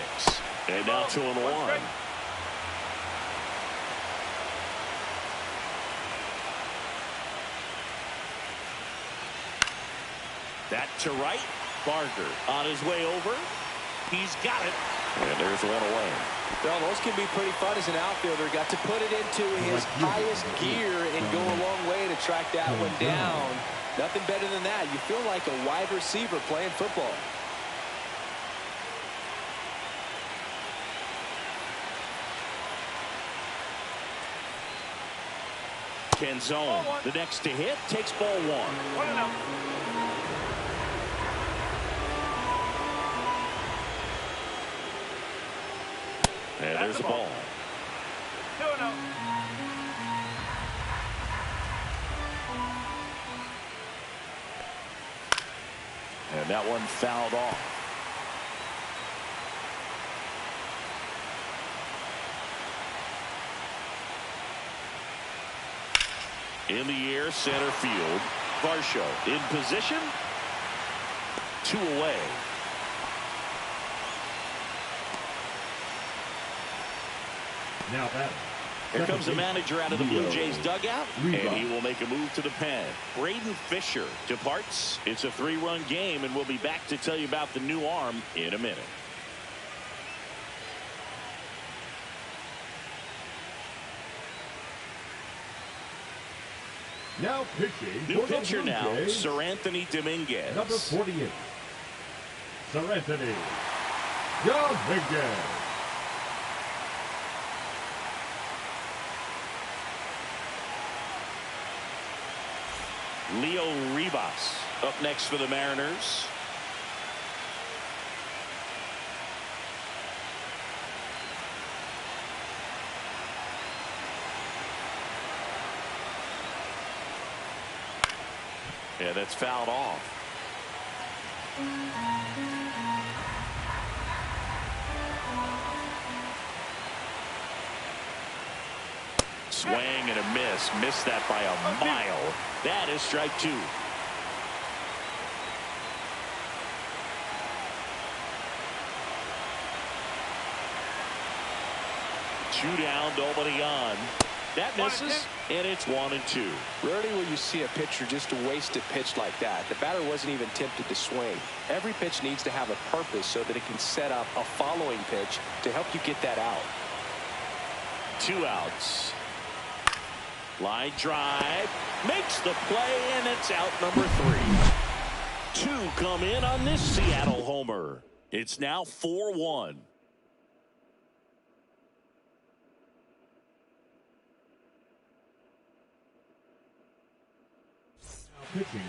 And now 2-1. That to right. Barger on his way over. He's got it. And there's one away. Well, those can be pretty fun as an outfielder. Got to put it into his highest gear and go a long way to track that one down. Nothing better than that. You feel like a wide receiver playing football. Zone. The next to hit takes ball 1. And there's the ball. And that one fouled off. In the air, center field. Varsho in position. 2 away. Now batting. Here comes the manager out of the Blue Jays dugout, and he will make a move to the pen. Braden Fisher departs. It's a 3-run game, and we'll be back to tell you about the new arm in a minute. Now pitching. New pitcher now, Sir Anthony Dominguez. Number 48. Sir Anthony Dominguez. Leo Rivas up next for the Mariners. Yeah, that's fouled off. Swing and a miss. Missed that by a mile. That is strike 2. Two down, nobody on. That misses, and it's 1-2. Rarely will you see a pitcher just waste a pitch like that. The batter wasn't even tempted to swing. Every pitch needs to have a purpose so that it can set up a following pitch to help you get that out. 2 outs. Line drive. Makes the play, and it's out number 3. 2 come in on this Seattle homer. It's now 4-1.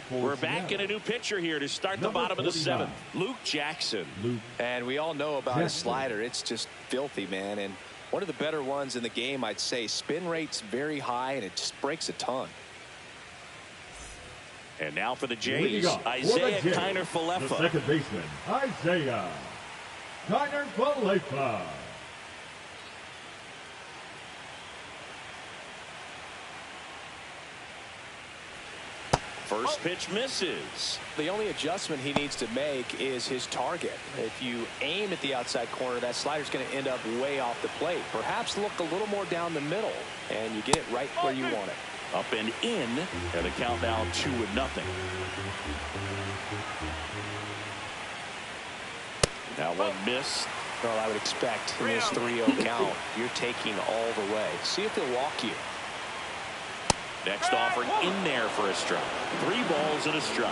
We're back in a new pitcher here to start the bottom of the 7th. Luke Jackson. And we all know about his slider. It's just filthy, man. And one of the better ones in the game, I'd say. Spin rate's very high, and it just breaks a ton. And now for the Jays, Isaiah Kiner-Falefa. The second baseman, Isaiah Kiner-Falefa. First pitch misses. The only adjustment he needs to make is his target. If you aim at the outside corner, that slider's going to end up way off the plate. Perhaps look a little more down the middle, and you get it right where you want it. Up and in, and the count now 2-0. Now one miss. Well, I would expect in this 3-0 count, you're taking all the way. See if they'll walk you. Next offering in there for a strike. 3 balls and a strike.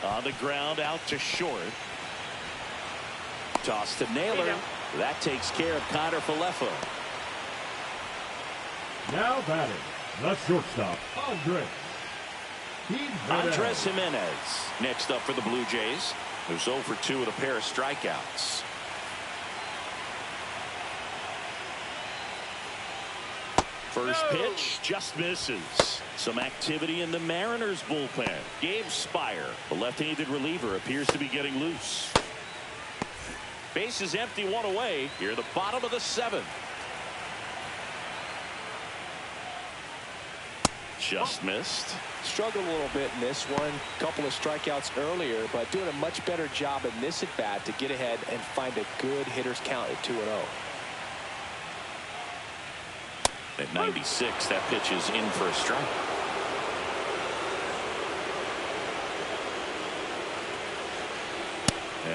On the ground, out to short. Toss to Naylor. That takes care of Kiner-Falefa. Now batting, the shortstop, Andres Jimenez. Next up for the Blue Jays, who's 0 for 2 with a pair of strikeouts. First pitch just misses. Some activity in the Mariners bullpen. Gabe Spire, the left-handed reliever, appears to be getting loose. Base is empty, 1 away. Here at the bottom of the 7th. Just missed. Struggled a little bit in this one. Couple of strikeouts earlier, but doing a much better job in this at-bat to get ahead and find a good hitter's count at 2-0. At 96, that pitch is in for a strike.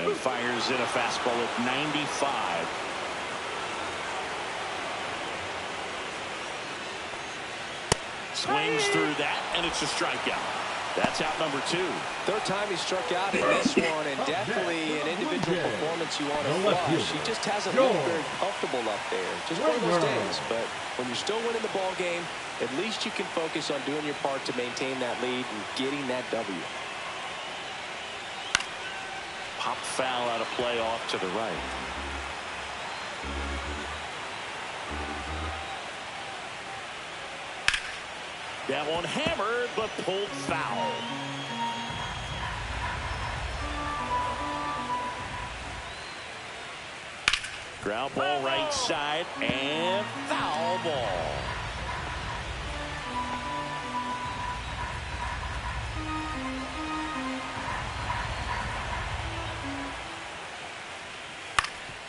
And fires in a fastball at 95. Swings through that, and it's a strikeout. That's out number 2. Third time he struck out in this one, and definitely an individual performance you want to flush. He just hasn't looked very comfortable up there. Just one of those days. But when you're still winning the ball game, at least you can focus on doing your part to maintain that lead and getting that W. Pop foul out of play off to the right. That one hammered, but pulled foul. Ground ball right side, and foul ball.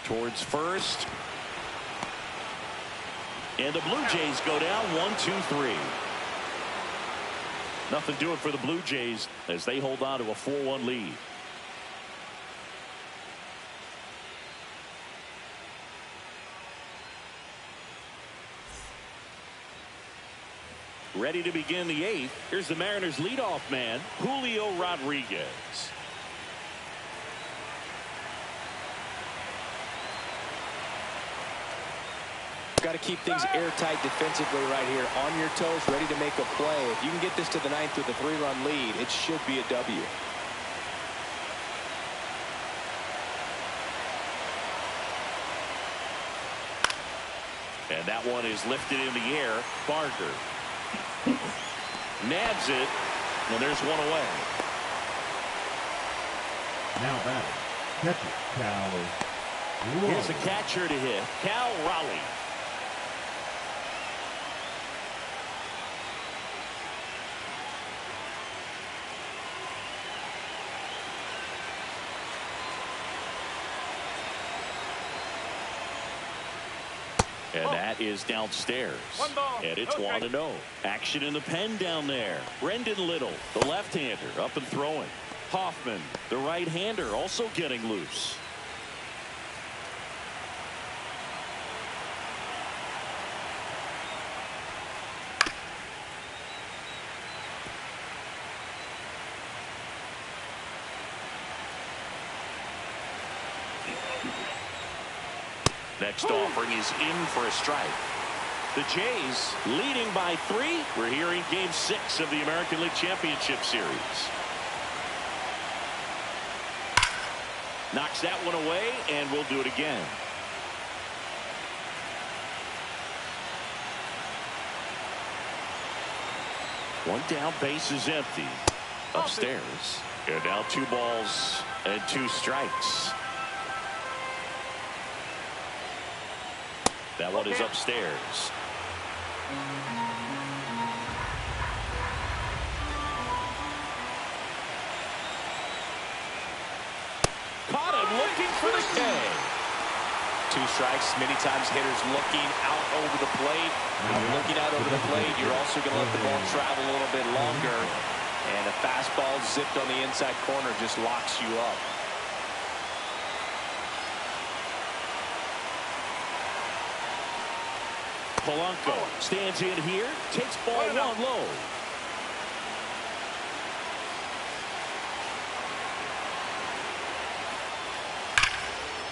Towards first. And the Blue Jays go down 1-2-3. Nothing doing for the Blue Jays as they hold on to a 4-1 lead. Ready to begin the 8th. Here's the Mariners leadoff man, Julio Rodriguez. Got to keep things airtight defensively right here. On your toes, ready to make a play. If you can get this to the 9th with a 3-run lead, it should be a W. And that one is lifted in the air. Barker nabs it, and there's one away. Now batting, catcher Cal Raleigh. Here's a catcher to hit, Cal Raleigh. And that is downstairs. And it's 1-0. Action in the pen down there. Brendan Little, the left-hander, up and throwing. Hoffman, the right-hander, also getting loose. Next offering is in for a strike. The Jays leading by 3. We're here in Game 6 of the American League Championship Series. Knocks that one away, and we'll do it again. One down, base is empty. Upstairs. And now 2 balls and 2 strikes. That one is upstairs. Caught him looking for the K. 2 strikes. Many times hitters looking out over the plate. When you're looking out over the plate, you're also going to let the ball travel a little bit longer. And a fastball zipped on the inside corner just locks you up. Polanco stands in here, takes ball 1 low.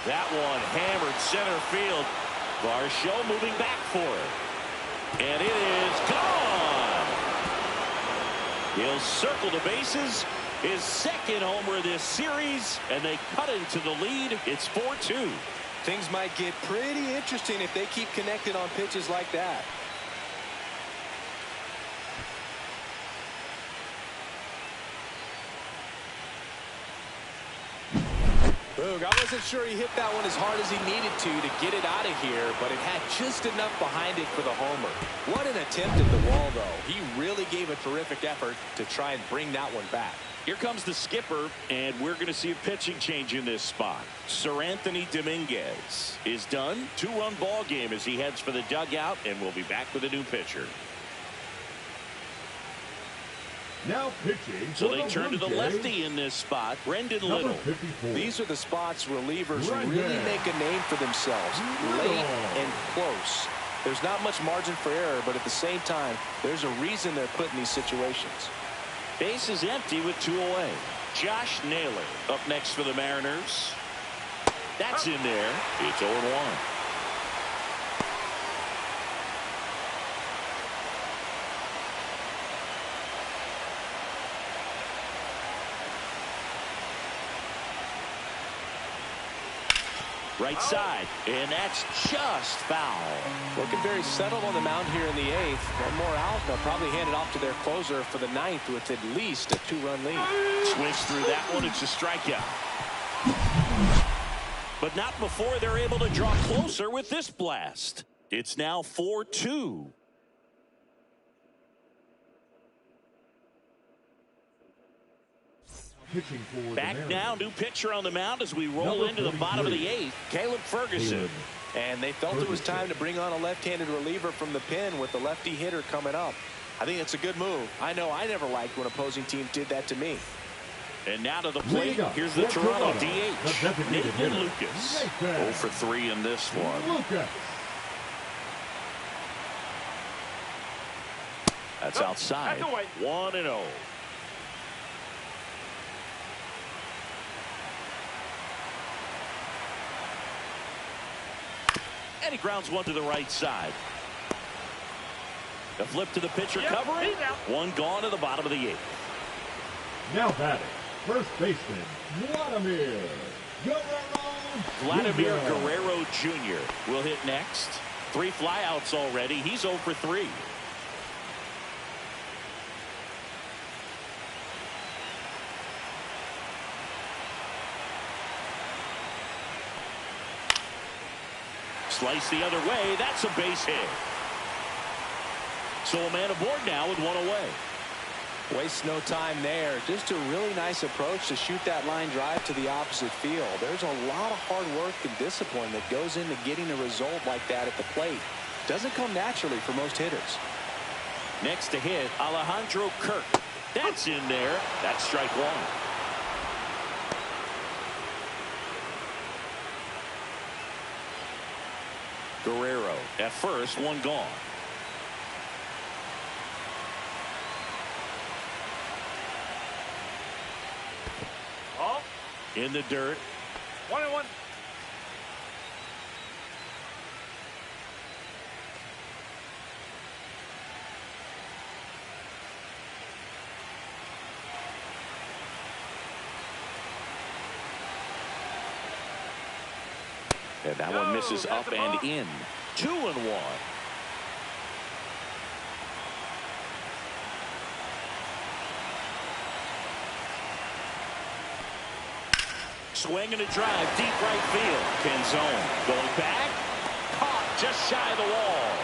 That one hammered center field. Varsho moving back for it. And it is gone. He'll circle the bases. His 2nd homer of this series, and they cut into the lead. It's 4-2. Things might get pretty interesting if they keep connected on pitches like that. Boog, I wasn't sure he hit that one as hard as he needed to get it out of here, but it had just enough behind it for the homer. What an attempt at the wall, though. He really gave a terrific effort to try and bring that one back. Here comes the skipper, and we're going to see a pitching change in this spot. Sir Anthony Dominguez is done. 2-run ball game as he heads for the dugout, and we'll be back with a new pitcher. Now pitching. So they turn to the lefty in this spot, Brendan Little. These are the spots relievers really make a name for themselves. Late and close. There's not much margin for error, but at the same time, there's a reason they're put in these situations. Base is empty with 2 away. Josh Naylor up next for the Mariners. That's in there. It's 0-1. Right side, and that's just foul. Looking very settled on the mound here in the 8th. One more out, they'll probably hand it off to their closer for the 9th with at least a 2-run lead. Swings through that one, it's a strikeout. But not before they're able to draw closer with this blast. It's now 4-2. Back now, new pitcher on the mound as we roll into the bottom of the 8th, Caleb Ferguson. And they felt it was time to bring on a left-handed reliever from the pen with the lefty hitter coming up. I think it's a good move. I know I never liked when opposing teams did that to me. And now to the plate, here's the Toronto DH, Nathan Lucas. 0 for 3 in this one. That's outside, 1-0. And he grounds one to the right side. The flip to the pitcher covering. One gone to the bottom of the 8th. Now batting, first baseman, Vladimir Guerrero Jr. will hit next. 3 flyouts already. He's 0 for 3. Slice the other way. That's a base hit. So a man aboard now with 1 away. Waste no time there. Just a really nice approach to shoot that line drive to the opposite field. There's a lot of hard work and discipline that goes into getting a result like that at the plate. Doesn't come naturally for most hitters. Next to hit, Alejandro Kirk. That's in there. That's strike 1. Guerrero at first, 1 gone. In the dirt. 1-1. And that one misses up and in. 2-1. Swing and a drive, deep right field. Canzone going back. Caught just shy of the wall.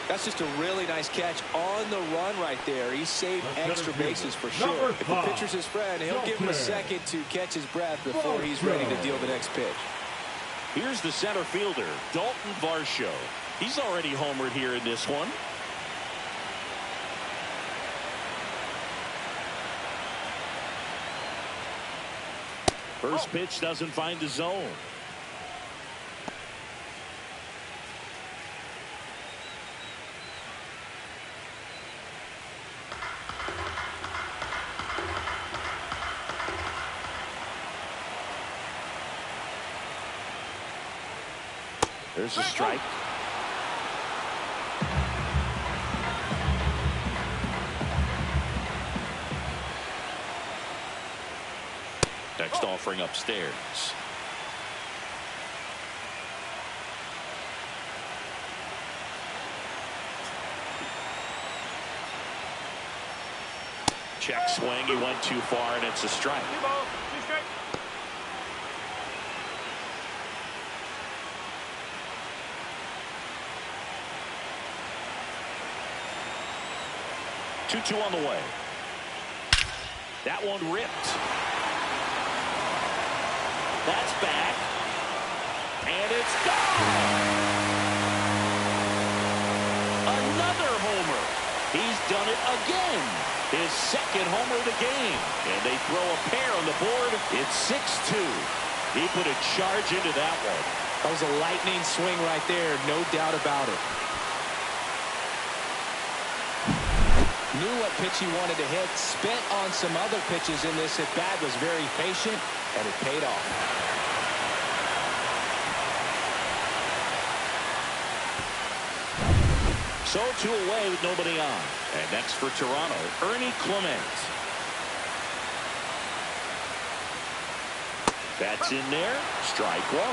That's just a really nice catch on the run right there. He saved extra bases for sure. If the pitcher's his friend, he'll give him a second to catch his breath before he's ready to deal the next pitch. Here's the center fielder, Dalton Varsho. He's already homered here in this one. First pitch doesn't find the zone. There's a strike. Next offering upstairs. Check swing. He went too far, and it's a strike. 2-2 on the way. That one ripped. That's back. And it's gone. Another homer. He's done it again. His second homer of the game. And they throw a pair on the board. It's 6-2. He put a charge into that one. That was a lightning swing right there. No doubt about it. Knew what pitch he wanted to hit. Spent on some other pitches in this at bat. Was very patient, and it paid off. So 2 away with nobody on. And next for Toronto, Ernie Clement. That's in there. Strike 1.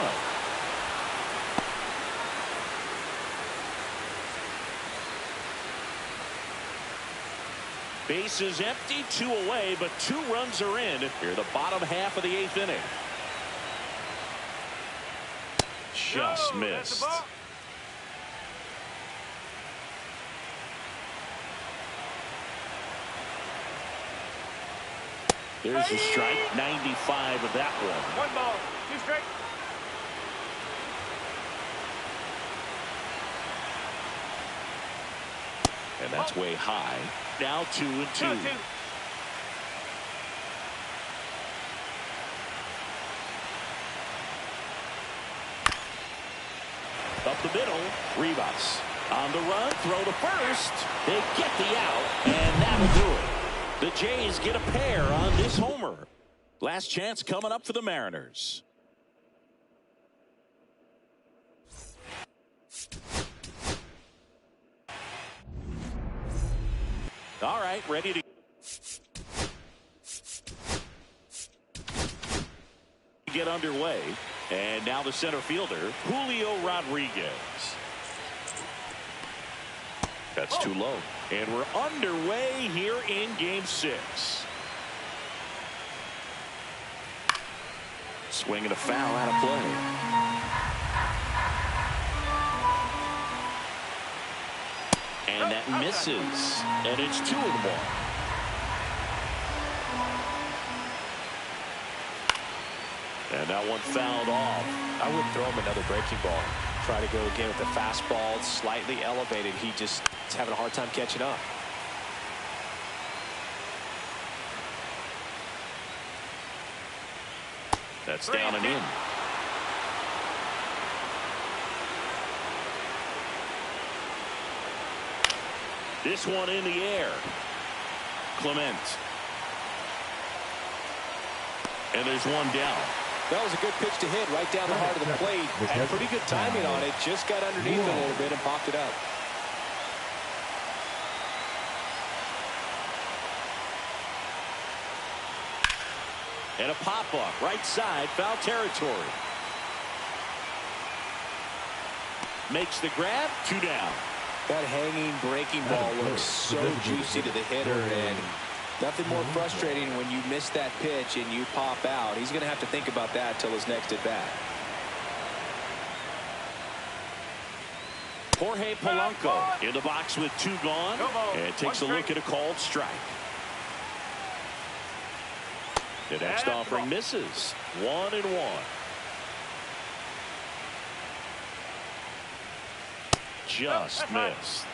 Bases empty, 2 away, but 2 runs are in here the bottom half of the 8th inning. Just missed. There's the strike. 95 of that one. 1 ball, 2 strikes. And that's way high. Now 2-2. Up the middle, Rivas on the run, throw to first. They get the out, and that'll do it. The Jays get a pair on this homer. Last chance coming up for the Mariners. All right, ready to get underway. And now the center fielder, Julio Rodriguez. That's too low. And we're underway here in Game 6. Swinging a foul out of play. And that misses. And it's 2-1. And that one fouled off. I wouldn't throw him another breaking ball. Try to go again with the fastball, slightly elevated. He just is having a hard time catching up. That's down and in. This one in the air. Clement. And there's one down. That was a good pitch to hit right down the heart of the plate. And pretty good timing on it. Just got underneath a little bit and popped it up. And a pop-up right side, foul territory. Makes the grab, 2 down. That hanging breaking ball looks so juicy to the hitter, and nothing more frustrating when you miss that pitch and you pop out. He's going to have to think about that till his next at bat. Jorge Polanco in the box with 2 gone, and takes a look at a called strike. The next offering misses. 1-1. Just missed.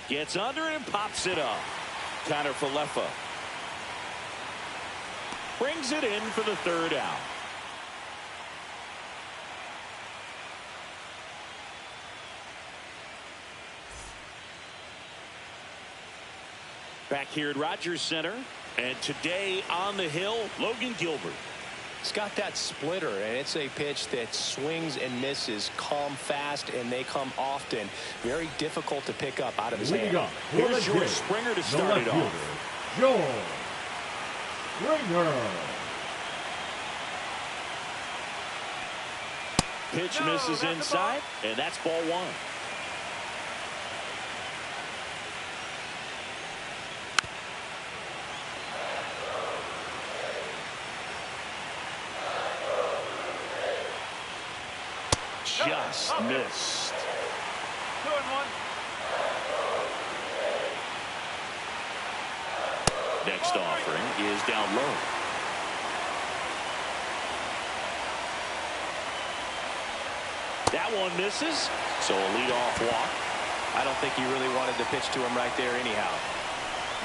Gets under and pops it up. Connor Falefa brings it in for the 3rd out. Back here at Rogers Center, and today on the hill, Logan Gilbert. He's got that splitter, and it's a pitch that swings and misses, come fast, and they come often. Very difficult to pick up out of his hand. Here's George Springer to start it off. George Springer. Pitch misses inside, and that's ball 1. Just missed. 2-1. Next offering is down low. That one misses. So a leadoff walk. I don't think he really wanted to pitch to him right there anyhow.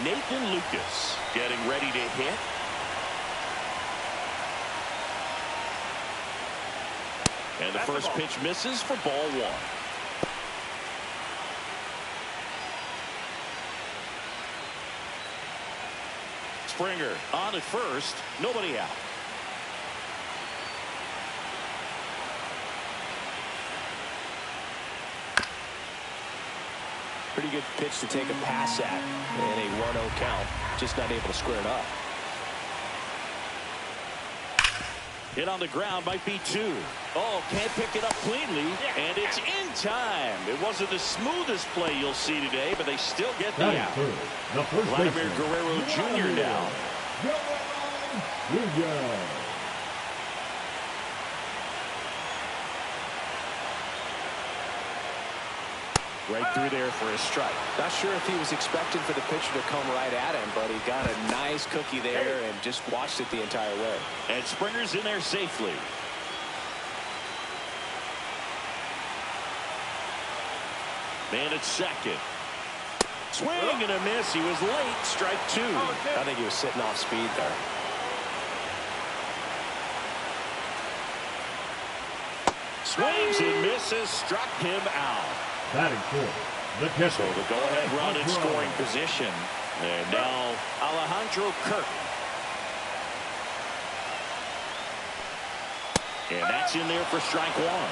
Nathan Lucas getting ready to hit. And the first pitch misses for ball one. Springer on at first, nobody out. Pretty good pitch to take a pass at in a 1-0 count. Just not able to square it up. Hit on the ground, might be two. Oh, can't pick it up cleanly, and it's in time. It wasn't the smoothest play you'll see today, but they still get the out. Vladimir Guerrero Jr. now. Right through there for a strike. Not sure if he was expecting for the pitcher to come right at him, but he got a nice cookie there and just watched it the entire way. And Springer's in there safely. Man at second. Swing and a miss. He was late. Strike two. I think he was sitting off speed there. Swings and misses. Struck him out. Batting fourth, the catcher. So the go-ahead run in scoring position. And now Alejandro Kirk. And that's in there for strike one.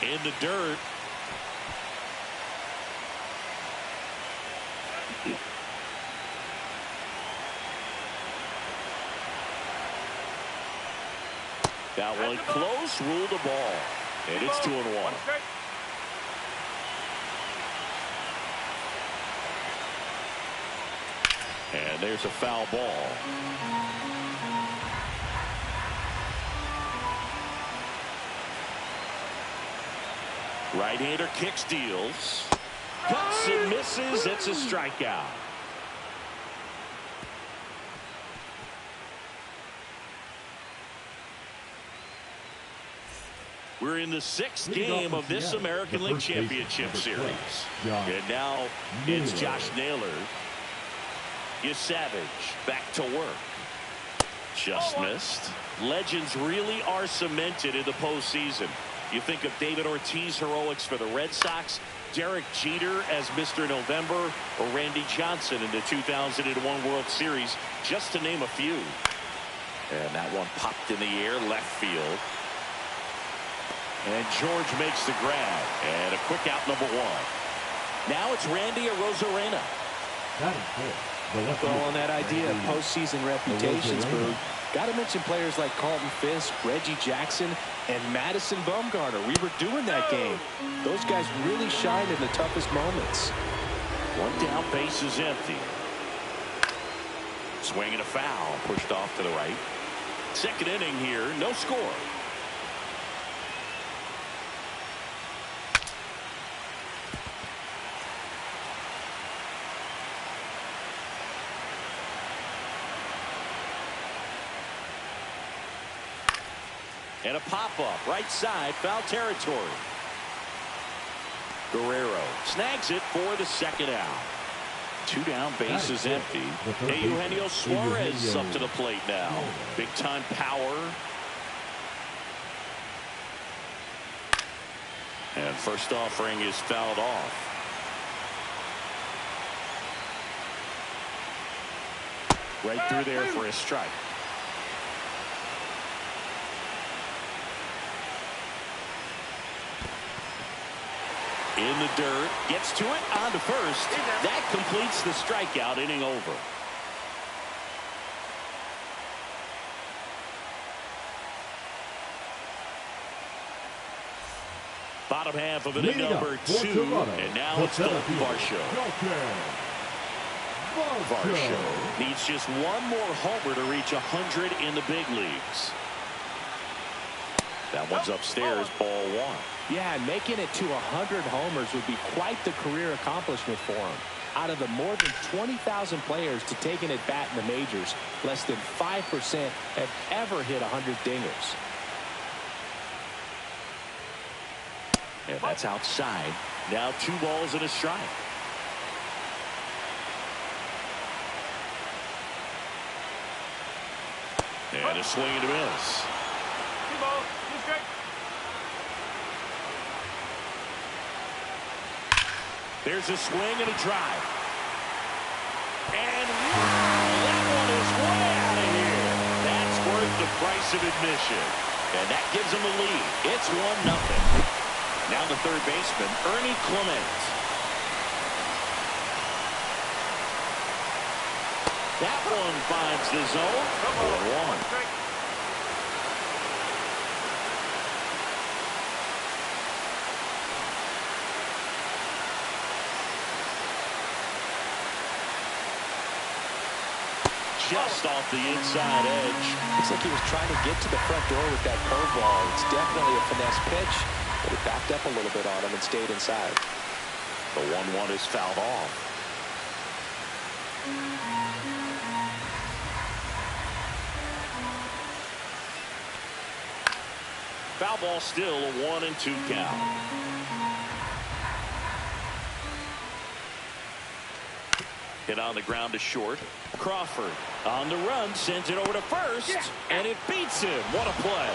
In the dirt. That one close, ruled the ball. And it's 2-1. And there's a foul ball. Right-hander kicks, deals. Cuts and misses. It's a strikeout. We're in the sixth game of this American League Championship Series. And now it's Josh Naylor. Savage back to work. Just missed. Legends really are cemented in the postseason. You think of David Ortiz heroics for the Red Sox, Derek Jeter as Mr. November, or Randy Johnson in the 2001 World Series, just to name a few. And that one popped in the air, left field. And George makes the grab. And a quick out, number one. Now it's Randy Arozarena. Well, on that idea of postseason reputations, Boog, got to mention players like Carlton Fisk, Reggie Jackson, and Madison Bumgarner. We were doing that game. Those guys really shined in the toughest moments. One down, base is empty. Swing and a foul, pushed off to the right. Second inning here, no score. And a pop-up, right side, foul territory. Guerrero snags it for the second out. Two down, base is empty. Eugenio Suarez up to the plate now. Big-time power. And first offering is fouled off. Right through there for a strike. In the dirt, gets to it, on to first. That completes the strikeout, inning over. Bottom half of inning number 2, and now it's the Varsho. Varsho needs just one more homer to reach 100 in the big leagues. That one's upstairs, ball one. Yeah, and making it to 100 homers would be quite the career accomplishment for him. Out of the more than 20,000 players to take an at-bat in the majors, less than 5% have ever hit 100 dingers. And that's outside. Now 2 balls and a strike. And a swing and a miss. 2 balls, 2 strikes. There's a swing and a drive. And wow, that one is way out of here. That's worth the price of admission. And that gives them the lead. It's 1-0. Now the third baseman, Ernie Clement. That one finds the zone. 4-1. Just off the inside edge. Looks like he was trying to get to the front door with that curveball. It's definitely a finesse pitch, but it backed up a little bit on him and stayed inside. The 1-1 is fouled off. Foul ball still, a 1-2 count. Hit on the ground to short. Crawford on the run, sends it over to first, and it beats him. What a play.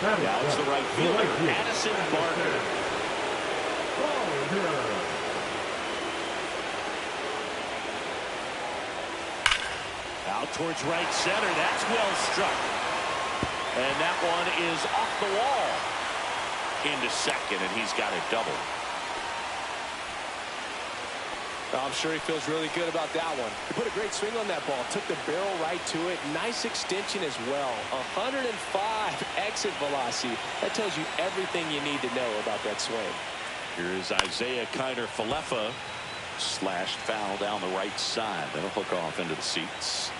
Now it's the right fielder, Addison Barker. Out towards right center. That's well struck. And that one is off the wall. Into second, and he's got it double. I'm sure he feels really good about that one. He put a great swing on that ball. Took the barrel right to it. Nice extension as well. 105 exit velocity. That tells you everything you need to know about that swing. Here is Isaiah Kiner-Falefa. Slashed foul down the right side. That'll hook off into the seats.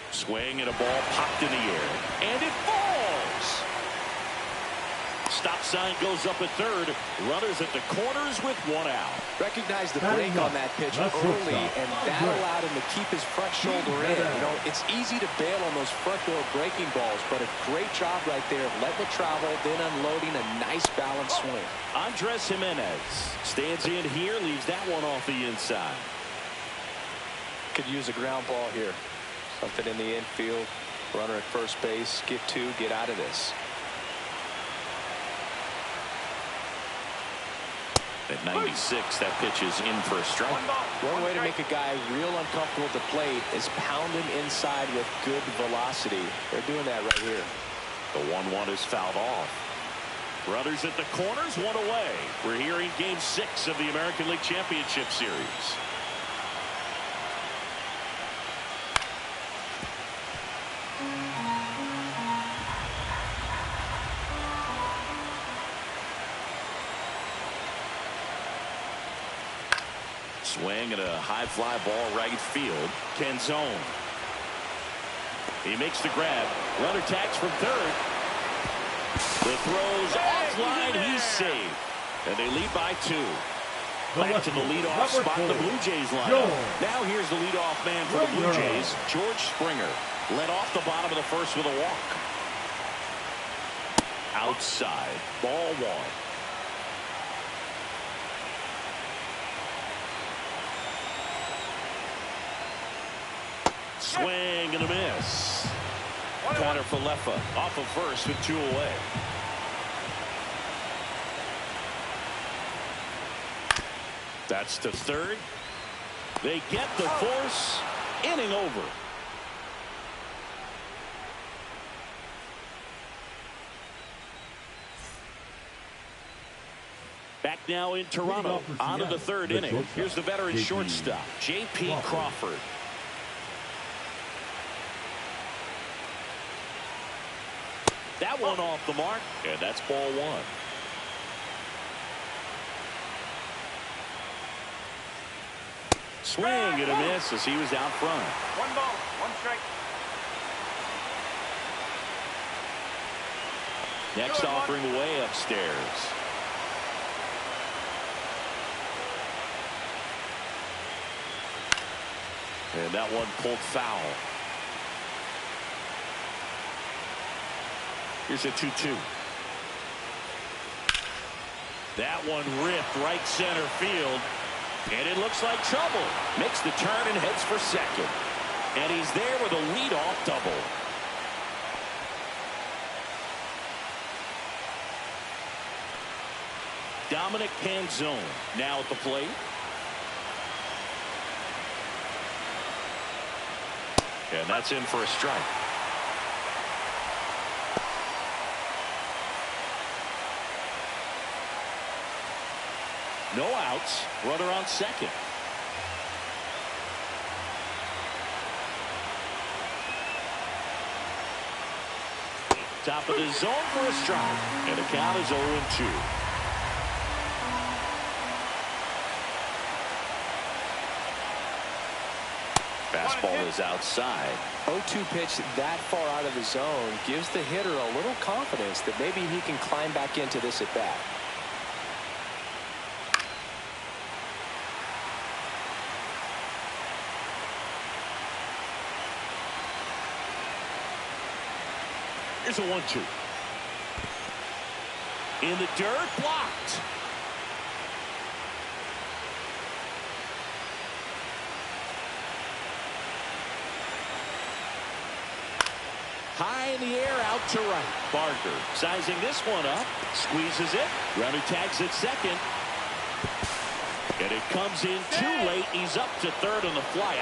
Swing and a ball popped in the air. And it falls. Stop sign goes up at third. Runners at the corners with 1 out. Recognize the break on that pitch early, and that allowed him to keep his front shoulder in. You know, it's easy to bail on those front door breaking balls, but a great job right there of letting it travel, then unloading a nice balanced swing. Andres Jimenez stands in here, leaves that one off the inside. Could use a ground ball here. Something in the infield. Runner at first base. Get 2. Get out of this. At 96, that pitch is in for a strike. One way to make a guy real uncomfortable at the plate is pound him inside with good velocity. They're doing that right here. The 1-1 is fouled off. Runners at the corners, 1 away. We're here in Game 6 of the American League Championship Series. Swing and a high fly ball right field. Canzone. He makes the grab. Runner tags from third. The throw's offline. He's saved. And they lead by 2. Back to the leadoff spot in the Blue Jays lineup. Now here's the leadoff man for the Blue Jays, George Springer. Led off the bottom of the first with a walk. Outside. Ball 1. Swing and a miss. Kiner-Falefa off of first with 2 away. That's to third. They get the force. Inning over. Back now in Toronto. On to the third inning. Here's the veteran shortstop, J.P. Crawford. That one off the mark, and that's ball 1. Swing and a miss as he was out front. One ball, one strike. Next offering away upstairs. And that one pulled foul. Here's a 2-2. That one ripped right center field. And it looks like trouble. Makes the turn and heads for second. And he's there with a leadoff double. Dominic Panzone now at the plate. And that's in for a strike. No outs. Runner on second. Top of the zone for a strike. And the count is 0-2. Fastball is outside. 0-2 pitch that far out of the zone gives the hitter a little confidence that maybe he can climb back into this at bat. Here's a 1-2. In the dirt, blocked. High in the air, out to right. Barker sizing this one up. Squeezes it. Runner tags at second. And it comes in too late. He's up to third on the fly.